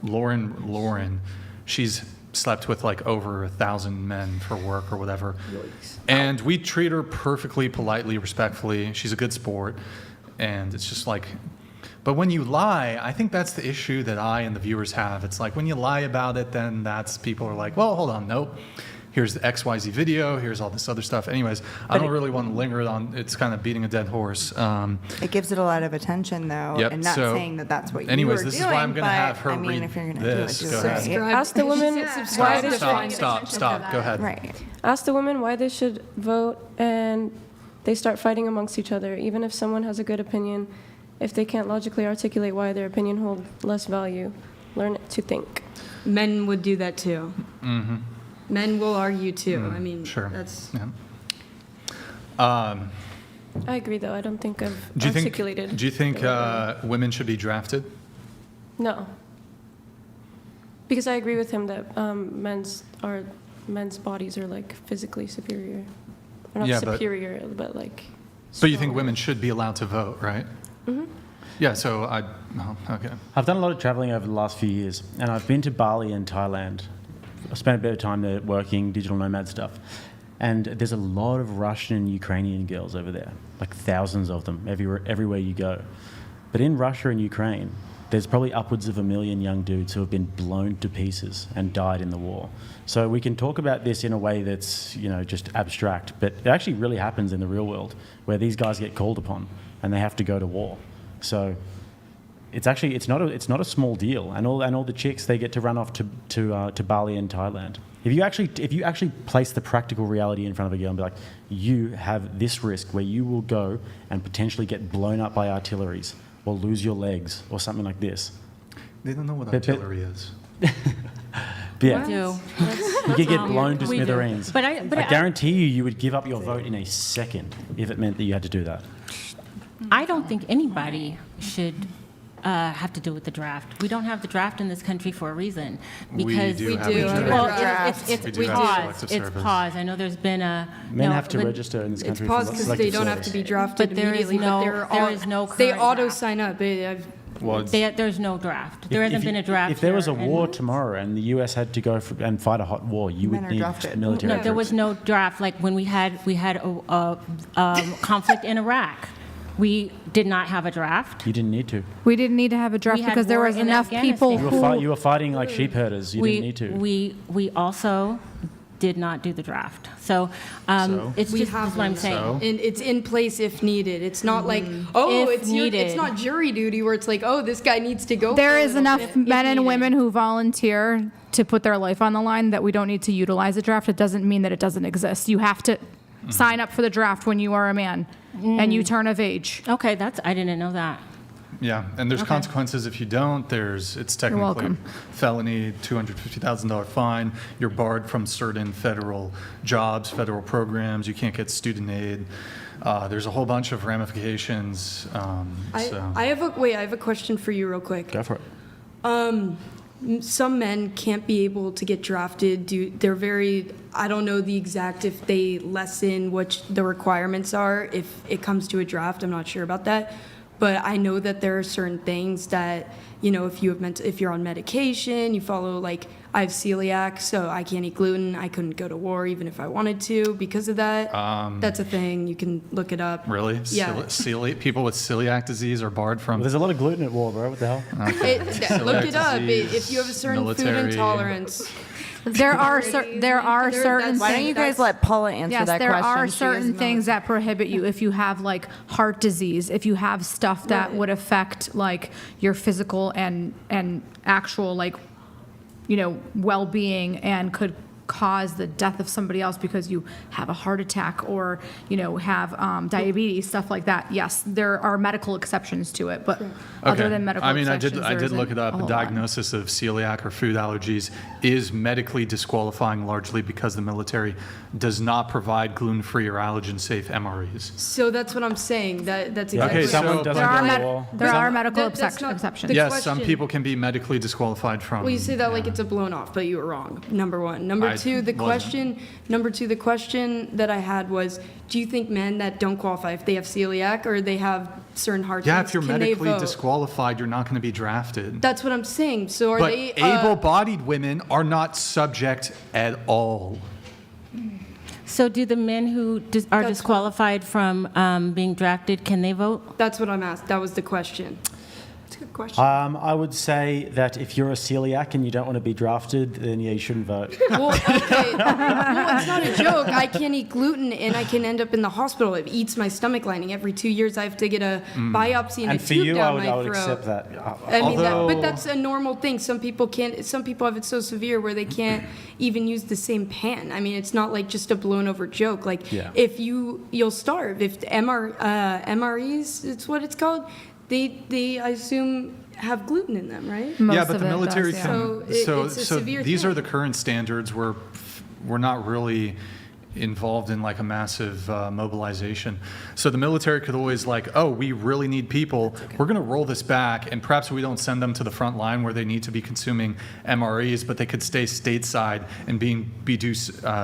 Lauren. She's slept with like over 1,000 men for work or whatever. And we treat her perfectly, politely, respectfully. She's a good sport. And it's just like, but when you lie, I think that's the issue that I and the viewers have. It's like when you lie about it, then that's people are like, well, hold on, nope. here's the XYZ video, here's all this other stuff. Anyways, I don't really want to linger on, it's kind of beating a dead horse. It gives it a lot of attention, though, Yep, and not so- saying that that's what anyways, you were this doing. is why I'm going to have her I mean, read if you're gonna this. do it, Go do it ahead. right. Ask the women why they Stop. Go ahead. Right. Ask the women why they should vote, and they start fighting amongst each other. Even if someone has a good opinion, if they can't logically articulate why their opinion holds less value, learn to think. Men would do that too. Mm-hmm. Men will argue too. I mean, Sure. that's. Yeah. I agree, though. I don't think I've Do you articulated. think? Do you think women should be drafted? No. Because I agree with him that men's bodies are like physically superior. Or not Yeah, but- superior, but like. But you think women should be allowed to vote, right? Mm-hmm. Yeah. So okay. I've done a lot of traveling over the last few years, and I've been to Bali and Thailand. I spent a bit of time there working digital nomad stuff. And there's a lot of Russian and Ukrainian girls over there, like thousands of them everywhere you go. But in Russia and Ukraine, there's probably upwards of 1 million young dudes who have been blown to pieces and died in the war. So we can talk about this in a way that's, just abstract, but it actually really happens in the real world, where these guys get called upon and they have to go to war. So it's not a small deal, and all the chicks, they get to run off to Bali and Thailand. If you actually place the practical reality in front of a girl and be like, you have this risk where you will go and potentially get blown up by artilleries or lose your legs or something like this. They don't know what artillery is. Yeah. do. You could get blown to We do. smithereens. But I guarantee you would give up your vote in a second if it meant that you had to do that. I don't think anybody should have to do with the draft. We don't have the draft in this country for a reason. Because We do have a draft. Well, We do it's have paused. selective It's service. paused. I know there's been a... Men no, have to but- register in this It's country paused for because selective they don't have service. to be drafted But there is immediately. no- but there is no they current auto draft. sign up. There's no draft. There hasn't been a draft. If there was a here, war and- tomorrow and the US had to go and fight a hot war, you Men would are need drafted. military No, there was troops. no draft. Like when we had a conflict in Iraq, we did not have a draft. You didn't need to. We didn't need to have a draft We had because there war was in enough people Afghanistan. You were fighting like sheep herders. You didn't need to. We also did not do the draft. So, So? it's We just have that's what I'm one. saying. So? And it's in place if needed. It's not like, If it's needed. not jury duty where it's like, this guy needs to go. There for is it. enough men and needed. women who volunteer to put their life on the line that we don't need to utilize a draft. It doesn't mean that it doesn't exist. You have to sign up for the draft when you are a man and you turn of age. Okay, I didn't know that. Yeah, and there's Okay. consequences if you don't. It's technically welcome. felony, $250,000 fine. You're barred from certain federal jobs, federal programs. You can't get student aid. There's a whole bunch of ramifications. I have a question for you real quick. Go for it. Some men can't be able to get drafted. I don't know the exact, if they lessen what the requirements are, if it comes to a draft, I'm not sure about that. But I know that there are certain things that, if you're on medication, you follow, like, I have celiac, so I can't eat gluten. I couldn't go to war even if I wanted to because of that. That's a thing. You can look it up. Really? Yeah. People with celiac disease are barred from. Well, there's a lot of gluten at war, bro. What the hell? Look it up. If you have a certain food military. intolerance. There are certain Why don't you guys let Paula answer Yes, that there question? are She is certain things that prohibit you if you have like heart disease, if you have stuff that would affect like your physical and actual like well-being and could cause the death of somebody else because you have a heart attack or have diabetes, stuff like that. Yes, there are medical exceptions to it, but other than medical I exceptions, I did there look it isn't up. a A whole lot. diagnosis of celiac or food allergies is medically disqualifying, largely because the military does not provide gluten-free or allergen-safe MREs. So that's what I'm saying. That's exactly. Okay, someone so doesn't go to war. There are medical that's not exceptions. the yes, some question. people can be medically disqualified from. Well, you say that like it's a blown off, but you were wrong. Number one. Number two, the wasn't. question that I had was, do you think men that don't qualify, if they have celiac or they have certain heart Yeah, things, if you're can medically they vote? disqualified, you're not going to be drafted. That's what I'm saying. So are But they able-bodied women are not subject at all. So do the men who are disqualified from being drafted, can they vote? That's what I'm asked. That was the question. That's a good question. I would say that if you're a celiac and you don't want to be drafted, then yeah, you shouldn't vote. Well, okay. Well, it's not a joke. I can't eat gluten, and I can end up in the hospital. It eats my stomach lining. Every 2 years, I have to get a biopsy and And a for tube you, down I my would throat. accept that. I mean, Although- but that's a normal thing. Some people can't. Some people have it so severe where they can't even use the same pan. I mean, it's not like just a blown over joke. Like Yeah. if you'll starve. If the MREs, it's what it's called. They I assume have gluten in them, right? Yeah, Most but of the it military does, yeah. can. So it's a severe these thing. are the current standards. We're not really involved in like a massive mobilization. So the military could always like, oh, we really need people. We're going to roll this back, and perhaps we don't send them to the front line where they need to be consuming MREs, but they could stay stateside and do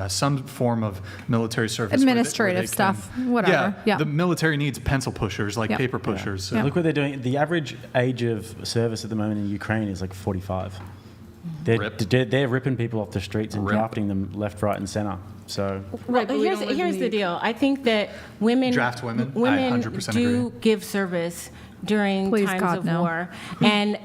some form of military service. Administrative stuff, whatever. Yeah. The military needs pencil pushers, like Yep. paper pushers. So. Yep. Look what they're doing. The average age of service at the moment in Ukraine is like 45. They're ripping people off the streets and drafting them left, right, and center. So Right, but we don't live Here's in the deal. I think that women Draft women? I women 100% do agree. give service during Please, times God, of no. war, and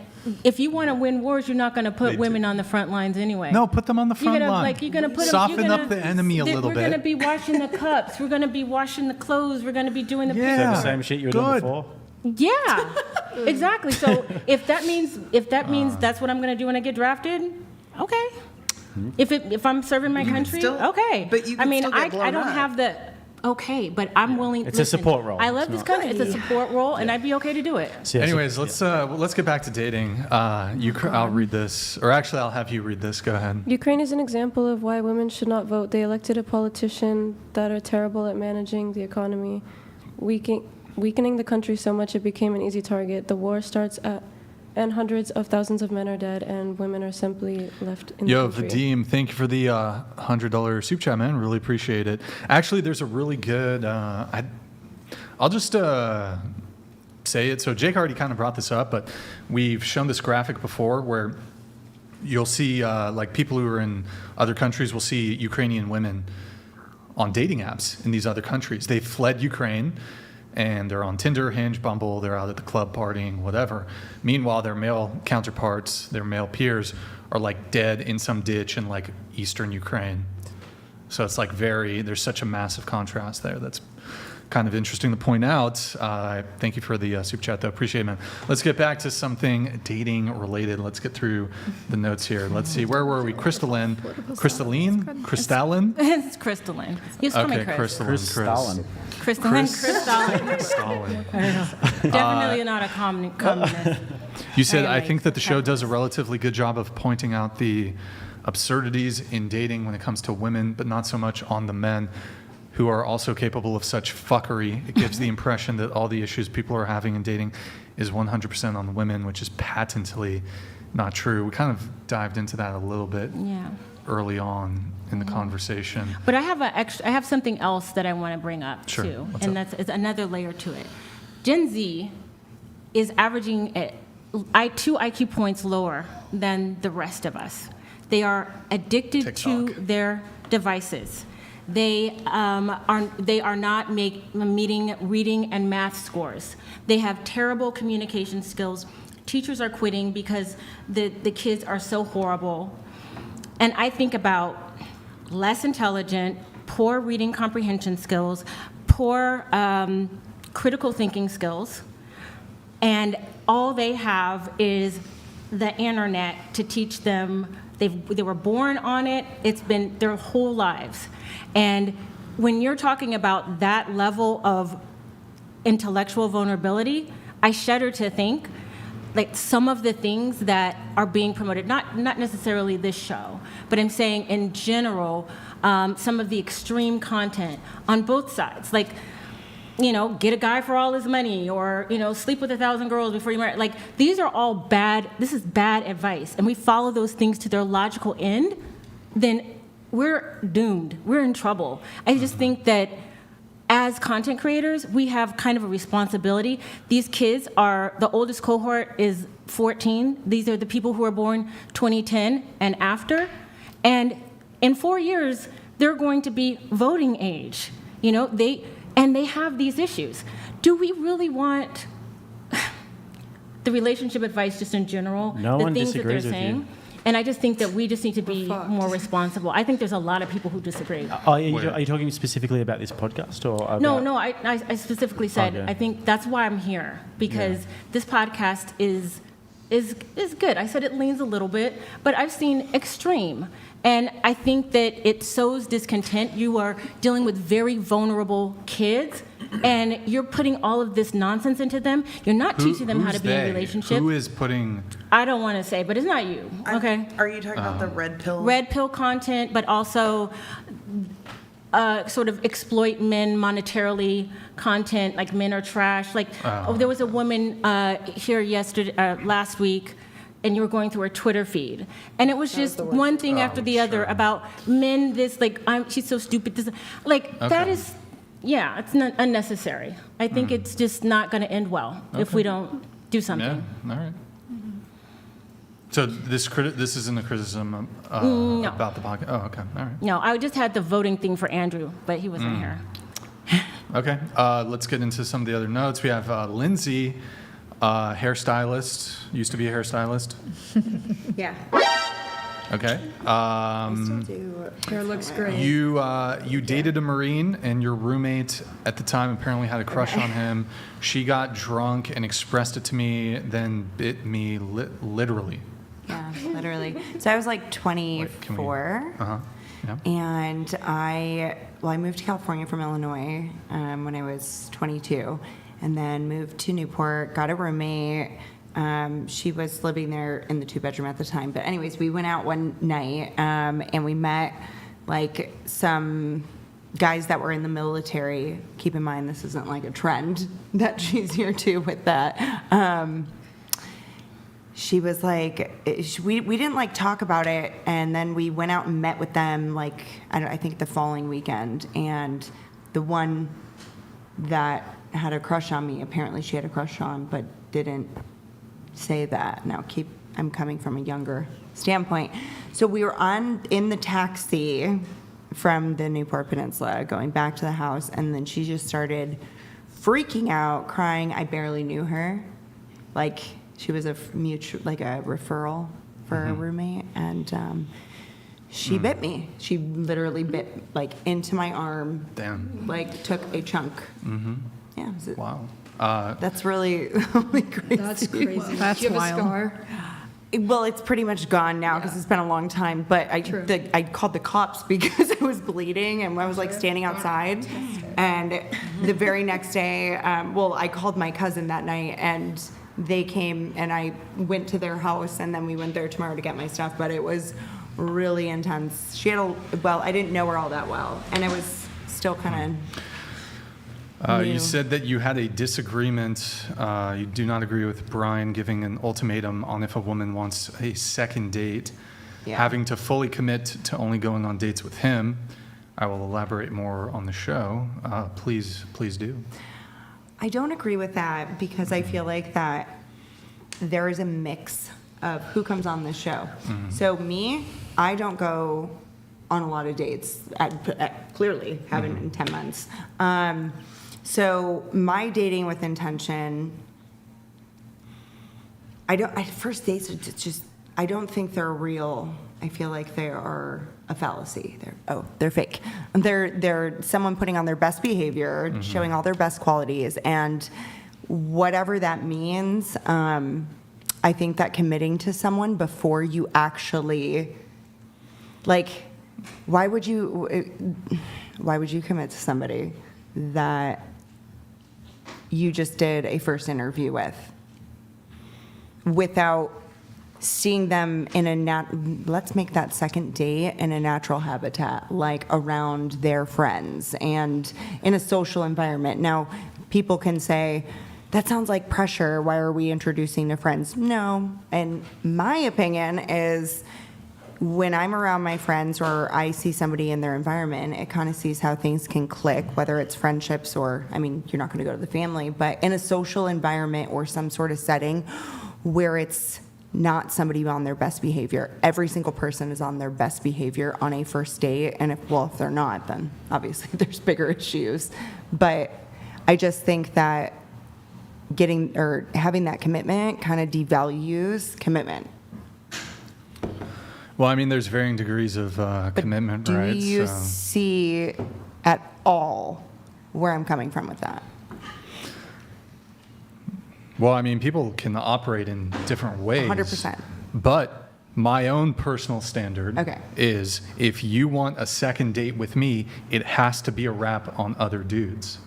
if you want to win wars, you're not going to put women on the front lines anyway. No, put them on the front You're gonna, line. You're going to put Soften them, up the enemy a little We're bit. going to be washing the cups. We're going to be washing the clothes. We're going to be doing the is that the same shit you were doing before? Yeah, exactly. So if that means that's what I'm going to do when I get drafted, okay. If I'm serving my country, still- okay. but you I can mean, still get blown I don't up. have the. Okay, but I'm willing. It's a support role. I love It's this not- country. It's a support role, and I'd be okay to do it. So, yeah, Anyways, let's get back to dating. I'll read this, or actually, I'll have you read this. Go ahead. Ukraine is an example of why women should not vote. They elected a politician that are terrible at managing the economy, weakening the country so much it became an easy target. The war starts and hundreds of thousands of men are dead, and women are simply left in Yo, the country. Vadim, thank you for the $100 super chat, man. Really appreciate it. Actually, there's a really good. I'll just say it. So Jake already kind of brought this up, but we've shown this graphic before where you'll see like people who are in other countries will see Ukrainian women on dating apps in these other countries. They've fled Ukraine. And they're on Tinder, Hinge, Bumble, they're out at the club partying, whatever. Meanwhile, their male counterparts, their male peers, are like dead in some ditch in like eastern Ukraine. So it's like there's such a massive contrast there that's kind of interesting to point out. Thank you for the super chat, though. Appreciate it, man. Let's get back to something dating related. Let's get through the notes here. Let's see. Where were we? Crystalline? It's crystalline. Use for me, Okay, Chris. crystalline. Crystalline. Crystalline. Definitely not a communist. You said, I Anyways, think that the show does a relatively good job of pointing out the absurdities in dating when it comes to women, but not so much on the men who are also capable of such fuckery. It gives the impression that all the issues people are having in dating is 100% on the women, which is patently not true. We kind of dived into that a little bit early on in the conversation. But I have something else that I want to bring up Sure. too, What's and up? that's another layer to it. Gen Z is averaging at 2 IQ points lower than the rest of us. They are addicted to their devices. They are not meeting reading and math scores. They have terrible communication skills. Teachers are quitting because the kids are so horrible. And I think about less intelligent, poor reading comprehension skills, poor critical thinking skills, and all they have is the internet to teach them. They were born on it. It's been their whole lives. And when you're talking about that level of intellectual vulnerability, I shudder to think like some of the things that are being promoted, not necessarily this show, but I'm saying in general, some of the extreme content on both sides, like, get a guy for all his money, or, sleep with 1,000 girls before you marry. Like, these are all bad, this is bad advice, and we follow those things to their logical end, then we're doomed. We're in trouble. I just think that as content creators, we have kind of a responsibility. These kids the oldest cohort is 14. These are the people who were born 2010 and after. And in 4 years, they're going to be voting age. They have these issues. Do we really want the relationship advice just in general, No the one things that they're disagrees with saying. you. And I just think that we just need to be more responsible. I think there's a lot of people who disagree. Are you talking specifically about this podcast or about... No, I specifically said, Okay. I think that's why I'm here, because this podcast is good. I said it leans a little bit, but I've seen extreme. And I think that it sows discontent. You are dealing with very vulnerable kids, and you're putting all of this nonsense into them. You're not teaching them how to be in a relationship. Who is putting... I don't want to say, but it's not you, okay? Are you talking about the red pill? Red pill content, but also sort of exploit men monetarily content, like men are trash. Like, there was a woman here last week, and you were going through her Twitter feed, and it was just one thing after the other about men. This like, she's so stupid. This, like, that is, it's not unnecessary. I think it's just not going to end well if we don't do something. Yeah, all right. So this isn't a criticism No. about the podcast? Oh, okay, all right. No, I just had the voting thing for Andrew, but he wasn't here. Okay, let's get into some of the other notes. We have Lindsay, hairstylist, used to be a hairstylist. Yeah. Okay. Hair looks great. You dated a Marine, and your roommate at the time apparently had a crush on him. She got drunk and expressed it to me, then bit me literally. Yeah, literally. So I was like 24. Yeah. And I moved to California from Illinois when I was 22, and then moved to Newport, got a roommate. She was living there in the 2-bedroom at the time. But anyways, we went out one night, and we met like some guys that were in the military. Keep in mind, this isn't like a trend that she's here too with that. She was like, we didn't like talk about it, and then we went out and met with them like, I think the following weekend, and the one that had a crush on me, apparently she had a crush on, but didn't say that. Now I'm coming from a younger standpoint. So we were in the taxi from the Newport Peninsula going back to the house, and then she just started freaking out, crying. I barely knew her. Like, she was a referral for a roommate, and she bit me. She literally bit like into my arm. Damn. Like, took a chunk. Mm-hmm. Yeah. Wow. That's really crazy. That's crazy. That's Do you have wild. a scar? Well, it's pretty much gone now because it's been a long time. But I called the cops because I was bleeding, and I was like standing outside. And the very next day, I called my cousin that night, and they came, and I went to their house, and then we went there tomorrow to get my stuff. But it was really intense. She had I didn't know her all that well, and it was still kind of. You said that you had a disagreement. You do not agree with Brian giving an ultimatum on if a woman wants a second date, having to fully commit to only going on dates with him. I will elaborate more on the show. Please do. I don't agree with that because I feel like that there is a mix of who comes on this show. Mm-hmm. So me, I don't go on a lot of dates. Clearly, haven't in 10 months. So my dating with intention, first dates are just, I don't think they're real. I feel like they are a fallacy. They're fake. They're someone putting on their best behavior, showing all their best qualities, and whatever that means, I think that committing to someone before you actually, like, why would you commit to somebody that you just did a first interview with without seeing them in let's make that second date in a natural habitat, like around their friends and in a social environment. Now, people can say, that sounds like pressure. Why are we introducing to friends? No. And my opinion is, when I'm around my friends or I see somebody in their environment, it kind of sees how things can click, whether it's friendships or, I mean, you're not going to go to the family, but in a social environment or some sort of setting where it's not somebody on their best behavior. Every single person is on their best behavior on a first date, and if they're not, then obviously there's bigger issues. But I just think that getting or having that commitment kind of devalues commitment. Well, I mean, there's varying degrees of commitment, Do right? you see at all where I'm coming from with that? Well, I mean, people can operate in different ways. 100%. But my own personal standard Okay. is if you want a second date with me, it has to be a wrap on other dudes.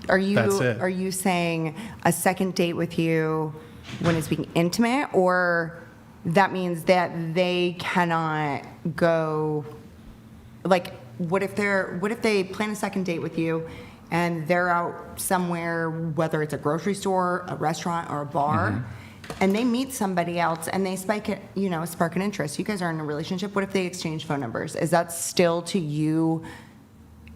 That's it. Are you saying a second date with you when it's being intimate, or that means that they cannot go, like, what if they plan a second date with you and they're out somewhere, whether it's a grocery store, a restaurant, or a bar, and they meet somebody else and they spark an interest. You guys are in a relationship. What if they exchange phone numbers? Is that still to you?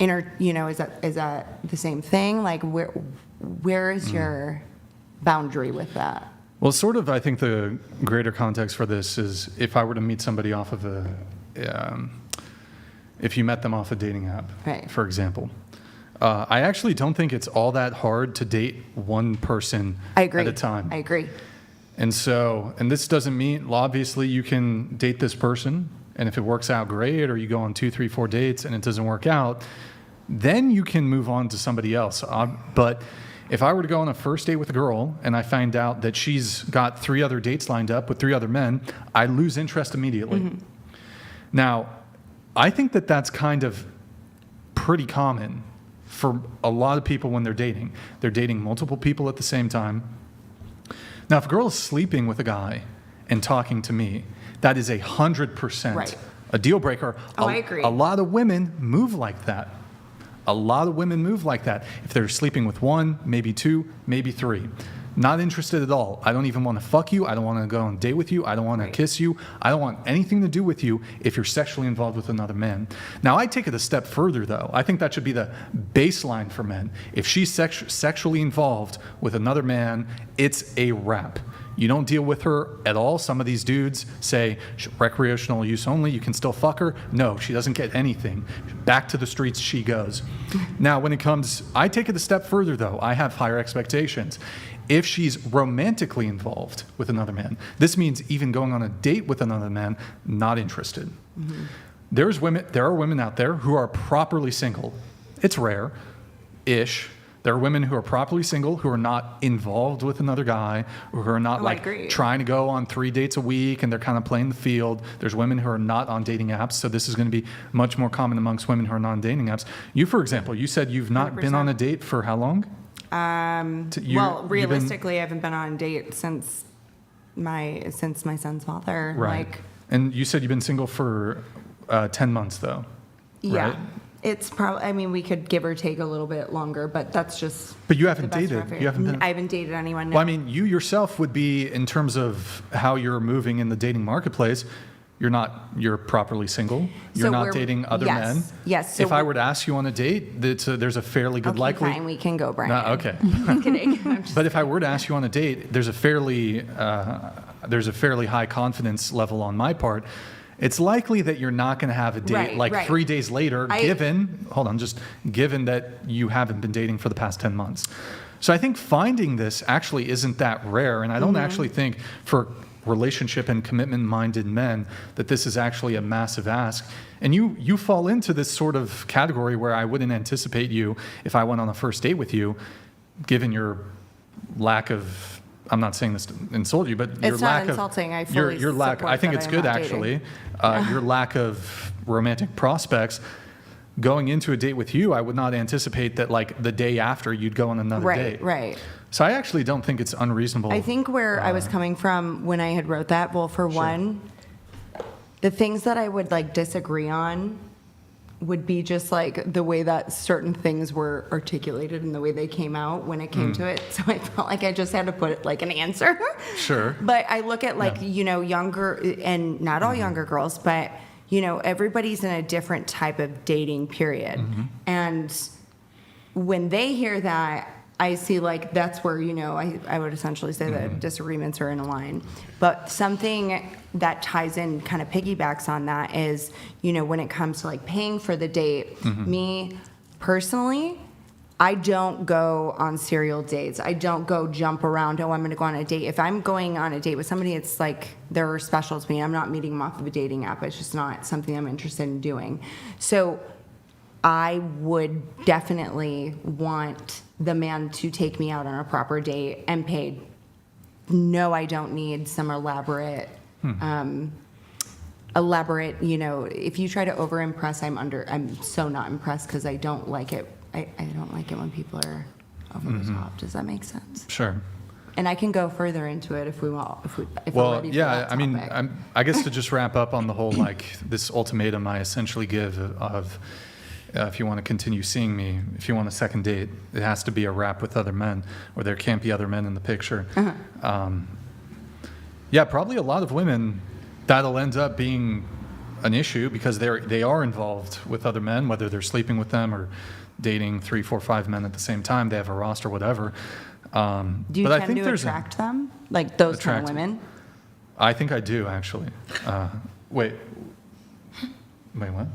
Is that the same thing? Like, where is your boundary with that? Well, sort of, I think the greater context for this is if I were to meet somebody off of if you met them off a dating app, Right. for example. I actually don't think it's all that hard to date one person at a time. I agree. And this doesn't mean, obviously, you can date this person, and if it works out, great, or you go on 2, 3, 4 dates and it doesn't work out, then you can move on to somebody else. But if I were to go on a first date with a girl and I find out that she's got 3 other dates lined up with 3 other men, I lose interest immediately. Now, I think that that's kind of pretty common for a lot of people when they're dating. They're dating multiple people at the same time. Now, if a girl is sleeping with a guy and talking to me, that is 100% Right. a deal breaker. I agree. A lot of women move like that. A lot of women move like that. If they're sleeping with 1, maybe 2, maybe 3. Not interested at all. I don't even want to fuck you. I don't want to go on a date with you. I don't want to kiss you. I don't want anything to do with you if you're sexually involved with another man. Now, I take it a step further, though. I think that should be the baseline for men. If she's sexually involved with another man, it's a wrap. You don't deal with her at all. Some of these dudes say recreational use only. You can still fuck her. No, she doesn't get anything. Back to the streets she goes. Now, when it comes, I take it a step further, though. I have higher expectations. If she's romantically involved with another man, this means even going on a date with another man, not interested. There are women out there who are properly single. It's rare-ish. There are women who are properly single, who are not involved with another guy, or who are not trying to go on 3 dates a week and they're kind of playing the field. There's women who are not on dating apps, so this is going to be much more common amongst women who are not on dating apps. You, for example, you said you've not 100%. been on a date for how long? Realistically, I haven't been on a date since my son's father. Right. And you said you've been single for 10 months, though. Yeah. Right? It's probably, I mean, we could give or take a little bit longer, but that's just. But you haven't the best dated. rough You haven't been. I haven't dated anyone. No. Well, I mean, you yourself would be, in terms of how you're moving in the dating marketplace, you're properly single. You're So not we're- dating other yes, men. yes, so if I we're- were to ask you on a date, there's a fairly good Okay, likely. fine, we can go, Brian. No, okay. I'm kidding. I'm just- But if I were to ask you on a date, there's a fairly high confidence level on my part. It's likely that you're not going to have a date Right. 3 days later, given that you haven't been dating for the past 10 months. So I think finding this actually isn't that rare, and I don't actually think for relationship and commitment-minded men that this is actually a massive ask. And you fall into this sort of category where I wouldn't anticipate you, if I went on a first date with you, given your lack of, I'm not saying this to insult you, but your It's lack not insulting. I of fully your lack. support I think that it's I'm good not actually. dating. Your lack of romantic prospects. Going into a date with you, I would not anticipate that like the day after you'd go on another date. Right. So I actually don't think it's unreasonable. I think where I was coming from when I had wrote that, well, for one, the things that I would like disagree on would be just like the way that certain things were articulated and the way they came out when it came to it. So I felt like I just had to put like an answer. Sure. But I look at like, younger, and not all younger girls, but everybody's in a different type of dating period. And when they hear that, I see like that's where, I would essentially say that disagreements are in a line. But something that ties in, kind of piggybacks on that is, when it comes to like paying for the date, me personally, I don't go on serial dates. I don't go jump around, oh, I'm going to go on a date. If I'm going on a date with somebody, it's like they're special to me. I'm not meeting them off of a dating app. It's just not something I'm interested in doing. So I would definitely want the man to take me out on a proper date and paid. No, I don't need some elaborate, if you try to over impress, I'm so not impressed because I don't like it. I don't like it when people are over the top. Does that make sense? Sure. And I can go further into it if we want. If we're ready for that I mean, topic. I guess to just wrap up on the whole, like, this ultimatum I essentially give of if you want to continue seeing me, if you want a second date, it has to be a wrap with other men, or there can't be other men in the picture. Yeah, probably a lot of women, that'll end up being an issue because they are involved with other men, whether they're sleeping with them or dating 3, 4, 5 men at the same time. They have a roster, whatever. Do you tend to attract them? Like those kind of women? I think I do, actually. Wait, what?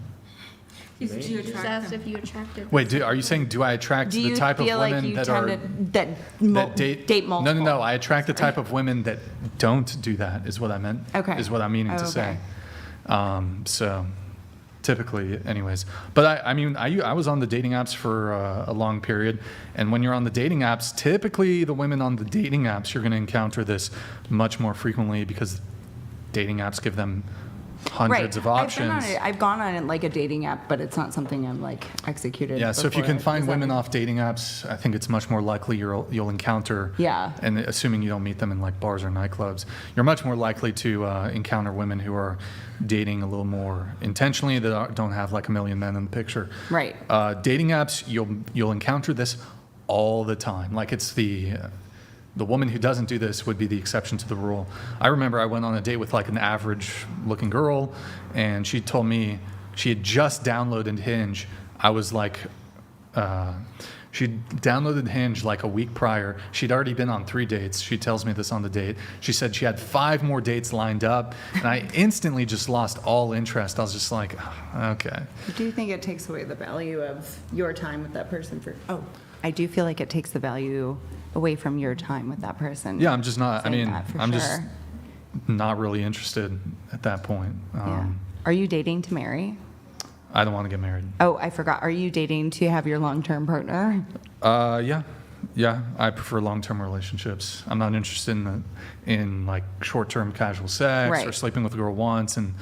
Just asked if you attracted. Wait, are you saying do I attract the type of women that date multiple? No. I attract the type of women that don't do that. Is what I meant. Okay. Is what I'm meaning to say. So, typically, anyways. But I was on the dating apps for a long period, and when you're on the dating apps, typically the women on the dating apps, you're going to encounter this much more frequently because dating apps give them hundreds of options. I've gone on it like a dating app, but it's not something I've like executed. Yeah, so if you before. can find women off dating apps, I think it's much more likely you'll encounter. Yeah. And assuming you don't meet them in like bars or nightclubs, you're much more likely to encounter women who are dating a little more intentionally that don't have like a million men in the picture. Right. Dating apps, you'll encounter this all the time. Like it's the woman who doesn't do this would be the exception to the rule. I remember I went on a date with like an average looking girl, and she told me she had just downloaded Hinge. I was like, she'd downloaded Hinge like a week prior. She'd already been on 3 dates. She tells me this on the date. She said she had 5 more dates lined up, and I instantly just lost all interest. I was just like, okay. Do you think it takes away the value of your time with that person? I do feel like it takes the value away from your time with that person. Yeah, I'm just not. Just not really interested at that point. Are you dating to marry? I don't want to get married. Oh, I forgot. Are you dating to have your long-term partner? Yeah. I prefer long-term relationships. I'm not interested in like short-term casual sex or sleeping with a girl once and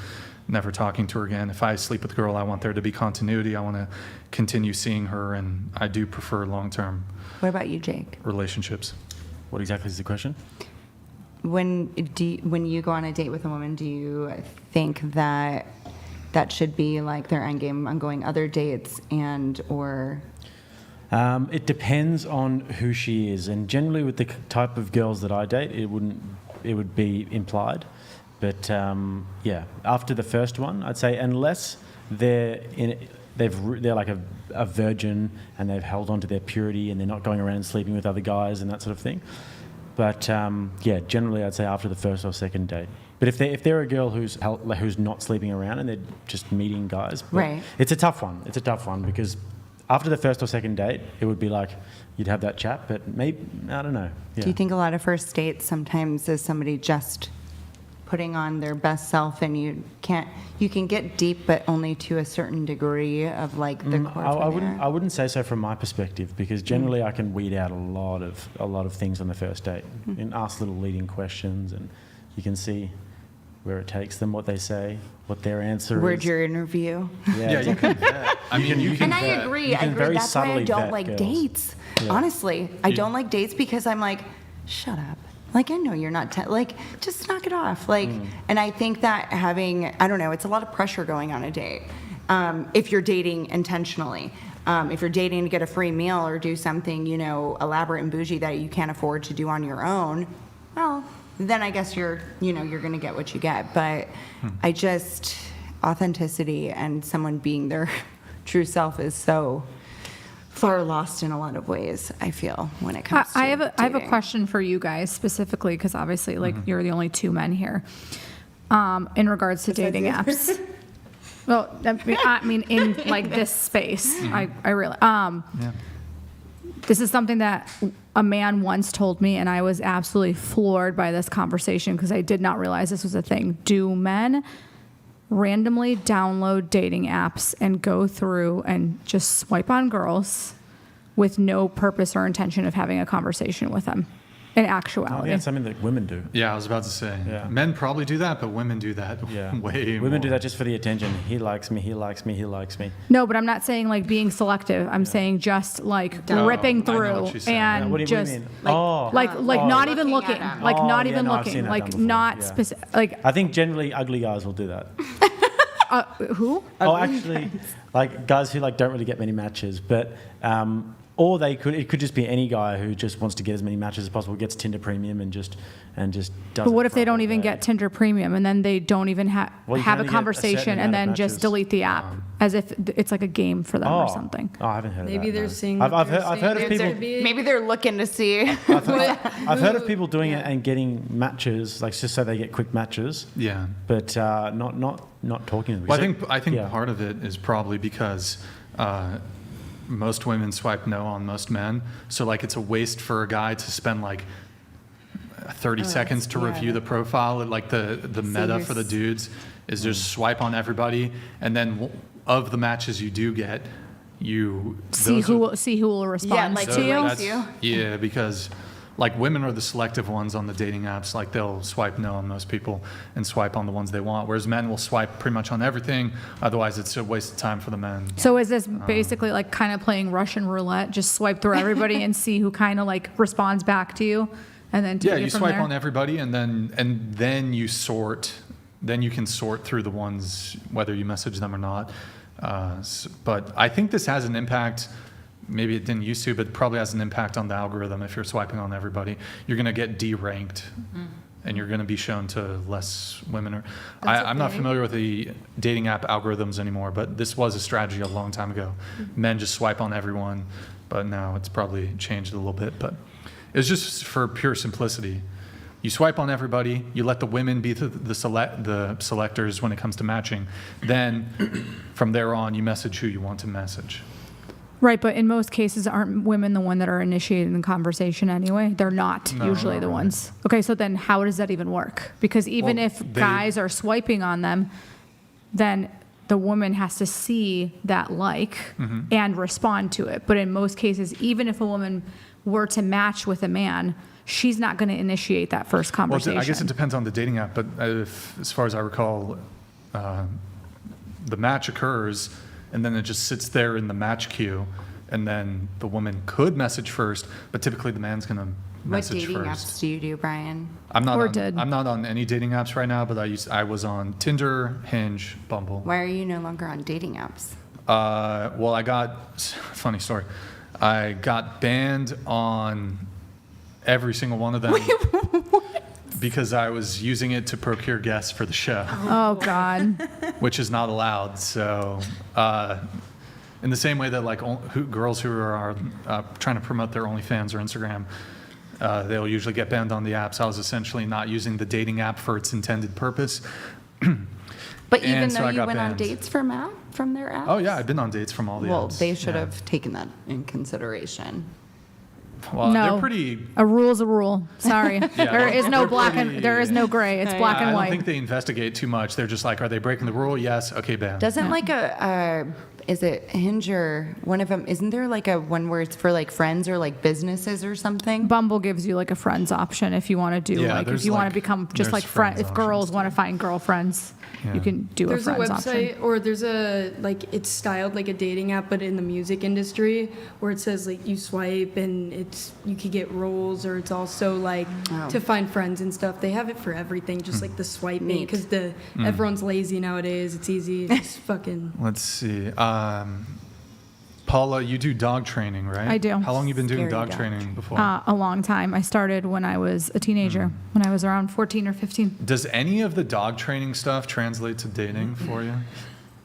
never talking to her again. If I sleep with a girl, I want there to be continuity. I want to continue seeing her, and I do prefer long-term. What about you, Jake? Relationships. What exactly is the question? When you go on a date with a woman, do you think that should be like their end game on going other dates or? It depends on who she is, and generally with the type of girls that I date, it would be implied. But after the first one, I'd say unless they're like a virgin and they've held on to their purity and they're not going around sleeping with other guys and that sort of thing. But generally I'd say after the first or second date. But if they're a girl who's not sleeping around and they're just meeting guys, right? It's a tough one. It's a tough one because after the first or second date, it would be like you'd have that chat, but maybe I don't know. Yeah. Do you think a lot of first dates sometimes is somebody just putting on their best self, and you can get deep, but only to a certain degree of like the core? I wouldn't say so from my perspective, because generally I can weed out a lot of things on the first date and ask little leading questions, and you can see where it takes them, what they say, what their answer is. Where'd your interview? Yeah, you can. And I agree. That's why I don't like dates. Yeah. Honestly, I don't like dates because I'm like, shut up. Like, I know you're not, just knock it off. And I think that I don't know, it's a lot of pressure going on a date. If you're dating intentionally. If you're dating to get a free meal or do something, elaborate and bougie that you can't afford to do on your own, well, then I guess you're going to get what you get. But I just, authenticity and someone being their true self is so far lost in a lot of ways, I feel, when it comes to I have a dating. question for you guys specifically, because obviously, you're the only 2 men here. In regards to dating apps. Well, I mean, in like this space, I really. this is something that a man once told me, and I was absolutely floored by this conversation because I did not realize this was a thing. Do men randomly download dating apps and go through and just swipe on girls with no purpose or intention of having a conversation with them in I think actuality? that's something that women do. Yeah, I was about to say. Yeah. Men probably do that, but women do that way more. Women do that just for the attention. He likes me, he likes me, he likes me. No, but I'm not saying like being selective. I'm saying just like ripping I know through what she's saying. and What do you just mean? like not even looking, like not even I've seen looking, that like done before, not yeah. specific. Like I think generally ugly guys will do that. who? Oh, actually, like guys who like don't really get many matches, but or it could just be any guy who just wants to get as many matches as possible, gets Tinder Premium and just does. But what if they don't even get Tinder Premium and then they don't even have Well, you have can a only get a conversation certain and amount then of just matches. delete the app as if it's like a game for them or something? Oh, I haven't heard Maybe of that. they're no. seeing. I've heard of people. Maybe they're looking to see. I've heard of people doing it and getting matches, like just so they get quick matches. Yeah. But not talking to them. Well, I think part of it is probably because most women swipe no on most men. So like it's a waste for a guy to spend like 30 seconds to review the profile. Like the meta for the dudes is just swipe on everybody, and then of the matches you do get, you See who will respond like to you. likes you. Yeah, because like women are the selective ones on the dating apps. Like they'll swipe no on most people and swipe on the ones they want, whereas men will swipe pretty much on everything. Otherwise, it's a waste of time for the men. So is this basically like kind of playing Russian roulette? Just swipe through everybody and see who kind of like responds back to you, and then take Yeah, it you from swipe there? on everybody, and then you sort. Then you can sort through the ones whether you message them or not. But I think this has an impact. Maybe it didn't used to, but it probably has an impact on the algorithm. If you're swiping on everybody, you're going to get deranked, and you're going to be shown to less women. I'm not familiar with the dating app algorithms anymore, but this was a strategy a long time ago. Men just swipe on everyone, but now it's probably changed a little bit. But it's just for pure simplicity. You swipe on everybody. You let the women be the selectors when it comes to matching. Then, from there on, you message who you want to message. Right, but in most cases, aren't women the one that are initiating the conversation anyway? They're not usually the ones. Okay, so then how does that even work? Because even if guys are swiping on them, then the woman has to see that and respond to it. But in most cases, even if a woman were to match with a man, she's not going to initiate that first conversation. Well, I guess it depends on the dating app, but as far as I recall, the match occurs, and then it just sits there in the match queue, and then the woman could message first, but typically the man's going to message What dating first. apps do you do, Brian? I'm not on any dating apps right now, but I was on Tinder, Hinge, Bumble. Why are you no longer on dating apps? Well, funny story. I got banned on every single one of them because I was using it to procure guests for the show. Oh, God. Which is not allowed. So, in the same way that like girls who are trying to promote their OnlyFans or Instagram, they'll usually get banned on the apps. I was essentially not using the dating app for its intended purpose. But even And so though I you got went on banned. dates from their apps? Oh yeah, I've been on dates from all the Well, apps. they should Yeah. have taken that in consideration. Well, No. they're pretty. A rule's a rule. Sorry. There is no they're black pretty- and there is no gray. It's black and I white. don't think they investigate too much. They're just like, are they breaking the rule? Yes. Okay, ban. Doesn't like is it Hinge or one of them? Isn't there like a one where it's for like friends or like businesses or something? Bumble gives you like a friends option if you want to do Yeah, like if there's you want like- to become just there's like friend. friends If girls want to find girlfriends, Yeah. you can do There's a a friends website option. or there's a like it's styled like a dating app but in the music industry where it says like you swipe and you could get roles or it's also like to find friends and stuff. They have it for everything, just like the swiping Neat. because everyone's lazy nowadays. It's easy to just fucking. Let's see. Paula, you do dog training, right? I do. How long you been doing Scary dog dog training before? A long time. I started when I was a teenager, when I was around 14 or 15. Does any of the dog training stuff translate to dating for you?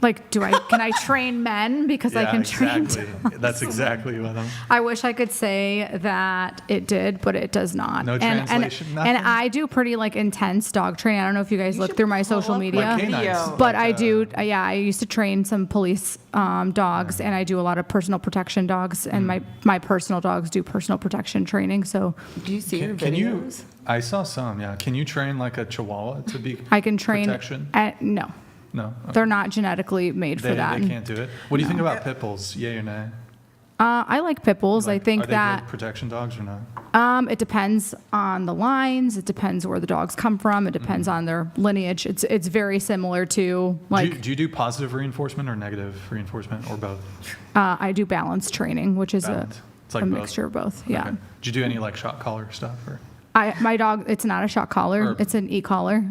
Like, can I train men because I can train dogs? That's exactly what I'm. I wish I could say that it did, but it does not. No translation, and nothing? I do pretty like intense dog training. I don't know if you guys look through my social media, canines, but I do. Yeah, I used to train some police dogs, and I do a lot of personal protection dogs, and my personal dogs do personal protection training. So, Do you see your Can you? videos? I saw some. Yeah. Can you train like a Chihuahua to be? I can train. Protection? No. No. Okay. They're not genetically made for that. They can't do it. What do you think about pit bulls? Yay or nay? I like pit bulls. I think Are they that good protection dogs or not? it depends on the lines. It depends where the dogs come from. It depends on their lineage. It's very similar to like. Do you do positive reinforcement or negative reinforcement or both? I do balance training, which is Balance. It's like a both. mixture of both. Yeah. Okay. Do you do any like shot collar stuff or? My dog, it's not a shock collar. It's an e-collar.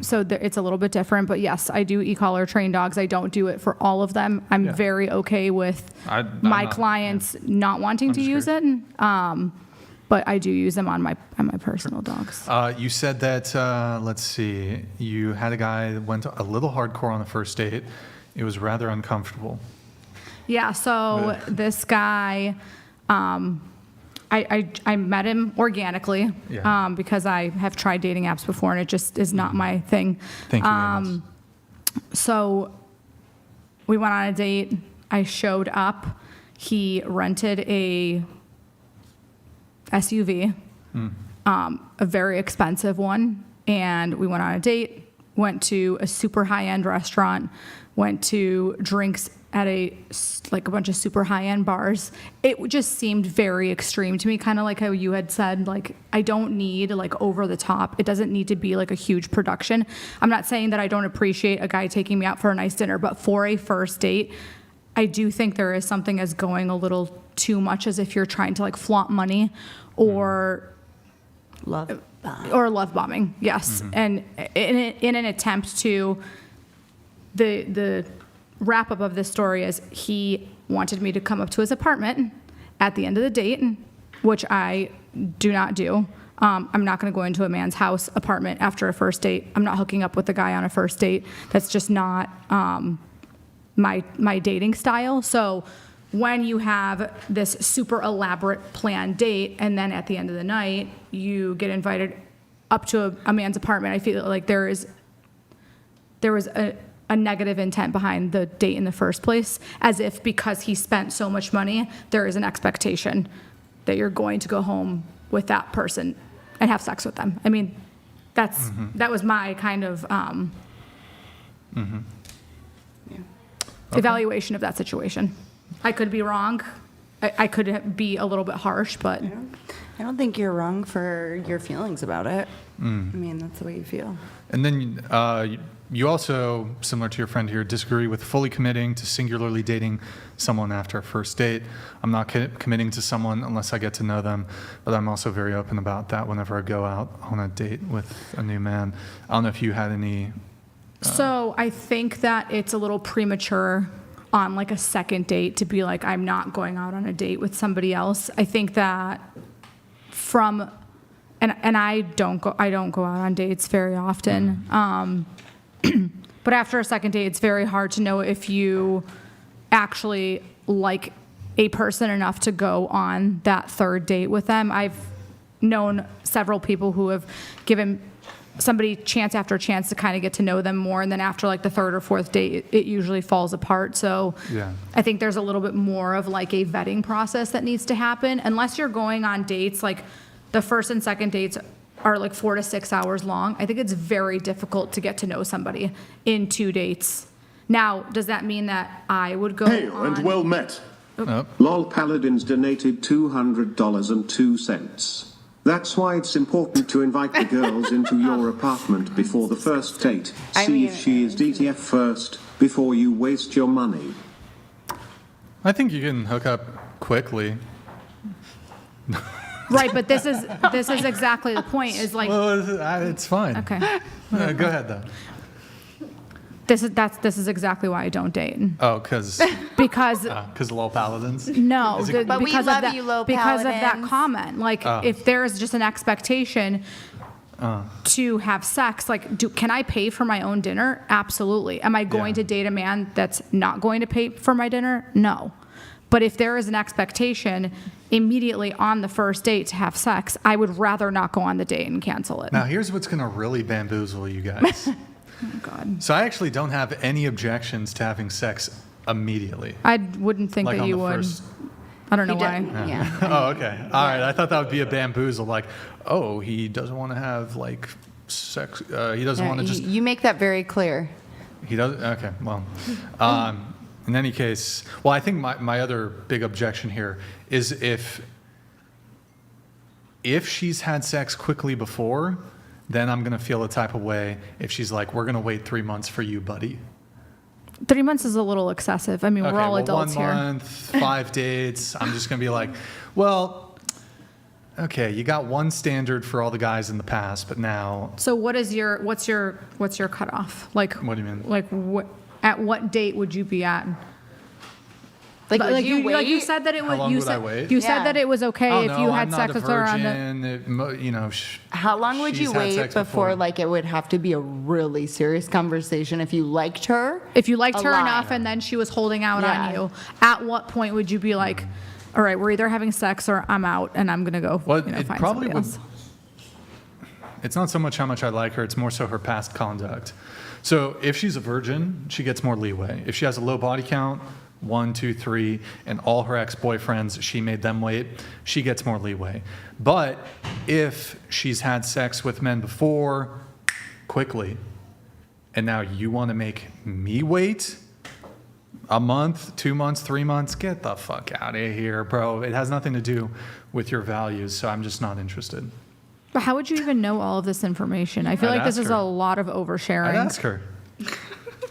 So it's a little bit different. But yes, I do e-collar train dogs. I don't do it for all of them. I'm very okay with my clients not wanting to use it. But I do use them on my personal dogs. You said that, let's see, you had a guy that went a little hardcore on the first date. It was rather uncomfortable. Yeah, so this guy, I met him organically because I have tried dating apps before and it just is not my thing. Thank you, Amos. So we went on a date. I showed up. He rented a SUV, a very expensive one, and we went on a date, went to a super high-end restaurant, went to drinks at a bunch of super high-end bars. It just seemed very extreme to me, kind of like how you had said, like, I don't need like over the top. It doesn't need to be like a huge production. I'm not saying that I don't appreciate a guy taking me out for a nice dinner, but for a first date, I do think there is something as going a little too much, as if you're trying to like flaunt money or love bombing. Yes. And in an attempt to, the wrap up of this story is he wanted me to come up to his apartment at the end of the date, which I do not do. I'm not going to go into a man's house apartment after a first date. I'm not hooking up with a guy on a first date. That's just not my dating style. So when you have this super elaborate planned date and then at the end of the night you get invited up to a man's apartment, I feel like there was a negative intent behind the date in the first place, as if because he spent so much money, there is an expectation that you're going to go home with that person and have sex with them. I mean, that was my kind of evaluation of that situation. I could be wrong. I could be a little bit harsh, but I don't think you're wrong for your feelings about it. I mean, that's the way you feel. And then you also, similar to your friend here, disagree with fully committing to singularly dating someone after a first date. I'm not committing to someone unless I get to know them, but I'm also very open about that whenever I go out on a date with a new man. I don't know if you had any... So I think that it's a little premature on like a second date to be like, I'm not going out on a date with somebody else. I think that and I don't go out on dates very often. But after a second date, it's very hard to know if you actually like a person enough to go on that third date with them. I've known several people who have given somebody chance after chance to kind of get to know them more, and then after like the third or fourth date, it usually falls apart. So I think there's a little bit more of like a vetting process that needs to happen, unless you're going on dates like the first and second dates are like 4 to 6 hours long. I think it's very difficult to get to know somebody in 2 dates. Now, does that mean that I would go Hail on... and well met. Lol Paladins donated $200.02. That's why it's important to invite the girls into your apartment before the first date. See if she is DTF first, before you waste your money. I think you can hook up quickly. Right, but this is exactly the point. Is like, well, it's fine. Okay, go ahead though. This is exactly why I don't date. Oh, because low paladins. No, but we love you, low because of that paladins. comment. Like, if there is just an expectation, to have sex. Like, can I pay for my own dinner? Absolutely. Am I going to date a man that's not going to pay for my dinner? No. But if there is an expectation immediately on the first date to have sex, I would rather not go on the date and cancel it. Now, here's what's going to really bamboozle you guys. Oh, God. So I actually don't have any objections to having sex immediately. I wouldn't think Like that on you the would. first- I don't know why. Yeah. Oh, okay. All right. I thought that would be a bamboozle. Like, oh, he doesn't want to have like sex. He doesn't want to just. You make that very clear. He does. Okay. Well, in any case, well, I think my other big objection here is if she's had sex quickly before, then I'm gonna feel a type of way. If she's like, we're gonna wait 3 months for you, buddy. 3 months is a little excessive. I mean, we're all adults 1 here. month, 5 dates. I'm just gonna be like, well, okay, you got one standard for all the guys in the past, but now. So what's your cutoff? Like, What do you mean? Like, at what date would you be at? Like, would you like you wait? said that it How was. long You would I said wait? you said that it was okay Oh, if no, you had I'm not sex a with her on the. virgin. How long would she's you had wait sex before like it would have to be a really serious conversation if you liked her? If you liked a her lot. enough and then she was holding out Yeah. on you, at what point would you be like, all right, we're either having sex or I'm out and I'm gonna go Well, find it probably somebody would. else? It's not so much how much I like her, it's more so her past conduct. So if she's a virgin, she gets more leeway. If she has a low body count, 1, 2, 3, and all her ex-boyfriends, she made them wait, she gets more leeway. But if she's had sex with men before, quickly, and now you want to make me wait a month, 2 months, 3 months, get the fuck out of here, bro. It has nothing to do with your values, so I'm just not interested. But how would you even know all of this information? I feel I'd like this ask is her. a lot of oversharing. I'd ask her.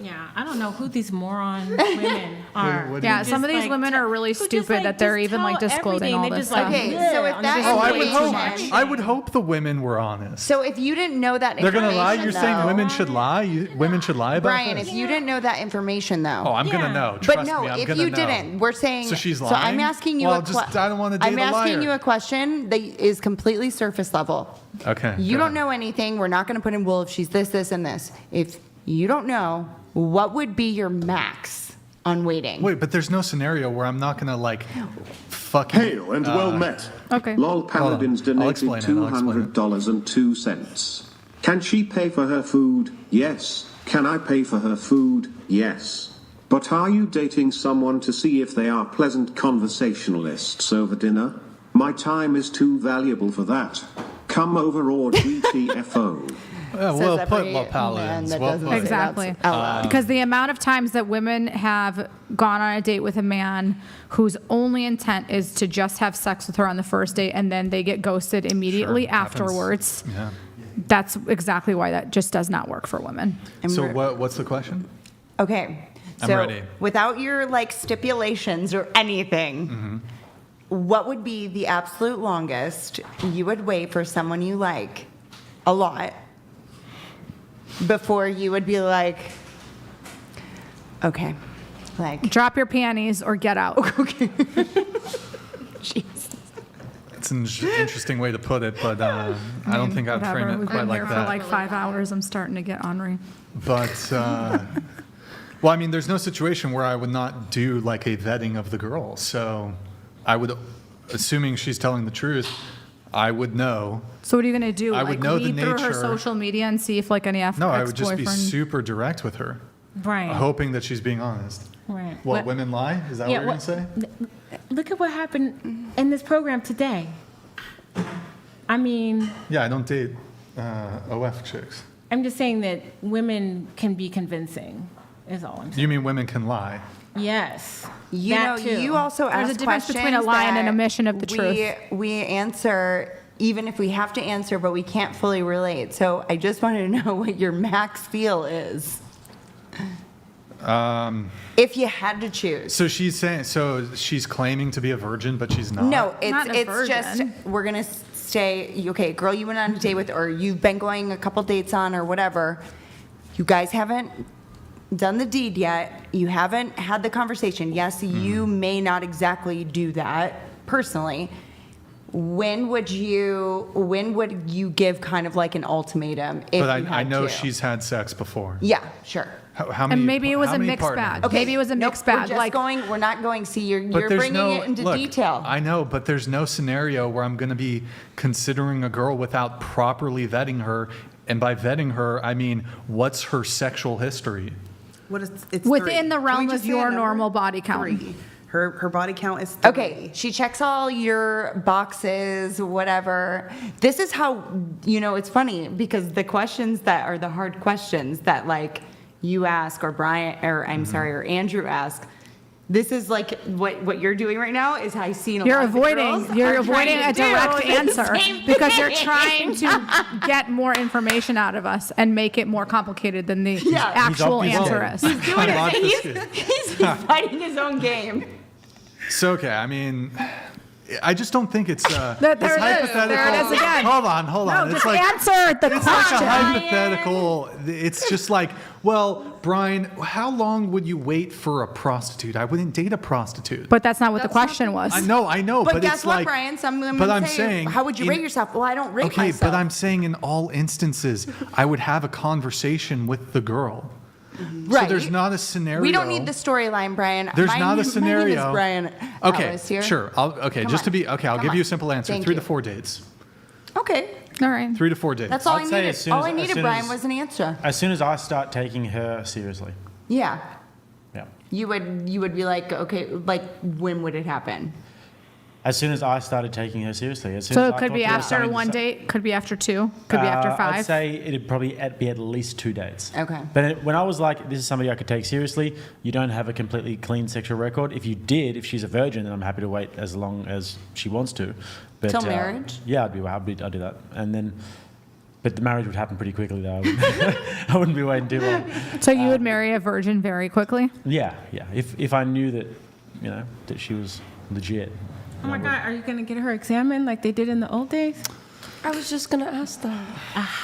Yeah, I don't know who these moron women are. What do Yeah, Who some of just, these women are really who just, stupid that they're just even like tell disclosing everything. all They this just, like, stuff. Okay, yeah, so if on that this Oh, I way would too hope. much. I would hope the women were honest. So if you didn't know that They're information, gonna lie. You're saying though- women should lie. Women should lie about Brian, this. if you didn't know that information, though. Oh, I'm gonna Yeah. know. But Trust no, me, I'm if gonna you know. didn't, we're saying. So she's So I'm lying? asking you Well, a just- I don't wanna date I'm a asking liar. you a question that is completely surface level. Okay. You go don't ahead. know anything. We're not going to put in, well, if she's this, this, and this. If you don't know, what would be your max on waiting? Wait, but there's no scenario where I'm not gonna like fucking. Hail and well met. Okay. Lol Paladins Hold on. I'll donated explain it, I'll explain it. $200.02. Can she pay for her food? Yes. Can I pay for her food? Yes. But are you dating someone to see if they are pleasant conversationalists over dinner? My time is too valuable for that. Come over or GTFO. Yeah, Says well every put, La man Paladins. that Well doesn't put. say Exactly. that's out loud. Because the amount of times that women have gone on a date with a man whose only intent is to just have sex with her on the first date and then they get ghosted immediately Sure, happens. afterwards, Yeah. that's exactly why that just does not work for women. So what's the question? Okay. I'm So ready. without your like stipulations or anything, Mm-hmm. what would be the absolute longest you would wait for someone you like a lot before you would be like, okay, like, Drop your panties or get out. okay. Jeez. It's an interesting way to put it, but I don't think I'd Whatever. frame it We've quite been like here that. for like 5 hours. I'm starting to get ornery. But well, I mean, there's no situation where I would not do like a vetting of the girl. So I would, assuming she's telling the truth, I would know. So what are you going to do? I would know the read through her nature. social media and see if like any No, I would just be ex-boyfriend- super direct with her, Right. hoping that she's being honest. Right. What, women lie? Is that what you're going to say? Look at what happened in this program today. I mean, Yeah, I don't date OF chicks. I'm just saying that women can be convincing, is all I'm saying. You mean women can lie? Yes. You that know, too. you also There's a ask difference between a questions lie and an that omission of the truth. We answer even if we have to answer, but we can't fully relate. So I just wanted to know what your max feel is. If you had to choose. So she's saying, so she's claiming to be a virgin, but she's not? No, Not a it's just virgin. we're gonna say, okay, girl, you went on a date with, or you've been going a couple dates on, or whatever. You guys haven't done the deed yet. You haven't had the conversation. Yes, you may not exactly do that personally. when would you give kind of like an ultimatum if But you had I know to? she's had sex before. Yeah, sure. How many? And maybe it was how a many mixed partners? bag. Maybe it was a mixed bag. We're not going, see, you're But there's bringing it into look, detail. I know, but there's no scenario where I'm going to be considering a girl without properly vetting her. And by vetting her, I mean, what's her sexual history? What is it's within 3. the Can we realm just of say a your number? normal body count. 3. Her body count is 3. Okay, she checks all your boxes, whatever. This is how, it's funny because the questions that are the hard questions that like you ask or Brian, or I'm sorry, or Andrew ask, this is like what you're doing right now is I've seen a You're lot of the avoiding. girls You're are trying avoiding to a do direct the answer same because you're thing. trying to get more information out of us and make it more complicated than the actual answer is. He's doing it. He's fighting his own game. So, okay, I mean, I just don't think it's There it's it is. hypothetical. There it is again. Hold on. No, It's just like, answer the it's like question. a hypothetical. It's just like, well, Brian, how long would you wait for a prostitute? I wouldn't date a prostitute. But that's not what the question was. I know, But but guess it's what, like, Brian? Some women but I'm say, saying, how would you rate yourself? Well, I don't rate okay, myself. but I'm saying in all instances, I would have a conversation with the girl. Right. So there's not a scenario. We don't need the storyline, Brian. There's My not a name- scenario. My name is Brian. Okay, Atlas here. sure. I'll Come I'll on. give you a simple answer. Thank 3 you. to 4 dates. Okay. All right. 3 to 4 dates. That's all I I'd say needed. as soon All as- I as needed, soon Brian, as- was an answer. As soon as I start taking her seriously. Yeah. Yeah. You would be like, okay, like when would it happen? As soon as I started taking her seriously. As soon So as it I could talked be to her, after starting to one say- date, could be after 2, could be after 5. I'd say it'd probably be at least 2 dates. Okay. But when I was like, this is somebody I could take seriously, you don't have a completely clean sexual record. If you did, if she's a virgin, then I'm happy to wait as long as she wants to. But, Till marriage? Yeah, I'd do that. And then, but the marriage would happen pretty quickly though. I wouldn't be waiting too long. So you would marry a virgin very quickly? Yeah. If I knew that, that she was legit. Oh my God, are you going to get her examined like they did in the old days? I was just gonna ask that.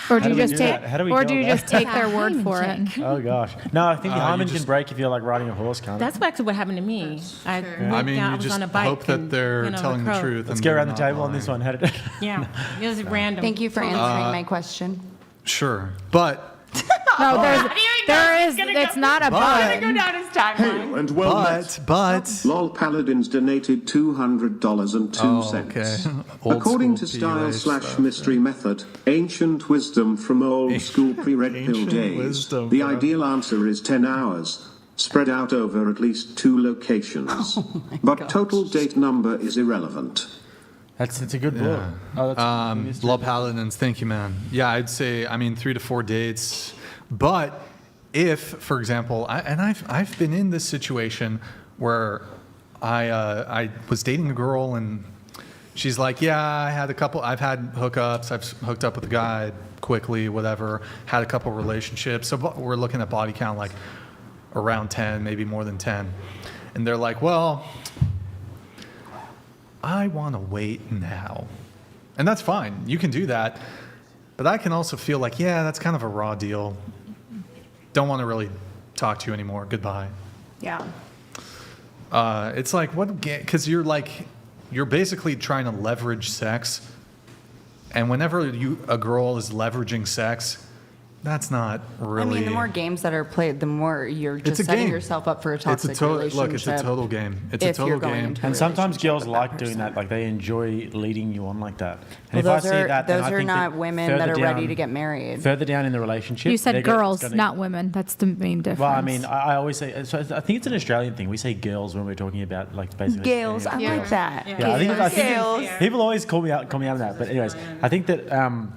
Or do How you do we just do take that? How do we or go do you about just take their word for it? Oh gosh. No, I think the You hymen just- can break if you're like riding a horse, can't it? That's actually what happened to me. I I mean, you was just on a bike hope that and, they're telling the crow. truth. Let's and go they're around the not table on lying. this one. How did it? Yeah, it was random. Thank you for answering my question. Sure, but No, it's not a But- but. Go down his timeline. Hail and well met. but LOL Paladins donated $200.02. okay. Old According to school Style PUA slash stuff, Mystery Method, ancient wisdom from old school pre-red pill Ancient days, wisdom, the bro. ideal answer is 10 hours, spread out over at least 2 locations. But total date number is irrelevant. It's a good book. Yeah. Oh, that's Love Paladins, thank you, man. Yeah, I'd say, 3 to 4 dates. But if, for example, I've been in this situation where I was dating a girl and she's like, yeah, I've had hookups, I've hooked up with a guy quickly, whatever, had a couple relationships. So we're looking at body count like around 10, maybe more than 10. And they're like, well, I want to wait now. And that's fine. You can do that. But I can also feel like, yeah, that's kind of a raw deal. Don't want to really talk to you anymore. Goodbye. Yeah. It's like, because you're basically trying to leverage sex. And whenever a girl is leveraging sex, that's not really. I mean, the more games that are played, the more you're It's just a setting game. yourself up for a toxic relationship. Look, it's a total game. It's a if total you're going game. into a And sometimes relationship girls with that like doing person. that. Like they enjoy leading you on like that. Well, And if I those see are that, then those I are think not that women that further are ready down- to get married. Further down in the relationship, You said they're girls, gonna- not women. That's the main difference. Well, I mean, I always say. So I think it's an Australian thing. We say girls when we're talking about like basically. Gales, I yeah. like that. Yeah, I think Gales. people always call me out on that. But anyways, I think that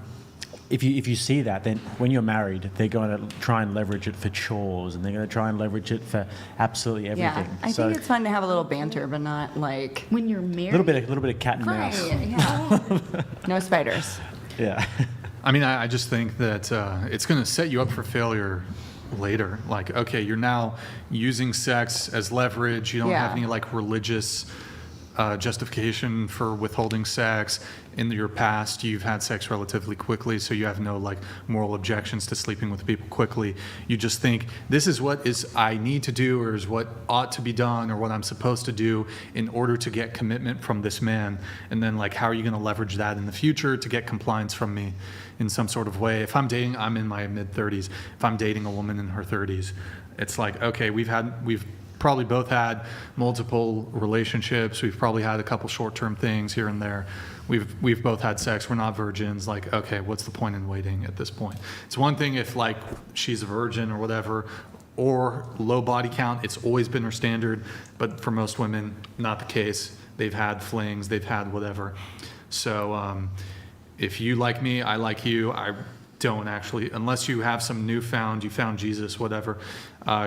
if you see that, then when you're married, they're going to try and leverage it for chores, and they're going to try and leverage it for absolutely everything. Yeah, I think it's fun to have a little banter, but not like when you're married. a little bit of cat and mouse. Right, yeah. No spiders. Yeah. I just think that it's going to set you up for failure later. Like, okay, you're now using sex as leverage. You don't have any like religious justification for withholding sex. In your past, you've had sex relatively quickly, so you have no like moral objections to sleeping with people quickly. You just think this is what I need to do, or is what ought to be done, or what I'm supposed to do in order to get commitment from this man. And then like, how are you going to leverage that in the future to get compliance from me in some sort of way? If I'm dating, I'm in my mid-30s. If I'm dating a woman in her 30s, it's like, okay, we've probably both had multiple relationships. We've probably had a couple short-term things here and there. We've both had sex. We're not virgins. Like, okay, what's the point in waiting at this point? It's one thing if like she's a virgin or whatever, or low body count. It's always been her standard, but for most women, not the case. They've had flings. They've had whatever. So if you like me, I like you. I don't actually, unless you have some you found Jesus, whatever,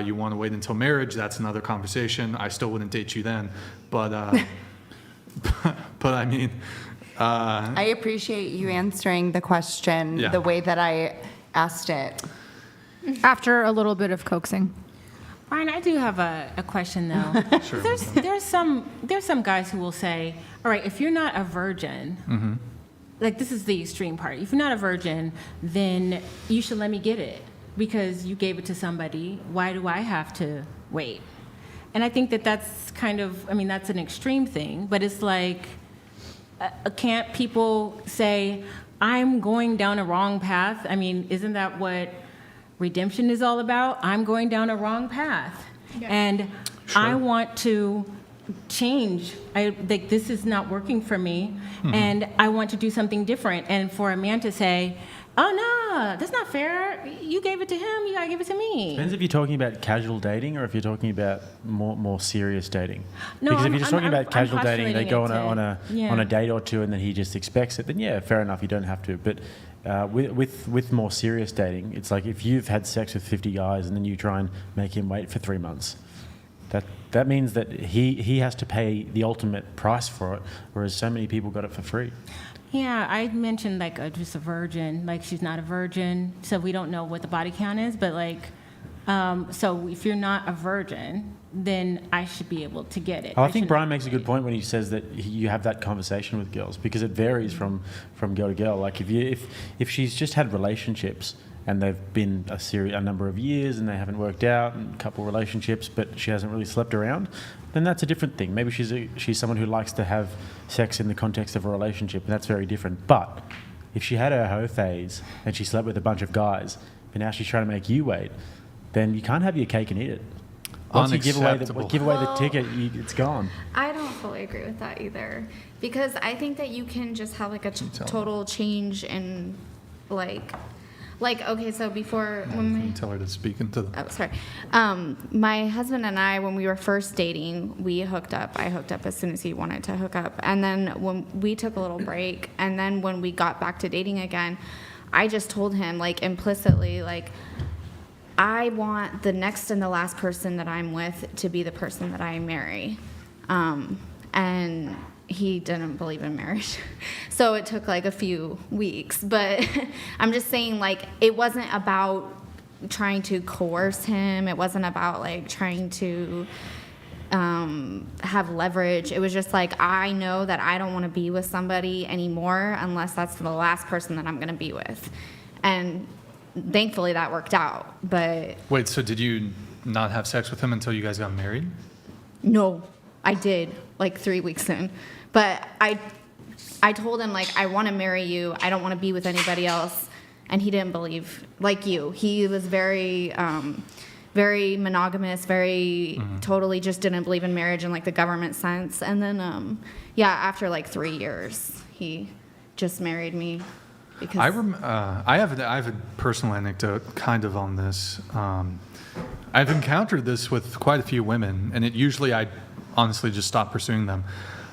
you want to wait until marriage, that's another conversation. I still wouldn't date you then, but but I mean, I appreciate you answering the question Yeah. the way that I asked it. After a little bit of coaxing. Brian, I do have a question though. Sure. There's some guys who will say, all right, if you're not a virgin, Mm-hmm. like this is the extreme part. If you're not a virgin, then you should let me get it because you gave it to somebody. Why do I have to wait? And I think that that's kind of, I mean, that's an extreme thing, but it's like, can't people say, I'm going down a wrong path? I mean, isn't that what redemption is all about? I'm going down a wrong path. Yeah. And Sure. I want to change. Like this is not working for me, and I want to do something different. And for a man to say, "Oh no, that's not fair. You gave it to him. You gotta give it to me." Depends if you're talking about casual dating or if you're talking about more serious dating. No, because if I'm- you're just I'm- talking about I'm casual dating, they go postulating it on to- a date or two, and then he just expects it. Then yeah, fair enough. You don't have to. But with more serious dating, it's like if you've had sex with 50 guys and then you try and make him wait for 3 months. That means that he has to pay the ultimate price for it, whereas so many people got it for free. Yeah, I mentioned like just a virgin, like she's not a virgin, so we don't know what the body count is, but like, so if you're not a virgin, then I should be able to get it. I think Brian makes a good point when he says that you have that conversation with girls because it varies from girl to girl. Like if she's just had relationships and they've been a number of years and they haven't worked out, and a couple relationships, but she hasn't really slept around, then that's a different thing. Maybe she's someone who likes to have sex in the context of a relationship, and that's very different. But if she had her hoe phase and she slept with a bunch of guys, and now she's trying to make you wait, then you can't have your cake and eat it. Once you give away the ticket, it's gone. I don't fully agree with that either, because I think that you can just have like a total change in like okay, so before when Tell her to speak into the. Oh, sorry. My husband and I, when we were first dating, we hooked up. I hooked up as soon as he wanted to hook up. And then when we took a little break, and then when we got back to dating again, I just told him, like, implicitly, like, I want the next and the last person that I'm with to be the person that I marry. And he didn't believe in marriage. So it took like a few weeks. But I'm just saying, like, it wasn't about trying to coerce him. It wasn't about like trying to have leverage. It was just like, I know that I don't want to be with somebody anymore unless that's the last person that I'm going to be with. And thankfully that worked out. But Wait, so did you not have sex with him until you guys got married? no, I did like 3 weeks in. But I told him, like, I want to marry you. I don't want to be with anybody else. And he didn't believe, like you. He was very, very monogamous, very totally just didn't believe in marriage in, like, the government sense. And then, after, like, 3 years, he just married me. Because I have a personal anecdote kind of on this. I've encountered this with quite a few women, and I honestly just stopped pursuing them.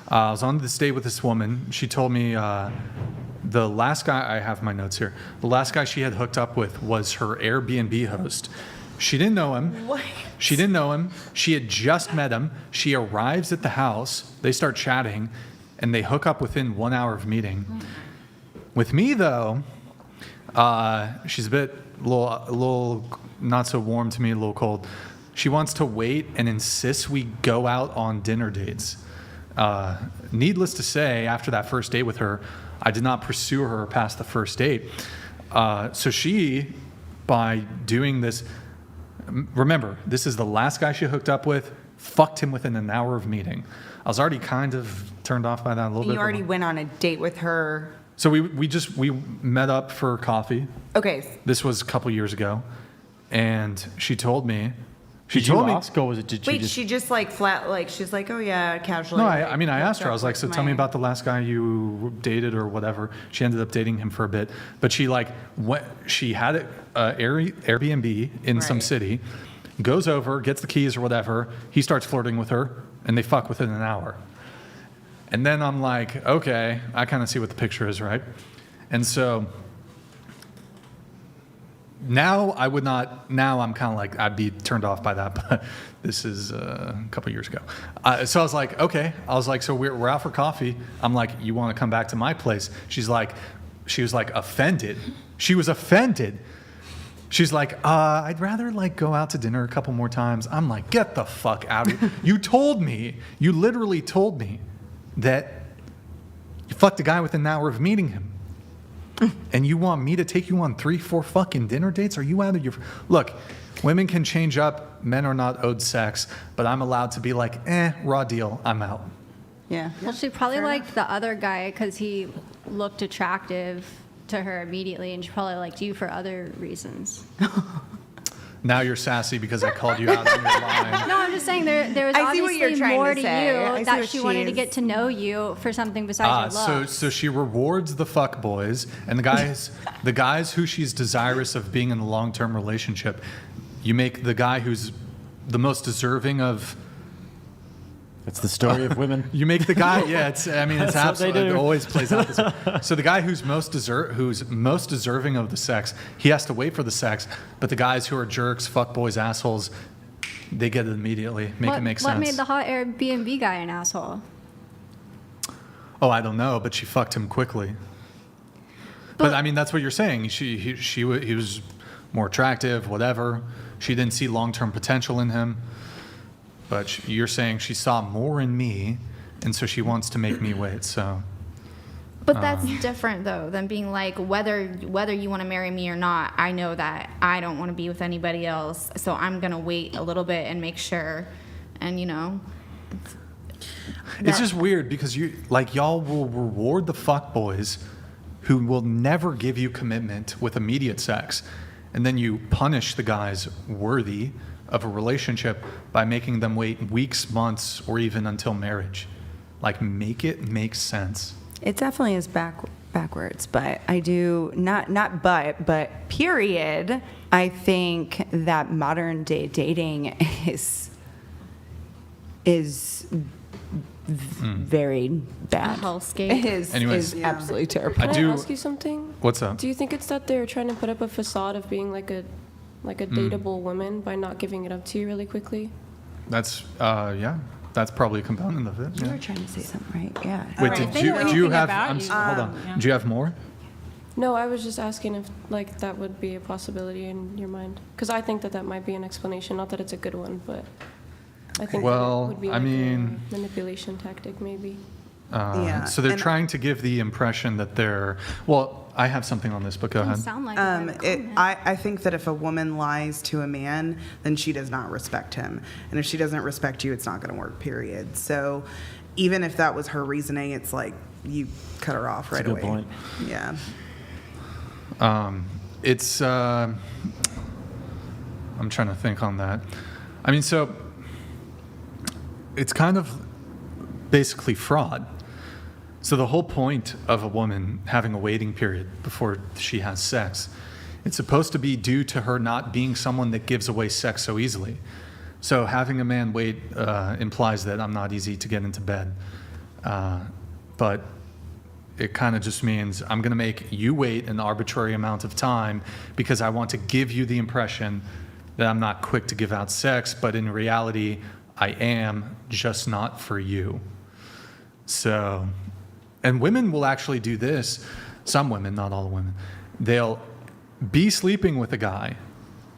I was on this date with this woman. She told me the last guy, I have my notes here, the last guy she had hooked up with was her Airbnb host. She didn't know him. What? She didn't know him. She had just met him. She arrives at the house. They start chatting, and they hook up within 1 hour of meeting. With me, though, she's a little not so warm to me, a little cold. She wants to wait and insists we go out on dinner dates. Needless to say, after that first date with her, I did not pursue her past the first date. So she, by doing this, remember, this is the last guy she hooked up with, fucked him within an hour of meeting. I was already kind of turned off by that a little bit. You already went on a date with her. So we met up for coffee. Okay. This was a couple years ago, and she told me. Did you ask, or was it? Did Wait, she she just like flat, like she's like, oh yeah, casually. No, like, I mean, I asked her. I was like, so tell me my- about the last guy you dated or whatever. She ended up dating him for a bit, but she she had an Airbnb in some city, goes over, gets the keys or whatever. He starts flirting with her, and they fuck within an hour. And then I'm like, okay, I kind of see what the picture is, right? And so now I'm kind of like, I'd be turned off by that, but this is a couple years ago. So I was like, okay. I was like, so we're out for coffee. I'm like, you want to come back to my place? She was like offended. She was offended. She's like, I'd rather like go out to dinner a couple more times. I'm like, get the fuck out of here. You literally told me that you fucked a guy within an hour of meeting him. And you want me to take you on 3-4 fucking dinner dates? Are you out of your... Look, women can change up. Men are not owed sex. But I'm allowed to be like, raw deal. I'm out. Yeah. Well, she probably liked the other guy because he looked attractive to her immediately, and she probably liked you for other reasons. Now you're sassy because I called you out on your line. No, I'm just saying there was I see what you're obviously trying more to to say. I you see that what she she wanted to is- get to know you for something besides your looks. So she rewards the fuck boys and the guys who she's desirous of being in a long-term relationship. You make the guy who's the most deserving of... That's the story of women. You make the guy, it's That's what they absolutely, do. it always plays out this way. So the guy who's most deserving of the sex, he has to wait for the sex, but the guys who are jerks, fuckboys, assholes, they get it immediately. Make it make sense. What made the hot Airbnb guy an asshole? Oh, I don't know, but she fucked him quickly. But I mean, that's what you're saying. He was more attractive, whatever. She didn't see long-term potential in him. But you're saying she saw more in me, and so she wants to make me wait. So. But that's different though than being like whether you want to marry me or not. I know that I don't want to be with anybody else, so I'm gonna wait a little bit and make sure, and you know. It's just weird because y'all will reward the fuckboys who will never give you commitment with immediate sex, and then you punish the guys worthy of a relationship by making them wait weeks, months, or even until marriage. Like, make it make sense. It definitely is backwards, but I do but period. I think that modern day dating is very bad. A hellscape. Anyways, is absolutely terrible. Can I ask you something? What's up? Do you think it's that they're trying to put up a facade of being like a dateable woman by not giving it up to you really quickly? That's that's probably a component of it. You Yeah. were trying to say something, right? Yeah. Wait, Right. If they do know you anything have? about Hold you, on. yeah. Do you have more? No, I was just asking if like that would be a possibility in your mind, because I think that might be an explanation. Not that it's a good one, but I think Well, that it would be I like mean- a manipulation tactic, maybe. So they're and- trying to give the impression that they're. Well, I have something on this, but go ahead. Sound like a private comment. I think that if a woman lies to a man, then she does not respect him. And if she doesn't respect you, it's not going to work, period. So even if that was her reasoning, it's like you cut her off right That's a good away. point. Yeah. It's. I'm trying to think on that. I mean, so it's kind of basically fraud. So the whole point of a woman having a waiting period before she has sex, it's supposed to be due to her not being someone that gives away sex so easily. So having a man wait implies that I'm not easy to get into bed. But it kind of just means I'm going to make you wait an arbitrary amount of time because I want to give you the impression that I'm not quick to give out sex, but in reality, I am, just not for you. So, and women will actually do this. Some women, not all women. They'll be sleeping with a guy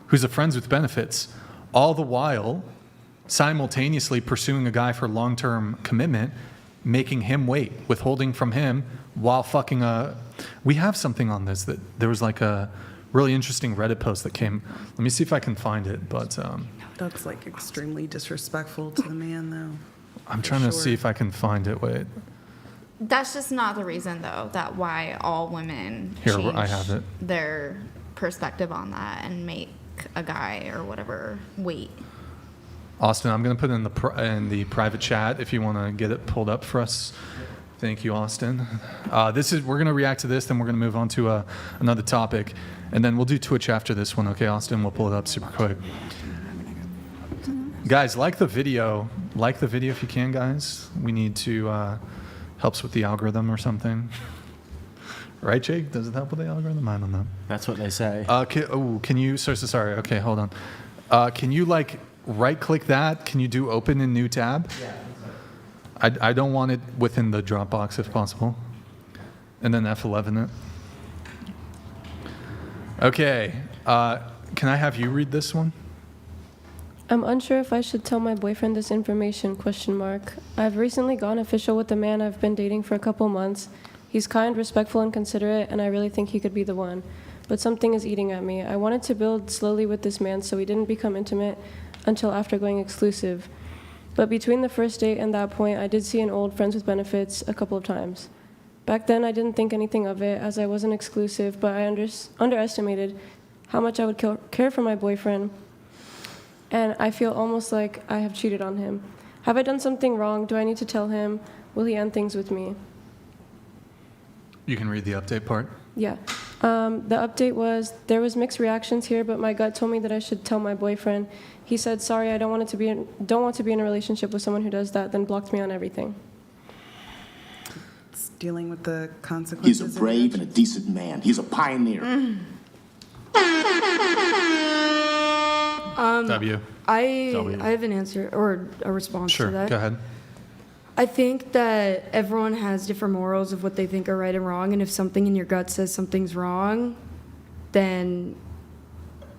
who's a friends with benefits, all the while simultaneously pursuing a guy for long-term commitment making him wait, withholding from him while fucking we have something on this that there was like a really interesting Reddit post that came. Let me see if I can find it, but That's like extremely disrespectful to the man, though. I'm trying to see if I can find it. Wait. That's just not the reason, though, that why all women Here, change I have it. their perspective on that and make a guy or whatever wait. Austin, I'm going to put it in the private chat if you want to get it pulled up for us. Thank you, Austin. We're going to react to this, then we're going to move on to another topic, and then we'll do Twitch after this one. Okay, Austin, we'll pull it up super quick. Guys, like the video if you can, guys. We need to helps with the algorithm or something. Right, Jake? Does it help with the algorithm? I don't know. That's what they say. Can you? Sorry. Okay, hold on. Can you like right-click that? Can you do open in new tab? Yeah. I don't want it within the Dropbox if possible. And then F11 it. Okay. Can I have you read this one? I'm unsure if I should tell my boyfriend this information, ? I've recently gone official with a man I've been dating for a couple months. He's kind, respectful, and considerate, and I really think he could be the one. But something is eating at me. I wanted to build slowly with this man so we didn't become intimate until after going exclusive. But between the first date and that point, I did see an old friends with benefits a couple of times. Back then, I didn't think anything of it as I wasn't exclusive, but I underestimated how much I would care for my boyfriend. And I feel almost like I have cheated on him. Have I done something wrong? Do I need to tell him? Will he end things with me? You can read the update part. Yeah. The update was, there was mixed reactions here, but my gut told me that I should tell my boyfriend. He said, sorry, I don't want to be in a relationship with someone who does that, then blocked me on everything. It's dealing with the consequences. He's a brave and a decent man. He's a pioneer. W. I have an answer or a response to that. Sure, go ahead. I think that everyone has different morals of what they think are right and wrong, and if something in your gut says something's wrong, then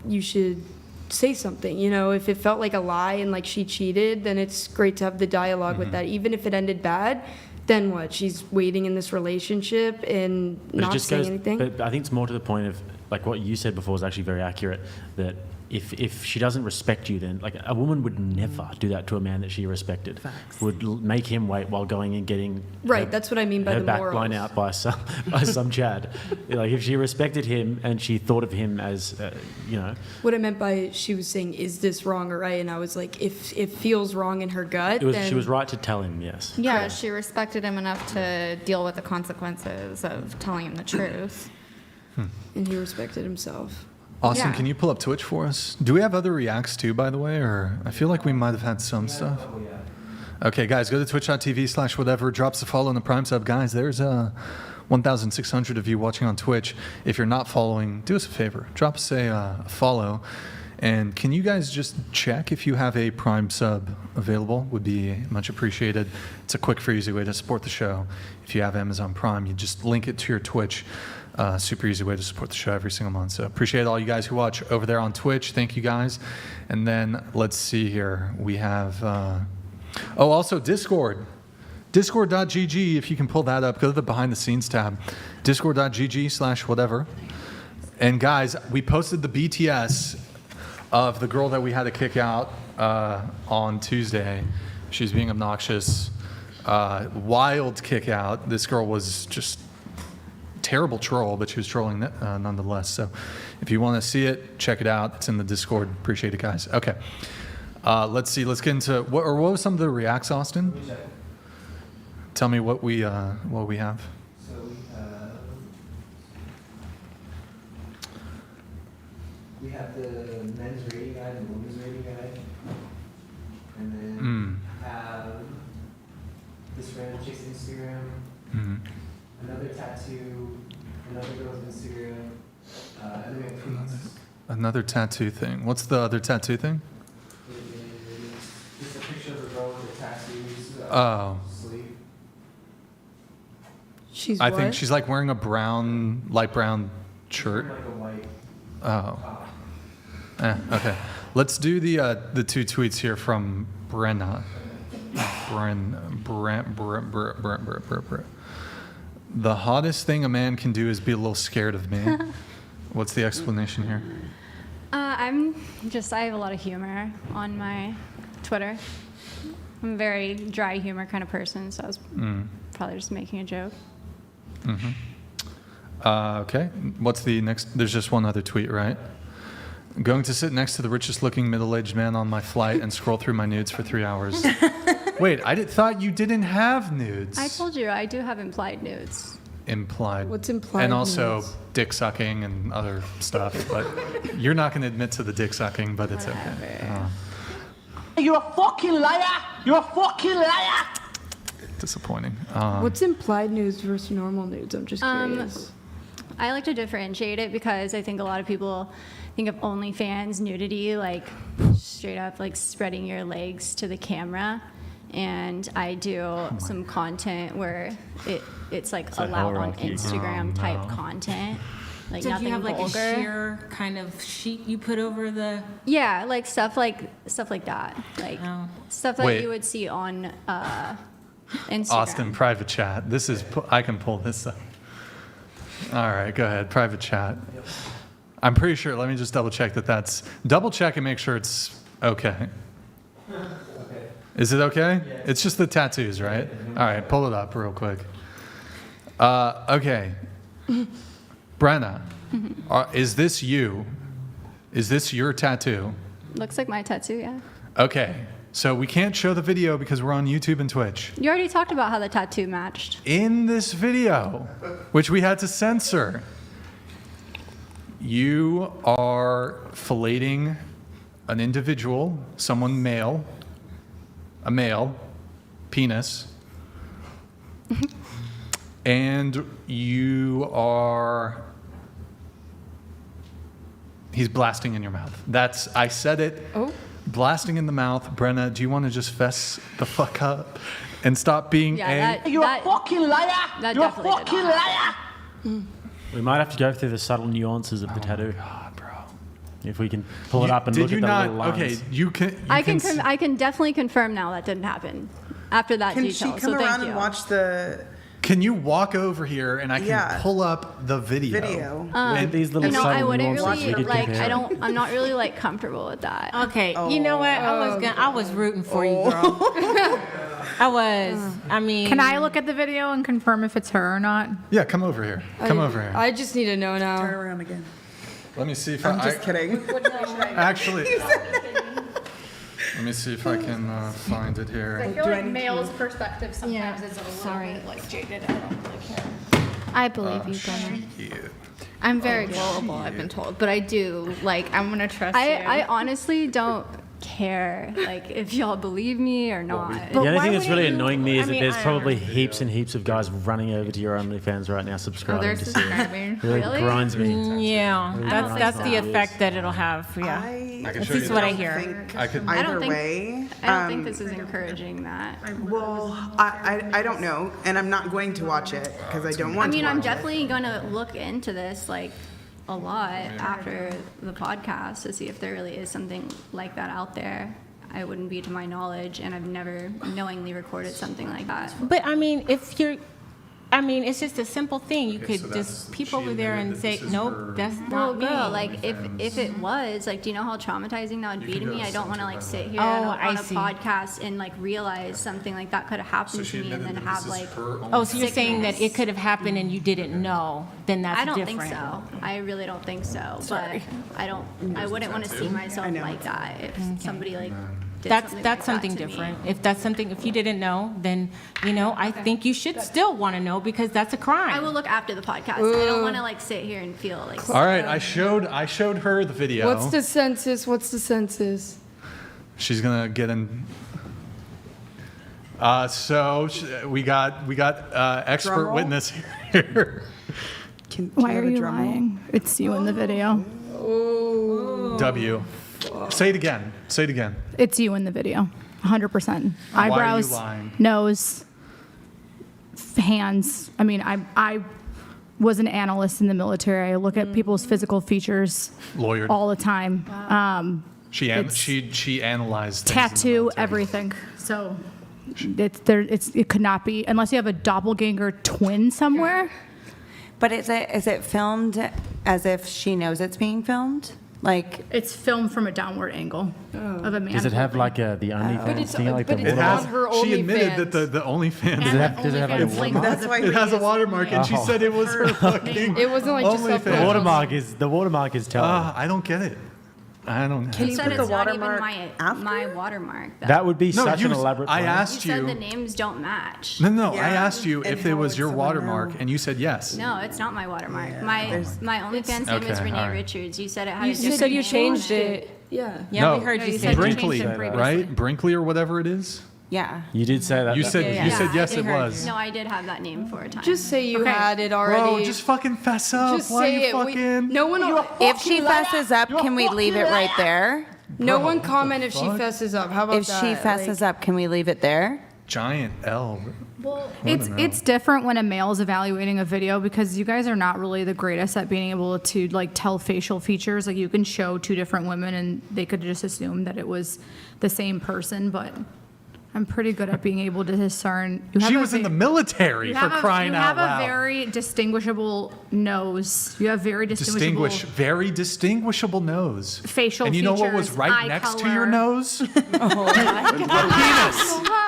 you should say something. You know, if it felt like a lie and like she cheated, then it's great to have the dialogue with that. Even if it ended bad, then what? She's waiting in this relationship and not saying anything? But I think it's more to the point of, like what you said before was actually very accurate, that if she doesn't respect you, then like a woman would never do that to a man that she respected. Facts. Would make him wait while going and getting That's what I mean by her the back morals. blown out by some Chad. Like if she respected him and she thought of him as What I meant by she was saying, is this wrong or right? And I was like, if it feels wrong in her gut, then she was right to tell him. Yes. Yeah, she respected him enough to deal with the consequences of telling him the truth. And he respected himself. Austin, Yeah. can you pull up Twitch for us? Do we have other reacts too, by the way? Or I feel like we might have had some stuff. Okay, guys, go to twitch.tv/whatever. Drops a follow in the Prime sub. Guys, there's 1,600 of you watching on Twitch. If you're not following, do us a favor. Drop us a follow. And can you guys just check if you have a Prime sub available? Would be much appreciated. It's a quick, easy way to support the show. If you have Amazon Prime, you just link it to your Twitch. Super easy way to support the show every single month. So appreciate all you guys who watch over there on Twitch. Thank you guys. And then let's see here. We have, also Discord. Discord.gg, if you can pull that up, go to the behind the scenes tab. Discord.gg/whatever. And guys, we posted the BTS of the girl that we had to kick out on Tuesday. She was being obnoxious. Wild kick out. This girl was just terrible troll, but she was trolling nonetheless. So if you want to see it, check it out. It's in the Discord. Appreciate it, guys. Okay. Let's see. Let's get into what was some of the reacts, Austin? Tell me what we have. So we have the men's rating guide and the women's rating guide, and then have this random chick's Instagram, another tattoo, another girl's Instagram, and then we have tweets. Another tattoo thing. What's the other tattoo thing? It is just a picture of a girl with a tattoos. Sleeve. I think she's like wearing a light brown shirt. Like a white. Okay. Let's do the two tweets here from Brenna. The hottest thing a man can do is be a little scared of me. What's the explanation here? I have a lot of humor on my Twitter. I'm a very dry humor kind of person, so I was probably just making a joke. Okay. What's the next? There's just one other tweet, right? Going to sit next to the richest looking middle-aged man on my flight and scroll through my nudes for 3 hours. Wait, thought you didn't have nudes. I told you, I do have implied nudes. Implied. What's implied And also nudes? dick sucking and other stuff. But you're not going to admit to the dick sucking, but it's okay. You're a fucking liar! You're a fucking liar! Disappointing. What's implied nudes versus normal nudes? I'm just curious. I like to differentiate it because I think a lot of people think of OnlyFans nudity like straight up like spreading your legs to the camera, and I do some content where it's like allowed on Instagram type content, like So do nothing you have like vulgar. a sheer kind of sheet you put over the? Yeah, like stuff like that, like stuff that Wait. you would see on Instagram. Austin, private chat. I can pull this up. All right, go ahead. Private chat. I'm pretty sure. Let me just double check that's. Double check and make sure it's okay. Is it okay? Yeah. It's just the tattoos, right? All right, pull it up real quick. Okay. Brenna, is this you? Is this your tattoo? Looks like my tattoo, yeah. Okay. So we can't show the video because we're on YouTube and Twitch. You already talked about how the tattoo matched. In this video, which we had to censor, you are filleting an individual, someone male, a male, penis, and he's blasting in your mouth. I said it. Oh. Blasting in the mouth. Brenna, do you want to just fess the fuck up and stop being You're a fucking liar! You're a fucking liar! We might have to go through the subtle nuances of the tattoo. God, bro. If we can pull it up and Did look you at the not? little lines. Okay, you can. I can definitely confirm now that didn't happen after that Can detail. she so come thank around you. and watch the Can you walk over here and I can Yeah. pull up the video? With these little subtle I wouldn't nuances really we could compare. I'm not really like comfortable with that. Okay, you know what? I was rooting for you, girl. I was. I mean, Can I look at the video and confirm if it's her or not? Yeah, come over here. Come over here. I just need to know now. Turn around again. Let me see if I'm just kidding. Actually, let me see if I can find it here. I feel like male's perspective sometimes is a little bit like jaded. I don't really care. I believe you, Gunnar. I'm very gullible, I've been told, but I do I'm gonna trust you. I honestly don't care like if y'all believe me or not. The only thing that's really annoying me is that there's probably heaps and heaps of guys running over to your OnlyFans right now subscribing they're to see subscribing? Really Really? grinds me. Yeah, Really that's grinds the me. effect that it'll have. Yeah, I can this show is you what the- I hear. think I could. I either don't think way. I don't think this is encouraging that. Well, I don't know, and I'm not going to watch it because I don't want I mean, to watch I'm it. definitely gonna look into this like a lot after the podcast to see if there really is something like that out there. I wouldn't be to my knowledge, and I've never knowingly recorded something like that. But I mean, it's just a simple thing. You could just peep over there and say, nope, that's Well, not me. girl, like if it was, like, do you know how traumatizing that would be to me? I don't want to like sit here on I a see. podcast and like realize something like that could have happened to me, and then have like. Oh, so you're saying that it could have happened and you didn't know? Then that's I don't different. think so. I really don't think so. But I wouldn't want to see myself like that if somebody like. did That's something like something that to me. different. If you didn't know, then I think you should still want to know because that's a crime. I will look after the podcast. I don't want to like sit here and feel like. All right, I showed her the video. What's the census? She's gonna get in. We got expert Drum roll? witness here. Why are you lying? It's you in the video. W. Say it again. It's you in the video. 100%. Why are you Eyebrows, lying? nose, hands. I mean, I was an analyst in the military. I look at people's physical features Lawyered. all the time. She it's analyzed things in the tattoo, military. everything. So It could not be unless you have a doppelganger twin somewhere. But is it filmed as if she knows it's being filmed? Like it's filmed from a downward angle of a man. Does it have like the OnlyFans thing? Like the watermark? She admitted that the OnlyFans. Does it have like a watermark? It has a watermark, and she said it was her fucking. It wasn't like just a The watermark is telling. I don't get it. I don't know. Can you put the watermark after? my watermark. Though. That would be such an elaborate I plan. asked You you. said the names don't match. No. Yeah. I asked you And if it how was would your someone watermark, know? and you said yes. No, it's not my watermark. My OnlyFans name is Okay, Renee all right. Richards. You said it had You a different said you name. changed it. Yeah. Yeah, No, we heard you you say said that. changed Brinkley, it previously. right? Brinkley or whatever it is. yeah. You did say that. You said yes, I it did. was. No, I did have that name for a time. Just say you Okay. had it already. Bro, just fucking fess up. Just Why say you it. fucking? No one. If she fesses up, can we leave it right there? No Bro, one what comment the if she fuck? fesses up. How about If that? she fesses up, can we leave it there? Giant L. Well, I don't know. it's different when a male is evaluating a video because you guys are not really the greatest at being able to like tell facial features. Like you can show two different women and they could just assume that it was the same person, but I'm pretty good at being able to discern. She was in the military for crying out You have loud. a very distinguishable nose. You have very distinguishable Very distinguishable nose. facial And you know what was features, right eye next to color. your nose?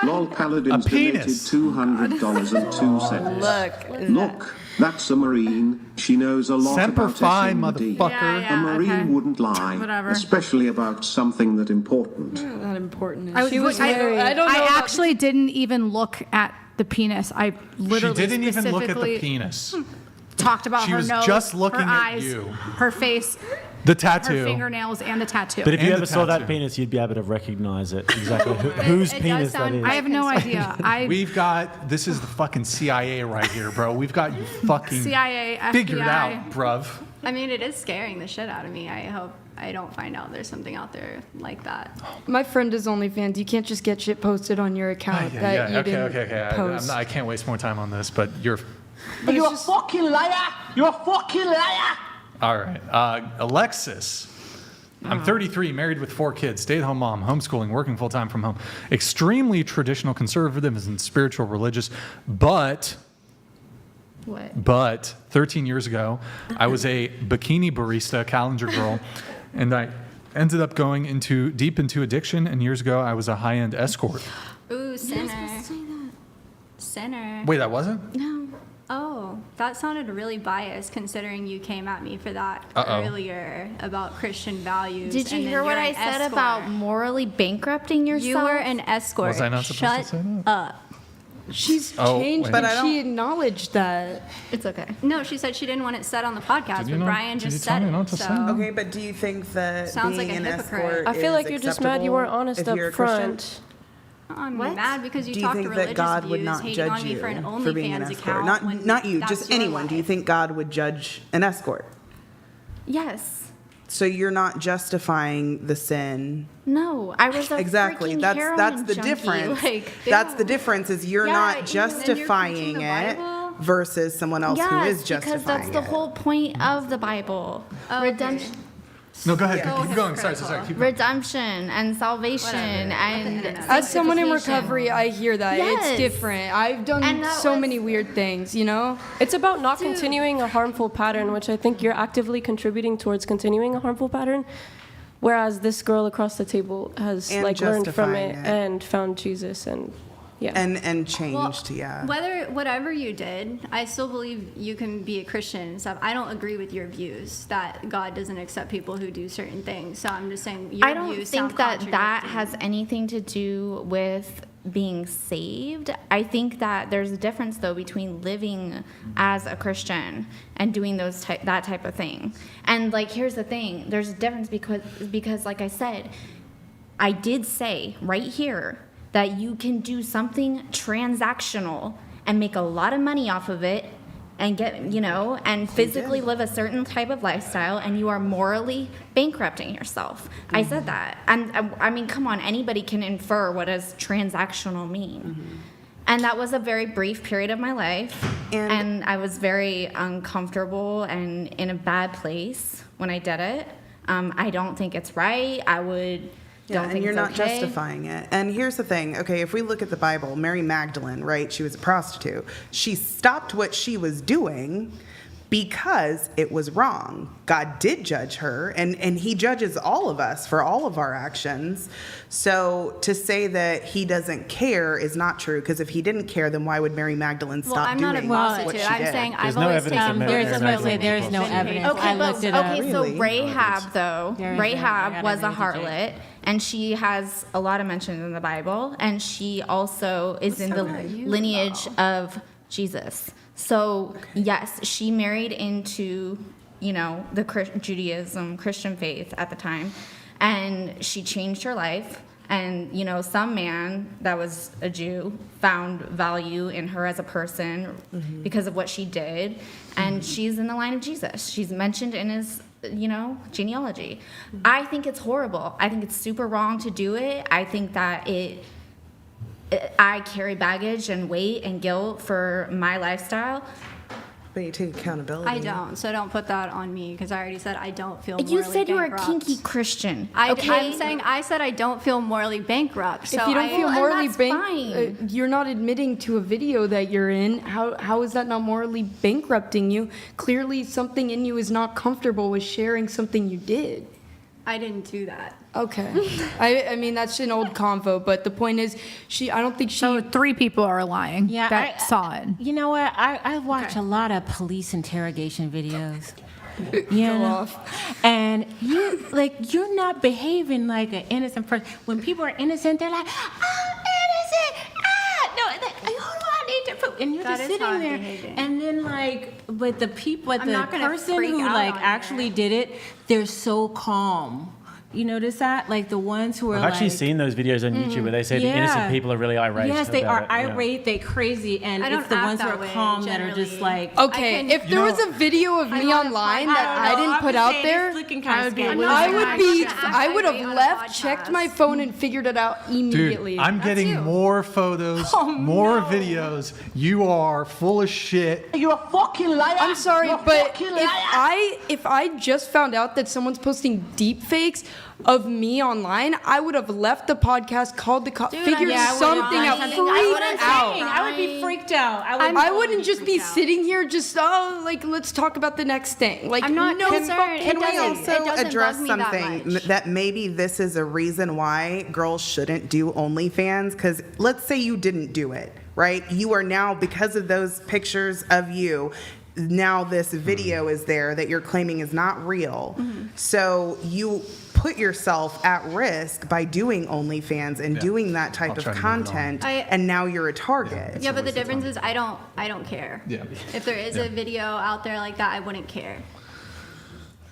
LOL Paladins donated penis. $200.02. Look, that's a Marine. She knows a lot Semper about Fi, SMD. motherfucker. Yeah, A Marine okay. wouldn't lie, Whatever. especially about something that important. Not important. I, She was I, married. I don't know. I about- actually didn't even look at the penis. I She literally didn't even look at the specifically penis. talked about She her was nose, just looking her at eyes, you. her face, The her tattoo. fingernails, and the tattoo. But if you And ever the saw that tattoo. penis, you'd be able to recognize it exactly whose it does penis that sound is. I have no idea. We've got, this is the fucking CIA right here, bro. We've got you fucking CIA, FBI. figured out, bruv. I mean, it is scaring the shit out of me. I hope I don't find out there's something out there like that. My friend is OnlyFans. You can't just get shit posted on your account that you didn't Okay. post. I can't waste more time on this, but you're... You're a fucking liar! You're a fucking liar! All right. Alexis. I'm 33, married with 4 kids, stay-at-home mom, homeschooling, working full-time from home. Extremely traditional, conservative, and spiritual, religious, but 13 years ago, I was a bikini barista, calendar girl, and I ended up going deep into addiction, and years ago, I was a high-end escort. Ooh, sinner. Sinner. Wait, that wasn't? No. Oh, that sounded really biased considering you came at me for that Uh-oh. earlier about Christian values. Did you and then hear what you're I an said escort. about morally bankrupting yourself? You were an escort. Was I not supposed to say that? up. She's Oh, changed, wait. but But I she acknowledged that. It's okay. No, she said she didn't want it said on the podcast, Did you but not- Brian did you just tell said me it. not to So say that? Okay, but do you think that Sounds being like a an hypocrite. escort I feel like you're just mad you weren't honest acceptable up if you're a Christian? front. I'm mad because you Do you talked think religious that God would views, not hating judge on me you for an for being an OnlyFans escort? account. when Not you, that's just your anyone. Do you life. think God would judge an escort? Yes. So you're not justifying the sin. No, I was a Exactly. freaking That's heroin the junkie. difference. Like, That's the difference. Is you're Yeah, not and then justifying it versus someone else who is yes, because justifying that's the it. whole point of the Bible. Redemption. No, go ahead. So Keep going. Sorry. Keep going. Redemption and salvation and As someone in sanctification. recovery, I hear that. Yes. It's different. I've done And that so was- many weird things, you know? It's about not continuing a harmful pattern, which I think you're actively contributing towards continuing a harmful pattern. Whereas this girl across the table has And like learned from justifying it it. and found Jesus and yeah. And changed, yeah. Whatever you did, I still believe you can be a Christian and stuff. I don't agree with your views that God doesn't accept people who do certain things. So I'm just saying your I don't views think sound that has anything to do with being saved. I think that there's a difference though between living as a Christian and doing that type of thing. And like here's the thing, there's a difference because like I said, I did say right here that you can do something transactional and make a lot of money off of it and get, and physically live a certain type of lifestyle, and you are morally bankrupting yourself. I said that. And I mean, come on, anybody can infer what does transactional mean. And that was a very brief period of my life. And I was very uncomfortable and in a bad place when I did it. I don't think it's right. I would, Yeah, think and you're it's not okay. justifying it. And here's the thing. Okay, if we look at the Bible, Mary Magdalene, right? She was a prostitute. She stopped what she was doing because it was wrong. God did judge her, and he judges all of us for all of our actions. So to say that he doesn't care is not true, because if he didn't care, then why would Mary Magdalene Well, stop I'm doing not a what prostitute. she I'm did? saying There's I've no always evidence taken of care Mary of Magdalene. There's no been evidence. paid for. I looked it up. Okay, so Really? Rahab, though, There is no Rahab evidence. was a I gotta read harlot, and she has a lot of mentions in the Bible, and she also is in the lineage of Jesus. So, yes, she married into, the Judaism, Christian faith at the time, and she changed her life. And, some man that was a Jew found value in her as a person because of what she did. And she's in the line of Jesus. She's mentioned in his, genealogy. I think it's horrible. I think it's super wrong to do it. I think that I carry baggage and weight and guilt for my lifestyle. But you take accountability. I don't, so don't put that on me, because I already said I don't feel morally You said you were a bankrupt. kinky Christian. I'm Okay? saying I said I don't feel morally bankrupt. So If you don't feel and morally that's fine. bankrupt, you're not admitting to a video that you're in. How is that not morally bankrupting you? Clearly, something in you is not comfortable with sharing something you did. I didn't do that. Okay. I mean, that's an old convo, but the point is, I don't think she. So 3 people are lying that I saw it. You know what? I watch a lot of police interrogation videos. And you're not behaving like an innocent person. When people are innocent, they're like, "I'm innocent." Who do I need to prove? And you're That just is how sitting I'm there, behaving. and then but the people, I'm the not gonna person freak who out on actually here. did it, they're so calm. You notice that? Like the ones who are I've actually seen those videos on YouTube where they say the innocent people are really irate. Yes, they are about it, yeah. irate. They crazy, and I don't it's the act ones who that are way, calm that are just generally. like. Okay, if there was a video of me online that I didn't put out there, I would be. I would have left, checked my phone, and figured it out immediately. Dude, I'm getting more photos, more videos. You are full of shit. You're a fucking liar. I'm sorry, You're a but fucking liar. if I just found out that someone's posting deep fakes of me online, I would have left the podcast, called the cops, figured something out, freaked out. I would be freaked out. I wouldn't just be sitting here let's talk about the next thing. Like, I'm not no concerned. Can we It also doesn't address bug me that something much. that maybe this is a reason why girls shouldn't do OnlyFans? Because let's say you didn't do it, right? You are now, because of those pictures of you, now this video is there that you're claiming is not real. So you put yourself at risk by doing OnlyFans and doing that type of content, and now you're a target. Yeah, but the difference is I don't care. Yeah. If there is a video out there like that, I wouldn't care.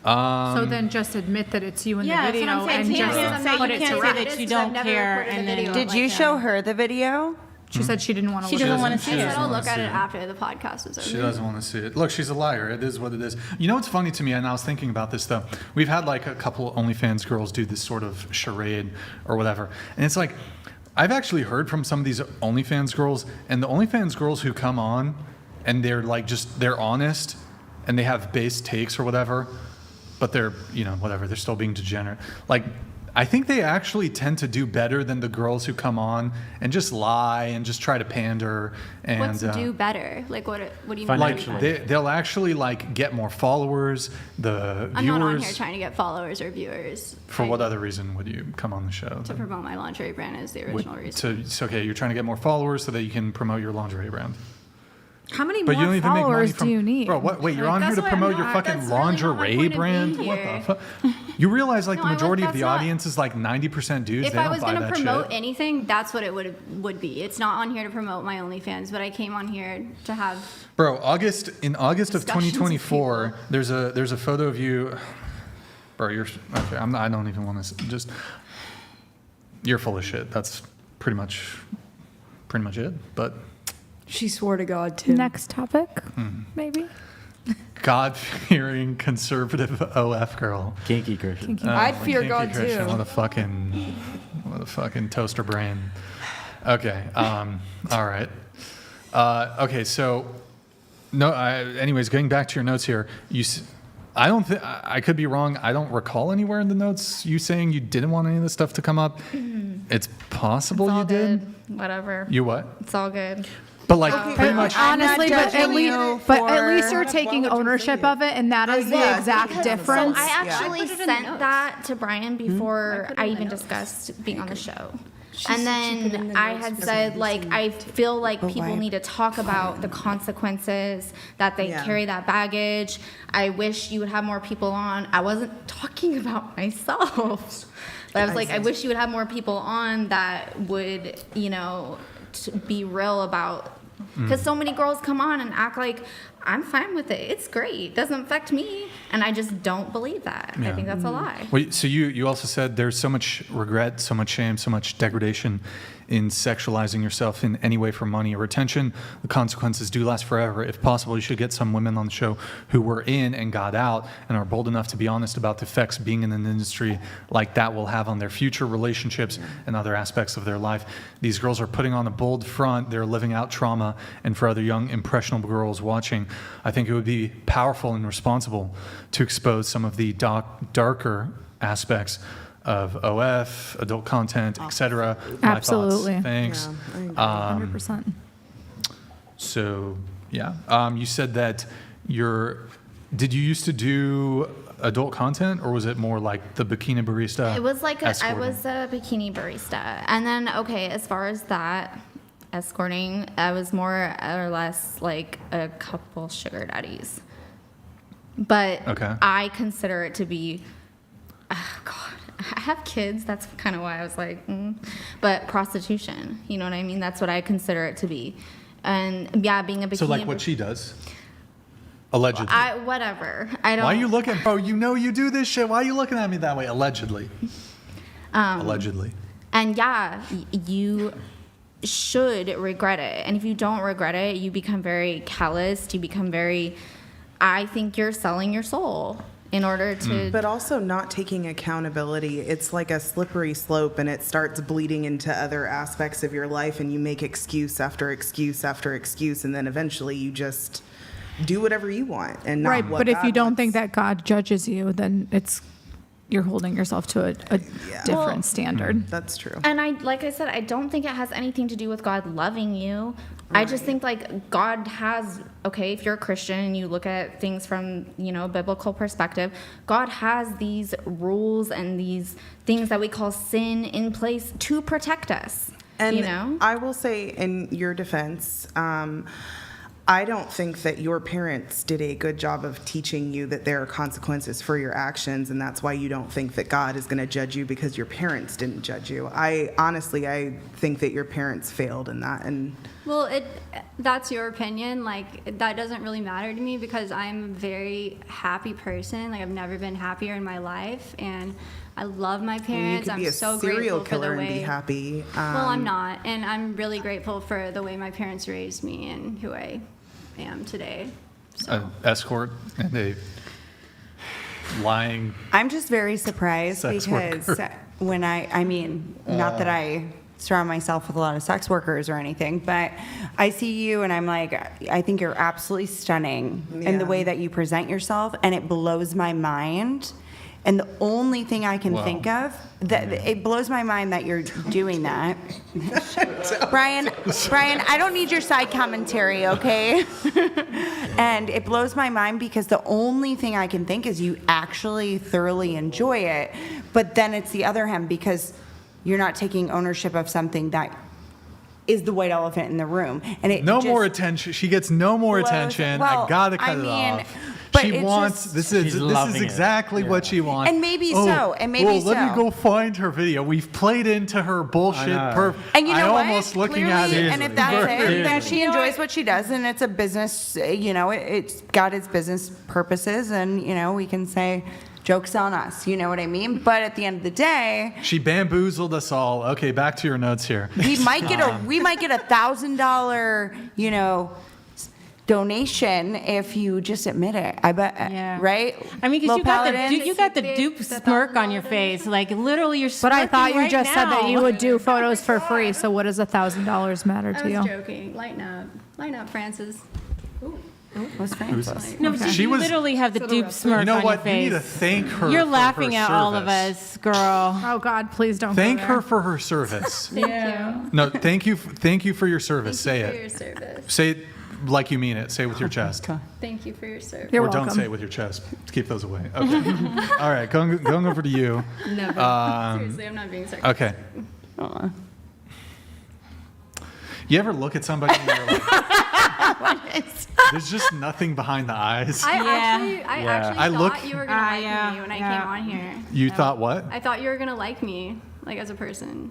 So then just admit that it's you in the that's video what I'm saying. and You just can't say- put you it can't to say rest. that you don't care. And then Did you show her the video? She said she didn't want to She look doesn't at want it. to see I said it. I'll look at see it it. after the podcast is over. She doesn't want to see it. Look, she's a liar. It is what it is. You know what's funny to me, and I was thinking about this though. We've had like a couple OnlyFans girls do this sort of charade or whatever, and it's like I've actually heard from some of these OnlyFans girls, and the OnlyFans girls who come on and they're like they're honest and they have base takes or whatever, but they're whatever, they're still being degenerate. Like, I think they actually tend to do better than the girls who come on and just lie and just try to pander. And What's do better? Like what do you mean? like they'll actually like get more followers. The I'm viewers. not on here trying to get followers or viewers. For what other reason would you come on the show? To promote my lingerie brand is the original reason. So okay, you're trying to get more followers so that you can promote your lingerie brand. How many But you more don't even make money followers from, do you need? Bro, what? Wait, you're on here to That's why I'm promote your not- fucking that's really not my lingerie point of brand? being What here. the fuck? You realize like No, the I majority of that's the not- audience is like 90% dudes. If They I don't was buy going to that promote shit. anything, that's what it would be. It's not on here to promote my OnlyFans, but I came on here to have. Bro, in August of Discussions with 2024, there's a photo of you. Bro, you're okay. I don't even want to just. You're full of shit. That's pretty much it. But She swore to God too. Next topic, maybe. God-fearing conservative OF girl. Kinky Christian. I'd fear Kinky God Christian. too. What a fucking toaster brain. Okay. All right. Okay. So, no. Anyways, going back to your notes here, I don't think, I could be wrong. I don't recall anywhere in the notes you saying you didn't want any of this stuff to come up. It's possible It's all you did. good. Whatever. You what? It's all good. But like pretty much. Honestly, but at least you're for- taking Why would you ownership say it? of it, and that is the yeah, exact because- difference. So I actually I put it in sent notes. that to Brian before put it I in even my notes. discussed being on the show. She And said she put in then the I notes had for said, some like, reason. I feel like But people why? need to talk about the consequences that they Yeah. carry that baggage. I wish you would have more people on. I wasn't talking about myself. But I was like, I wish you would have more people on that would, you know, be real about. Because so many girls come on and act like, I'm fine with it. It's great. It doesn't affect me. And I just don't believe that. I Yeah. think that's a lie. Wait, so you also said there's so much regret, so much shame, so much degradation in sexualizing yourself in any way for money or attention. The consequences do last forever. If possible, you should get some women on the show who were in and got out and are bold enough to be honest about the effects being in an industry like that will have on their future relationships and other aspects of their life. These girls are putting on a bold front. They're living out trauma. And for other young, impressionable girls watching, I think it would be powerful and responsible to expose some of the darker aspects of OF, adult content, etc. Absolutely. My thoughts. Thanks. Yeah, I agree. 100%. So, yeah. You said that did you used to do adult content, or was it more like the bikini barista? It was like I escorting? was a bikini barista. And then, okay, as far as that, escorting, I was more or less like a couple sugar daddies. But Okay. I consider it to be, oh God, I have kids. That's kind of why I was like, but prostitution, you know what I mean? That's what I consider it to be. And yeah, being a bikini. So like what she does, allegedly. Whatever. I don't. Why are you looking, bro? You know you do this shit. Why are you looking at me that way? Allegedly. Allegedly. And yeah, you should regret it. And if you don't regret it, you become very calloused. You become very, I think you're selling your soul in order to. But also not taking accountability. It's like a slippery slope, and it starts bleeding into other aspects of your life, and you make excuse after excuse after excuse, and then eventually you just do whatever you want and not Right, what but if God you don't wants. think that God judges you, then you're holding yourself to a different Well, standard. That's true. And like I said, I don't think it has anything to do with God loving you. I just think like God has, okay, if you're a Christian and you look at things from, a biblical perspective, God has these rules and these things that we call sin in place to protect us. And I will say in your defense, I don't think that your parents did a good job of teaching you that there are consequences for your actions, and that's why you don't think that God is going to judge you because your parents didn't judge you. I think that your parents failed in that. And Well, that's your opinion. Like, that doesn't really matter to me because I'm a very happy person. Like, I've never been happier in my life, and I love my you parents. could I'm be a so serial grateful for killer the way. and be happy. Well, I'm not, and I'm really grateful for the way my parents raised me and who I am today. An escort and a lying. I'm just very surprised Sex because worker. when not that I surround myself with a lot of sex workers or anything, but I see you and I'm like, I think you're absolutely stunning in the way that you present yourself, and it blows my mind. And the only thing I can think of, it blows my mind that you're doing that. Brian, I don't need your side commentary, okay? And it blows my mind because the only thing I can think is you actually thoroughly enjoy it. But then it's the other hand because you're not taking ownership of something that is the white elephant in the room. And it No just more attention. She gets no more blows- attention. well, I gotta cut I it mean, off. but She it's wants just- this She's is loving it. exactly what she wants. And maybe so, and maybe Let me so. go find her video. We've played into her bullshit. I know. And you know I'm what? almost looking Clearly, at it. and if that's Seriously. it, then she enjoys what she does, and it's a business. It's got its business purposes, and we can say, "Joke's on us." You know what I mean? But at the end of the day, She bamboozled us all. Okay, back to your notes here. we might get $1,000, donation if you just admit it. I bet, Yeah. right? I mean, because Low you got Paladin? you got the dupe smirk on your face, like literally you're. But I thought you right just said that now. you would do photos for free. So what does $1,000 matter I to was you? joking. Lighten up, Francis. Was Francis? No, but She you was- literally have the dupe smirk You know on what? your You need face. to thank her. You're for laughing her at all of service. us, girl. Oh God, please don't. Thank go her there. for her service. Yeah. No, thank you for your service. Say For it. your service. Say it like you mean it. Say it with your chest. Thank you for your service. You're or don't welcome. say it with your chest. Keep those away. Okay. All right. Going over to you. Never. Seriously, I'm not being sarcastic. Okay. You ever look at somebody and you're like, there's just nothing behind the eyes? I Yeah. actually I thought look- you were gonna like me when I came on here. You thought what? I thought you were gonna like me, like as a person.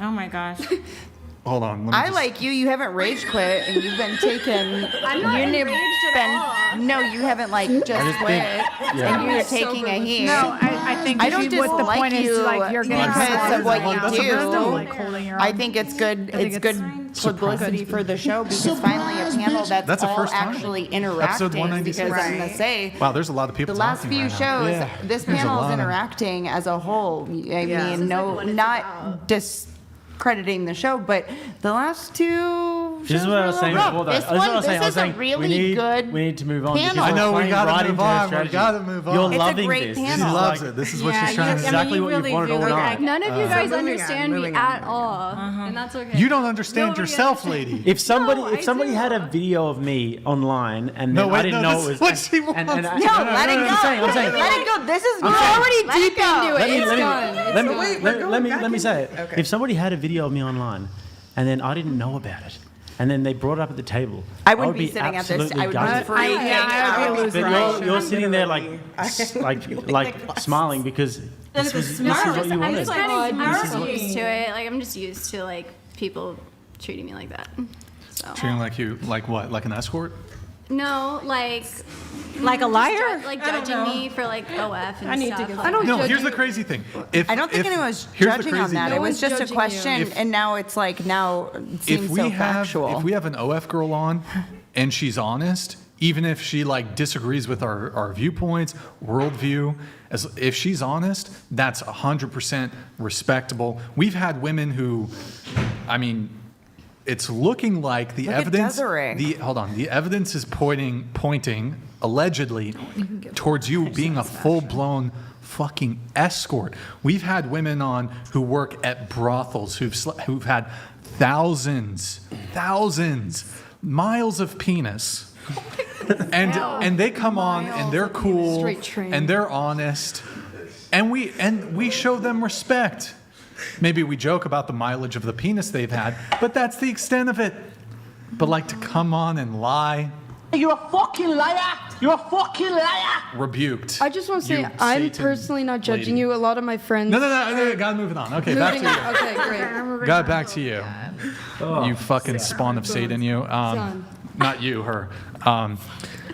Oh my gosh. Hold on. Let me I just- like you. You haven't rage quit, and you've been taken. I'm not you've enraged at all. No, you haven't like just just quit, think- yeah. and you're taking a heat. No, I think I don't what the dislike point is, you like you're getting because of what you That's a do. good still like holding your I own. think it's good. I think It's good publicity for the show because finally a panel that's a all first time. actually Episode interacting. 196. Because I'm gonna say. Wow, there's a lot of people The last talking few right now. shows, Yeah. this There's a panel lot is of- interacting as a whole. I Yeah. mean, This is no, what it's not about. discrediting the show, but the last two. This is shows what I were was a saying little before, rough. though. This I was one, saying- I was this is a saying, really good we need to move on. panel. because I know, we're we playing gotta right move into her on. We strategy. gotta move on. You're It's a loving great this. panel. This She is loves like- it. This is what Yeah, she's trying to do. exactly what really you wanted do. all Like, night. None of you guys moving on, understand me moving on. at all, and that's okay. You don't understand Nobody yourself, understands. lady. If somebody, No, if I somebody do. had a video of me online and No, then wait, I didn't no, know this it is was, what she wants. No, let it go. I'm saying, Let it go. This is I'm we're saying- already deep into it. let me, It's let me, done. It's let me, done. Wait, we're let, going let me, back let me in- say it. Okay. If somebody had a video of me online and then I didn't know about it and then they brought it up at the table, I wouldn't would be sitting at this. absolutely I would be gutted. freaking out. But you're sitting there like smiling because this is what you I'm wanted. just used to it. Like I'm just used to like people treating me like that. So Treating like you, like what? Like an escort? no, like a liar? like judging me for like OF and I need to stuff. get like, some- No, here's the crazy thing. If I don't think if- anyone was here's the judging on crazy that. thing. It was just a question, and now it's like now it seems so factual. If we have an OF girl on and she's honest, even if she like disagrees with our viewpoints, worldview, if she's honest, that's 100% respectable. We've had women who, I mean, it's looking like the Look at evidence. Desiree. Hold on, the evidence is pointing allegedly towards you being a full-blown fucking escort. We've had women on who work at brothels who've had thousands miles of penis. And they come on and they're cool Straight train. and they're honest and we show them respect. Maybe we joke about the mileage of the penis they've had, but that's the extent of it. But like to come on and lie, You're a fucking liar! You're a fucking liar! rebuked. I just want to say, You I'm Satan personally not judging lady. you. A lot of my friends. No, God, moving on. Okay, back to Moving you. on. Okay, great. God, back to you. You fucking spawn of Satan, you. Son. Not you, her.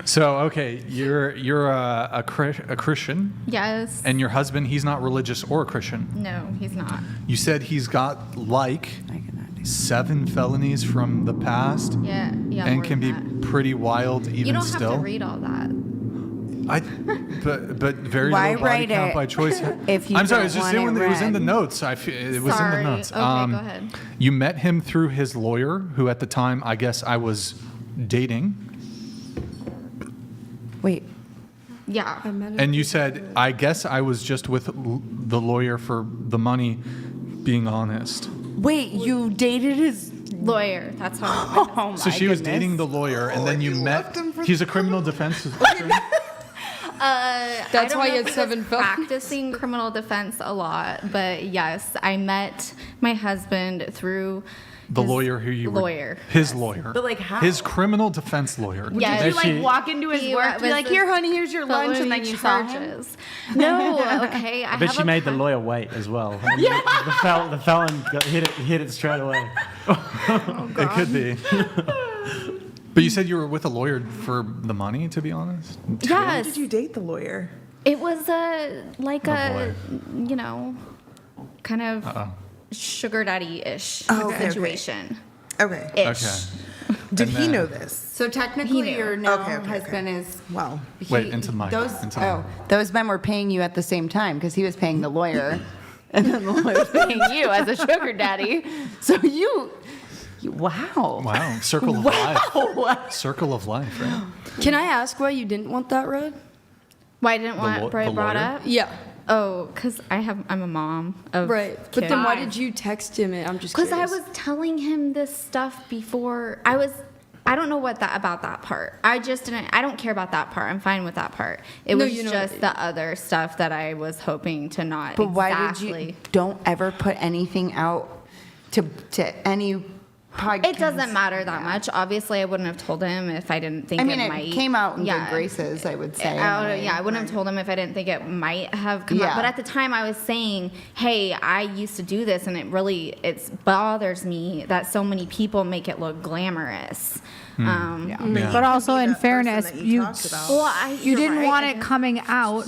So okay, you're a Christian, Yes. and your husband, he's not religious or a Christian. No, he's not. You said he's got like 7 felonies from the past, Yeah, and more can be than pretty wild even You don't still. have to read all that. But very Why little body write count it by choice. if you I'm sorry, don't it's just want it was in the read? notes. It was in the notes. Okay, go ahead. You met him through his lawyer, who at the time I guess I was dating, Wait, Yeah. and you said I guess I was just with the lawyer for the money. Being honest. wait, you dated his. Lawyer. That's how. Oh my So she was goodness. dating the lawyer, and then you met. He's a criminal defense attorney. That's why he had 7 felonies. Practicing criminal defense a lot, but yes, I met my husband through The his lawyer who you were. lawyer. His lawyer. But, like, how? His criminal defense lawyer. Yeah, Did you like walk into his He work, be was like, the "Here, honey, here's your lunch," and then felony you saw him? charges. No, okay. I bet she made the lawyer wait as well. The felon hit it straight away. It could be. But you said you were with a lawyer for the money, to be honest? How Yes, did you date the lawyer? it was boy. you know, kind of Uh-oh. sugar daddy-ish Oh, okay, okay. situation. Okay. Ish. Okay. Did And he then- know this? So technically, knew. your now Okay, okay, husband okay. is. Well, Wait, into the mic. Those, Into the mic. those men were paying you at the same time because he was paying the lawyer, and then the lawyer was paying you as a sugar daddy. So you. Wow. Wow. Circle of life. Circle of life, right? Can I ask why you didn't want that read? Why I didn't want it brought lawyer? up? Yeah. Oh, because I'm a mom of Right. But kids. then why did you text him it? I'm just Because curious. I was telling him this stuff before. I don't know about that part. I don't care about that part. I'm fine with that part. It No, was you know just what- the other stuff that I was hoping to not. But why exactly. did you don't ever put anything out to any podcast? It doesn't matter that much. Obviously, I wouldn't have told him if I didn't think I mean, it it might. came out in good graces, I would say. I wouldn't have told him if I didn't think it might have come up. Yeah. But at the time, I was saying, "Hey, I used to do this, and it bothers me that so many people make it look glamorous." But also, in fairness, you didn't want it coming out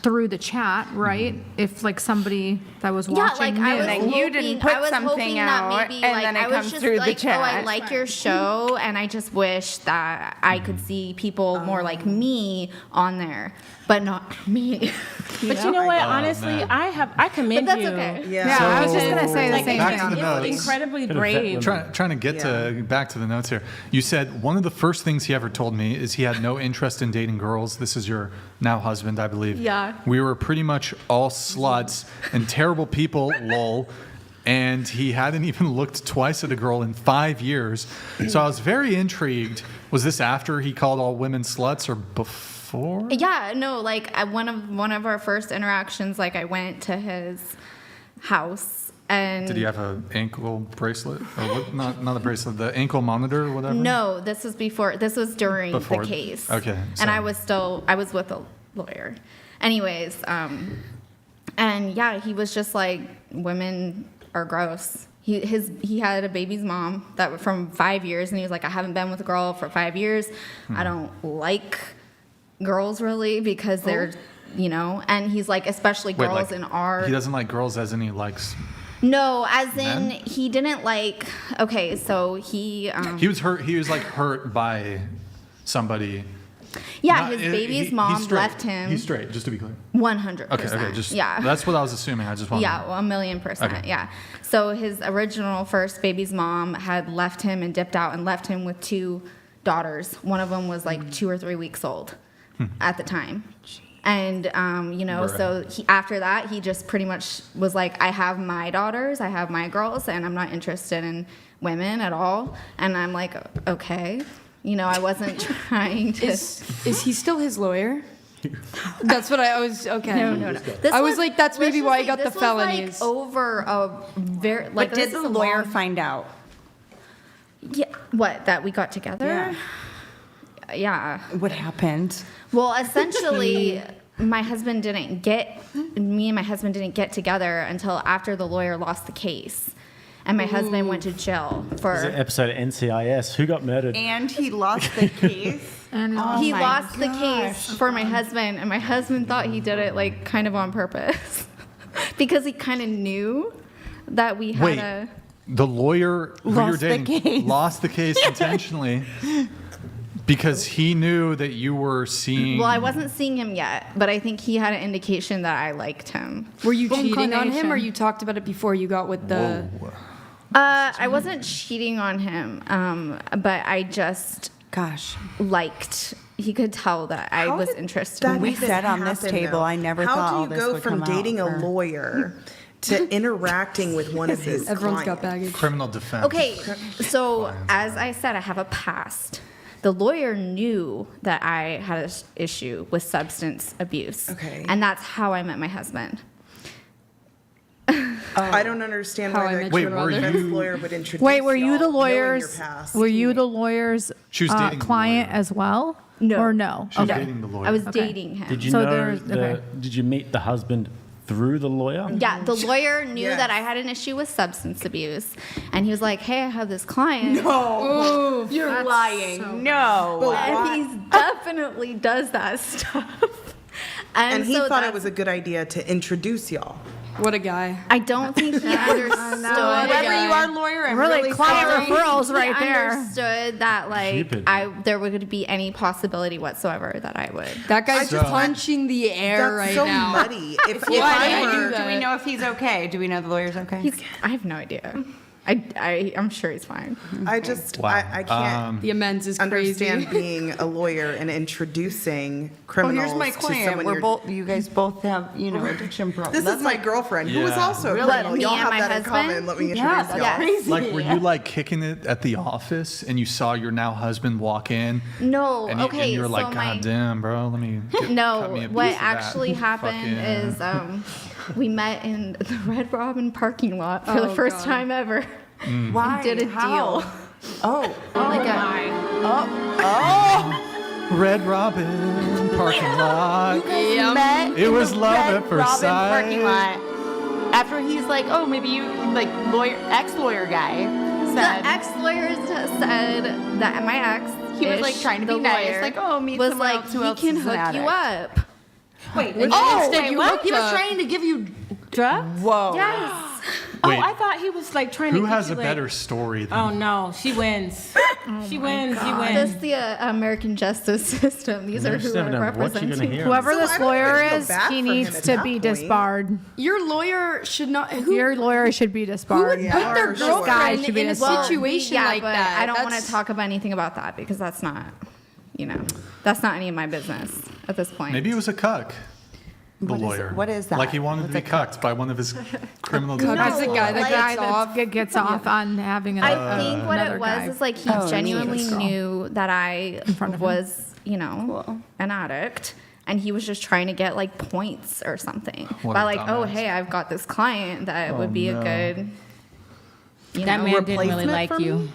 through the chat, right? If like somebody that was watching I knew. was hoping, you didn't put I was something hoping out, that maybe, and like, then it I was comes just through the like, chat. Oh, I like your show, and I just wish that I could see people more like me on there, but not me. But you know what? Honestly, I commend But that's you. okay. Yeah, I was just gonna say the same back to thing. the notes. Incredibly brave. Trying to get back to the notes here. You said one of the first things he ever told me is he had no interest in dating girls. This is your now husband, I believe. Yeah. We were pretty much all sluts and terrible people, lol. And he hadn't even looked twice at a girl in 5 years. So I was very intrigued. Was this after he called all women sluts or before? Yeah, no, like one of our first interactions, like I went to his house and Did he have an ankle bracelet or what? Not a bracelet, the ankle monitor or whatever? No, this was before. This was during Before- the case. okay, And sorry. I was with a lawyer. Anyways, and yeah, he was just like, women are gross. He had a baby's mom that from 5 years, and he was like, I haven't been with a girl for 5 years. I don't like girls really because they're, and he's like, especially Wait, girls like, in our. He doesn't like girls as in he likes. No, as in Men? he didn't like. Okay, so he. He was hurt. He was like hurt by somebody. Yeah, Not- his he- baby's he's mom straight. left him. He's straight, just to be clear. 100%. Okay, just yeah. That's what I was assuming. I just wanted. Yeah, well, 1,000,000%. Okay. Yeah. So his original first baby's mom had left him and dipped out and left him with 2 daughters. One of them was like 2 or 3 weeks old at the time. And, so after that, he just pretty much was like, I have my daughters, I have my girls, and I'm not interested in women at all. And I'm like, okay. I wasn't trying to. Is he still his lawyer? That's what I was. Okay. No. I was like, that's maybe why he got the this was, felonies. Like, over a very like. But did this the is a lawyer long- find out? Yeah. What? That we got together? Yeah. What happened? Well, essentially, me and my husband didn't get together until after the lawyer lost the case. And my husband went to jail for. There's an episode of NCIS. Who got murdered? And he lost the case. He lost the case for my husband, and my husband thought he did it like kind of on purpose because he kind of knew that we had Wait, the lawyer who you were Lost the dating case. lost the case intentionally because he knew that you were seeing. Well, I wasn't seeing him yet, but I think he had an indication that I liked him. Were you cheating on him, or you talked about it before you got with the? Whoa. I wasn't cheating on him, but I just liked. He could tell that I was interested. in We him. said on this table, I never thought all How do this you go would from come dating out a for- lawyer to interacting with one of his Everyone's clients? got baggage. Criminal defense. Okay, so as I said, I have a past. The lawyer knew that I had an issue with substance abuse. Okay. And that's how I met my husband. I don't understand How I why met the Wait, criminal were defense you- lawyer would introduce Wait, were you y'all the knowing your lawyer's? past. Were you the lawyer's She was dating the client lawyer. as well? No. Or no? She was Okay. dating the lawyer. I was Okay. dating him. Did you So know there's- okay. Did you meet the husband through the lawyer? Yeah, the lawyer knew Yes. that I had an issue with substance abuse. And he was like, hey, I have this client. No, you're lying. No. And he definitely does that stuff. And he so thought it that's- was a good idea to introduce y'all. What a guy. I don't think he understood. Whoever you are, lawyer, I'm Really, really client sorry. referrals He right there. understood that like Cupid. there would be any possibility whatsoever that I would. That guy's So- just punching the air That's right so now. muddy. If Why I do were, we know if he's okay? Do we know the lawyer's okay? I have no idea. I'm sure he's fine. I just, Wow. I can't The amends is crazy. understand being a lawyer and introducing criminals here's my to client. someone We're you're... both. You guys both have, addiction problems. This is my girlfriend, who is Yeah. also a Really? criminal. Me Y'all and have my that in husband? common. Let me introduce Yeah, that's y'all. crazy. Like, were you like kicking it at the office and you saw your now husband walk in? No, And you, okay. and you were so like, my God damn, bro, let me. Cut me no, a piece what of that." actually happened is we met in the Red Robin parking lot for the first time ever. Why? And did a How? deal. Oh. Like Red Robin parking lot. Met It in was the love Red at first Robin sight. parking lot. After he's like, oh, maybe you ex-lawyer guy said. The ex-lawyer said that my ex, He was, like, trying to be nice, like, oh, meet was someone like, else who he else can is an hook you addict. up. Wait, Instead you what? hooked He was trying to give you drugs? Whoa. Yes. Wait, Oh, I thought he was like trying to. who get has you, a like- better story than Oh no, she wins. She wins. You That's win. the American justice system. These are who Never are know what you're gonna representing. hear. Whoever So this I don't lawyer really feel is, bad he for him needs at to that be point. disbarred. Your lawyer should not. Who Your lawyer should be disbarred. would put their for sure. girlfriend Should be in a disbarred. situation yeah, like but that? I don't want That's- to talk about anything about that because that's not, that's not any of my business at this point. maybe it was a cuck. The What is it? lawyer. What is that? Like he wanted to be cucked by one of his criminal Cuck defendants. is the guy The that guy gets that off. gets off on having I think what another it was guy. is like he Oh, genuinely neat. knew that I front of him. was, Cool. an addict. And he was just trying to get like points or something What by a like, oh, dumbass. hey, I've got this client that would be no. a good, That man didn't really replacement like for you. me?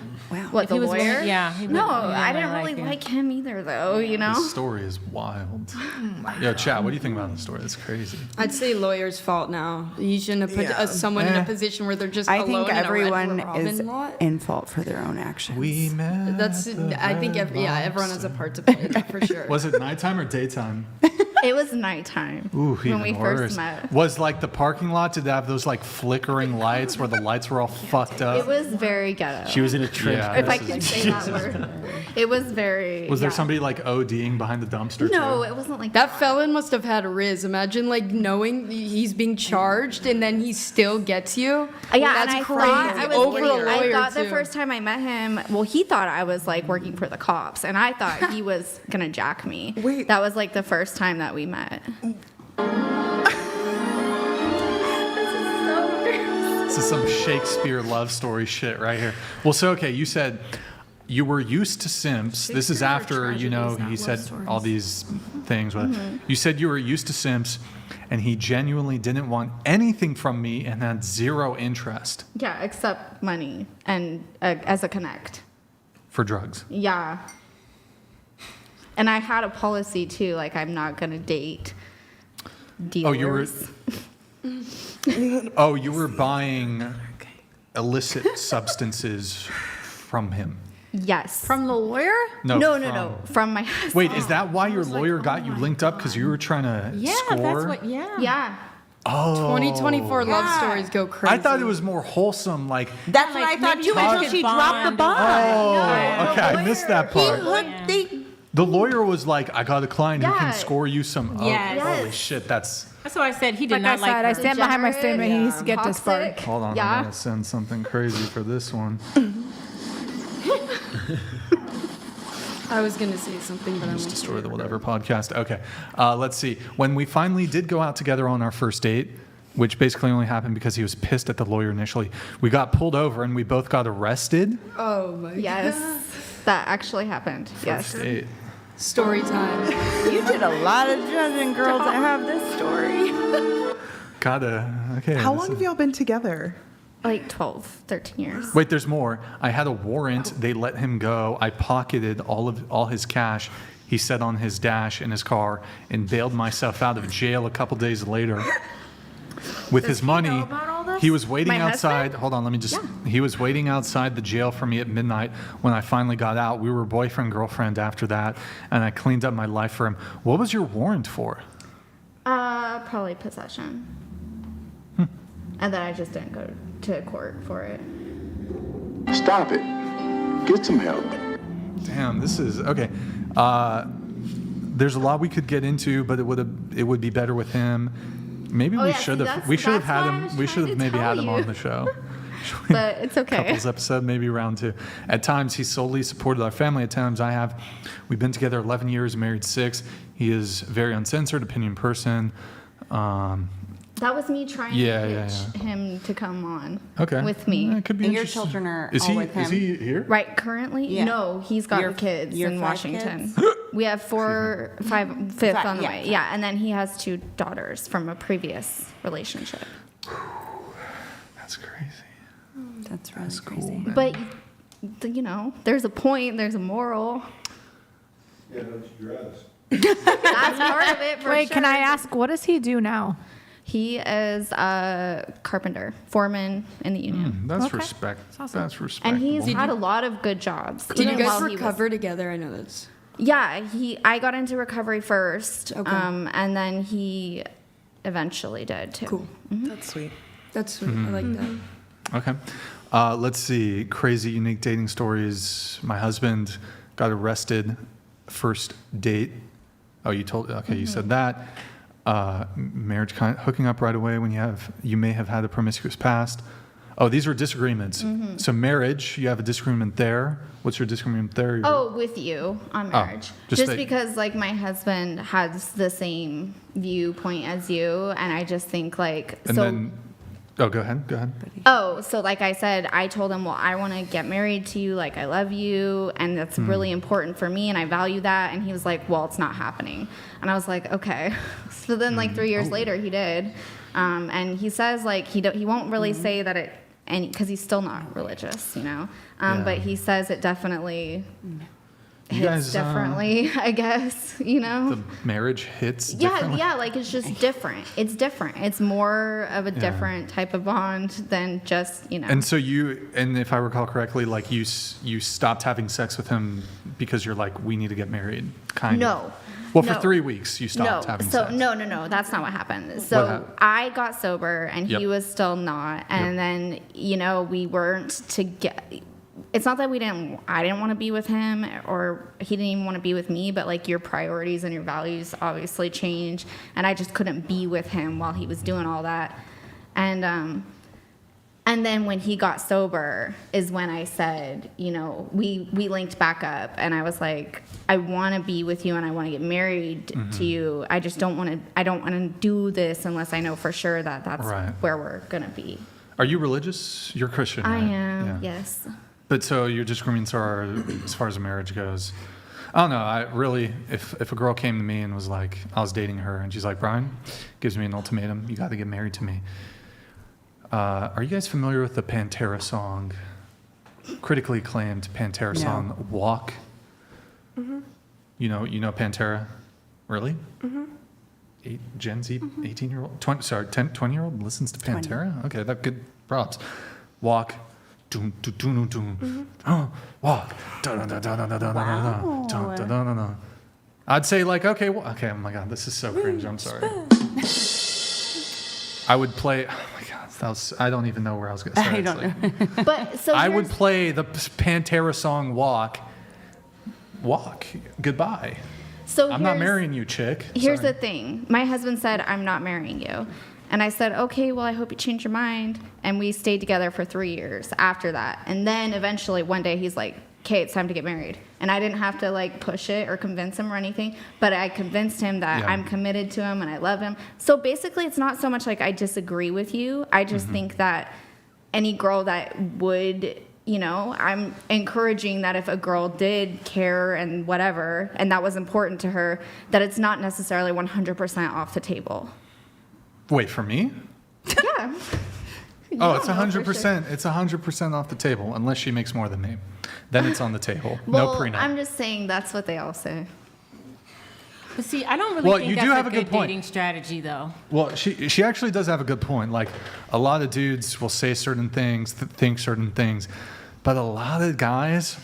what, If the he was lawyer? willing- yeah, he No, wouldn't- I yeah, didn't I really like like him either, though. This story is wild. Yo, chat, what do you think about this story? That's crazy. I'd say lawyer's fault now. You shouldn't have put Yeah. someone in Eh. a position where they're just I alone think in everyone a Red Robin is lot. in fault for their own actions. We met. That's. at the I think Red everyone has a Lobster. part to play in that for sure. Was it nighttime or daytime? It was nighttime Ooh, when even we worse. first met. Was like the parking lot, did it have those like flickering lights where the lights were all fucked up? It was very ghetto. She was in a trench. Yeah, if I this can is- say that word. It was very. Was there yeah. somebody like ODing behind the dumpster No, too? it wasn't like That felon must have had a riz. Imagine like knowing he's being charged and then he still gets you. Yeah, That's and I crazy. thought I was Over a weird. I lawyer, thought the too. first time I met him, well, he thought I was like working for the cops, and I thought he was gonna jack me. Wait. That was like the first time that we met. This is some Shakespeare love story shit right here. Well, so okay, you said you were used to SIMPS. This is Shakespeare are after, tragedies, he not said love stories. all these things. Mm-hmm. You said you were used to SIMPS, and he genuinely didn't want anything from me and had zero interest Yeah, except money and as a connect. for drugs. Yeah. And I had a policy too, like I'm not gonna date dealers. Oh, you were buying illicit substances from him. Yes. From the lawyer? No. From my husband. Wait, is that why your lawyer got you linked up? Because you were trying to Yeah, score? that's what. Yeah. Yeah. Oh. 2024 love stories go crazy. I thought it was more wholesome, like. That's what I thought maybe too you guys until could she dropped the bond. bomb. Oh, okay, I missed that part. They The lawyer was like, I got a client who Yeah. can score you some. Oh, Yes. holy shit, that's. That's why I said he did Like I not like said, I her. stand behind my Degenerate, statement. He needs to get toxic. disbarred. Hold on, Yeah. I'm going to send something crazy for this one. I was gonna say something, but I Just won't. destroy the whatever podcast. Okay, let's see. When we finally did go out together on our first date, which basically only happened because he was pissed at the lawyer initially, we got pulled over and we both got arrested. Oh my Yes. That actually happened. Yes. First date. Story time. You did a lot of judging, girls. I have this story. Okay. How this long is- have y'all been together? Like 12, 13 years. Wait, there's more. I had a warrant. They let him go. I pocketed all his cash. He said on his dash in his car and bailed myself out of jail a couple days later. With his money, he was waiting My outside. husband? Hold on, let me just. He was waiting outside the jail for me at midnight. When I finally got out, we were boyfriend girlfriend after that, and I cleaned up my life for him. What was your warrant for? Probably possession. And then I just didn't go to court for it. Stop it. Get some help. Damn, this is okay. There's a lot we could get into, but it would be better with him. Maybe Oh, we yeah, should see, have. We should have that's had what I him. was We should trying have to maybe had tell him on you. the show. but it's okay. Couples episode, maybe round 2. At times, he solely supported our family. At times, I have. We've been together 11 years, married 6. He is a very uncensored opinion person. That was me trying to pitch him to come on with me. It could be And your children are all with him? Is he here? Right, currently? Yeah. No, he's got Your- the kids your in 5 Washington. kids? We have 5th on the way. Yeah, and then he has 2 daughters from a previous relationship. That's crazy. That's really crazy. cool. But, you know, there's a point, there's a moral. Yeah, don't you dress. That's part of it, for Wait, sure. can I ask, what does he do now? He is a carpenter, foreman in the union. That's respect. That's respectable. And he's had a lot of good jobs. Did you even guys while he recover together? I know that's. Yeah, I got into recovery first, Okay. and then he eventually did too. Cool. That's sweet. That's sweet. I like that. Okay. Let's see. Crazy, unique dating stories. My husband got arrested first date. Oh, you told. Okay, you said that. Marriage hooking up right away when you may have had a promiscuous past. Oh, these are disagreements. So marriage, you have a disagreement there. What's your disagreement there? Oh, with you on marriage. just Just that- because like my husband has the same viewpoint as you, and I just think like And so. then, go ahead. Oh, so like I said, I told him, well, I want to get married to you. Like, I love you. And that's really important for me. And I value that. And he was like, well, it's not happening. And I was like, okay. So then like 3 years later, he did. And he says like, he won't really say that it, because he's still not religious, you know. But he says it definitely You hits guys, differently, I guess, you know. The marriage hits differently? Yeah, like it's just different. It's different. It's more of a different type of bond than just, you know. And so and if I recall correctly, like you stopped having sex with him because you're like, we need to get married, kind of. No. Well, for No. 3 weeks you stopped having sex. No, that's not what happened. So What happened? I got sober and he Yep. was still not. And then, you know, we weren't together. It's not that I didn't want to be with him or he didn't even want to be with me, but like your priorities and your values obviously change. And I just couldn't be with him while he was doing all that. And then when he got sober is when I said, you know, we linked back up and I was like, I want to be with you and I want to get married to you. I just don't want to do this unless I know for sure that that's where we're going to be. Are you religious? You're Christian, I right? am, yes. But so your disagreements are as far as marriage goes. I don't know. I really, if a girl came to me and was like, I was dating her and she's like, Brian, gives me an ultimatum, you got to get married to me. Are you guys familiar with the Pantera song, critically acclaimed Pantera song, Walk? Mm-hmm. You know Pantera? Really? Mm-hmm. Gen Z, 18-year-old, 20-year-old listens to Pantera? Okay, that good props. Walk. Doom, doom, doom, doom. Oh, walk. Wow. I'd say like, okay, oh my God, this is so cringe. I'm sorry. I would play. Oh my God, I don't even know where I was going to start. I don't know. But so I would play the Pantera song "Walk." Goodbye. So I'm not marrying you, chick. Here's Sorry. the thing. My husband said, I'm not marrying you. And I said, okay, well, I hope you change your mind. And we stayed together for 3 years after that. And then eventually one day he's like, okay, it's time to get married. And I didn't have to like push it or convince him or anything, but I convinced him that I'm committed to him and I love him. So basically it's not so much like I disagree with you. I just think that any girl that would, you know, I'm encouraging that if a girl did care and whatever, and that was important to her, that it's not necessarily 100% off the table. Wait, for me? Yeah. Oh, it's 100%. It's 100% off the table unless she makes more than me. Then it's on the table. Well, no prenup. I'm just saying that's what they all say. But see, I don't really think you do that's have a good point. dating strategy, though. Well, she actually does have a good point. Like, a lot of dudes will say certain things, think certain things, but a lot of guys,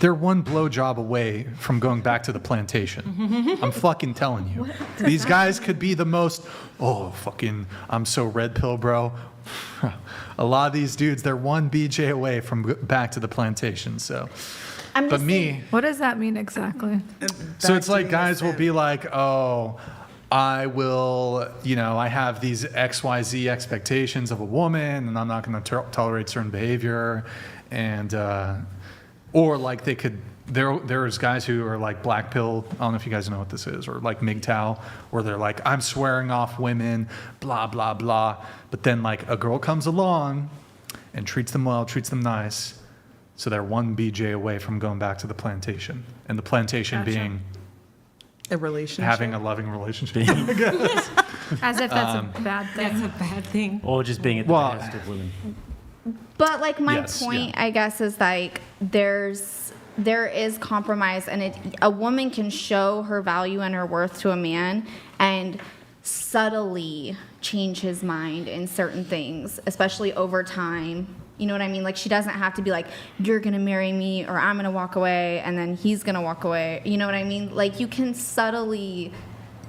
they're one blowjob away from going back to the plantation. I'm fucking telling you. These guys could be the most, I'm so red pill, bro. A lot of these dudes, they're one BJ away from back to the plantation. So, What does that mean exactly? so it's like guys will be like, oh, I will, I have these XYZ expectations of a woman, and I'm not going to tolerate certain behavior, and or like they could. There's guys who are like black pill. I don't know if you guys know what this is, or like MGTOW, where they're like, I'm swearing off women, blah blah blah. But then like a girl comes along and treats them well, treats them nice, so they're one BJ away from going back to the plantation, and the plantation being a relationship, having a loving relationship. I guess. As if that's a bad thing. That's a bad thing. Or just being at the behest of women. But like my Yes, point, I guess, is like there is compromise, and a woman can show her value and her worth to a man and subtly change his mind in certain things, especially over time. You know what I mean? Like, she doesn't have to be like, you're gonna marry me, or I'm gonna walk away, and then he's gonna walk away. You know what I mean? Like, you can subtly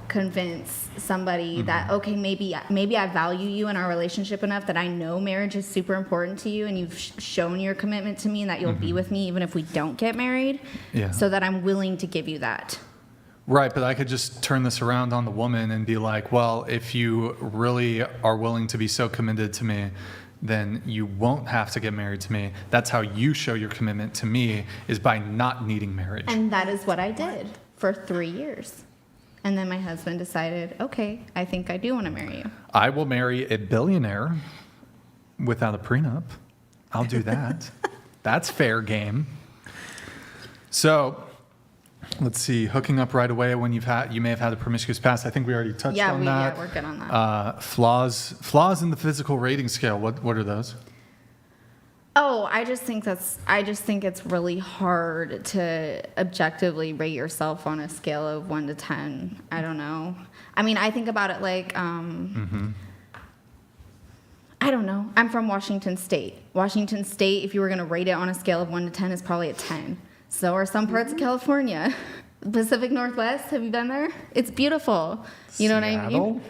convince somebody that, okay, maybe I value you in our relationship enough that I know marriage is super important to you, and you've shown your commitment to me, and that you'll be with me even if we don't get married, so that I'm willing to give you that. Right, but I could just turn this around on the woman and be like, well, if you really are willing to be so committed to me, then you won't have to get married to me. That's how you show your commitment to me, is by not needing marriage. And that is what I did for 3 years. And then my husband decided, okay, I think I do want to marry you. I will marry a billionaire without a prenup. I'll do that. That's fair game. So, let's see. Hooking up right away when you may have had a promiscuous past. I think we already touched on that. Yeah, we're good on that. Flaws in the physical rating scale. What are those? Oh, I just think it's really hard to objectively rate yourself on a scale of 1 to 10. I don't know. I mean, I think about it like, I don't know. I'm from Washington State. Washington State, if you were going to rate it on a scale of 1 to 10, is probably a 10. So are some parts of California. Pacific Northwest, have you been there? It's beautiful. You know what I mean?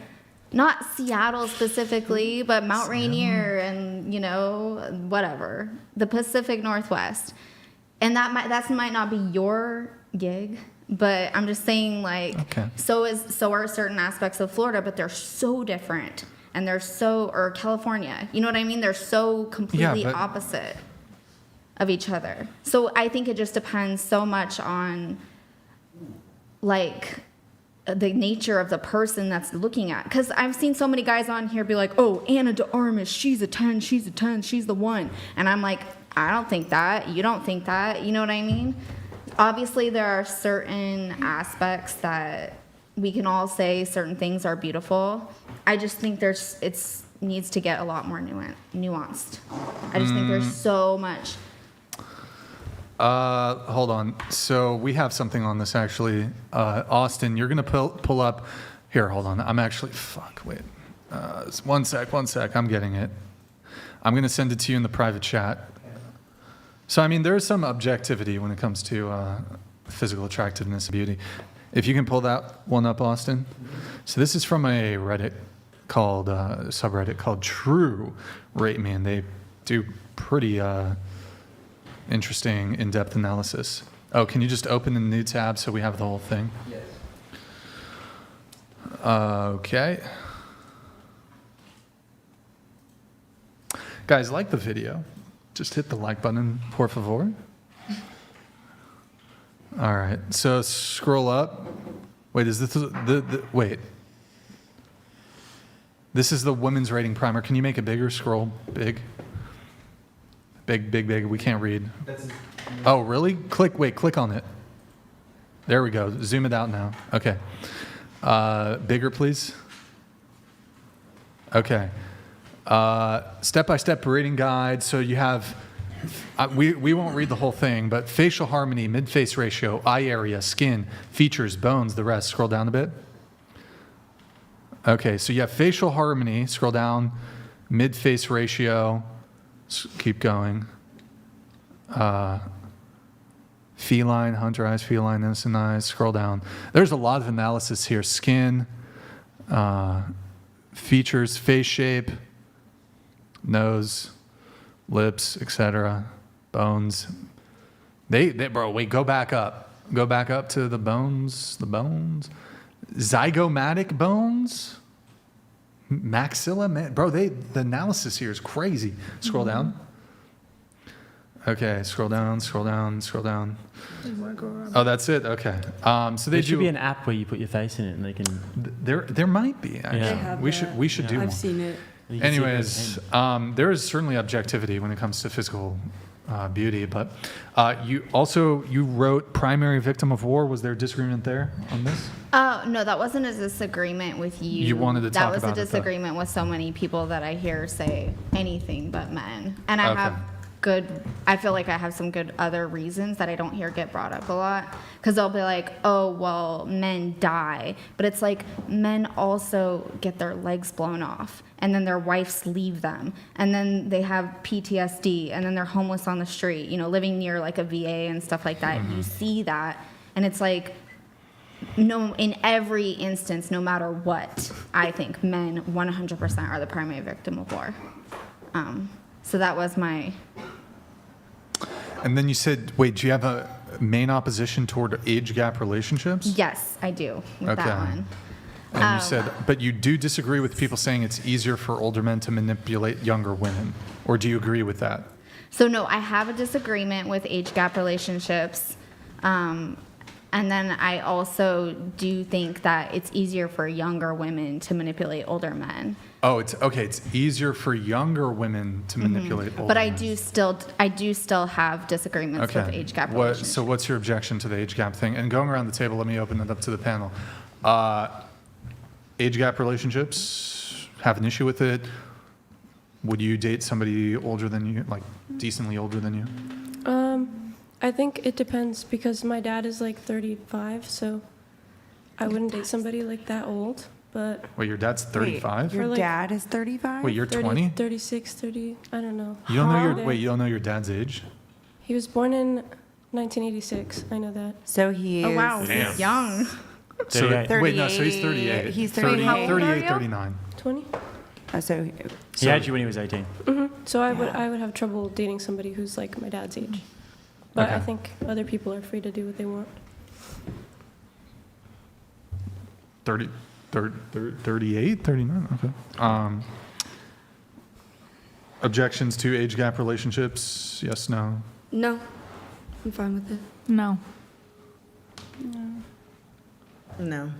Not Seattle specifically, but Mount Rainier and, whatever. The Pacific Northwest. And that might not be your gig, but I'm just saying, like, so are certain aspects of Florida, but they're so different. And or California. You know what I mean? They're so completely opposite of each other. So I think it just depends so much on, like, the nature of the person that's looking at. Because I've seen so many guys on here be like, oh, Anna de Armas, she's a 10, she's a 10, she's the one. And I'm like, I don't think that. You don't think that. You know what I mean? Obviously, there are certain aspects that we can all say certain things are beautiful. I just think it needs to get a lot more nuanced. I just think there's so much. Hold on. So we have something on this, actually. Austin, you're going to pull up. Here, hold on. I'm actually, wait. One sec. I'm getting it. I'm going to send it to you in the private chat. So, I mean, there's some objectivity when it comes to physical attractiveness and beauty. If you can pull that one up, Austin. So this is from a subreddit called True Rate Me, and they do pretty interesting in-depth analysis. Oh, can you just open the new tab so we have the whole thing? Yes. Okay. Guys, like the video. Just hit the like button, por favor. All right, so scroll up. Wait, is this wait. This is the women's rating primer. Can you make it bigger? Scroll big. Big. We can't read. Oh, really? Click on it. There we go. Zoom it out now. Okay. Bigger, please. Okay. Step-by-step rating guide. So you have, we won't read the whole thing, but facial harmony, mid-face ratio, eye area, skin, features, bones, the rest. Scroll down a bit. Okay, so you have facial harmony. Scroll down. Mid-face ratio. Keep going. Feline, hunter eyes, feline, innocent eyes. Scroll down. There's a lot of analysis here. Skin, features, face shape, nose, lips, etc. Bones. Bro, wait, go back up. Go back up to the bones. zygomatic bones, maxilla, bro. The analysis here is crazy. Scroll down. Okay, scroll down. Oh, that's it. Okay. So there should be an app where you put your face in it, and they can. There might be. Actually. Yeah. We should do one. I've seen it. Anyways, there is certainly objectivity when it comes to physical beauty, but you wrote primary victim of war. Was there a disagreement there on this? Oh, no, that wasn't a disagreement with you. You wanted to talk about it. That was a disagreement with so many people that I hear say anything but men. And I feel like I have some good other reasons that I don't hear get brought up a lot. Because they'll be like, oh, well, men die. But it's like men also get their legs blown off. And then their wives leave them. And then they have PTSD. And then they're homeless on the street, living near like a VA and stuff like that. You see that. And it's like, no, in every instance, no matter what, I think men 100% are the primary victim of war. So that was my... And then you said, wait, do you have a main opposition toward age gap relationships? Yes, I do with that one. And you said, but you do disagree with people saying it's easier for older men to manipulate younger women, or do you agree with that? So no, I have a disagreement with age gap relationships. And then I also do think that it's easier for younger women to manipulate older men. Oh, it's okay. It's easier for younger women to manipulate older But men. I do still have disagreements with age gap relationships. So what's your objection to the age gap thing? And going around the table, let me open it up to the panel. Age gap relationships, have an issue with it? Would you date somebody older than you, like decently older than you? I think it depends because my dad is like 35, so I wouldn't date somebody like that old. But wait, your dad's 35? Your dad is 35? Wait, you're 30, 20? 36, 30, I don't know. You don't know you don't know your dad's age? He was born in 1986. I know that. So he is Damn. young. So, wait, no, so he's 38. He's 38. How old are 38, you? 39. 20? He had you when he was 18. So I would have trouble dating somebody who's like my dad's age. But I think other people are free to do what they want. 38, 39, okay. Objections to age gap relationships? Yes, no? No, I'm fine with it. No. No.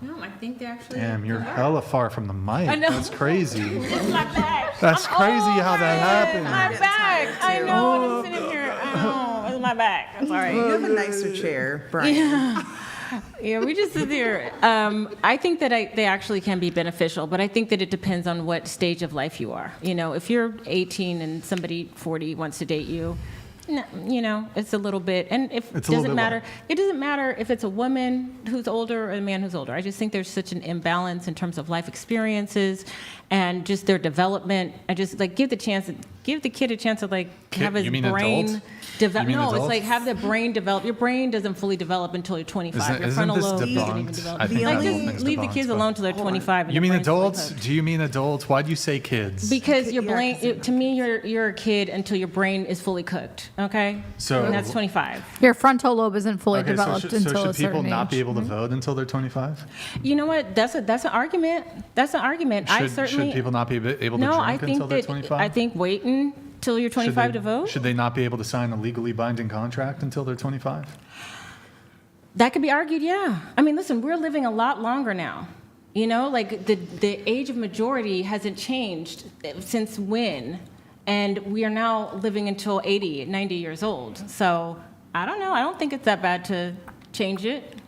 No, I think they actually. Damn, you're hella far from the mic. I know. That's crazy. It's my back. That's crazy how that happened. My back. I know. I'm sitting here. I know. It's my back. I'm sorry. You have a nicer chair, Brian. Yeah, we just sit there. I think that they actually can be beneficial, but I think that it depends on what stage of life you are. If you're 18 and somebody 40 wants to date you, it's a little bit, and it doesn't matter if it's a woman who's older or a man who's older. I just think there's such an imbalance in terms of life experiences and just their development. I just give the kid a chance to have his brain develop. No, it's like have the brain develop. Your brain doesn't fully develop until you're 25. Your frontal lobe doesn't even develop. Just leave the kids alone till they're 25. And you mean adults? Do you mean adults? Why do you say kids? Because your brain, to me, you're a kid until your brain is fully cooked. Okay, so and that's 25. Your frontal lobe isn't fully developed until a certain age. So should people not be able to vote until they're 25? You know what? That's an argument. That's an argument. Should people not be able to drink until they're 25? I think waiting till you're 25 to vote. Should they not be able to sign a legally binding contract until they're 25? That could be argued, yeah. I mean, listen, we're living a lot longer now. The age of majority hasn't changed since when? And we are now living until 80, 90 years old. So I don't know. I don't think it's that bad to change it.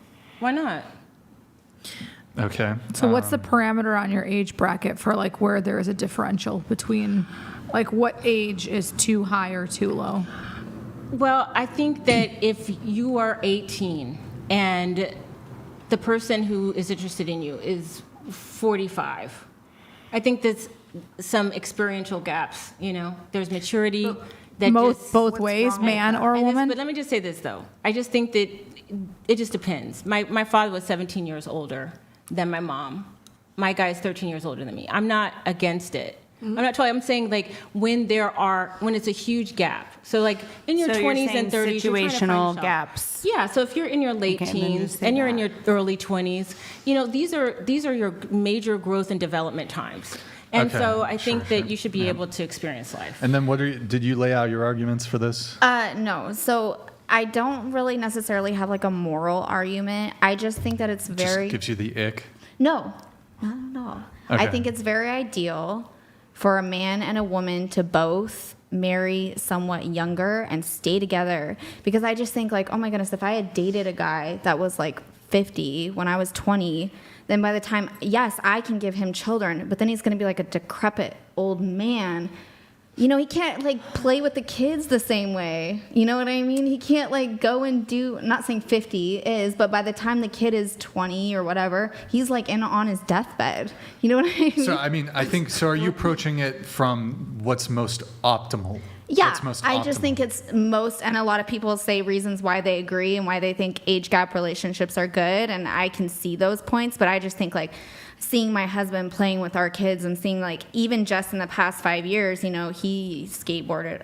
Why not? Okay. So what's the parameter on your age bracket for where there is a differential between what age is too high or too low? Well, I think that if you are 18 and the person who is interested in you is 45, I think that's some experiential gaps. There's maturity. Both ways, man or woman? But let me just say this, though. I just think that it just depends. My father was 17 years older than my mom. My guy is 13 years older than me. I'm not against it. I'm not telling. I'm saying like when it's a huge gap. So like in your So 20s you're and 30s, you're trying to find situational yourself. gaps. Yeah. So if you're in your late Okay, and then teens just say and you're in that. your early 20s, these are your major growth and development times. And Okay, so I think sure. that you should be able to experience life. And then did you lay out your arguments for this? No. So I don't really necessarily have like a moral argument. I just think that it's very. Just gives you the ick. No, not at all. Okay. I think it's very ideal for a man and a woman to both marry somewhat younger and stay together, because I just think like, oh my goodness, if I had dated a guy that was like 50 when I was 20, then by the time, yes, I can give him children, but then he's going to be like a decrepit old man. He can't like play with the kids the same way. You know what I mean? He can't like go and do, I'm not saying 50 is, but by the time the kid is 20 or whatever, he's like on his deathbed. You know what I mean? So, I think, are you approaching it from what's most optimal? Yeah, What's most I just optimal? think it's most, and a lot of people say reasons why they agree and why they think age gap relationships are good, and I can see those points, but I just think like seeing my husband playing with our kids and seeing like even just in the past 5 years, he skateboarded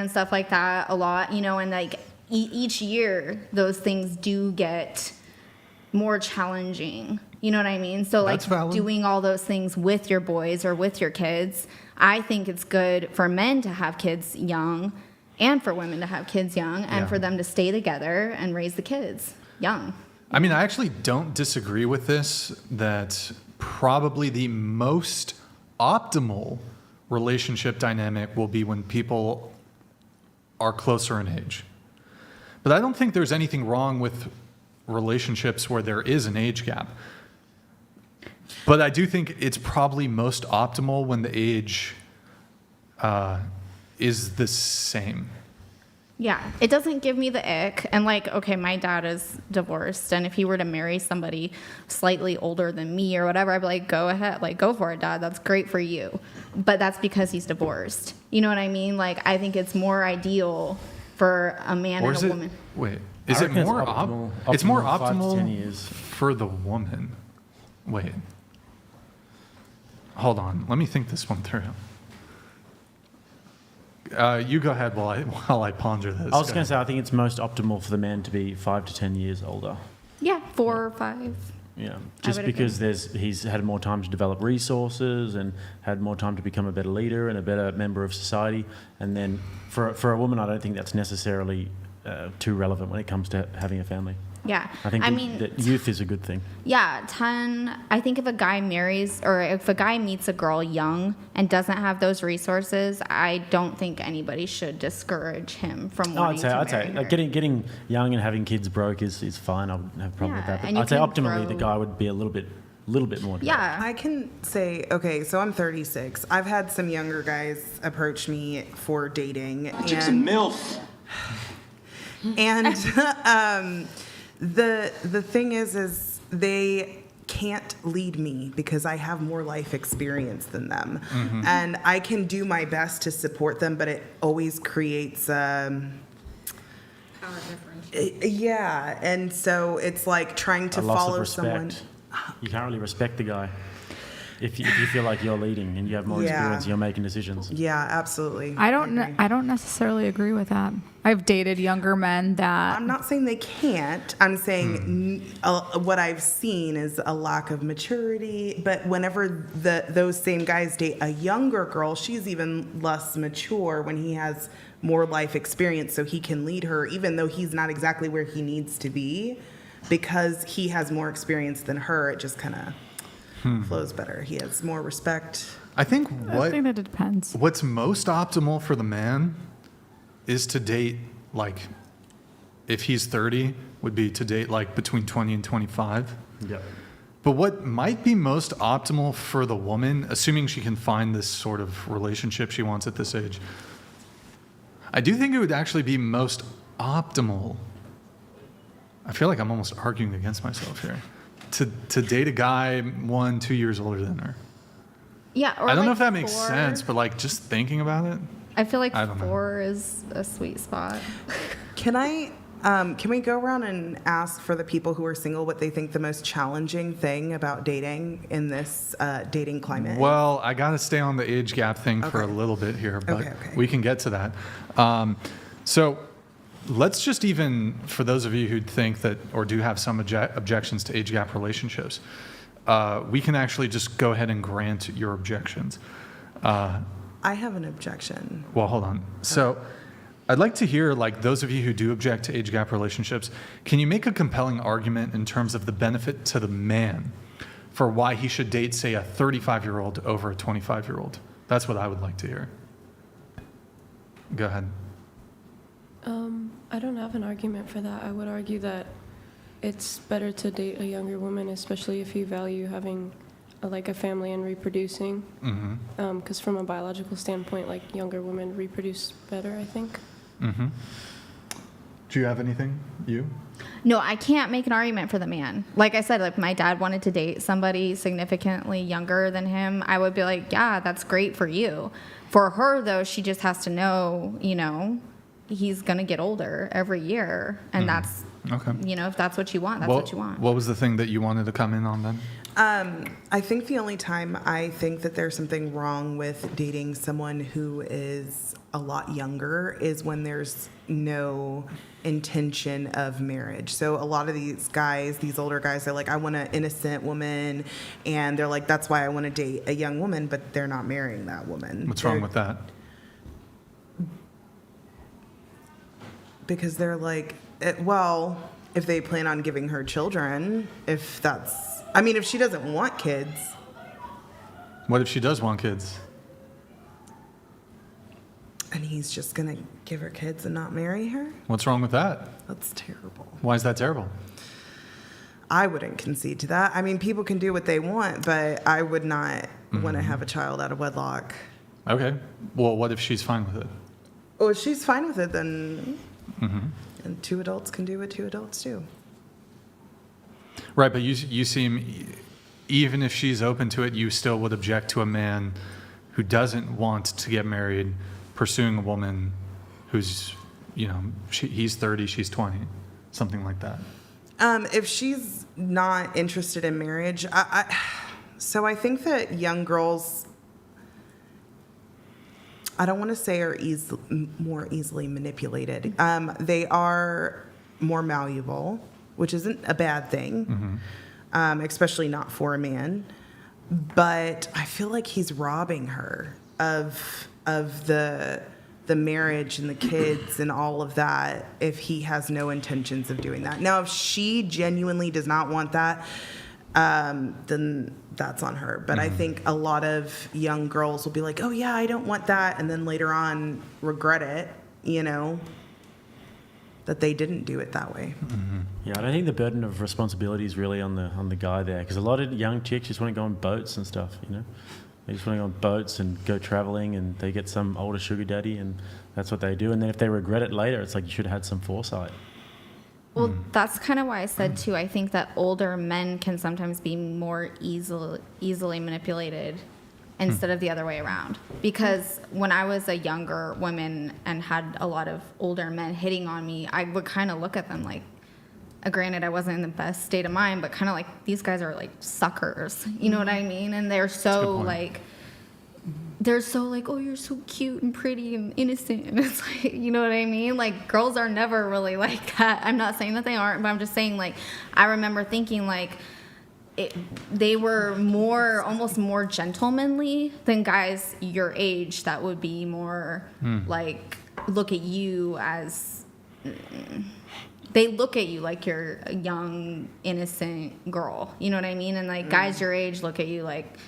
and stuff like that a lot, and like each year those things do get more challenging. You know what I mean? So like That's valid. doing all those things with your boys or with your kids, I think it's good for men to have kids young and for women to have kids young and Yeah. for them to stay together and raise the kids young. I actually don't disagree with this, that probably the most optimal relationship dynamic will be when people are closer in age. But I don't think there's anything wrong with relationships where there is an age gap. But I do think it's probably most optimal when the age is the same. Yeah, it doesn't give me the ick. And like, okay, my dad is divorced, and if he were to marry somebody slightly older than me or whatever, I'd be like, go ahead, like go for it, Dad. That's great for you. But that's because he's divorced. You know what I mean? Like, I think it's more ideal for a man Or and is a it, woman. wait, is I it reckon it's more optimal- it's more optimal 5 to 10 optimal years. for the woman? Wait. Hold on. Let me think this one through. You go ahead while I ponder this. I was going to say, I think it's most optimal for the man to be 5 to 10 years older. Yeah, 4 or 5. Yeah, I just would because he's had more time to develop resources and had more time to become a better leader and a better member of society. And then for a woman, I don't think that's necessarily too relevant when it comes to having a family. Yeah. I think I mean, that youth is a good thing. Yeah, I think if a guy marries or if a guy meets a girl young and doesn't have those resources, I don't think anybody should discourage him from wanting to marry I'd say her. like getting young and having kids broke is fine. I wouldn't have a problem with Yeah, that. and But you I'd say can optimally the grow- guy would be a little bit more. Yeah. I can say, okay, so I'm 36. I've had some younger guys approach me for dating. Chick's a MILF. And the thing is they can't lead me because I have more life experience than them. Mm-hmm. And I can do my best to support them, but it always creates Power difference. yeah, and so it's like trying to a loss follow of respect. someone. You can't really respect the guy if you feel like you're leading and you have more Yeah. experience, you're making decisions. Yeah, absolutely. I don't necessarily agree with that. I've dated younger men that I'm not saying they can't. I'm saying what I've seen is a lack of maturity. But whenever those same guys date a younger girl, she's even less mature when he has more life experience, so he can lead her, even though he's not exactly where he needs to be. Because he has more experience than her, it just kind of flows better. He has more respect. I think I think that it depends. what's most optimal for the man is to date, like, if he's 30, would be to date like between 20 and 25. Yeah. But what might be most optimal for the woman, assuming she can find this sort of relationship she wants at this age, I do think it would actually be most optimal. I feel like I'm almost arguing against myself here. To date a guy 1-2 years older than her. Yeah, or I don't know like if that makes 4. sense, but like just thinking about it. I feel like I don't know. 4 is a sweet spot. Can I Can we go around and ask for the people who are single what they think the most challenging thing about dating in this dating climate? Well, I got to stay on the age gap thing for a little bit here, but we can get to that. So let's just even, for those of you who think that or do have some objections to age gap relationships, we can actually just go ahead and grant your objections. I have an objection. Well, hold on. So I'd like to hear, like, those of you who do object to age gap relationships, can you make a compelling argument in terms of the benefit to the man for why he should date, say, a 35-year-old over a 25-year-old? That's what I would like to hear. Go ahead. I don't have an argument for that. I would argue that it's better to date a younger woman, especially if you value having a family and reproducing. Because from a biological standpoint, like, younger women reproduce better, I think. Do you have anything, you? No, I can't make an argument for the man. Like I said, like, my dad wanted to date somebody significantly younger than him. I would be like, yeah, that's great for you. For her, though, she just has to know, he's going to get older every year. And that's, if that's what you want, that's what you want. What was the thing that you wanted to come in on then? I think the only time I think that there's something wrong with dating someone who is a lot younger is when there's no intention of marriage. So a lot of these guys, these older guys, they're like, I want an innocent woman, and they're like, that's why I want to date a young woman, but they're not marrying that woman. What's wrong with that? Because they're like, if they plan on giving her children, if she doesn't want kids. What if she does want kids? And he's just going to give her kids and not marry her? What's wrong with that? That's terrible. Why is that terrible? I wouldn't concede to that. I mean, people can do what they want, but I would not want to have a child out of wedlock. Okay. Well, what if she's fine with it? Well, if she's fine with it, then and two adults can do what two adults do. Right, but you seem, even if she's open to it, you still would object to a man who doesn't want to get married pursuing a woman who's, he's 30, she's 20, something like that. If she's not interested in marriage, so I think that young girls, I don't want to say are more easily manipulated. They are more malleable, which isn't a bad thing, especially not for a man. But I feel like he's robbing her of the marriage and the kids and all of that if he has no intentions of doing that. Now, if she genuinely does not want that, then that's on her. But I think a lot of young girls will be like, oh yeah, I don't want that, and then later on regret it, that they didn't do it that way. Yeah, I don't think the burden of responsibility is really on the guy there, because a lot of young chicks just want to go on boats and stuff, They just want to go on boats and go traveling, and they get some older sugar daddy, and that's what they do. And then if they regret it later, it's like you should have had some foresight. Well, that's kind of why I said, too, I think that older men can sometimes be more easily manipulated instead of the other way around. Because when I was a younger woman and had a lot of older men hitting on me, I would kind of look at them like, granted, I wasn't in the best state of mind, but kind of like, these guys are like suckers. You know what I mean? And they're so like, oh, you're so cute and pretty and innocent. And it's like, you know what I mean? Like, girls are never really like that. I'm not saying that they aren't, but I'm just saying, like, I remember thinking, like, they were almost more gentlemanly than guys your age that would be more like, look at you as... They look at you like you're a young, innocent girl. You know what I mean? And, like, guys your age look at you like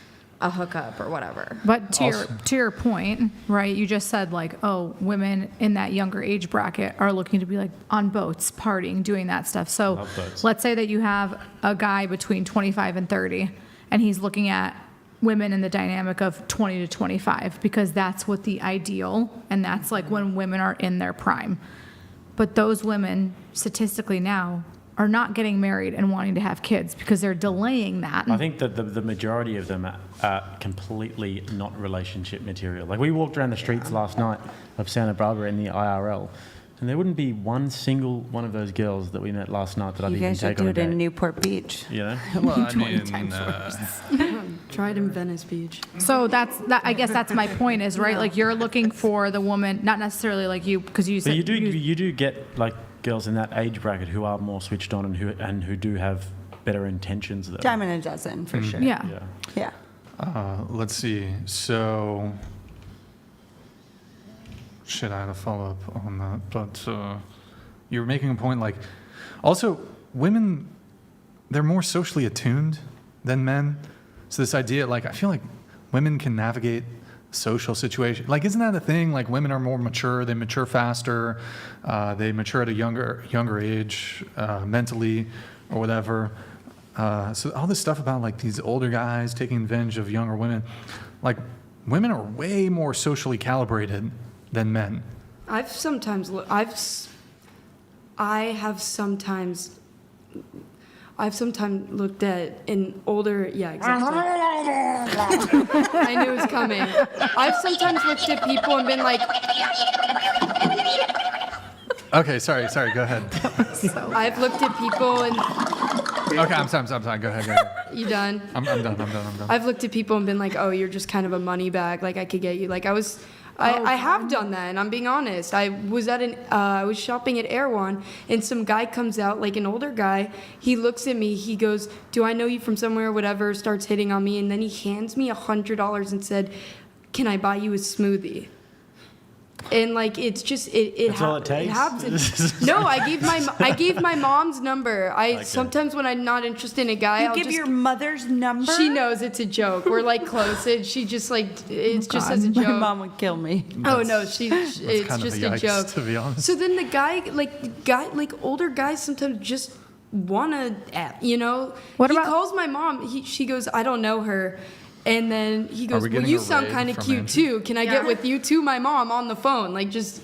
a hookup or whatever. But to your point, right, you just said, like, oh, women in that younger age bracket are looking to be, like, on boats, partying, doing that stuff. So let's say that you have a guy between 25 and 30, and he's looking at women in the dynamic of 20 to 25, because that's what the ideal, and that's, like, when women are in their prime. But those women, statistically now, are not getting married and wanting to have kids because they're delaying that. I think that the majority of them are completely not relationship material. Like, we walked around the streets last night of Santa Barbara in the IRL, And there wouldn't be one single one of those girls that we met last night that I'd You even guys should take do on a it date. in Newport Beach. You know? Well, I 20 mean, times worse. Try it in Venice Beach. So I guess that's my point is, right? Like you're looking for the woman, not necessarily like you, because you But said you do get like girls in that age bracket who are more switched on and who do have better intentions though. Dime in a dozen, for sure. Yeah. Yeah. Let's see. So, shit, I had a follow up on that. But you were making a point like, also, women, they're more socially attuned than men. So, this idea, like, I feel like women can navigate social situation. Like, isn't that a thing? Like, women are more mature, they mature faster, they mature at a younger age, mentally or whatever. So all this stuff about like these older guys taking advantage of younger women, like women are way more socially calibrated than men. I have sometimes looked at an older, yeah, exactly. I knew it was coming. I've sometimes looked at people and been like, Okay, sorry, go ahead. I've looked at people and. Okay, I'm sorry, go ahead. You done? I'm done. I've looked at people and been like, oh, you're just kind of a money bag. Like I could get you. Like I have done that, and I'm being honest. I was shopping at Erewhon, and some guy comes out, like an older guy. He looks at me. He goes, "Do I know you from somewhere?" Or whatever. Starts hitting on me, and then he hands me $100 and said, "Can I buy you a smoothie?" And like it's just That's all it takes? It happens. No, I gave my mom's number. Sometimes when I'm not interested in a guy, I'll give just your mother's number? She knows it's a joke. We're like close, and she just like it's just as a joke. My mom would kill me. Oh no, it's kind just of a a yikes, joke. to be honest. So then the guy older guys sometimes just wanna, you know. He calls my mom. She goes, I don't know her. And then he goes, well, you sound kind of cute too. Can I get with you too, my mom, on the phone? Like just.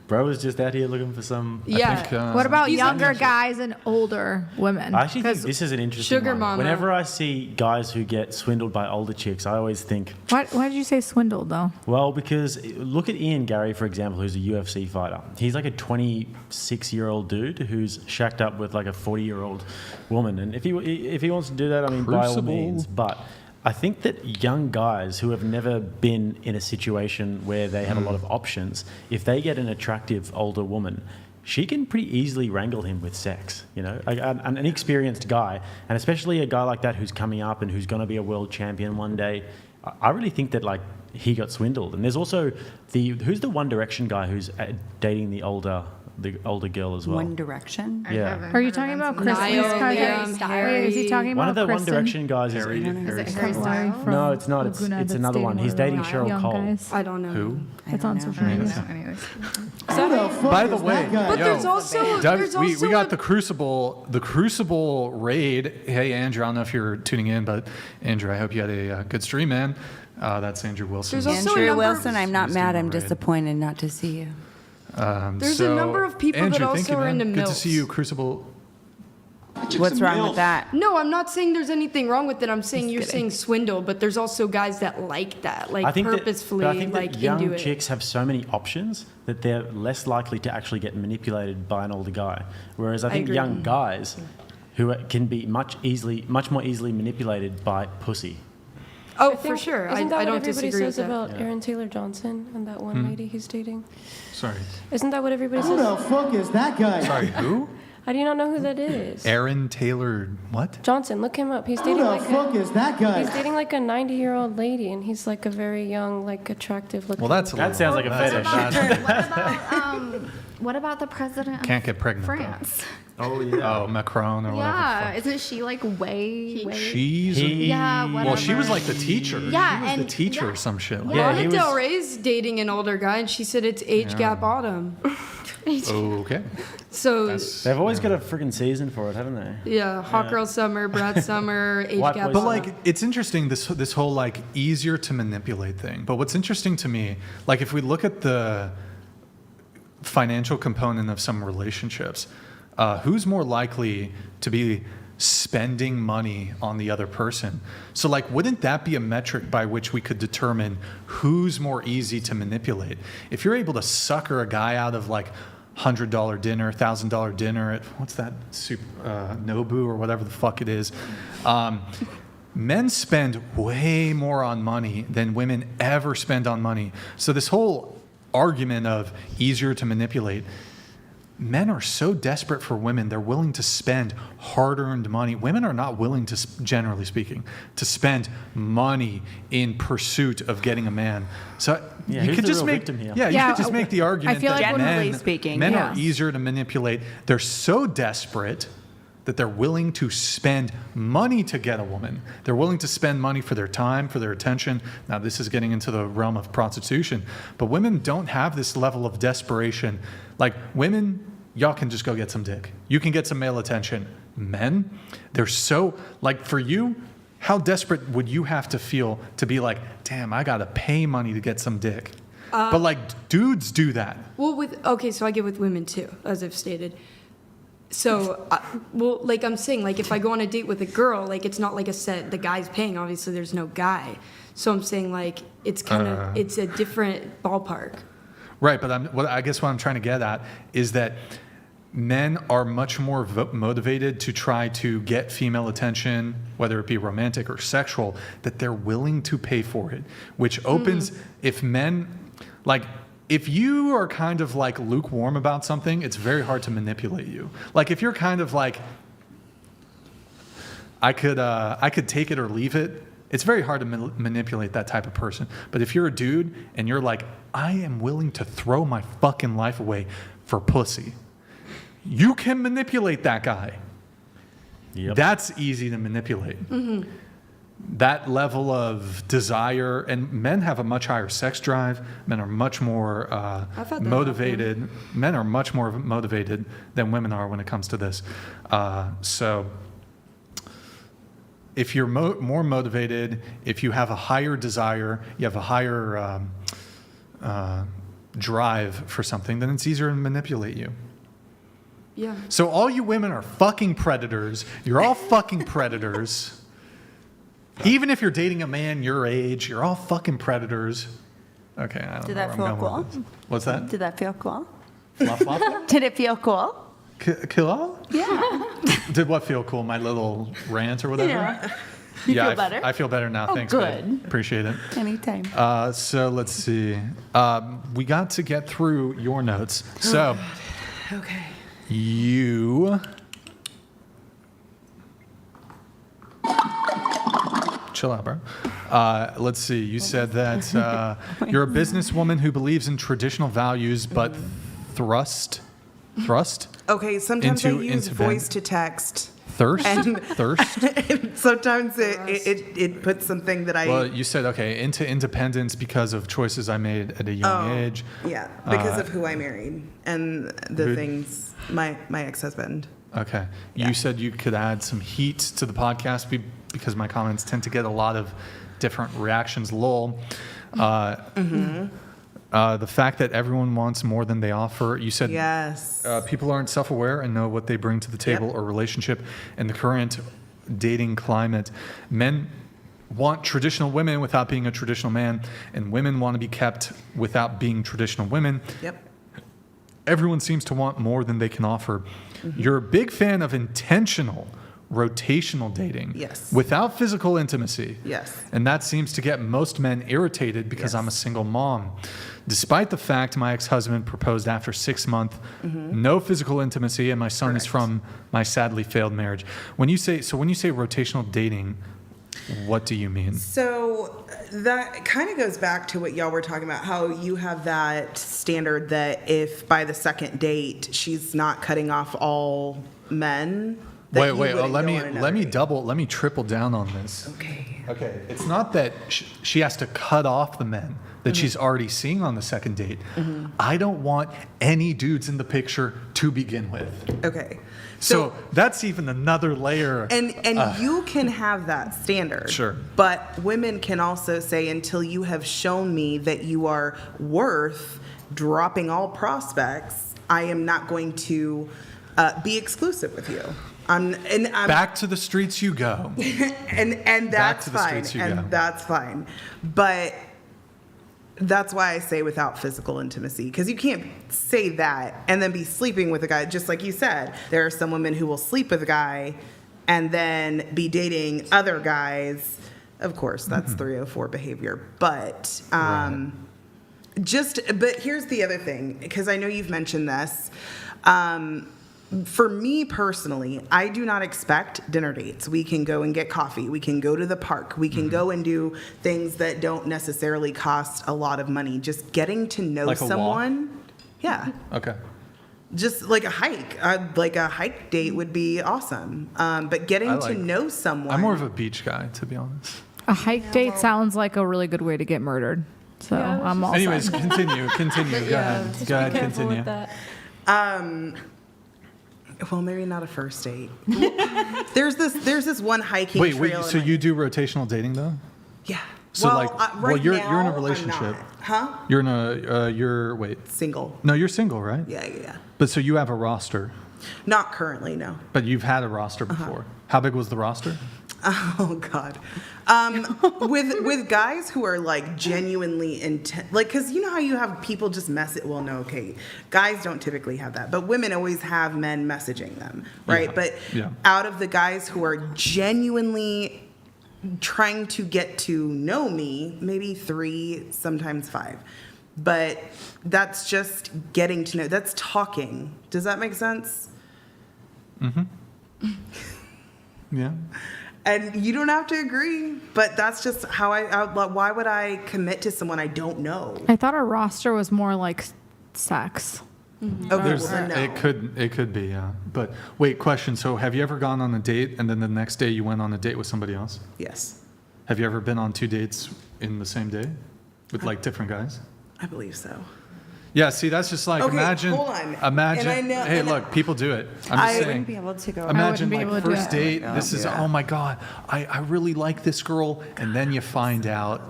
Bro was just out here looking for some. Yeah. I think, what about younger guys and older women? I actually think this is an interesting Sugar one. mama. Whenever I see guys who get swindled by older chicks, I always think. Why did you say swindled though? Well, because look at Ian Gary, for example, who's a UFC fighter. He's like a 26-year-old dude who's shacked up with like a 40-year-old woman. And if he wants to do that, I mean, by all means. But I think that young guys who have never been in a situation where they have a lot of options, if they get an attractive older woman, she can pretty easily wrangle him with sex, you know, an inexperienced guy, and especially a guy like that who's coming up and who's going to be a world champion one day. I really think that like he got swindled. And there's also who's the One Direction guy who's dating the older girl as well. One Direction? Yeah. Are you talking about Kristen? Is he talking about one of the Kristen? One Direction guys is Harry Styles? No, it's not. It's another one. He's dating Cheryl Cole. Guys. I don't know. Who? It's on social media. Anyways. By the way, But there's also we got the Crucible raid. Hey Andrew, I don't know if you're tuning in, but Andrew, I hope you had a good stream, man. That's Andrew Wilson. Andrew Wilson, I'm not mad. I'm disappointed not to see you. There's a number of people Andrew, that also thank you, are man. into Good to milfs. see you, Crucible. What's wrong with that? No, I'm not saying there's anything wrong with it. I'm saying you're saying swindle, but there's also guys that like that, like purposefully, I think like that young into it. chicks have so many options that they're less likely to actually get manipulated by an older guy. Whereas I think agree. young guys who can be much more easily manipulated by pussy. Oh, for sure. Isn't that I don't what everybody disagree with says that. about Aaron Taylor Johnson and that one lady he's dating? Sorry. Isn't that what everybody Who says? the fuck is that guy? Sorry, who? How do you not know who that is? Aaron Taylor, what? Johnson, look him up. He's Who dating the like fuck is that guy? He's dating like a 90-year-old lady, and he's like a very young, like attractive looking. Well, that's That sounds like a fetish. What about the president Can't get of pregnant, though. France? Oh yeah. Oh, Macron or Yeah, isn't she like way? She's Yeah, well, she was like the teacher. Yeah, she was and the teacher or some shit. Like Lana Del Rey's dating an older guy, and she said it's age gap autumn. Okay. So They've always got a freaking season for it, haven't they? yeah, Hot Girl Summer, Brat Summer, age White gap Boy But autumn. like, it's interesting this whole like easier to manipulate thing. But what's interesting to me, like if we look at the financial component of some relationships, who's more likely to be spending money on the other person? So like, wouldn't that be a metric by which we could determine who's more easy to manipulate? If you're able to sucker a guy out of like $100 dinner, $1,000 dinner at, what's that, Nobu or whatever the fuck it is. Men spend way more on money than women ever spend on money. So this whole argument of easier to manipulate, men are so desperate for women, they're willing to spend hard-earned money. Women are not willing to, generally speaking, to spend money in pursuit of getting a man. So you could just make, you could just make the argument feel that like men are easier to manipulate. They're so desperate that they're willing to spend money to get a woman. They're willing to spend money for their time, for their attention. Now, this is getting into the realm of prostitution, but women don't have this level of desperation. Like, women, y'all can just go get some dick. You can get some male attention. Men, they're so, like, for you, how desperate would you have to feel to be like, damn, I gotta pay money to get some dick? But, like, dudes do that. Well, so I get with women too, as I've stated. So, like I'm saying, like if I go on a date with a girl, like it's not like the guy's paying. Obviously, there's no guy. So I'm saying like it's kind of it's a different ballpark. Right, but I guess what I'm trying to get at is that men are much more motivated to try to get female attention, whether it be romantic or sexual, that they're willing to pay for it, which opens if men like. If you are kind of like lukewarm about something, it's very hard to manipulate you. Like if you're kind of like, I could take it or leave it, it's very hard to manipulate that type of person. But if you're a dude and you're like, I am willing to throw my fucking life away for pussy, you can manipulate that guy. Yep. That's easy to manipulate. Mm-hmm. That level of desire, and men have a much higher sex drive. Men are much more motivated. Men are much more motivated than women are when it comes to this. So if you're more motivated, if you have a higher desire, you have a higher drive for something, then it's easier to manipulate you. Yeah. So all you women are fucking predators. You're all fucking predators. Even if you're dating a man your age, you're all fucking predators. Okay, I don't know. Did that feel cool? What's that? Did that feel cool? Fluff, fluff? Did it feel cool? Cool? Yeah. Did what feel cool? My little rant or whatever? Yeah. You feel better? I feel better now. Oh, Thanks, good. babe. Appreciate it. Anytime. So let's see. We got to get through your notes. So, okay. You... Chill out, bro. Let's see. You said that you're a businesswoman who believes in traditional values, but thrust. Okay, sometimes I use voice to text. Thirst. And sometimes it puts something that I. Well, you said into independence because of choices I made at a young age. Yeah, because of who I married and the things my ex-husband. Okay. Yeah. You said you could add some heat to the podcast because my comments tend to get a lot of different reactions. Lol. The fact that everyone wants more than they offer. You said yes. People aren't self-aware and know what they bring to the table or relationship. In the current dating climate, men want traditional women without being a traditional man, and women want to be kept without being traditional women. Yep. Everyone seems to want more than they can offer. Mm-hmm. You're a big fan of intentional, rotational dating. Yes. Without physical intimacy. Yes. And that seems to get most men irritated because I'm a single mom. Despite the fact my ex-husband proposed after 6 months, no physical intimacy, and my son is from my sadly failed marriage. When you say rotational dating, what do you mean? So that kind of goes back to what y'all were talking about, how you have that standard that if by the second date she's not cutting off all men. Wait. Let me triple down on this. Okay. It's not that she has to cut off the men that she's already seeing on the second date. I don't want any dudes in the picture to begin with. Okay. So that's even another layer. And you can have that standard. Sure. But women can also say, until you have shown me that you are worth dropping all prospects, I am not going to be exclusive with you. Back to the streets you go. and that's fine. That's fine. But that's why I say without physical intimacy, because you can't say that and then be sleeping with a guy. Just like you said, there are some women who will sleep with a guy and then be dating other guys. Of course, that's 304 behavior. But but here's the other thing, because I know you've mentioned this. For me personally, I do not expect dinner dates. We can go and get coffee. We can go to the park. We can go and do things that don't necessarily cost a lot of money. Just getting to know Like a someone. walk? Yeah. Okay. Just like a hike. Like a hike date would be awesome. But getting to know someone. I'm more of a beach guy, to be honest. A hike date sounds like a really good way to get murdered. So I'm all Anyways, set. continue. Go ahead. Go ahead, continue. Well, maybe not a first date. There's this one hiking Wait, trail. so you do rotational dating though? Yeah. So right you're now, in a I'm relationship. not. Huh? You're in a Single. No, you're single, right? Yeah. But so you have a roster. Not currently, no. But you've had a roster before. How big was the roster? Oh God. With guys who are like genuinely intent, like, cause you know how you have people just mess it. Well, no, okay. Guys don't typically have that, but women always have men messaging them, right? But out of the guys who are genuinely trying to get to know me, maybe 3, sometimes 5. But that's just getting to know. That's talking. Does that make sense? Yeah. And you don't have to agree, but that's just how why would I commit to someone I don't know? I thought a roster was more like sex. Okay, no. It could be, yeah. But wait, question. So have you ever gone on a date and then the next day you went on a date with somebody else? Yes. Have you ever been on 2 dates in the same day with like different guys? I believe so. Yeah, see, that's just like, Okay, imagine. hold on. Imagine. And I know- hey, and look, people do it. I'm just I saying. wouldn't be able to go. Imagine I wouldn't be like able to do first it. date. This is oh my god, I really like this girl, and then you find out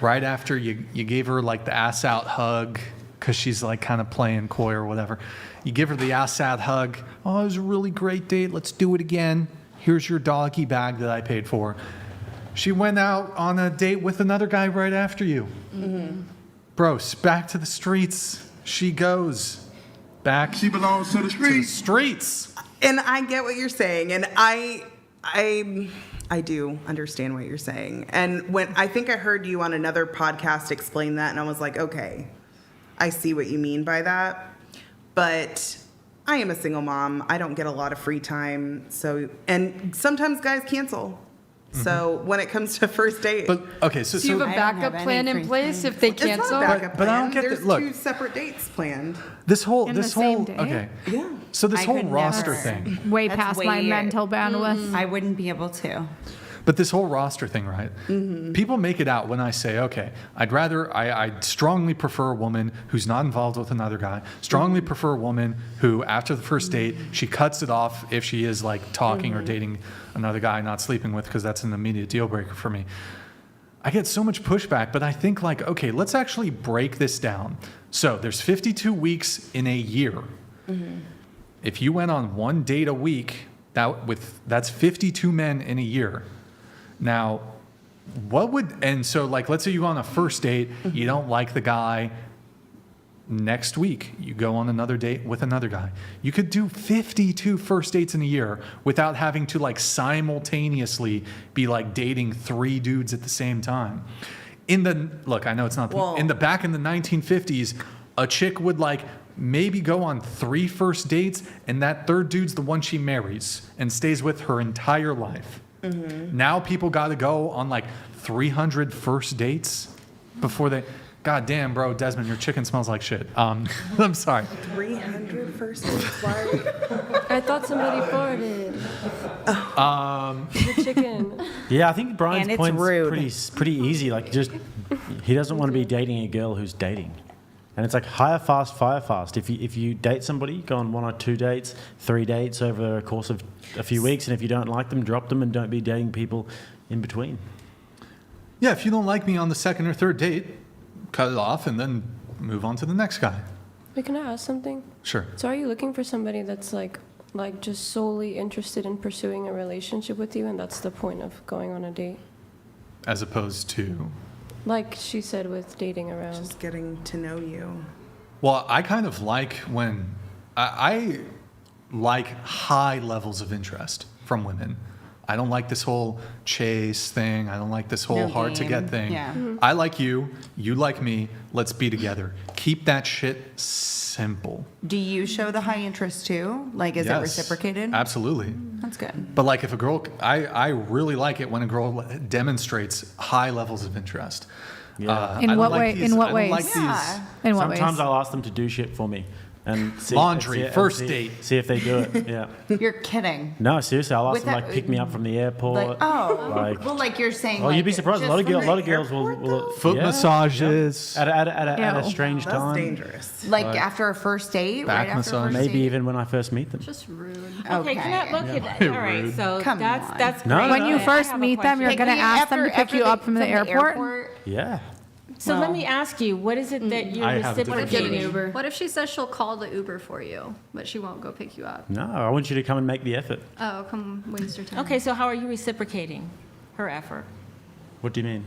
right after you gave her like the ass out hug because she's like kind of playing coy or whatever. You give her the ass out hug. Oh, it was a really great date. Let's do it again. Here's your doggy bag that I paid for. She went out on a date with another guy right after you. Bro, back to the streets. She goes back. She belongs to the streets. And I get what you're saying, and I do understand what you're saying. And when I think I heard you on another podcast explain that, and I was like, okay, I see what you mean by that. But I am a single mom. I don't get a lot of free time. So, and sometimes guys cancel. So when it comes to first date, But okay, so Do you have a backup plan in place if they it's not cancel? a backup But I plan. don't get There's the- look. 2 separate dates planned. this whole In the same day? okay. Yeah. So this I whole could roster never. thing. Way That's past way- my mental bandwidth. I wouldn't be able to. But this whole roster thing, right? People make it out when I say, okay, I strongly prefer a woman who's not involved with another guy. Strongly prefer a woman who, after the first date, she cuts it off if she is like talking or dating another guy, not sleeping with, because that's an immediate deal breaker for me. I get so much pushback, but I think like, okay, let's actually break this down. So there's 52 weeks in a year. If you went on 1 date a week, that's 52 men in a year. Now, so like, let's say you go on a first date, you don't like the guy. Next week, you go on another date with another guy. You could do 52 first dates in a year without having to like simultaneously be like dating 3 dudes at the same time. Look, I know it's not, back in the 1950s, a chick would like maybe go on 3 first dates, and that 3rd dude's the one she marries and stays with her entire life. Now people got to go on like 300 first dates before they. God damn, bro, Desmond, your chicken smells like shit. I'm sorry. 300 first dates. Why? I thought somebody farted. The chicken. Yeah, I think Brian's And it's point's rude. pretty easy. Like, just he doesn't want to be dating a girl who's dating, and it's like hire fast, fire fast. If you date somebody, go on 1 or 2 dates, 3 dates over a course of a few weeks, and if you don't like them, drop them, and don't be dating people in between. Yeah, if you don't like me on the 2nd or 3rd date, cut it off and then move on to the next guy. Wait, can I ask something? Sure. So are you looking for somebody that's like just solely interested in pursuing a relationship with you, and that's the point of going on a date? As opposed to. Like she said with dating around. Just getting to know you. Well, I kind of like when I like high levels of interest from women. I don't like this whole chase thing. I don't like this whole hard to get thing. Yeah. I like you. You like me. Let's be together. Keep that shit simple. Do you show the high interest too? Like, is it Yes, reciprocated? Absolutely. That's good. But like if a girl, I really like it when a girl demonstrates high levels of interest. Yeah. In I don't what like way? these- In what I don't ways? like these- In what ways? Sometimes I'll ask them to do shit for me. And see, Laundry, first see- date. See if they do it. Yeah. You're kidding. No, seriously, I'll ask With them that- like pick me up from the airport. Like, oh, like, well, like you're saying. oh, like, you'd be surprised. A just lot of from girls, the will airport, Foot yeah, massages. yeah. At a strange That's time. dangerous. Like Like, after a first date, back right after a massage. first Maybe date? even when I first meet them. Just rude. Okay, can I look at that? All right, Rude. so Come that's on. that's No, great. no, When you no. I first have a meet them, you're question. going to ask them to pick you up from the airport? Yeah. So let me ask you, what is it that you're I have a different reciprocating? feeling. What if she says she'll call the Uber for you, but she won't go pick you up? No, I want you to come and make the effort. Oh, come waste your time. Okay, so how are you reciprocating her effort? What do you mean?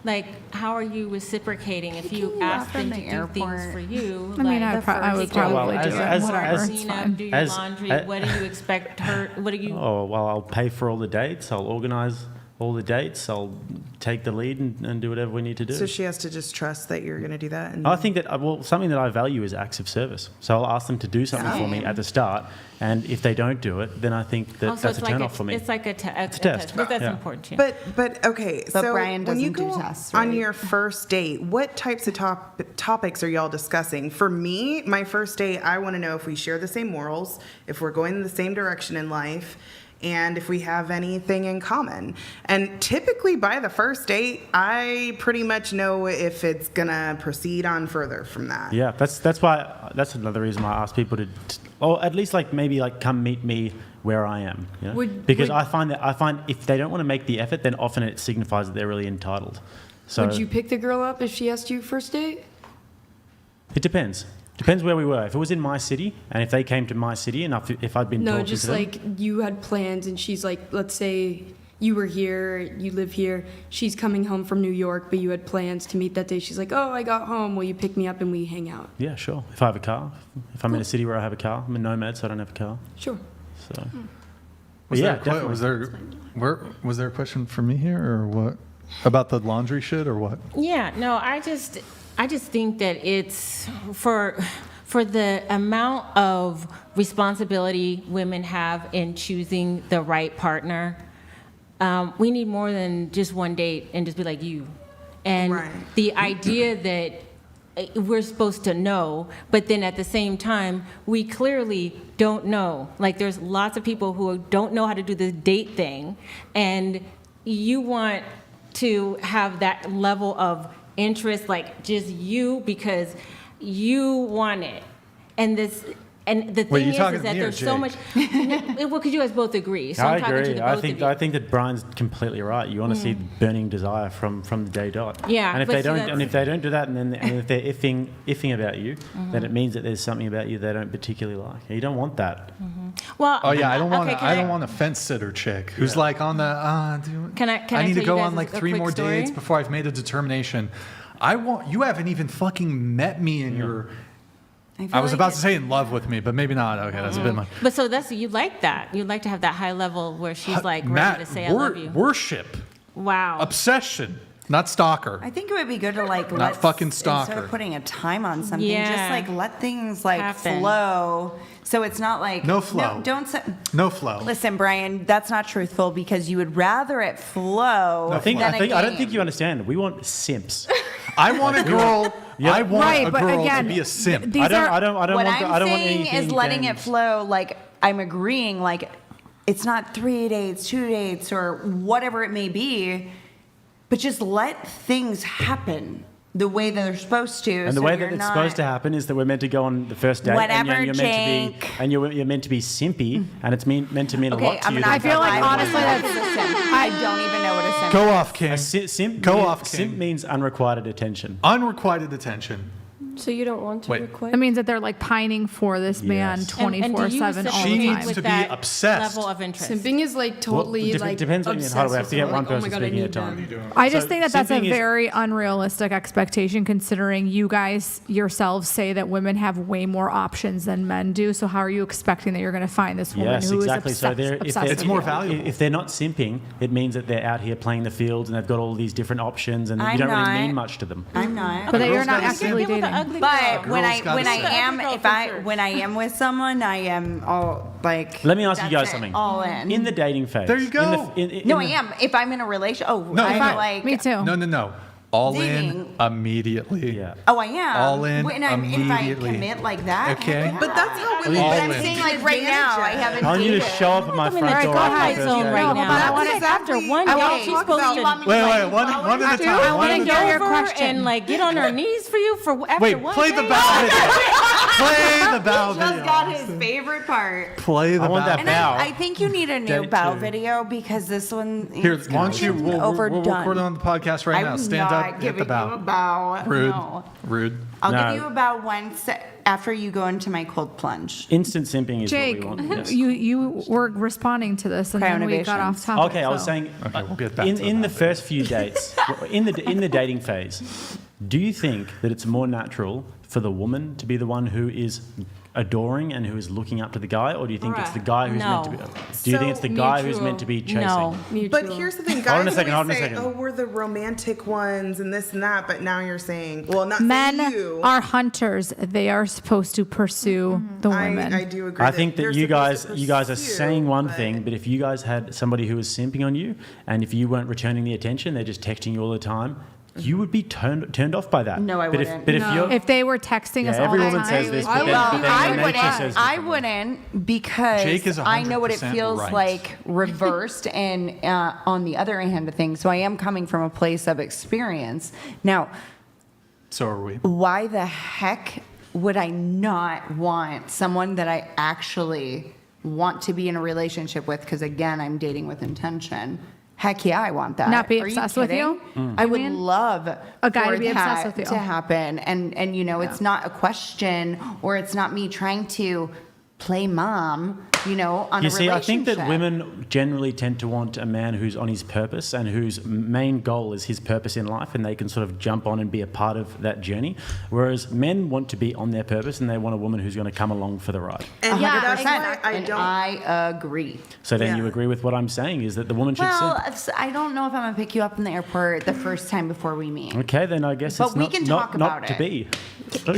Like, how are you reciprocating if you you ask up them in to the do airport? things for you? I mean, I would take her probably to do the it. Whatever. It's casino, fine. do your laundry. What do you expect her? What do you? Oh, well, I'll pay for all the dates. I'll organize all the dates. I'll take the lead and do whatever we need to do. So she has to just trust that you're going to do that. And I think that, well, something that I value is acts of service. So I'll ask them to do something for me at the start. And if they don't do it, then I think that Also, that's a it's like turn off for me. It's like a test. test. But that's Yeah. important too. But okay, But so Brian when you doesn't do go tests, on right? your first date, what types of topics are y'all discussing? For me, my first date, I want to know if we share the same morals, if we're going in the same direction in life, and if we have anything in common. And typically by the first date, I pretty much know if it's gonna proceed on further from that. Yeah, that's why, that's another reason why I ask people to, or at least like maybe like come meet me where I am. You know? Because I find if they don't want to make the effort, then often it signifies that they're really entitled. So Would you pick the girl up if she asked you first date? it depends. Depends where we were. If it was in my city, and if they came to my city, and if I'd been No, talking just to them, like you had plans and she's like, let's say you were here, you live here, she's coming home from New York, but you had plans to meet that day. She's like, oh, I got home, will you pick me up and we hang out? yeah, sure. If I have a car, if I'm in a city where I have a car, I'm a nomad, so I don't have a car. Sure. So, Was yeah, there, definitely. was there a question for me here or what? About the laundry shit or what? Yeah, no, I just think that it's for the amount of responsibility women have in choosing the right partner. We need more than just one date and just be like you. And the idea that we're supposed to know, but then at the same time, we clearly don't know. Like there's lots of people who don't know how to do the date thing, and you want to have that level of interest, like just you, because you want it. And the thing is that there's so much. Well, because you guys both agree. So I I'm talking to agree. the both of you. I think that Brian's completely right. You want to see burning desire from the day dot. Yeah, And if but they see, don't, that's- and if they don't do that, and if they're iffing about you, then it means that there's something about you they don't particularly like. And you don't want that. Well, Oh yeah, I don't want okay, I don't want a fence sitter chick who's like on the Can I need tell to you go guys on like a 3 quick more story? dates before I've made a determination. You haven't even fucking met me in your I was about to say in love with me, but maybe not. Okay, that's a bit much. But so you like that. You like to have that high level where she's like Matt, ready to say I love you. worship, Wow. obsession, not stalker. I think it would be good to like Not fucking stalker. instead of putting a time on something, Yeah. just like let things like Happen. flow. So it's not like No flow. don't say. No flow. Listen, Brian, that's not truthful because you would rather it flow. I than a don't think game. you understand. We want simps. I want a girl. Yeah. I want Right, a but girl again, to be a simp. these I don't What want. I'm I don't want saying anything. is letting it games. flow. Like I'm agreeing. Like it's not 3 dates, 2 dates, or whatever it may be, but just let things happen the way that they're supposed to. And the so way you're that it's not- supposed to happen is that we're meant to go on the first date, Whatever, and you're meant to be simpy, and it's meant to mean a Okay, lot to I'm you. gonna. I feel like honestly what that's- is a simp? I don't even know what a simp. Go off, King. Simp. Go means- off, King. Simp means unrequited attention. Unrequited attention. So you don't want to Wait. requite? That means that they're like pining for this man Yes. 24/7 all She the needs time. to be that obsessed. level of interest. Simping is like totally like depends on obsessed how do we have with to get someone, one like, oh my person God, I speaking need at a time. them. I just So think that that's a simping is- very unrealistic expectation considering you guys yourselves say that women have way more options than men do. So how are you expecting that you're going to find this woman Yes, who is exactly. So obsessed It's with more you? valuable. If they're not simping, it means that they're out here playing the fields and they've got all these different options, and you I'm don't really not. mean much to them. I'm not. But that you're girl's not gotta actively simp. dating. But when Girls gotta I am with someone, I am all like. Let me ask you that's guys it, something. All in. In the dating phase. There you go. No, I am. If I'm in a relation, No, I'm no. like. Me too. No. All in Dating. immediately. Yeah. Oh, I am. All in When I'm, if I immediately. commit like that. Okay. heck yeah. But that's how women. All But I'm in. saying like right now, I haven't. I want you to dated. show up at my front I'm in door. a after twilight the zone first right date. now. hold on, I wanna- After one Okay, date, she's supposed to. Wait, one at a time. I one want at to a go time. over question. and like get on her knees for you for after Wait, one play the date. bow video. Play the bow He just video. got his favorite part. Play the I want bow. that And bow. I think you need a new Date bow two. video because this one. Here, it's why don't you? kind of We'll overdone. record it on the podcast right now. I'm Stand not up, hit giving the bow. you a bow. Rude. No. Rude. I'll No. give you a bow once after you go into my cold plunge. Instant simping is Jake, what we want. Yes. you were responding to this and then we got Cryonovations. off topic. Okay, I was so. saying, Okay, we'll get back to in that. the first few dates, in the dating phase, do you think that it's more natural for the woman to be the one who is adoring and who is looking up to the guy, or do you think it's the guy who's meant to be? Do you think it's the guy who's meant to be chasing? No. But here's the thing, Hold on guys a second, hold always on a say, second. "Oh, we're the romantic ones and this and that," but now you're saying, well, not Men saying you. are hunters. They are supposed to pursue the women. I do agree. I think that they're you supposed guys to are pursue, saying one but- thing, but if you guys had somebody who was simping on you, and if you weren't returning the attention, they're just texting you all the time, you would be turned off by that. No, I but wouldn't. But if you're If they were texting us all every the woman time, says this, but then, Well, but then I nature says wouldn't. I differently. wouldn't because Jake is I know what it 100% feels right. like reversed and on the other hand of things. So I am coming from a place of experience. Now, So are we. why the heck would I not want someone that I actually want to be in a relationship with? Because again, I'm dating with intention. Heck yeah, I want that. Not be Are obsessed with kidding? you? I would mean? love A guy for to be obsessed that with you. to happen, and you know, it's not a question, or it's not me trying to play mom, you know, on You a see, I relationship. think that women generally tend to want a man who's on his purpose and whose main goal is his purpose in life, and they can sort of jump on and be a part of that journey. Whereas men want to be on their purpose and they want a woman who's going to come along for the ride. And Yeah, 100%, I and don't. I agree. So then you Yeah. agree with what I'm saying is that the woman should Well, simp. I don't know if I'm gonna pick you up in the airport the first time before we meet. Okay, then I guess But it's we not, can not, talk not about to it. be. Oh,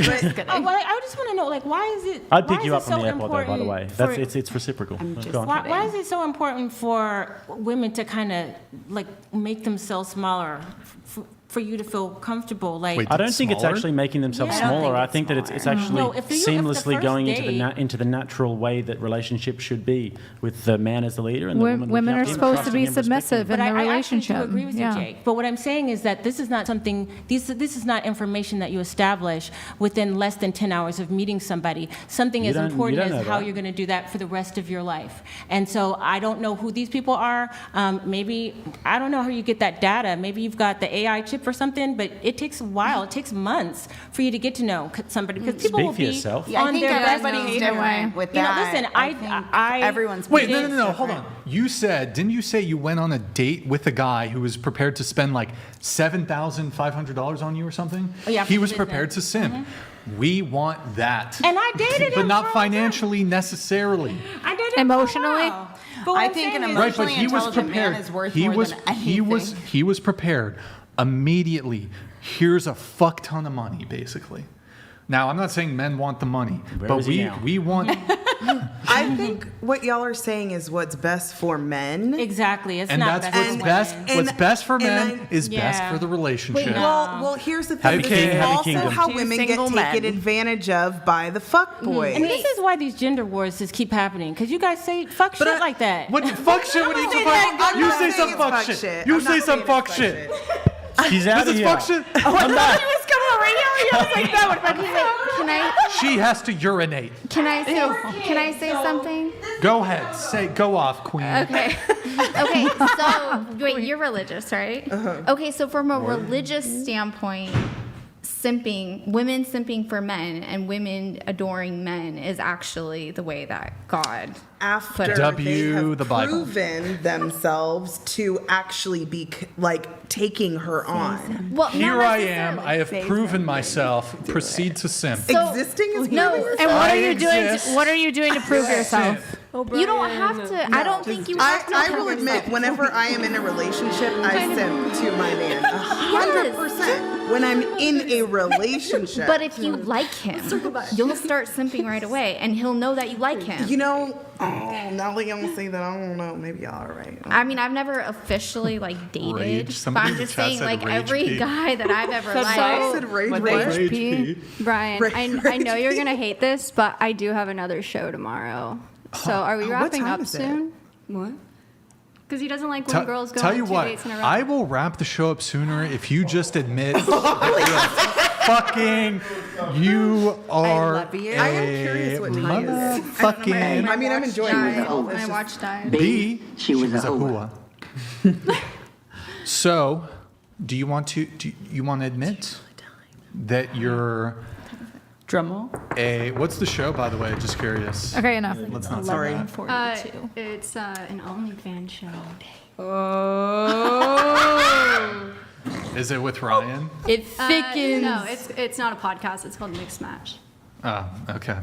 well, I just want to know, like, why is it? I'd why pick you is up it from so the airport, though, by the way. important That's for- it's reciprocal. Go on. Why is it so important for women to kind of like make themselves smaller for you to feel comfortable? Like, Wait, I don't think it's smaller? actually making themselves Yeah. I don't smaller. I think think it's that it's smaller. actually No, if the seamlessly first going date- into the natural way that relationships should be, with the man as the leader and the woman. women looking are up to him, supposed to trusting be him, respecting submissive him. in the I relationship. actually do agree with Yeah. you, Jake. But what I'm saying is that this is not something. This is not information that you establish within less than 10 hours of meeting somebody. Something You as don't- important you don't as know how that. you're going to do that for the rest of your life. And so I don't know who these people are. Maybe I don't know how you get that data. Maybe you've got the AI chip or something. But it takes a while. It takes months for you to get to know somebody because people Speak will for be yourself. Yeah, I on think their best everybody's behavior. different with You know, that. listen, think I everyone's Wait, behavior no, is hold different. on. Didn't you say you went on a date with a guy who was prepared to spend like $7,500 on you or something? Oh, yeah, He for was business. prepared to simp. We want that. And I dated him but not for a financially necessarily. I did it Emotionally? For a while. But what I I'm think saying an is- Right, but emotionally he was intelligent prepared. man is worth He more was than he anything. was prepared immediately. Here's a fuck ton of money, basically. Now, I'm not saying men want the money, Where but is he now? we want. I think what y'all are saying is what's best for men. Exactly. It's And not that's best what's for best. women. What's best for and men is best Yeah. for the relationship. Well, here's the Happy thing. king, This is happy also kingdom. how Two women get single taken men. advantage of by the fuck boys. And this is why these gender wars just keep happening. Because you guys say fuck shit like that. What fuck shit? What do you saying fuck? that. I'm You not say saying some it's fuck fuck shit. shit. You I'm say not some saying it's fuck fuck shit. She's out This of is here. fuck shit. was coming over here. I was like, that would Can I She has to urinate. can I say something? Go ahead. Go off, queen. Okay. Okay. So wait, you're religious, right? Okay. So from a religious standpoint, women simping for men and women adoring men is actually the way that God after they have proven themselves to actually be like taking her on. Well, Here I am. I have proven myself. Proceed to simp. Existing is no. And what are you doing? What are you doing to prove yourself? You don't have to. I don't think you have to. I will admit, whenever I am in a relationship, I simp to my man. 100%. When I'm in a relationship. But if you like him, you'll start simping right away, and he'll know that you like him. You know, now that I'm saying that, I don't know. Maybe y'all are right. I mean, I've never officially like dated, Rage. but Somebody I'm in the just chat saying, said like rage every P. guy that I've ever liked. I said rage P. Brian, I know you're gonna hate this, but I do have another show tomorrow. So are we What wrapping time up is it? soon? What? Because he doesn't like when girls go Tell on you 2 what, dates in a row. I will wrap the show up sooner if you just admit that you are I am curious what time it is. motherfucking. I mean, I'm enjoying myself. I watched that. B. She was a hua. So, do you want to admit that you're what's the show, by the way? Just curious. Okay, enough. Let's not. Sorry. It's an OnlyFans show. Oh. Is it with Ryan? It thickens. No, it's not a podcast. It's called Mixed Match. Oh, okay.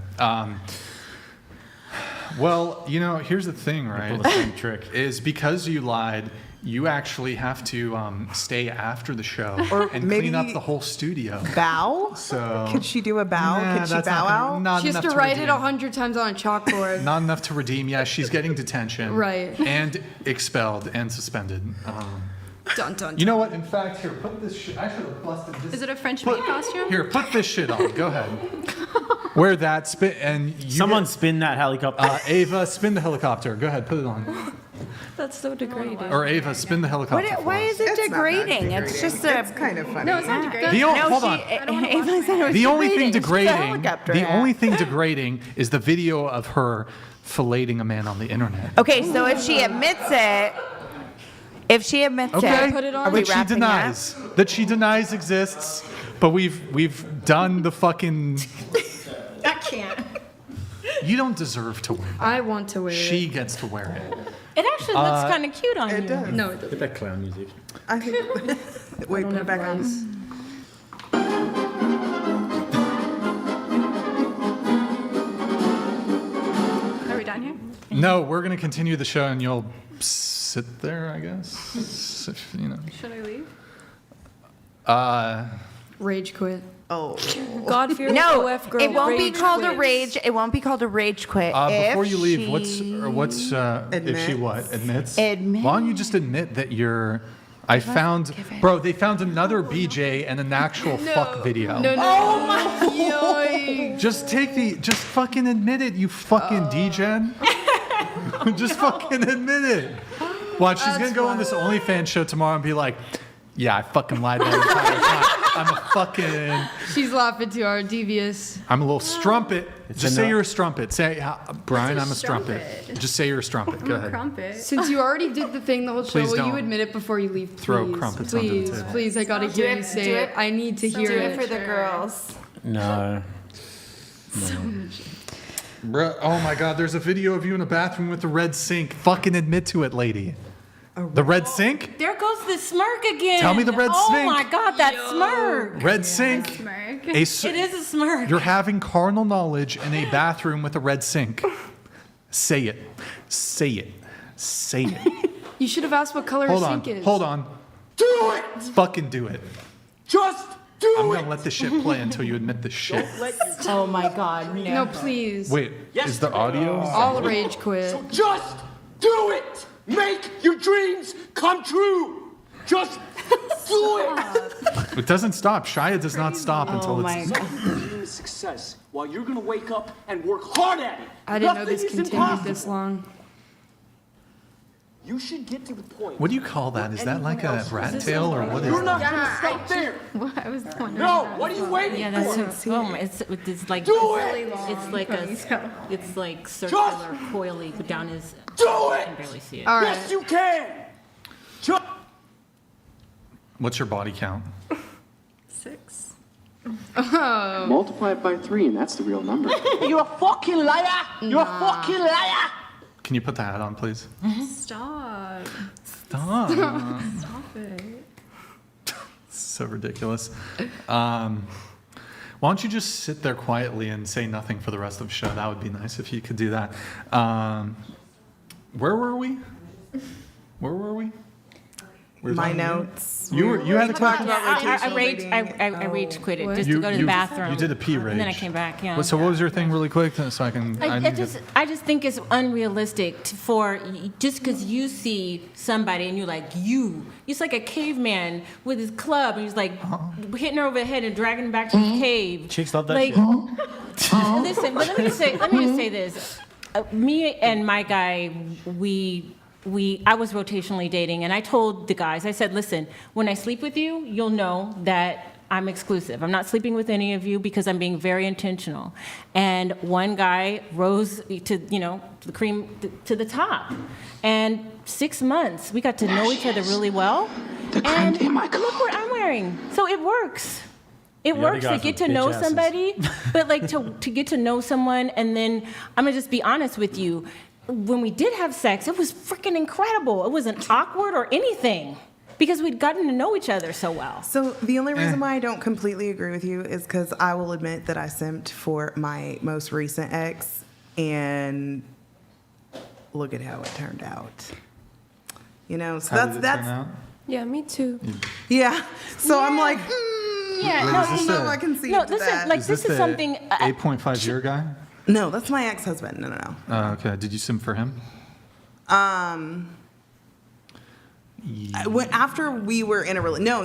Well, here's the thing, right? Pull the same trick. Is because you lied, you actually have to stay after the show and clean up the whole studio. Bow? So Could she do a bow? Nah, Could she that's bow not out? gonna- not She has enough to to write it redeem. 100 times on a chalkboard. Not enough to redeem. Yeah, she's getting detention. Right. And expelled and suspended. Dun, dun, You know what? In fact, here, put this shit. I should have busted this. Is it a French maid costume? Here, put this shit on. Go ahead. Wear that. Spin and Someone spin that helicopter. Ava, spin the helicopter. Go ahead. Put it on. That's so degrading. Or Ava, spin the helicopter. Why is it degrading? It's just a. It's kind of funny. No, it's not degrading. Hold on. The only thing degrading. The only thing degrading is the video of her filleting a man on the internet. Okay, so if she admits it, Okay. are we That she wrapping denies. That she denies exists. But we've done the fucking. I can't. You don't deserve to wear that. I want to wear She it. gets to wear it. It actually looks kind of cute on you. It does. No, it doesn't. Get that clown music. I think. Wait, put it back on. Are we done here? No, we're gonna continue the show, and you'll sit there, I guess. If, Should I leave? Rage quit. Oh. God fearing No, OF girl. it won't be rage called a quits. rage. It won't be called a rage quit. Before if you leave, she what's if she what admits? Admits. Why don't you just admit that you're? I found, bro. They found another BJ and an actual fuck video. No. Oh my. Yoink. Just fucking admit it, you fucking degen. Just fucking admit it. Watch, she's gonna go on this OnlyFans show tomorrow and be like, "Yeah, I fucking lied that entire time. I'm a fucking. She's laughing too hard. Devious. I'm a little strumpet. Just in say the- you're a strumpet. Say, Brian, I'm a strumpet. strumpet? Just say you're a strumpet. Go ahead. Crumpet. Since you already did the thing the whole show, Please will don't you admit it before you leave? Please. throw crumpets under the Please, table. please, I gotta hear you say it. I need to hear it. for the girls. No. Bruh, oh my God, there's a video of you in a bathroom with the red sink. Fucking admit to it, lady. The red sink? There goes the smirk again. Tell me the red Oh sink. my God, that smirk. Red sink. Smirk. A s- It is a smirk. You're having carnal knowledge in a bathroom with a red sink. Say it. Say it. Say it. You should have asked what color Hold her on. sink is. Hold on. Do it! Fucking do it. Just do I'm it! gonna let this shit play until you admit this shit. Oh my God, No, please. Wait, is the audio? All rage quit. Just do it! Make your dreams come true! Just do it! It doesn't stop. Shia does not stop until it's. Dream success while you're gonna wake up and work hard at it. I didn't know Nothing this is continued impossible. this long. You should get to the point. What do you call that? Is that like a rat tail or what is You're not that? gonna stop there. I was wondering. No, what are you waiting Yeah, that's for? what's home. It's like Do it! it's like circular, coily down his. Do I it! can barely see it. All right. Yes, you can. Just What's your body count? 6. Oh. Multiply it by 3, and that's the real number. You're a fucking liar! You're a fucking liar! Can you put the hat on, please? Stop. Stop. Stop it. So ridiculous. Why don't you just sit there quietly and say nothing for the rest of the show? That would be nice if you could do that. Where were we? Where were we? My notes. You had a question? I rage quitted just to go to the bathroom. You did a pee rage. And then I came back, yeah. So what was your thing really quick so I can... I just think it's unrealistic for just because you see somebody and you're like, he's like a caveman with his club and he's like hitting her over the head and dragging her back to his cave. Chicks love that like, shit. Listen, but let me just say this. Me and my guy, I was rotationally dating, and I told the guys, I said, listen, when I sleep with you, you'll know that I'm exclusive. I'm not sleeping with any of you because I'm being very intentional. And one guy rose to, the cream to the top. And 6 months, we got to know each other really well. And look what I'm wearing. So it works. It works to get to know somebody, but like to get to know someone, and then I'm gonna just be honest with you. When we did have sex, it was freaking incredible. It wasn't awkward or anything because we'd gotten to know each other so well. So the only reason why I don't completely agree with you is because I will admit that I simped for my most recent ex, and look at how it turned out. So How did it that's turn out? Yeah, me too. Yeah. So I'm like, Yeah, I don't know if I can see that. Like this is something. 8.5 year guy? No, that's my ex-husband. No. Oh, okay. Did you simp for him? After we were in a no.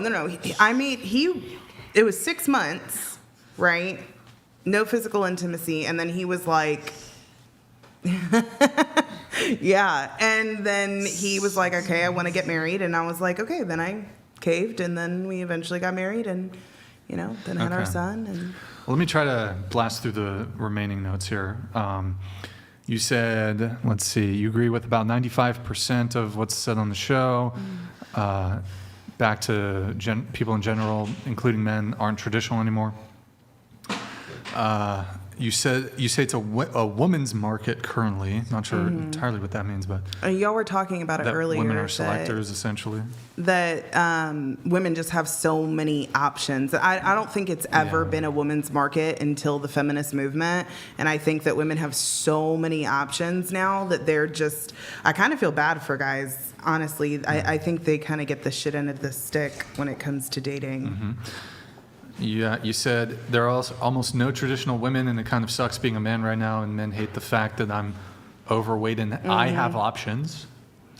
It was 6 months, right? No physical intimacy, and then he was like, yeah, and then he was like, okay, I want to get married, and I was like, okay, then I caved, and then we eventually got married, and then had our son, and. Well, let me try to blast through the remaining notes here. You said, let's see, you agree with about 95% of what's said on the show. Back to people in general, including men, aren't traditional anymore. You say it's a woman's market currently. Not sure entirely what that means, but y'all were talking about it earlier. Women are selectors, essentially. That women just have so many options. I don't think it's ever been a woman's market until the feminist movement, and I think that women have so many options now that they're just. I kind of feel bad for guys, honestly. I think they kind of get the shit end of the stick when it comes to dating. Mm-hmm. Yeah, you said there are almost no traditional women, and it kind of sucks being a man right now, and men hate the fact that I'm overweight and I have options.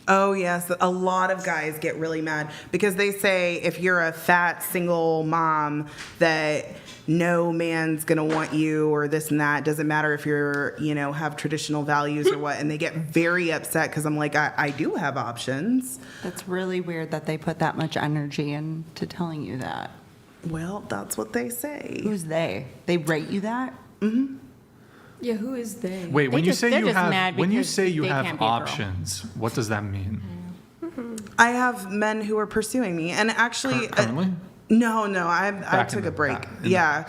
Oh, yes. A lot of guys get really mad because they say if you're a fat single mom that no man's going to want you or this and that. Doesn't matter if you're, have traditional values or what. And they get very upset because I'm like, I do have options. That's really weird that they put that much energy into telling you that. Well, that's what they say. Who's they? They rate you that? Mm-hmm. Yeah, who is they? Wait, when you say you have have options, what does that mean? I have men who are pursuing me, and actually, currently? No, I took a break. Yeah.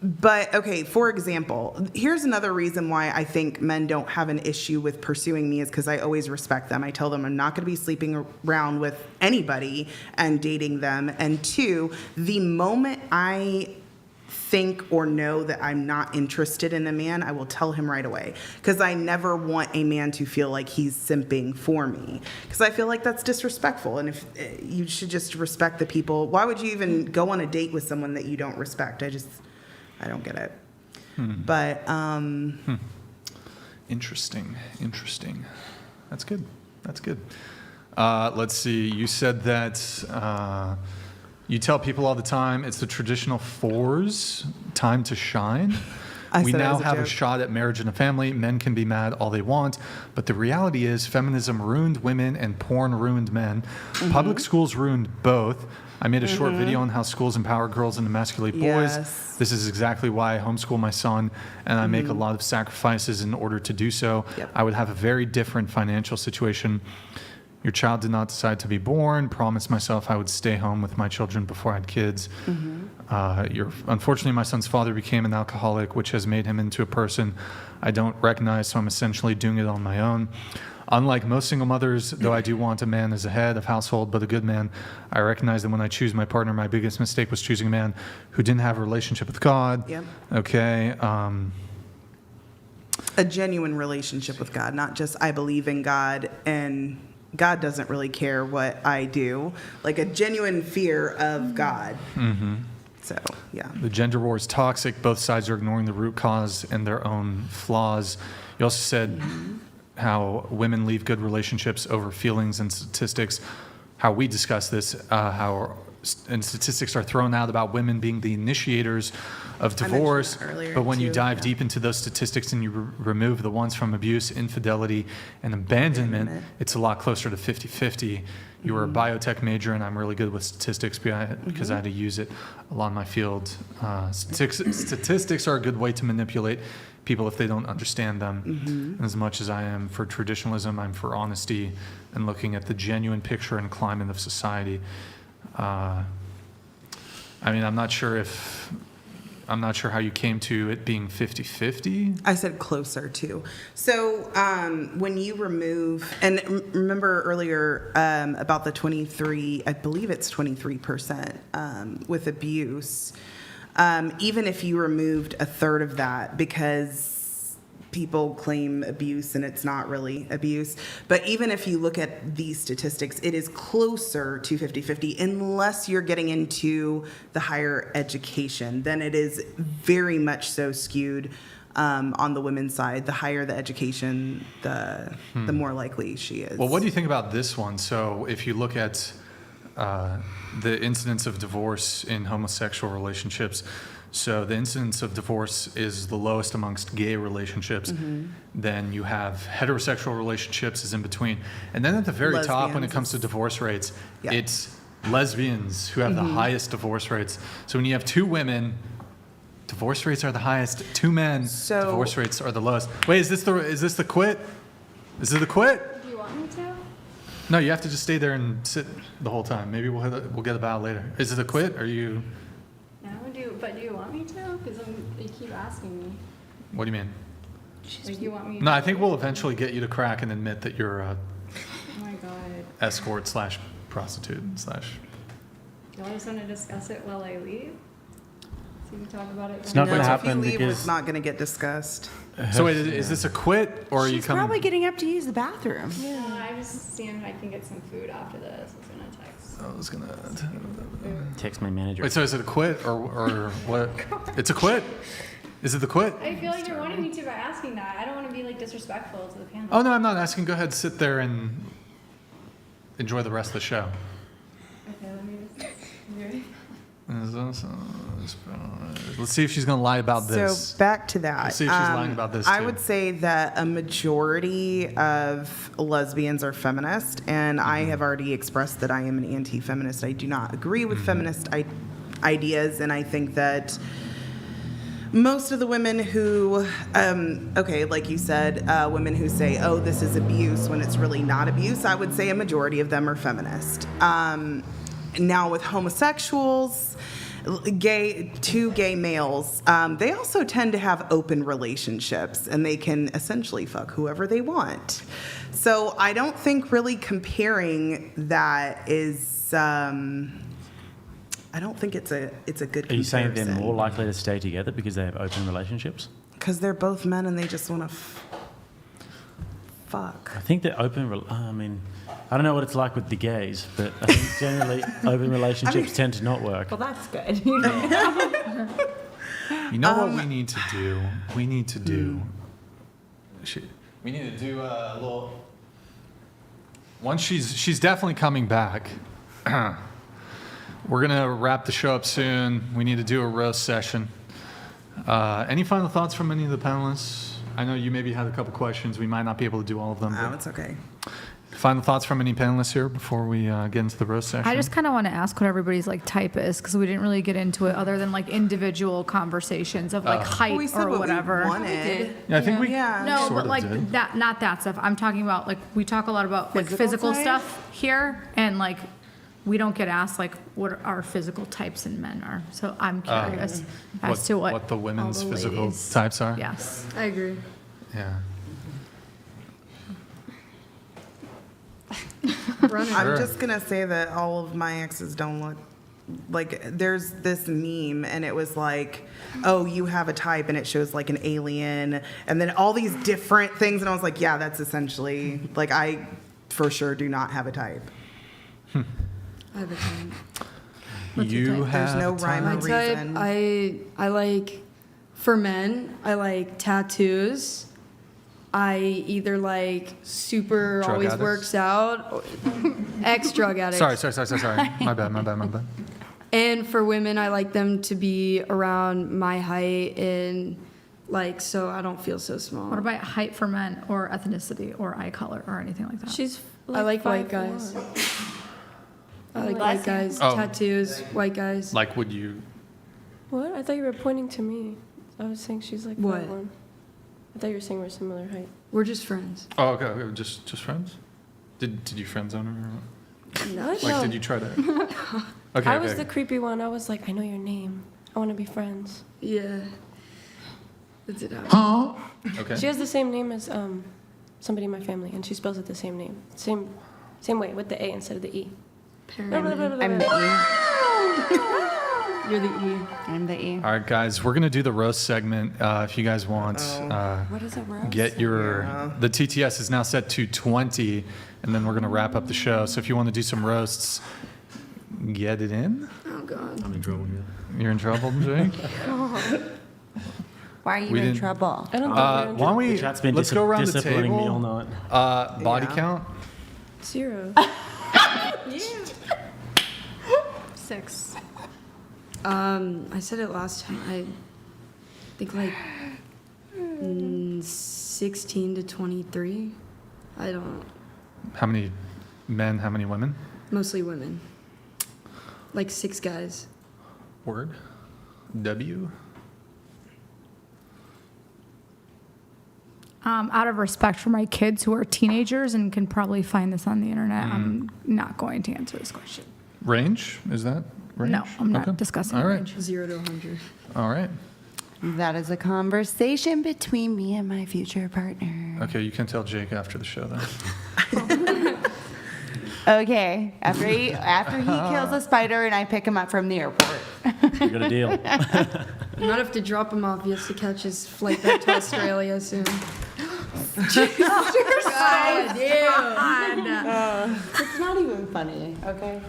But okay, for example, here's another reason why I think men don't have an issue with pursuing me is because I always respect them. I tell them I'm not going to be sleeping around with anybody and dating them. And two, the moment I think or know that I'm not interested in a man, I will tell him right away. Because I never want a man to feel like he's simping for me. Because I feel like that's disrespectful. And if you should just respect the people. Why would you even go on a date with someone that you don't respect? I don't get it. But Interesting. That's good. Let's see. You said that you tell people all the time it's the traditional fours time to shine. We now have a shot at marriage and a family. Men can be mad all they want, but the reality is feminism ruined women and porn ruined men. Public schools ruined both. I made a short video on how schools empower girls and emasculate boys. Yes. This is exactly why I homeschool my son, and I make a lot of sacrifices in order to do so. Yep. I would have a very different financial situation Your child did not decide to be born. Promised myself I would stay home with my children before I had kids. Unfortunately, my son's father became an alcoholic, which has made him into a person I don't recognize, so I'm essentially doing it on my own. Unlike most single mothers, though I do want a man as a head of household, but a good man, I recognize that when I choose my partner, my biggest mistake was choosing a man who didn't have a relationship with God. Yep. Okay. A genuine relationship with God, not just I believe in God and God doesn't really care what I do. Like a genuine fear of God. So, yeah. The gender war is toxic. Both sides are ignoring the root cause and their own flaws. You also said how women leave good relationships over feelings and statistics. How we discuss this, and statistics are thrown out about women being the initiators of divorce. But when you dive deep into those statistics and you remove the ones from abuse, infidelity, and abandonment, it's a lot closer to 50-50. You were a biotech major, and I'm really good with statistics because I had to use it a lot in my field. Statistics are a good way to manipulate people if they don't understand them. And as much as I am for traditionalism, I'm for honesty and looking at the genuine picture and climate of society. I mean, I'm not sure how you came to it being 50-50. I said closer to. So when you remove, and remember earlier about the 23, I believe it's 23% with abuse, even if you removed a third of that, because people claim abuse and it's not really abuse. But even if you look at these statistics, it is closer to 50-50 unless you're getting into the higher education. Then it is very much so skewed on the women's side. The higher the education, the more likely she is. Well, what do you think about this one? So if you look at the incidence of divorce in homosexual relationships, so the incidence of divorce is the lowest amongst gay relationships. Then you have heterosexual relationships is in between. And then at the very top, when it comes to divorce rates, it's lesbians who have the highest divorce rates. So when you have two women, divorce rates are the highest. Two men, divorce rates are the lowest. Wait, is this the quit? Is it the quit? Do you want me to? No, you have to just stay there and sit the whole time. Maybe we'll get a bow later. Is it a quit? Are you? No, but do you want me to? Because you keep asking me. What do you mean? Like you want me? No, I think we'll eventually get you to crack and admit that you're a Oh my god. escort / prostitute / Do you just want to discuss it while I leave? So we can talk about it. It's not going to happen If you leave, because it's not going to get discussed. So wait, is this a quit or are you She's coming? probably getting up to use the bathroom. Yeah, I'm just seeing if I can get some food after this. I was gonna text. text my manager. Wait, so is it a quit or what? It's a quit. Is it the quit? I feel like you're wanting me to by asking that. I don't want to be like disrespectful to the panel. Oh no, I'm not asking. Go ahead, sit there and enjoy the rest of the show. Okay, let me just. Let's see if she's gonna lie about this. So back to that. Let's see if she's lying about this. I too. would say that a majority of lesbians are feminist, and I have already expressed that I am an anti-feminist. I do not agree with feminist ideas, and I think that most of the women who, like you said, women who say, oh, this is abuse when it's really not abuse, I would say a majority of them are feminist. Now with homosexuals, two gay males, they also tend to have open relationships and they can essentially fuck whoever they want. So I don't think really comparing that is, I don't think it's a good comparison. Are you saying they're more likely to stay together because they have open relationships? Because they're both men and they just want to fuck. I think that I don't know what it's like with the gays, but I think generally open relationships tend to not work. Well, that's good. You know what we need to do? We need to do. We need to do a little. Once she's definitely coming back. We're gonna wrap the show up soon. We need to do a roast session. Any final thoughts from any of the panelists? I know you maybe had a couple questions. We might not be able to do all of them. Oh, it's okay. Final thoughts from any panelists here before we get into the roast session? I just kind of want to ask what everybody's like type is, because we didn't really get into it other than like individual conversations of like height we said or what whatever. we wanted. Yeah, I think we No, sort but of like did. that, not that stuff. I'm talking about like we talk a lot about like physical type? stuff here, and like we don't get asked like what our physical types in men are. So I'm curious as to what the women's all the physical ladies- types are. Yes. I agree. Yeah. I'm just gonna say that all of my exes don't look like. There's this meme, and it was like, "Oh, you have a type," and it shows like an alien, and then all these different things, and I was like, "Yeah, that's essentially like I, for sure, do not have a type." I have a type. You have There's no a type? rhyme or My type, reason. I like, for men, I like tattoos. I either like super Drug always addicts? works out, or ex-drug addicts. Sorry. My bad. And for women, I like them to be around my height and like so I don't feel so small. What about height for men or ethnicity or eye color or anything like that? She's I like white 5'1". guys. I like Bless white guys, Oh. tattoos, white guys. Like, would you? What? I thought you were pointing to me. I was saying she's like What? 5'1". I thought you were saying we're similar height. We're just friends. Oh, okay. Just friends. Did you friend zone her? Or No, what? Like, did you try to? Okay. I was the creepy one. I was like, I know your name. I want to be friends. Yeah. That's it. Okay. She has the same name as somebody in my family, and she spells it the same name, same way with the A instead of the E. Apparently. I'm the E. You're the E. I'm the E. All right, guys, we're gonna do the roast segment. If you guys want, What is a roast? get your the TTS is now set to 20, and then we're gonna wrap up the show. So if you want to do some roasts, get it in. Oh God. I'm in trouble here. You're in trouble, Jake. Why are you We in didn't- trouble? I don't think Why don't we? The chat's been Let's go around the disciplining table. me all night. Body Yeah. count. 0. 6. I said it last time. I think like 16 to 23. I don't. How many men? How many women? Mostly women. Like 6 guys. Word. W. Out of respect for my kids who are teenagers and can probably find this on the internet, I'm not going to answer this question. Range? Is that range? No, I'm not Okay. discussing All right. range. 0 to 100. All right. That is a conversation between me and my future partner. Okay, you can tell Jake after the show then. Okay, after he kills a spider and I pick him up from the airport. You got a deal. You might have to drop him off. He has to catch his flight back to Australia soon. God, it's not even funny, okay?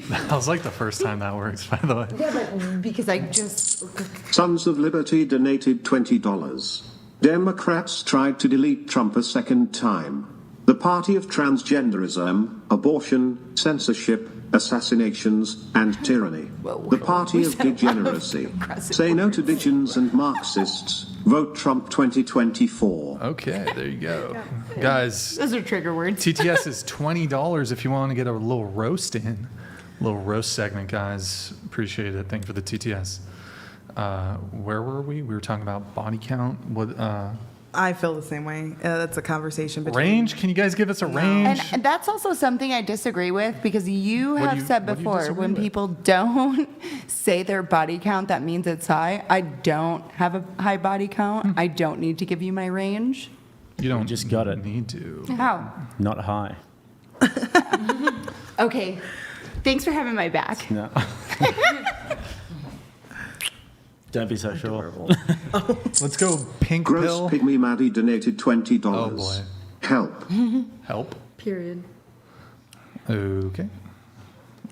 That was like the first time that works, by the way. Yeah, but because I just... Sons of Liberty donated $20. Democrats tried to delete Trump a second time. The party of transgenderism, abortion, censorship, assassinations, and tyranny. The party of degeneracy. Say no to Digens and Marxists. Vote Trump 2024. Okay, there you go. Guys, Those are trigger words. TTS is $20 if you want to get a little roast in. A little roast segment, guys. Appreciate it. Thank you for the TTS. Where were we? We were talking about body count. What? I feel the same way. That's a conversation between Range? Can you guys give us a range? And that's also something I disagree with because you What do have you- said what do you before disagree when with? people don't say their body count, that means it's high. I don't have a high body count. I don't need to give you my range. You don't just got it. need to. How? Not high. Okay. Thanks for having my back. No. Don't be so sure. Let's go pink Gross pill. Pygmy Maddie donated $20. Oh, boy. Help. Help. Period. Okay.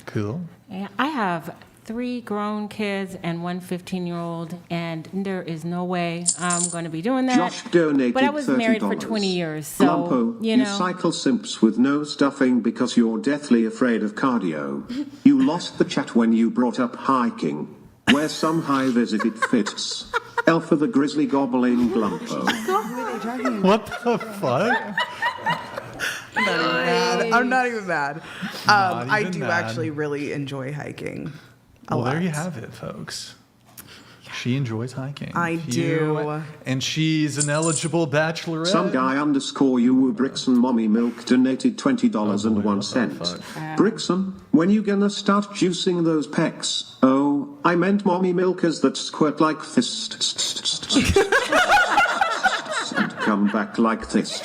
Cool. Yeah, I have 3 grown kids and 1 15-year-old, and there is no way I'm going to be doing that. Josh donated But I was married for $30. 20 years, so, Glumpo, you know. cycle simps with no stuffing because you're deathly afraid of cardio. You lost the chat when you brought up hiking. Where some high visit it fits. Elf of the grizzly gobbling Glumpo. What the fuck? I'm not even mad. Not I even do mad. actually really enjoy hiking. Well, there you have it, folks. She enjoys hiking. I do. And she's an eligible bachelorette. Some guy _ Brixan Mommy Milk donated $20.01. Brixan, when you gonna start juicing those pecs? Oh, I meant mommy milkers that squirt like this. And come back like this.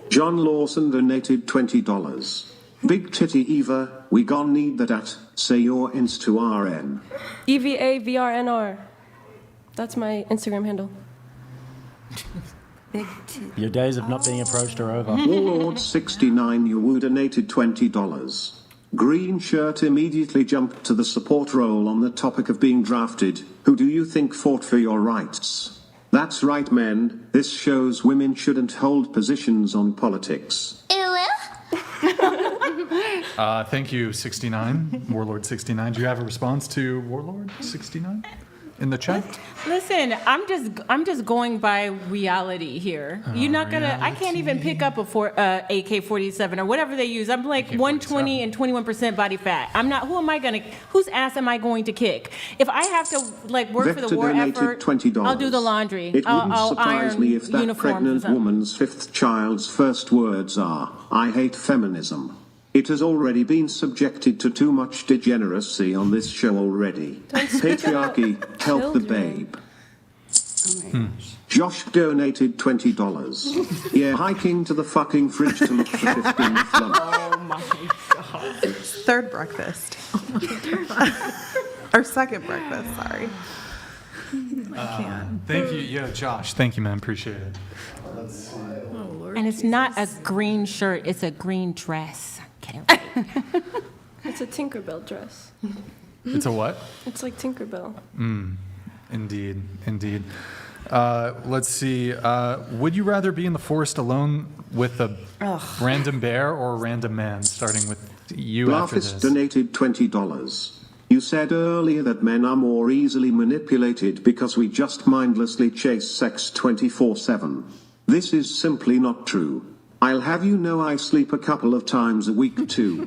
John Lawson donated $20. Big titty Eva, we gon' need that at. Say your ins to RN. EVAVRNR. That's my Instagram handle. Your days of not being approached are over. Warlord69 you donated $20. Green shirt immediately jumped to the support role on the topic of being drafted. Who do you think fought for your rights? That's right, men. This shows women shouldn't hold positions on politics. Thank you, 69, Warlord 69. Do you have a response to Warlord 69 in the chat? Listen, I'm just going by reality here. You're not gonna. I can't even pick up a AK-47 or whatever they use. I'm like 120 and 21% body fat. I'm not. Who am I gonna? Whose ass am I going to kick? If I have to work Vector for the war donated effort, $20. I'll do the laundry. It wouldn't I'll surprise iron me if that uniforms or pregnant something. woman's 5th child's first words are, "I hate feminism." It has already been subjected to too much degeneracy on this show already. Patriarchy, help the babe. Josh donated $20. Yeah, hiking to the fucking fridge to look for 15 flump. Oh my god. Third breakfast. Or second breakfast, sorry. Thank you. Yeah, Josh. Thank you, man. Appreciate it. And it's not a green shirt; it's a green dress. It's a Tinkerbell dress. It's a what? It's like Tinkerbell. Indeed. Let's see. Would you rather be in the forest alone with a random bear or a random man? Starting with you after Blarfus this. donated $20. You said earlier that men are more easily manipulated because we just mindlessly chase sex 24/7. This is simply not true. I'll have you know I sleep a couple of times a week too.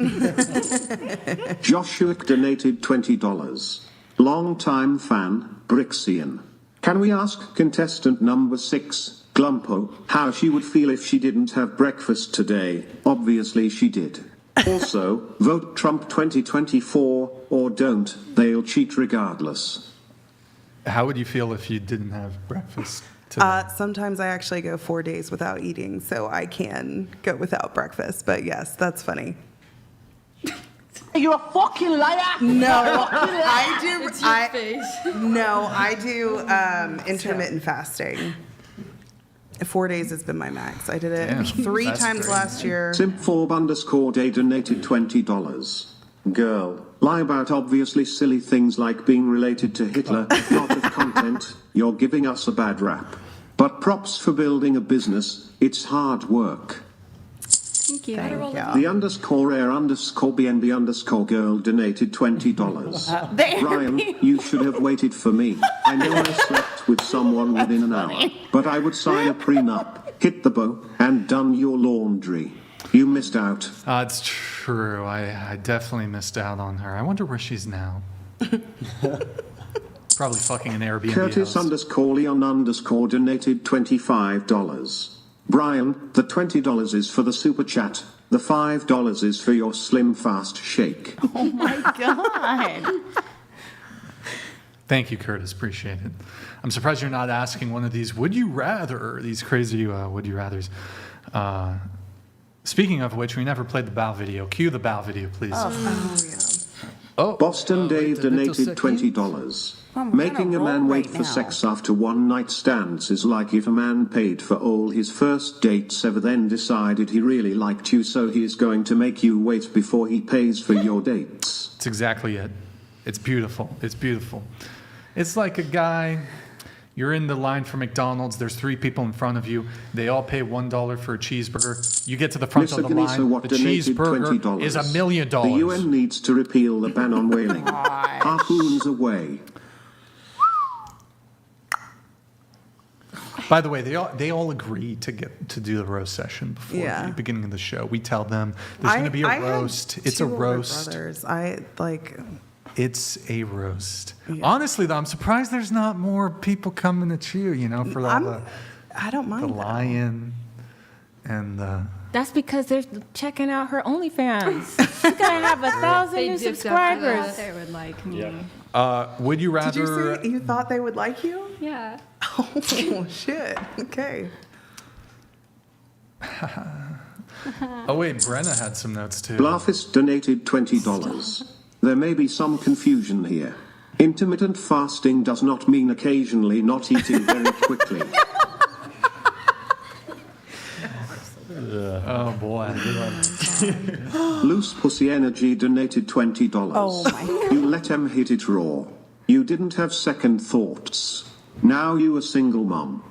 Joshua donated $20. Long-time fan, Brixan. Can we ask contestant number 6, Glumpo, how she would feel if she didn't have breakfast today? Obviously she did. Also, vote Trump 2024 or don't, they'll cheat regardless. How would you feel if you didn't have breakfast? Sometimes I actually go 4 days without eating, so I can go without breakfast. But yes, that's funny. You're a fucking liar. No, I do. It's your face. No, I do intermittent fasting. 4 days has been my max. I did it Damn, 3 that's times great. last year. Simp4_day donated $20. Girl, lie about obviously silly things like being related to Hitler, not of content. You're giving us a bad rap. But props for building a business. It's hard work. Thank you. Thank you. The _air_BNB_girl donated $20. Ryan, you should have waited for me. I know I slept with someone within an hour, but I would sign a prenup, hit the bow, and done your laundry. You missed out. It's true. I definitely missed out on her. I wonder where she's now. Probably fucking an Airbnb Curtis host. _Leon_ donated $25. Brian, the $20 is for the super chat. The $5 is for your slim fast shake. Oh my god. Thank you, Curtis. Appreciate it. I'm surprised you're not asking one of these would you rather, these crazy would you rathers. Speaking of which, we never played the bow video. Cue the bow video, please. Boston Dave donated $20. Making a man wait for sex after one night stands is like if a man paid for all his first dates ever, then decided he really liked you, so he's going to make you wait before he pays for your dates. That's exactly it. It's beautiful. It's beautiful. It's like a guy, you're in the line for McDonald's, there's 3 people in front of you, they all pay $1 for a cheeseburger. You get to the front of the line, the cheeseburger is $1 million. The UN needs to repeal the ban on whaling. Harpoons away. By the way, they all agree to do the roast session before the beginning of the show. We tell them there's going to be a roast. It's a roast. Brothers. It's a roast. Yeah. Honestly, though, I'm surprised there's not more people coming at you. You know, for I don't mind the lion and the. That's because they're checking out her OnlyFans. She's gonna have 1,000 new subscribers. They would like me. Yeah. Would you rather? Did you say you thought they would like you? Yeah. Oh shit. Okay. Oh wait, Brenna had some notes too. Blarfist donated $20. There may be some confusion here. Intermittent fasting does not mean occasionally not eating very quickly. Oh boy. Loose Pussy Energy donated $20. Oh my. You let him hit it raw. You didn't have second thoughts. Now you a single mum.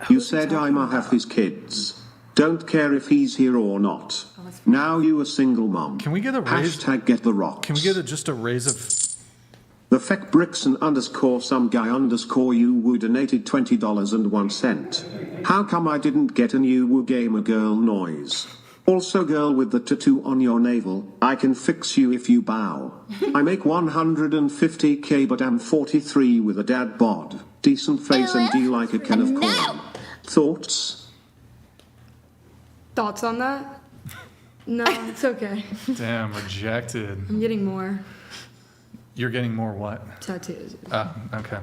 You said I'ma have his kids. Don't care if he's here or not. Now you a single mum. Can we get a raise? Hashtag get the rocks. Can we get just a raise of? The feck Brixan _ some guy _ you woo donated $20.01. How come I didn't get a new woo gamer girl noise? Also girl with the tattoo on your navel, I can fix you if you bow. I make 150k but I'm 43 with a dad bod, decent face and do like a can of corn. Thoughts? Thoughts on that? No, it's okay. Damn, rejected. I'm getting more. You're getting more what? Tattoos. Okay.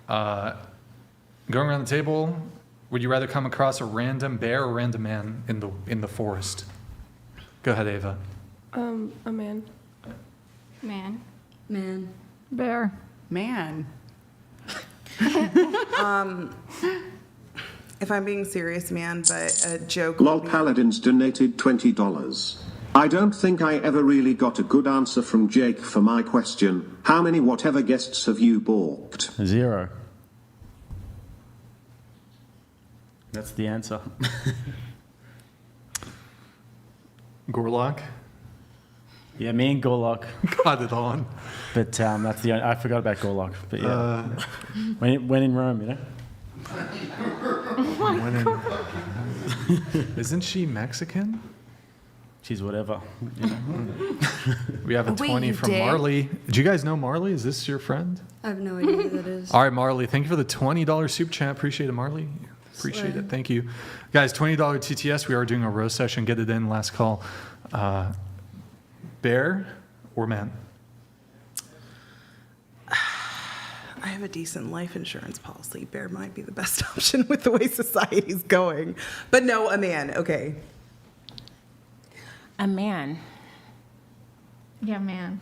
Going around the table, would you rather come across a random bear or random man in the forest? Go ahead, Ava. A man. Man. Bear. Man. If I'm being serious, man, but a joke. Lol Paladins donated $20. I don't think I ever really got a good answer from Jake for my question. How many whatever guests have you balked? 0. That's the answer. Gorlock? Yeah, me and Gorlock. Got it on. But that's the I forgot about Gorlock. But yeah, when in Rome, you know. Isn't she Mexican? She's whatever. You know? We have a 20 from Marley. Do you guys know Marley? Is this your friend? I have no idea who that is. All right, Marley. Thank you for the $20 super chat. Appreciate it, Marley. Appreciate it. Thank you. Guys, $20 TTS. We are doing a roast session. Get it in. Last call. Bear or man? I have a decent life insurance policy. Bear might be the best option with the way society's going. But no, a man. Okay. A man. Yeah, man.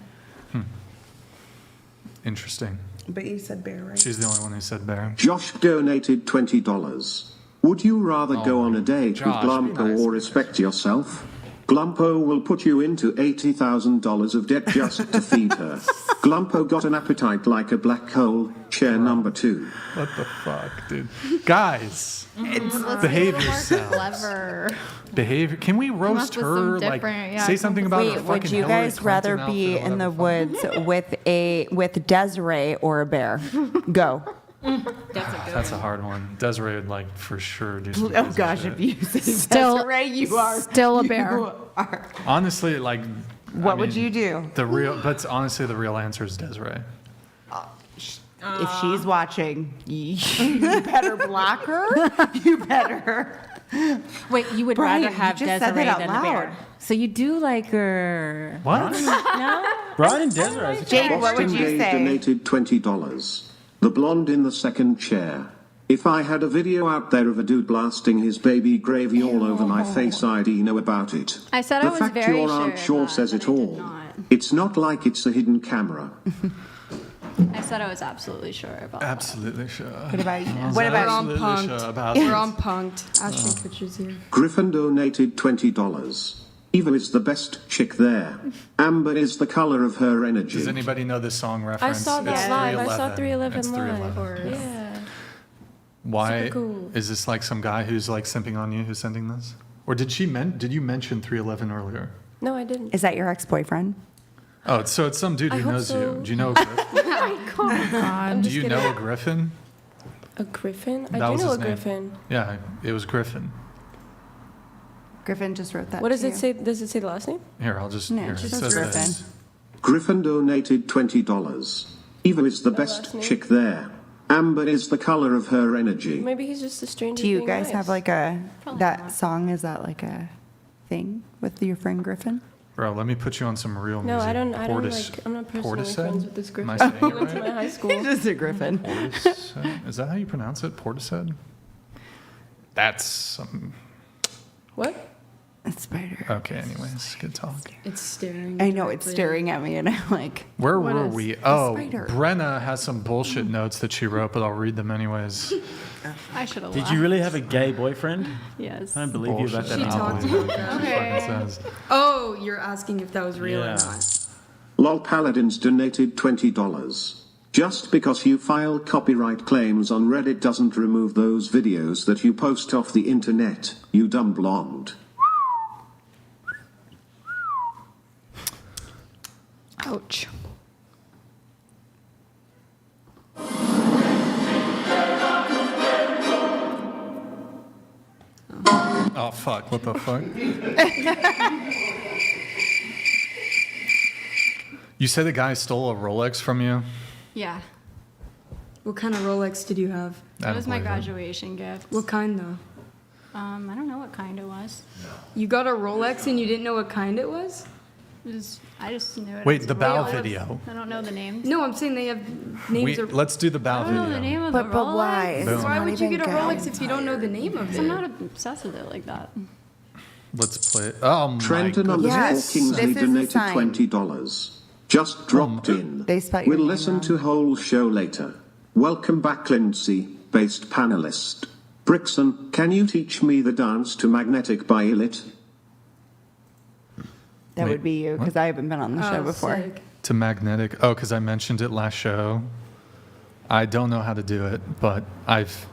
Interesting. But you said bear, right? She's the only one who said bear. Josh donated $20. Would you rather go on a date Josh, with Glumpo or respect yourself? Glumpo will put you into $80,000 of debt just to feed her. Glumpo got an appetite like a black hole. Chair number 2. What the fuck, dude? Guys, behave yourselves. Clever. Behavior. Can we roast with her? some Like, different- yeah, say something about her Wait, fucking would you Hillary guys rather Clinton be outfit or in the whatever. woods with Desiree or a bear? Go. That's a hard one. Desiree would like for sure do some Oh crazy gosh, shit. if you say Still- Desiree, you are still a bear. you are- Honestly, like, What would you do? But honestly, the real answer is Desiree. If she's watching, you better block her. You better. Wait, you would Brian, rather have you just said Desiree that out than loud. a bear. So you do like her. What? No? Brian and Desiree. Jake, what would Boston you Gay say? donated $20. The blonde in the second chair. If I had a video out there of a dude blasting his baby gravy all over my face, I'd know about it. I said The I was fact very your sure Aunt of Shaw that, says but it I did all. not. It's not like it's a hidden camera. I said I was absolutely sure about Absolutely sure. What about you? I was What about absolutely on sure punked? about We're it. on punked. Ashton Kutcher's here. Griffin donated $20. Eva is the best chick there. Amber is the color of her energy. Does anybody know this song I reference? saw that It's live. I saw 311. 311 It's live. 311. Yeah. Why Super cool. is this like some guy who's like simping on you who's sending this? Or did you mention 311 earlier? No, I didn't. Is that your ex-boyfriend? Oh, so it's some dude I who hope knows so. you. Do you know? I'm Do just you kidding. know a Griffin? A griffin? I That do was know a his name. griffin. Yeah, it was Griffin. Griffin just wrote that. What does to it you. say? Does it say the last name? Here, I'll just. No, here, it it just says Griffin. this. Griffin donated $20. Eva is the best chick there. Amber is the color of her energy. Maybe he's just a stranger. Do you being guys nice. have like that song? Is that like a thing with your friend Griffin? Bro, let me put you on some real No, music. I don't Portis- like. I'm not personally Portishead? friends with this Am griffin. I saying He it went to right? my high school. He's just a griffin. Portishead? Is that how you pronounce it? Portishead? That's some. What? A spider. Okay, anyways, good talk. It's staring. I know it's directly. staring at me, and I'm like, Where what were is we? a Oh, spider? Brenna has some bullshit notes that she wrote, but I'll read them anyways. I should have Did you really have a gay boyfriend? Yes. I don't believe you about that. She at all. talked about that. Okay. Says. Oh, you're asking if that was real Yeah. or not. Lol Paladins donated $20. Just because you file copyright claims on Reddit doesn't remove those videos that you post off the internet, you dumb blonde. Ouch. Oh, fuck. What the fuck? You said the guy stole a Rolex from you? Yeah. What kind of Rolex did you have? That was my graduation gift. What kind though? I don't know what kind it was. You got a Rolex and you didn't know what kind it was? I just knew it. Wait, was the a bow Rolex. video. I don't know the names. No, I'm saying they have names. Let's do the bow I don't know the video. name of the Rolex. why? Boom. Why would you even get a good. Rolex if you don't know the name of it? I'm not obsessed with it like that. Let's play it. Oh, my Trenton goodness. Yes, Kingsley this is a donated sign. $20. Just dropped in. They spelled your We'll name listen wrong. to whole show later. Welcome back, Lindsay, based panelist. Brixan, can you teach me the dance to Magnetic by Illit? That Wait, would be you because I haven't been on the show before. Sick. To Magnetic. Oh, because I mentioned it last show. I don't know how to do it, but I've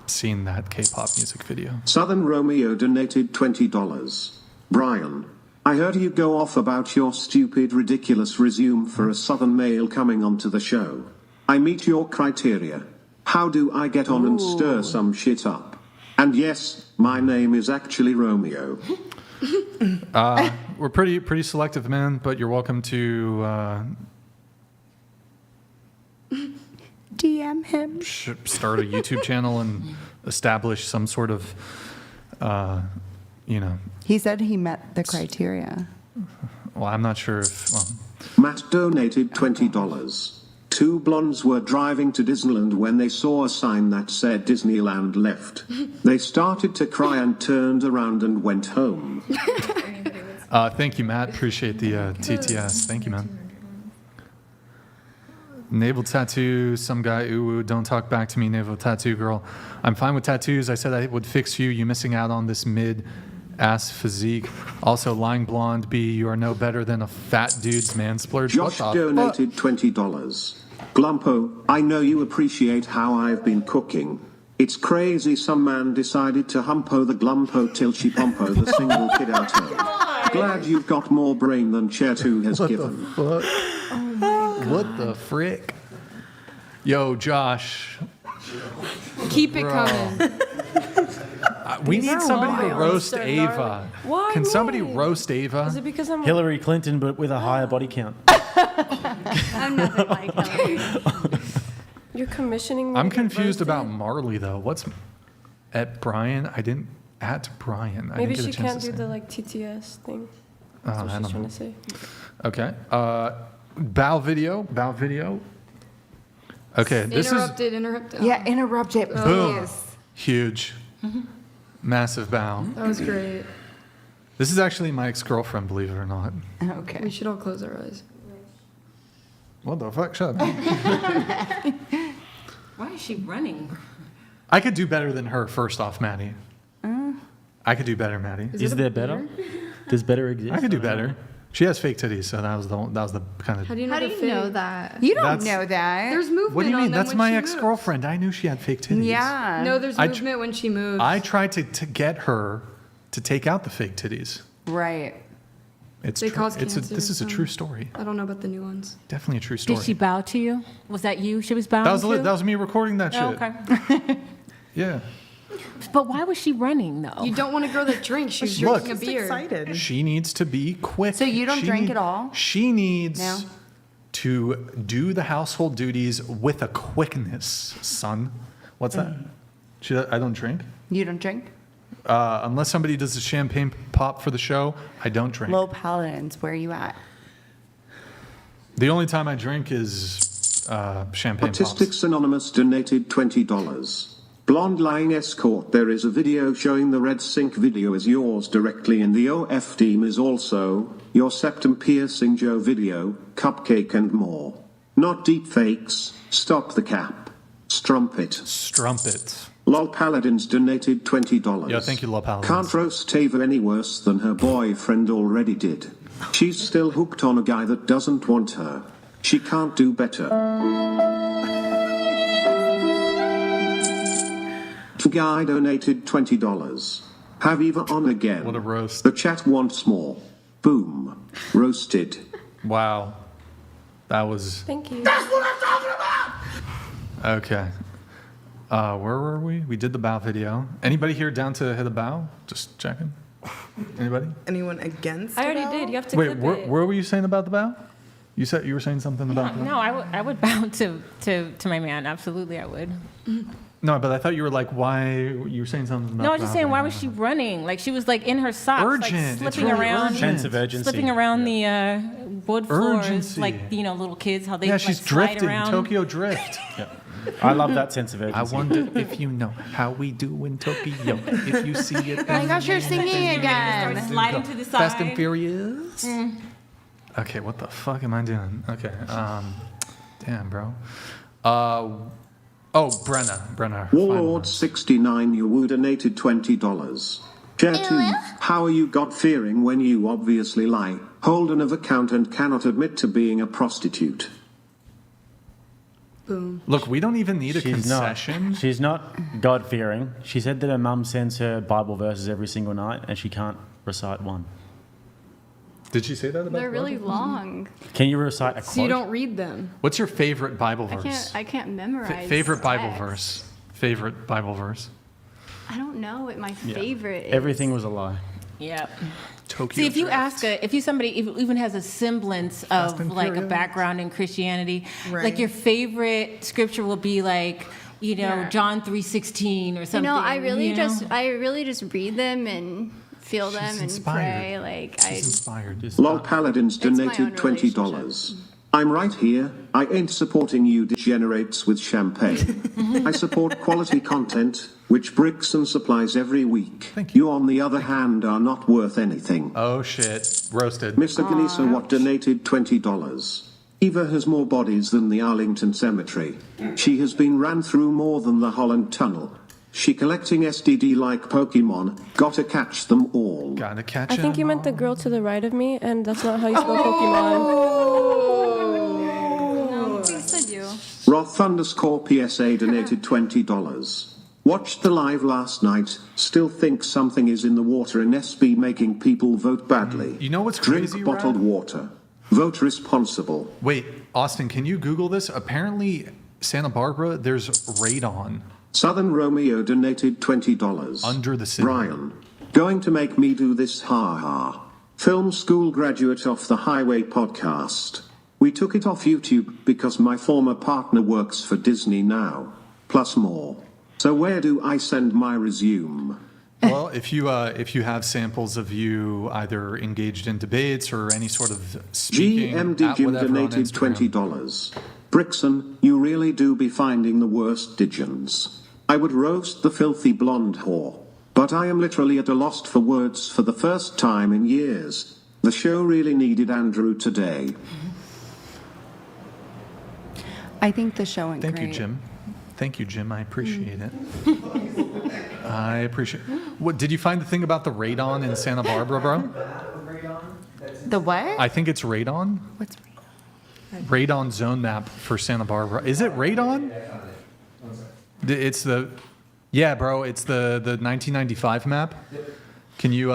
seen that K-pop music video. Southern Romeo donated $20. Brian, I heard you go off about your stupid, ridiculous resume for a Southern male coming onto the show. I meet your criteria. How do I get on and stir some shit up? And yes, my name is actually Romeo. We're pretty selective, man, but you're welcome to DM him. start a YouTube channel and establish some sort of, He said he met the criteria. well, I'm not sure if, Matt donated $20. Two blondes were driving to Disneyland when they saw a sign that said Disneyland left. They started to cry and turned around and went home. thank you, Matt. Appreciate the TTS. Thank you, man. Navel tattoo, some guy, ooh, don't talk back to me, navel tattoo girl. I'm fine with tattoos. I said I would fix you. You missing out on this mid-ass physique. Also, lying blonde, B, you are no better than a fat dude's man splurge. Josh What the donated $20. Glumpo, I know you appreciate how I've been cooking. It's crazy some man decided to humpo the glumpo till she pompo the single kid out her. Glad you've got more brain than Chetu has given. fuck? What the frick? Yo, Josh. Keep it Bro. coming. We These need are somebody to wild. roast They're Ava. Why Can somebody me? roast Ava? Is it because I'm Hillary Clinton, but with a higher body count. I'm nothing like Hillary. You're commissioning me? I'm to get confused roasted? about Marley though. What's at Brian? I didn't at Brian. I Maybe didn't she get a chance can't to do say. the like TTS thing. Oh, That's I what she's don't trying know. to say. Okay. Bow video. Okay, this Interrupted. Yeah, interrupt it, is boom. please. Huge. Massive bow. That was great. This is actually my ex-girlfriend, believe it or not. Okay. We should all close our eyes. What the fuck? Shut up. Why is she running? I could do better than her, first off, Maddie. I could do better, Maddie. Is there better? Does better exist? I could do better. She has fake titties, so that was the kind of. How do you know, How do you know that? You don't That's- know that. There's movement What do you on mean? them That's when my she ex-girlfriend. I knew she had fake titties. Yeah. moves. No, there's I tr- movement when she moves. I tried to get her to take out the fake titties. Right. It's They true. cause cancer. This is a true story. I don't know about the new ones. Definitely a true story. Did she bow to you? Was that you? She was bowing That to? was me recording that shit. Oh, okay. Yeah. But why was she running though? You don't want a girl that drinks. She's Look, drinking a beer. Excited. She needs to be quick. So you don't drink at all? She needs No? to do the household duties with a quickness, son. What's that? I don't drink. You don't drink? Unless somebody does a champagne pop for the show, I don't drink. Low paladins, where are you at? The only time I drink is champagne pops. Statistics Anonymous donated $20. Blonde lying escort. There is a video showing the red sync video is yours directly in the OF team is also your septum piercing Joe video, cupcake and more. Not deep fakes. Stop the cap. Strumpet. Strumpet. Lol Paladins donated $20. Yeah, thank you, Lol Paladins. Can't roast Tava any worse than her boyfriend already did. She's still hooked on a guy that doesn't want her. She can't do better. Guy donated $20. Have Eva on again. What a roast. The chat wants more. Boom. Roasted. Wow. That was... Thank you. That's what I'm talking about! Okay. Where were we? We did the bow video. Anybody here down to hit a bow? Just checking. Anybody? Anyone against? I already it did. You have to Wait, clip where, it. where were you saying about the bow? You said you were saying something about the bow? No, I would bow to my man. Absolutely, I would. No, but I thought you were like, why? You were saying something about No, I was the just bow saying, why video. was she running? Like she was like in her socks, Urgent. like It's slipping really around, urgent. Sense of urgency. slipping around the wood floors, Urgency. like Yeah, little kids, how they Yeah, she's like, slide drifting. around. Tokyo drift. Yeah. I love that sense of urgency. I wonder if you know how we do in Tokyo. If you see it. Oh my gosh, you're singing again. Start sliding to the side. Fast and Furious. Okay, what the fuck am I doing? Okay, damn, bro. Brenna. Warlord69, you donated $20. Chair 2, how are you God-fearing when you obviously lie, hold an account and cannot admit to being a prostitute? Boom. Look, we don't even need a concession. She's not God-fearing. She said that her mum sends her Bible verses every single night and she can't recite one. Did she say that about They're the really Bible? long. Can you recite a quote? So you don't read them. What's your favorite Bible verse? I can't memorize. Favorite Bible text. verse. Favorite Bible verse. I don't know what my Yeah. favorite is. Everything was a lie. Yeah. Tokyo See, if you drift. ask somebody even has a semblance of and like a Furious. background in Christianity, Right. like your favorite scripture will be like, Yeah. John 3:16 or something. I really you know? just read them and feel them and inspired. pray. Like She's inspired. Lol Paladins my own donated $20. I'm right here. I ain't supporting you degenerates with champagne. I support quality content, which Brixan supplies every week. Thank You, on the other hand, are not worth anything. Oh shit. Roasted. Mr. Ganesa Watt donated $20. Eva has more bodies than the Arlington Cemetery. She has been ran through more than the Holland Tunnel. She collecting STD like Pokemon. Gotta catch them all. Gotta catch I think you meant the girl to the right of me, and that's not how you spell Pokemon. No, I said you. Roth_PSA donated $20. Watched the live last night. Still think something is in the water in SB making people vote badly. You know what's Drink crazy, bottled Rob? water. Vote responsible. Wait, Austin, can you Google this? Apparently, Santa Barbara, there's radon. Southern Romeo donated $20. Under the city. Brian. Going to make me do this, ha ha. Film school graduate off the highway podcast. We took it off YouTube because my former partner works for Disney now. Plus more. So where do I send my resume? Well, if you have samples of you either engaged in debates or any sort of speaking GMD at Jim whatever on donated Instagram. $20. Brixan, you really do be finding the worst digens. I would roast the filthy blonde whore. But I am literally at a loss for words for the first time in years. The show really needed Andrew today. I think the show went Thank great. you, Jim. Thank you, Jim. I appreciate it. I appreciate. What did you find the thing about the radon in Santa Barbara, bro? The what? I think it's radon. What's Radon zone map for Santa Barbara. Is it radon? It's the, yeah, bro. It's the 1995 map. Can you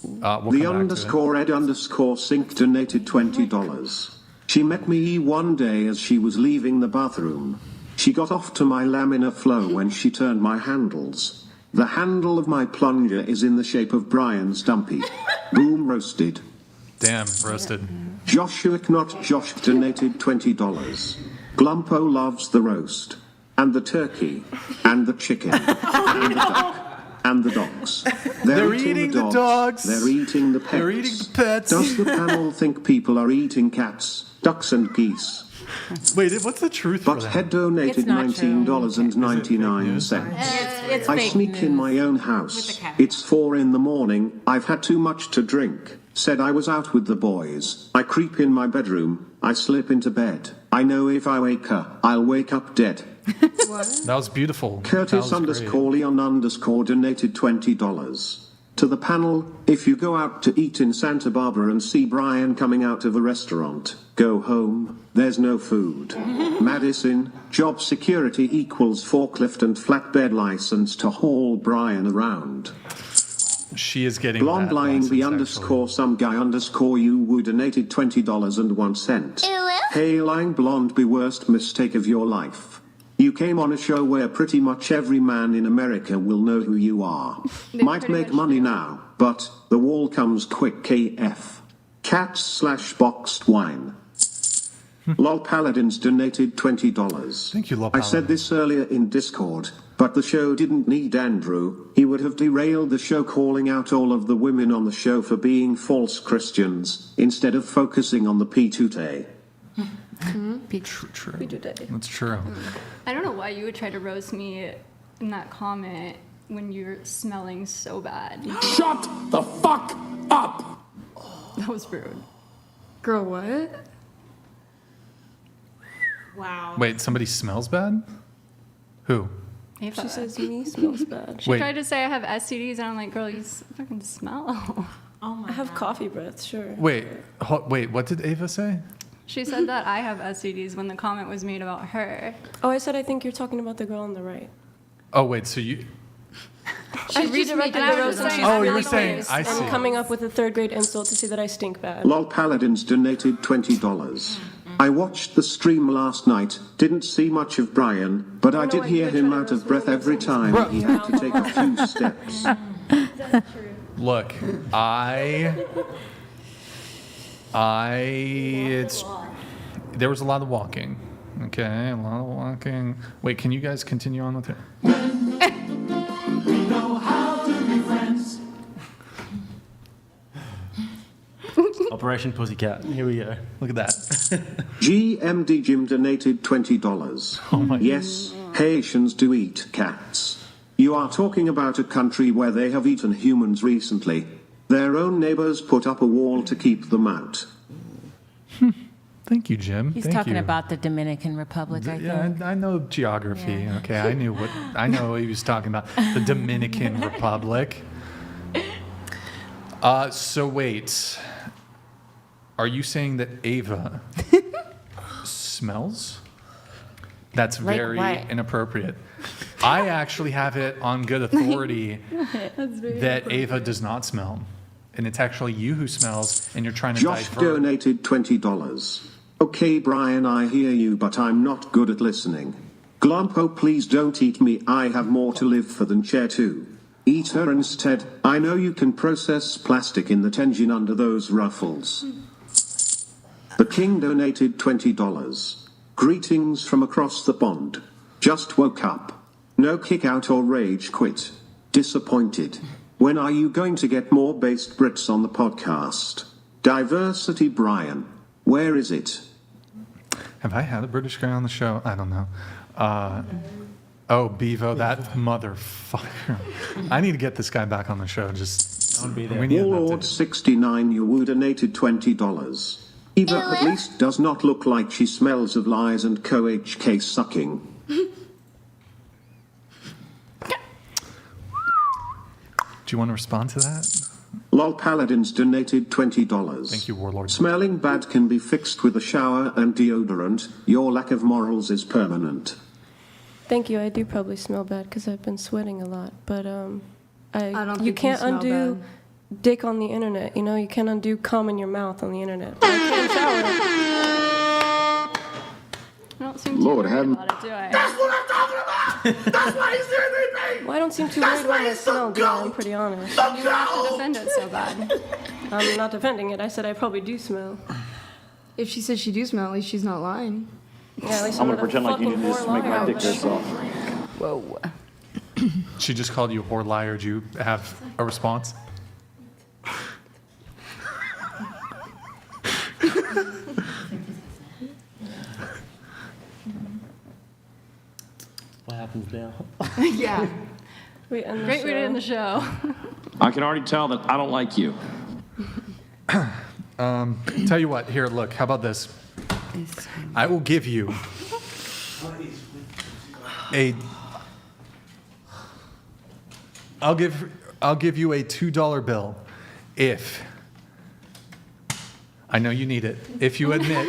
We'll The come back to it. _Ed_Sync donated $20. She met me one day as she was leaving the bathroom. She got off to my laminar flow when she turned my handles. The handle of my plunger is in the shape of Brian's dumpy. Boom, roasted. Damn, roasted. Joshua Not Josh donated $20. Glumpo loves the roast, and the turkey, and the chicken, and the duck, and the dogs. They're eating the dogs. They're eating the pets. They're eating the pets. Does the panel think people are eating cats, ducks, and geese? Wait, what's the truth But for that? Head donated $19.99. It's I fake sneak in news. my own house. It's 4 a.m. I've had too much to drink. Said I was out with the boys. I creep in my bedroom. I slip into bed. I know if I wake her, I'll wake up dead. That was beautiful. Curtis That was great. _Leon_ donated $20. To the panel, if you go out to eat in Santa Barbara and see Brian coming out of a restaurant, go home, there's no food. Madison, job security equals forklift and flatbed license to haul Brian around. She is getting Blonde that lying license, the actually. _some guy _ you donated $20.01. Hey lying blonde, be worst mistake of your life. You came on a show where pretty much every man in America will know who you are. Might make money now, but the wall comes quick KF. Cats/boxed wine. Lol Paladins donated $20. Thank you, Lol I said this earlier in Discord, but the show didn't need Andrew. He would have derailed the show calling out all of the women on the show for being false Christians, instead of focusing on the P2T. True. That's true. I don't know why you would try to roast me in that comment when you're smelling so bad. Shut the fuck up! That was rude. Girl, what? Wow. Wait, somebody smells bad? Who? She says me smells bad. She Wait. tried to say I have STDs, and I'm like, girl, you fucking smell. I have coffee breath, sure. Wait, wait, what did Ava say? She said that I have STDs when the comment was made about her. Oh, I said I think you're talking about the girl on the right. Oh, wait, so you... She redirected the roast and she's Oh, you really were saying, pissed I and see. coming up with a third grade insult to say that I stink bad. Lol Paladins donated $20. I watched the stream last night, didn't see much of Brian, but I did hear him out of breath every time he had to take a few steps. Look, there was a lot of walking. Okay, a lot of walking. Wait, can you guys continue on with it? We know how to be friends. Operation Pussycat. Here we go. Look at that. GMD Jim donated $20. Oh my yes, Haitians do eat cats. You are talking about a country where they have eaten humans recently. Their own neighbors put up a wall to keep them out. Thank you, Jim. He's Thank talking you. about the Dominican Republic, I Yeah, think. I know geography. Okay, I know what he was talking about. The Dominican Republic. So wait, are you saying that Ava smells? That's Like very what? inappropriate. I actually have it on good authority that Ava does not smell. And it's actually you who smells, and you're trying to Josh divert. donated $20. Okay, Brian, I hear you, but I'm not good at listening. Glumpo, please don't eat me. I have more to live for than Chair 2. Eat her instead. I know you can process plastic in the tension under those ruffles. The King donated $20. Greetings from across the pond. Just woke up. No kick out or rage quit. Disappointed. When are you going to get more based Brits on the podcast? Diversity, Brian. Where is it? Have I had a British guy on the show? I don't know. Oh, Bevo, that motherfucker. I need to get this guy back on the show. Just we need an Warlord update. 69, you donated $20. Eva at least does not look like she smells of lies and co-HK sucking. Do you want to respond to that? Lol Paladins donated $20. Thank you, Warlord. Smelling bad can be fixed with a shower and deodorant. Your lack of morals is permanent. Thank you. I do probably smell bad because I've been sweating a lot, but don't you think can't you smell undo. bad. dick on the internet. You know, you cannot do cum in your mouth on the internet. But I can shower. I don't seem too Lord, worried have about it, do I? That's what I'm talking about! That's why he's here, me! Well, I don't seem too worried about my smell, dude. I'm pretty honest. You have to defend it so bad. I'm not defending it. I said I probably do smell. If she says she do smell, at least she's not lying. Yeah, at least I'm not gonna a pretend like you fucking need this to make my whore dick liar, piss but- off. Whoa. She just called you a whore liar. Do you have a response? What happens now? Yeah. We end the Great way to end the show. I can already tell that I don't like you. Tell you what. Here, look. How about this? I will give you a. I'll give you a $2 bill if. I know you need it. If you admit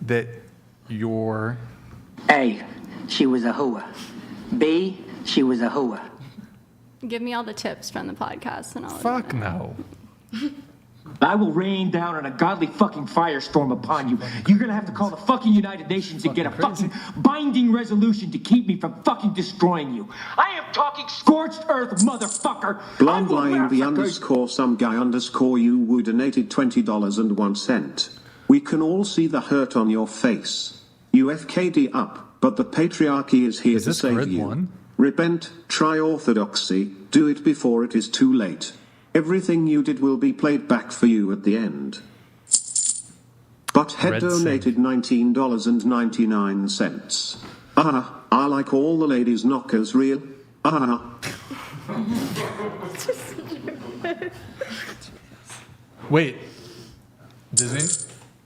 that you're. A, she was a hooah. B, she was a hooah. Give me all the tips from the podcast and I'll. Fuck no. I will rain down on a godly fucking firestorm upon you. You're gonna have to call the fucking United Nations and get a fucking binding resolution to keep me from fucking destroying you. I am talking scorched earth, motherfucker. Blonde line the underscore some guy underscore you who donated $20.01. We can all see the hurt on your face. You FKD up, but the patriarchy is here to save you. One? Repent, try orthodoxy, do it before it is too late. Everything you did will be played back for you at the end. But head donated $19.99. I like all the ladies knockers real. Wait. Disney?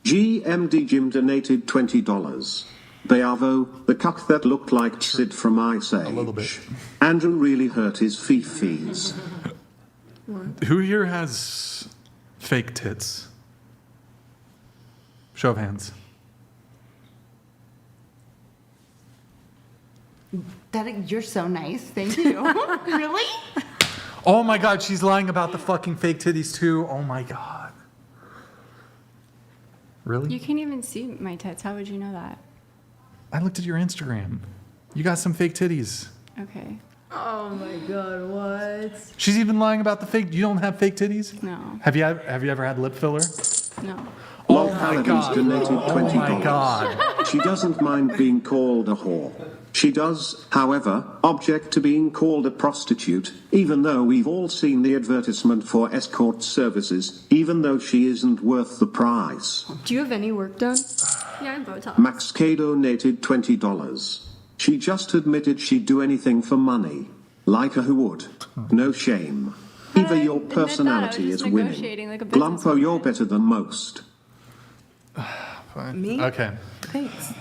GMD Jim donated $20. Beavo, the cuck that looked like Sid from Ice Age. A little bit. Andrew really hurt his fees. Who here has fake tits? Show of hands. You're so nice. Thank you. Really? Oh my God, she's lying about the fucking fake titties too. Oh my God. Really? You can't even see my tits. How would you know that? I looked at your Instagram. You got some fake titties. Okay. Oh my God, what? She's even lying about the fake. You don't have fake titties? No. Have you ever had lip filler? No. Oh my God. Donated $20. Oh my God. She doesn't mind being called a whore. She does, however, object to being called a prostitute, even though we've all seen the advertisement for escort services, even though she isn't worth the price. Do you have any work done? Yeah, I'm Botox. Max K donated $20. She just admitted she'd do anything for money. Like a who would. No shame. Either your personality is winning. Like Glumpo, you're better than most. Fine. Me? Okay. Thanks.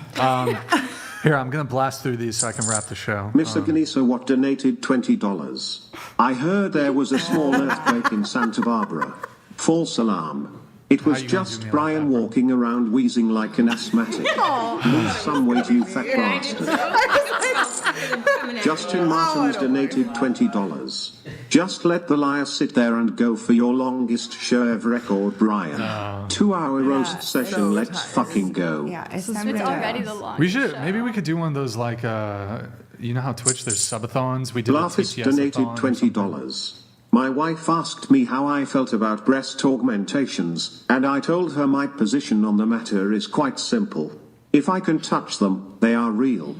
Here, I'm going to blast through these so I can wrap the show. Mr. Ganisa Watt donated $20. I heard there was a small earthquake in Santa Barbara. False alarm. It was just Brian walking around wheezing like an asthmatic. Lose some weight, you fat bastard. Justin Martins donated $20. Just let the liar sit there and go for your longest show ever record, Brian. 2-hour roast session, let's fucking go. Yeah, It's already the longest. We should, maybe we could do one of those like, you know how Twitch, there's subathons? We did a Blarfist TTS donated $20. My wife asked me how I felt about breast augmentations, and I told her my position on the matter is quite simple. If I can touch them, they are real.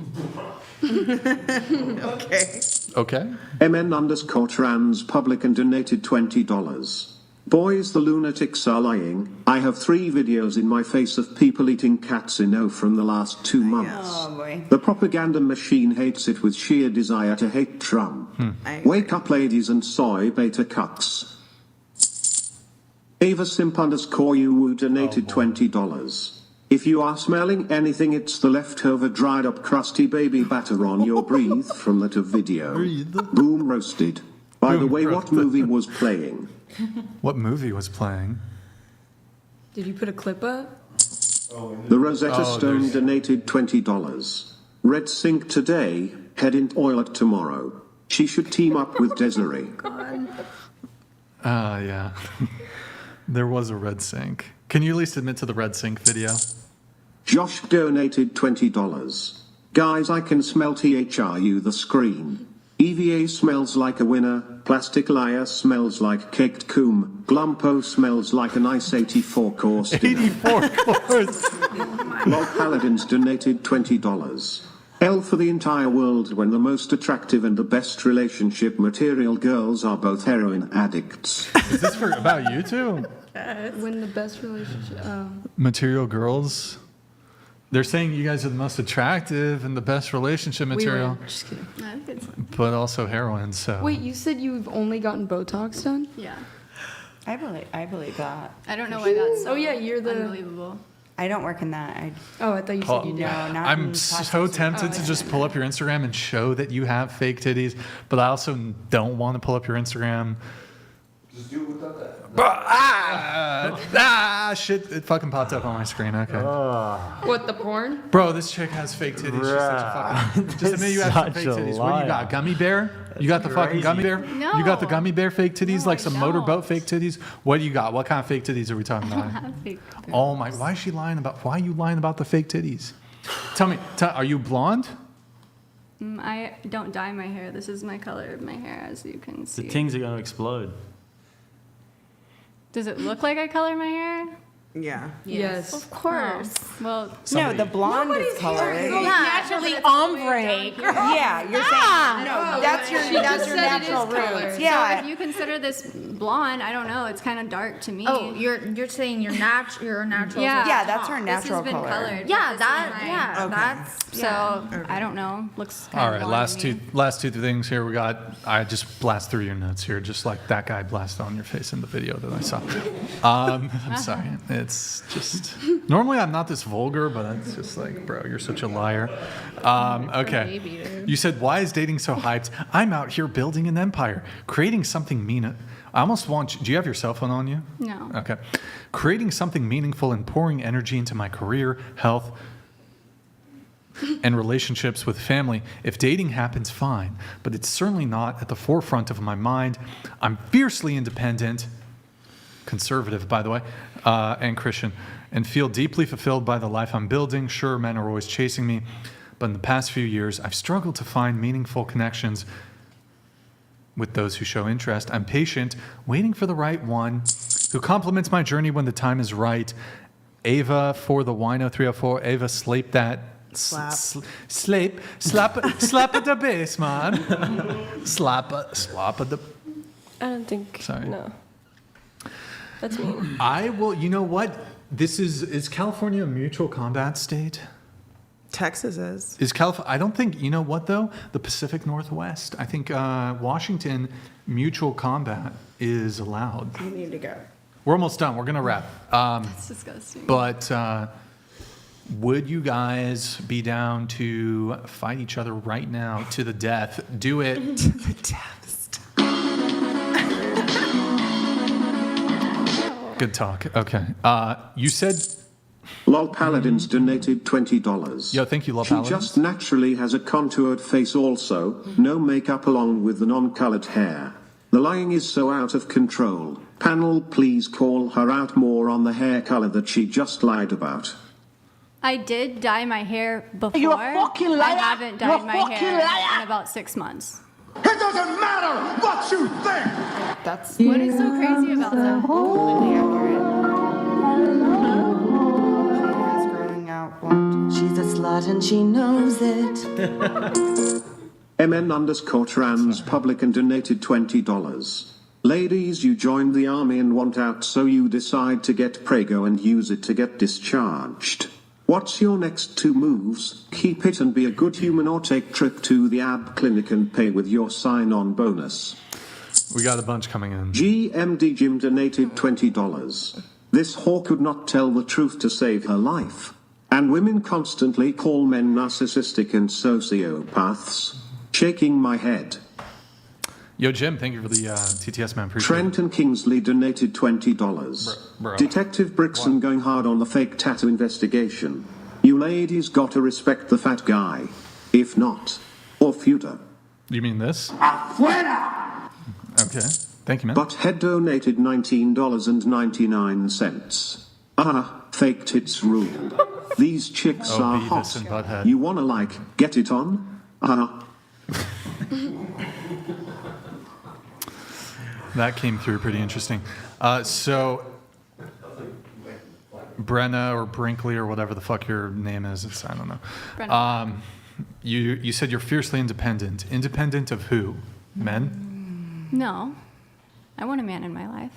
Okay. Okay. MN_trans publican donated $20. Boys, the lunatics are lying. I have 3 videos in my face of people eating cats in O from the last 2 months. Oh boy. The propaganda machine hates it with sheer desire to hate Trump. Wake up, ladies and soy beta cucks. Ava Simp_you donated $20. If you are smelling anything, it's the leftover dried up crusty baby batter on your breathe from that video. Boom roasted. By the way, what movie was playing? What movie was playing? Did you put a clip up? The Rosetta Stone donated $20. Red sink today, head in toilet tomorrow. She should team up with Desiree. Yeah. There was a red sync. Can you at least admit to the red sync video? Josh donated $20. Guys, I can smell THRU the screen. EVA smells like a winner. Plastic Liar smells like caked coom. Glumpo smells like a nice 84 course dinner. 84 course. Lol Paladins donated $20. L for the entire world when the most attractive and the best relationship material girls are both heroin addicts. Is this about you two? When the best relationship. Material girls? They're saying you guys are the most attractive and the best relationship material. We were, just kidding. But also heroin, so. Wait, you said you've only gotten Botox done? Yeah. I believe that. I don't know why that's so you're the unbelievable. I don't work in that. I thought you said you did. No, not I'm in so tempted to just pull up your Instagram and show that you have fake titties, but I also don't want to pull up your Instagram. Just do it without that. Shit, it fucking popped up on my screen. Okay. What, the porn? Bro, this chick has fake titties. She's such a fucking. Just admit you have some fake titties. What do you got? Gummy bear? You got the fucking gummy bear? No. You got the gummy bear fake titties, like some motorboat fake titties? What do you got? What kind of fake titties are we talking about? Oh my! Why is she lying about? Why are you lying about the fake titties? Tell me, are you blonde? I don't dye my hair. This is my color of my hair, as you can see. The things are going to explode. Does it look like I color my hair? Yeah. Yes. Of course. Well, No, the blonde is colored. Naturally ombre. Yeah, you're saying no. That's your natural roots. Yeah. So if you consider this blonde, I don't know. It's kind of dark to me. Oh, you're saying your natural. Yeah. Yeah, that's her natural this has color. been colored. Yeah, that. that's So I don't know. Looks. All right, last two things here. We got. I just blast through your notes here, just like that guy blasted on your face in the video that I saw. I'm sorry. It's just normally I'm not this vulgar, but it's just like, bro, you're such a liar. Okay. You said, why is dating so hyped? I'm out here building an empire, creating something mean. I almost want. Do you have your cell phone on you? No. Okay. Creating something meaningful and pouring energy into my career, health, and relationships with family. If dating happens, fine, but it's certainly not at the forefront of my mind. I'm fiercely independent, conservative, by the way, and Christian, and feel deeply fulfilled by the life I'm building. Sure, men are always chasing me, but in the past few years, I've struggled to find meaningful connections with those who show interest. I'm patient, waiting for the right one who compliments my journey when the time is right. Ava for the Wino 304. Ava, slap that. Slap at the bass, man. Slap at the. I don't think. Sorry. No. That's mean. I will. You know what? This is California a mutual combat state? Texas is. Is California? I don't think. You know what though? The Pacific Northwest. I think Washington mutual combat is allowed. You need to go. We're almost done. We're gonna wrap. That's disgusting. But would you guys be down to fight each other right now to the death? Do it. To the death. Good talk. Okay. You said. Lol Paladins donated $20. Yo, thank you, Lol She Paladins. just naturally has a contoured face also, no makeup along with the non-colored hair. The lying is so out of control. Panel, please call her out more on the hair color that she just lied about. I did dye my hair before. You're a fucking liar. I haven't dyed You're a my fucking hair liar. in about 6 months. It doesn't matter what you think. That's What is so crazy about that? Completely accurate. She's a slut and she knows it. MN_trans publican donated $20. Ladies, you joined the army and want out, so you decide to get prego and use it to get discharged. What's your next 2 moves? Keep it and be a good human, or take trip to the ab clinic and pay with your sign-on bonus. We got a bunch coming in. GMD Jim donated $20. This whore could not tell the truth to save her life. And women constantly call men narcissistic and sociopaths. Shaking my head. Yo, Jim, thank you for the TTS, man. Appreciate Trent and Kingsley donated $20. Bro. Detective Brixan going hard on the fake tattoo investigation. You ladies gotta respect the fat guy. If not, or feuder. You mean this? Afuera! Okay. Thank you, man. Butthead donated $19.99. Fake tits rule. These chicks Oh, are Beavis hot. and Butthead. You wanna get it on? That came through pretty interesting. So, Brenna or Brinkley or whatever the fuck your name is, I don't know. You said you're fiercely independent. Independent of who? Men? No. I want a man in my life.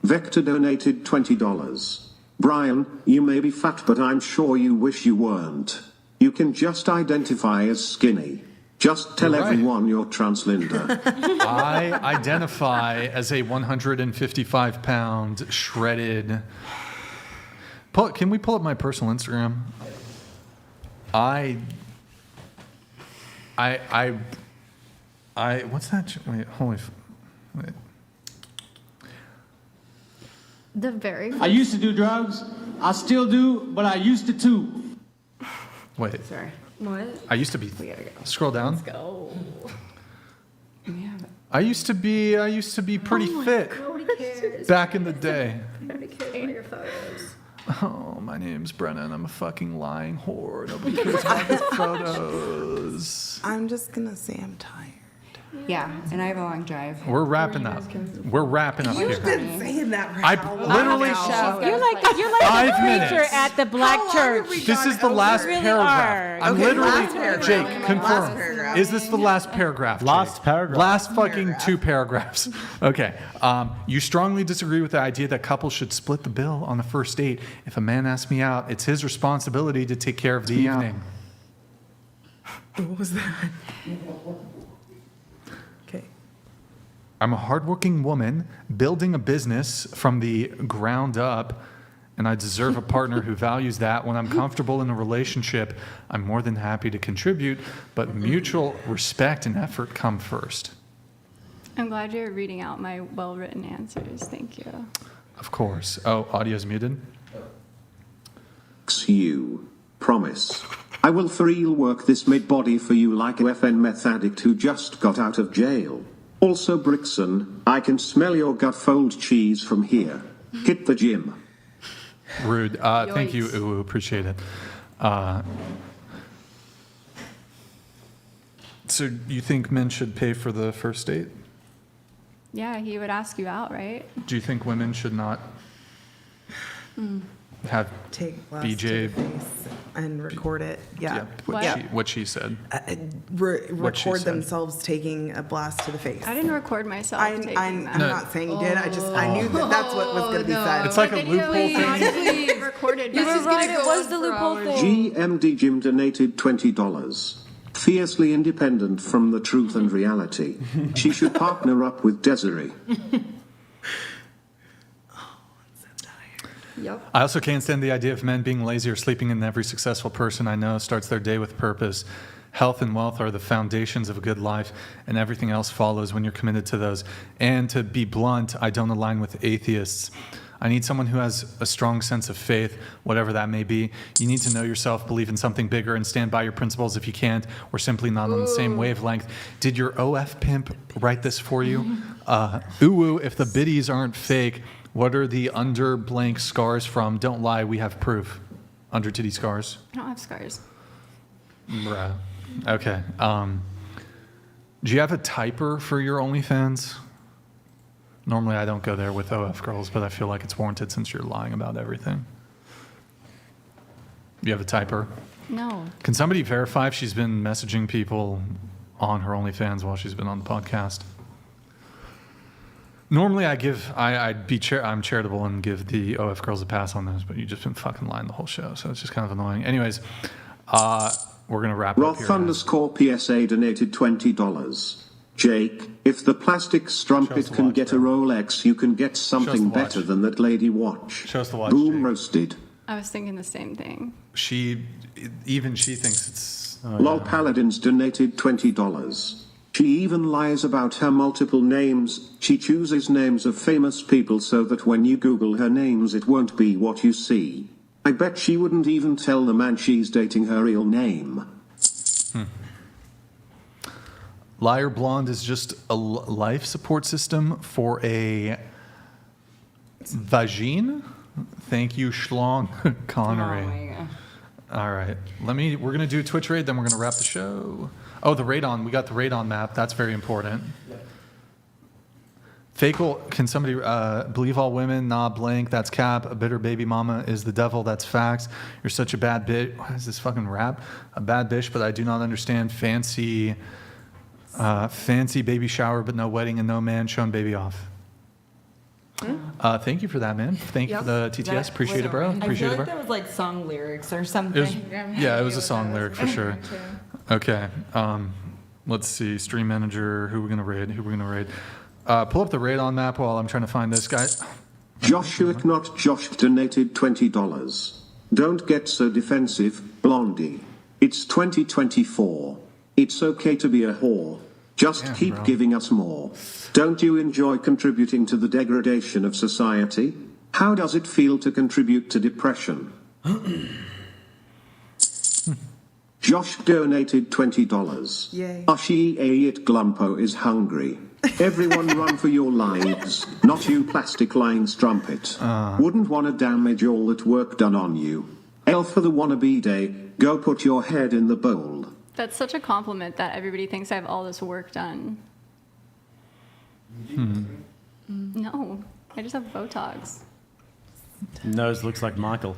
Vector donated $20. Brian, you may be fat, but I'm sure you wish you weren't. You can just identify as skinny. Just tell everyone you're transgender. I identify as a 155-pound shredded. Can we pull up my personal Instagram? What's that? Wait, wait. The very. I used to do drugs. I still do, but I used to too. Wait. Sorry. What? I used to be. We gotta go. Scroll down. Let's go. Yeah. I used to be pretty fit Nobody cares. back in the day. Nobody cares about your photos. Oh, my name's Brennan. I'm a fucking lying whore. Nobody cares about the photos. I'm just gonna say I'm tired. Yeah, and I have a long drive. We're wrapping up. We're wrapping up You've here. been saying that right I now. literally. You're like a 5 preacher minutes. at the black church. This is the last really paragraph. are. I'm Okay, literally. last paragraph. Jake, Last confirm. paragraph. Is this the last paragraph? Jake? Last paragraph. Last fucking 2 paragraphs. Okay. You strongly disagree with the idea that couples should split the bill on the first date. If a man asks me out, it's his responsibility to take care of the evening. What was that? Okay. I'm a hardworking woman building a business from the ground up, and I deserve a partner who values that. When I'm comfortable in a relationship, I'm more than happy to contribute, but mutual respect and effort come first. I'm glad you're reading out my well-written answers. Thank you. Of course. Oh, audio's muted? You. Promise. I will for real work this mid-body for you like a FN meth addict who just got out of jail. Also, Brixan, I can smell your gut fold cheese from here. Hit the gym. Rude. Thank you, Uwu. Appreciate it. So you think men should pay for the first date? Yeah, he would ask you out, right? Do you think women should not have Take glass BJ to the face and record it. Yeah. what she said? Record themselves taking a blast to the face. I didn't record myself taking I'm that. not saying you did. I knew that's what was going to be said. It's like a loophole thing. Recorded. You were right. It was the loophole thing. GMD Jim donated $20. Fiercely independent from the truth and reality. She should partner up with Desiree. Yep. I also can't stand the idea of men being lazy or sleeping in. Every successful person I know starts their day with purpose. Health and wealth are the foundations of a good life, and everything else follows when you're committed to those. And to be blunt, I don't align with atheists. I need someone who has a strong sense of faith, whatever that may be. You need to know yourself, believe in something bigger, and stand by your principles. If you can't, we're simply not on the same wavelength. Did your OF pimp write this for you? Uwu, if the biddies aren't fake, what are the under blank scars from? Don't lie, we have proof. Under titty scars. I don't have scars. Bruh. Okay. Do you have a typer for your OnlyFans? Normally I don't go there with OF girls, but I feel like it's warranted since you're lying about everything. You have a typer? No. Can somebody verify if she's been messaging people on her OnlyFans while she's been on the podcast? Normally I'm charitable and give the OF girls a pass on those, but you've just been fucking lying the whole show, so it's just kind of annoying. Anyways, we're going to wrap up here. Roth_PSA donated $20. Jake, if the plastic strumpet can get a Rolex, you can get something better than that lady watch. Show us the watch, Boom Jake. roasted. I was thinking the same thing. Even she thinks it's... Lol Paladins donated $20. She even lies about her multiple names. She chooses names of famous people so that when you Google her names it won't be what you see. I bet she wouldn't even tell the man she's dating her real name. Liar Blonde is just a life support system for a vagine. Thank you, Schlong Connery. Oh my God. All right, we're gonna do a Twitch raid, then we're gonna wrap the show. Oh, the radon. We got the radon map. That's very important. Fakel, can somebody believe all women? Nah, blank. That's cap. A bitter baby mama is the devil. That's facts. You're such a bad bitch. What is this fucking rap? A bad bitch, but I do not understand. Fancy baby shower, but no wedding and no man showing baby off. Thank you for that, man. Thank you for the TTS. Appreciate it, bro. Appreciate it, bro. that was like song lyrics or something. It was a song lyric for sure. Okay. Let's see. Stream manager. Who we're gonna raid? Pull up the radon map while I'm trying to find this guy. Joshua not Josh donated $20. Don't get so defensive, Blondie. It's 2024. It's okay to be a whore. Just keep giving us more. Don't you enjoy contributing to the degradation of society? How does it feel to contribute to depression? Josh donated $20. Yay. Ashi Ayit Glumpo is hungry. Everyone run for your lives, not you plastic lying strumpet. Wouldn't want to damage all that work done on you. L for the wannabe day, go put your head in the bowl. That's such a compliment that everybody thinks I have all this work done. No, I just have Botox. Nose looks like Michael.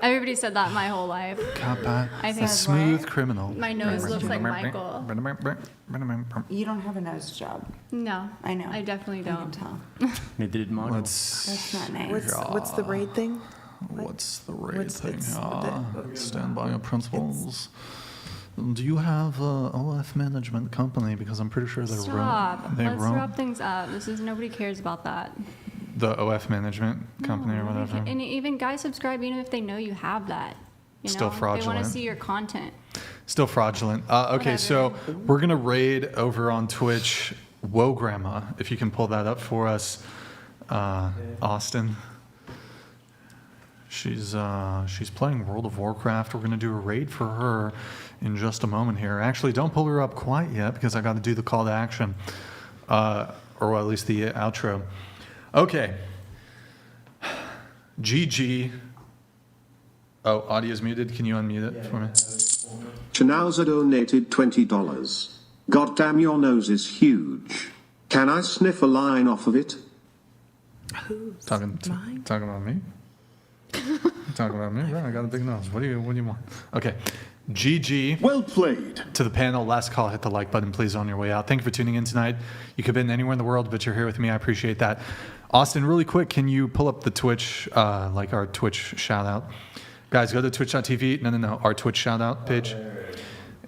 Everybody said that my whole life. I think a smooth criminal. my nose looks like Michael. You don't have a nose job. No, I know. I definitely don't. Neither did Michael. That's not nice. What's the raid thing? What's the raid thing? it's- Stand by your principles. Do you have OF management company? Because I'm pretty sure they're Stop. they Let's run wrap things up. Nobody cares about that. the OF management company or whatever. And even guys subscribe even if they know you have that. You know? Still They want fraudulent. to see your content. Still fraudulent. Okay, so we're gonna raid over on Twitch. Whoa, Grandma, if you can pull that up for us, Austin. She's playing World of Warcraft. We're gonna do a raid for her in just a moment here. Actually, don't pull her up quite yet because I got to do the call to action, or at least the outro. Okay. GG. Oh, audio's muted. Can you unmute it for me? Chanauza donated $20. God damn, your nose is huge. Can I sniff a line off of it? Talking about me? Talking about me? Right, I got a big nose. What do you want? Okay. GG. Well played. To the panel, last call, hit the like button, please, on your way out. Thank you for tuning in tonight. You could have been anywhere in the world, but you're here with me. I appreciate that. Austin, really quick, can you pull up the Twitch, like our Twitch shout out? Guys, go to twitch.tv. No, our Twitch shout out page.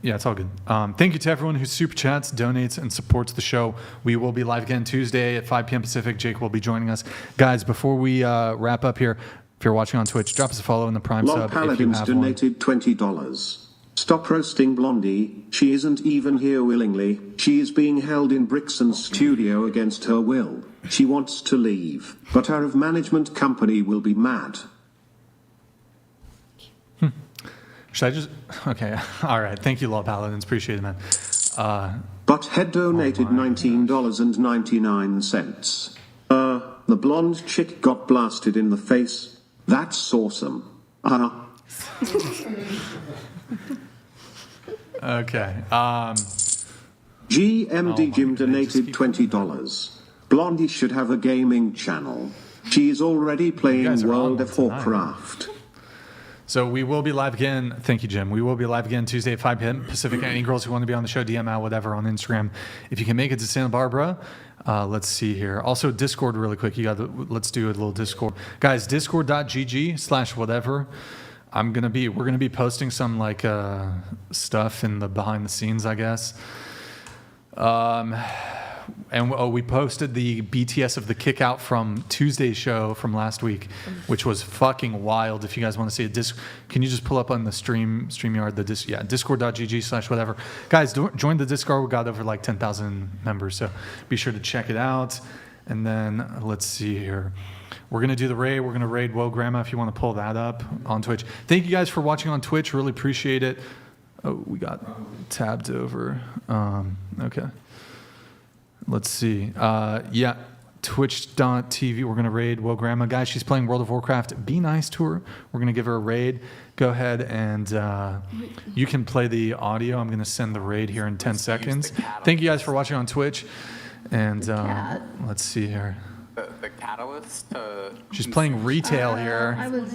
Yeah, it's all good. Thank you to everyone who super chats, donates, and supports the show. We will be live again Tuesday at 5 p.m. Pacific. Jake will be joining us. Guys, before we wrap up here, if you're watching on Twitch, drop us a follow in the Prime Long sub if you Paladins have one. donated $20. Stop roasting Blondie. She isn't even here willingly. She is being held in Brixan's studio against her will. She wants to leave, but our management company will be mad. Should I just... Okay, all right. Thank you, Law Paladins. Appreciate it, man. But Head donated $19.99. The blonde chick got blasted in the face. That's awesome. Okay. GMD Jim donated $20. Blondie should have a gaming channel. She is already playing World of Warcraft. So we will be live again. Thank you, Jim. We will be live again Tuesday at 5 p.m. Pacific. Any girls who want to be on the show, DM out, whatever, on Instagram. If you can make it to Santa Barbara, let's see here. Also, Discord really quick. Let's do a little Discord. Guys, discord.gg/whatever. We're gonna be posting some like stuff in the behind the scenes, I guess. We posted the BTS of the kick out from Tuesday's show from last week, which was fucking wild. If you guys want to see it, can you just pull up on the StreamYard, discord.gg/whatever. Guys, join the Discord. We got over like 10,000 members, so be sure to check it out. And then let's see here. We're going to do the raid. We're going to raid Whoa Grandma if you want to pull that up on Twitch. Thank you guys for watching on Twitch. Really appreciate it. Oh, we got tabbed over. Okay. Let's see. Yeah, twitch.tv. We're going to raid Well Grandma. Guys, she's playing World of Warcraft. Be nice to her. We're going to give her a raid. Go ahead and you can play the audio. I'm going to send the raid here in 10 seconds. Thank you guys for watching on Twitch. And let's see here. The catalyst to... She's playing retail here.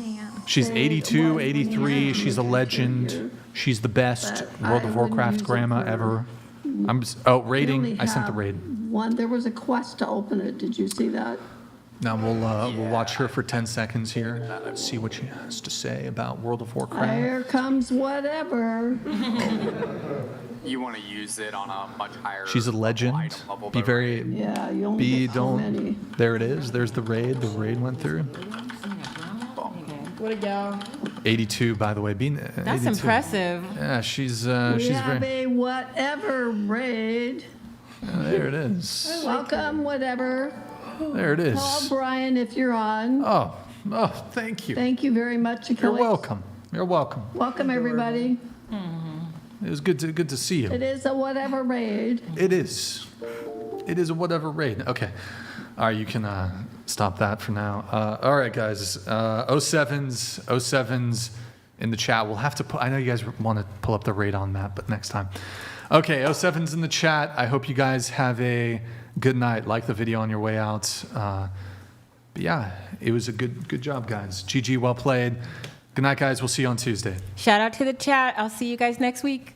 She's 82, 83. She's a legend. She's the best World of Warcraft grandma ever. Raiding. I sent the raid. There was a quest to open it. Did you see that? Now we'll watch her for 10 seconds here. Let's see what she has to say about World of Warcraft. Here comes whatever. You want to use it on a much higher... She's a legend. Be very... Yeah, you only get so many. There it is. There's the raid. The raid went through. What a gal. 82, by the way. That's 82. impressive. Yeah, she's We have very... a whatever raid. There it is. Welcome, whatever. There it is. Call Brian if you're on. Oh, thank you. Thank you very much, Achilles. You're welcome. You're welcome. Welcome, everybody. It was good to see you. It is a whatever raid. It is. It is a whatever raid. Okay. All right, you can stop that for now. All right, guys. 07s in the chat. We'll have to put... I know you guys want to pull up the raid on that, but next time. Okay, 07s in the chat. I hope you guys have a good night. Like the video on your way out. But yeah, it was a good job, guys. GG, well played. Good night, guys. We'll see you on Tuesday. Shout out to the chat. I'll see you guys next week.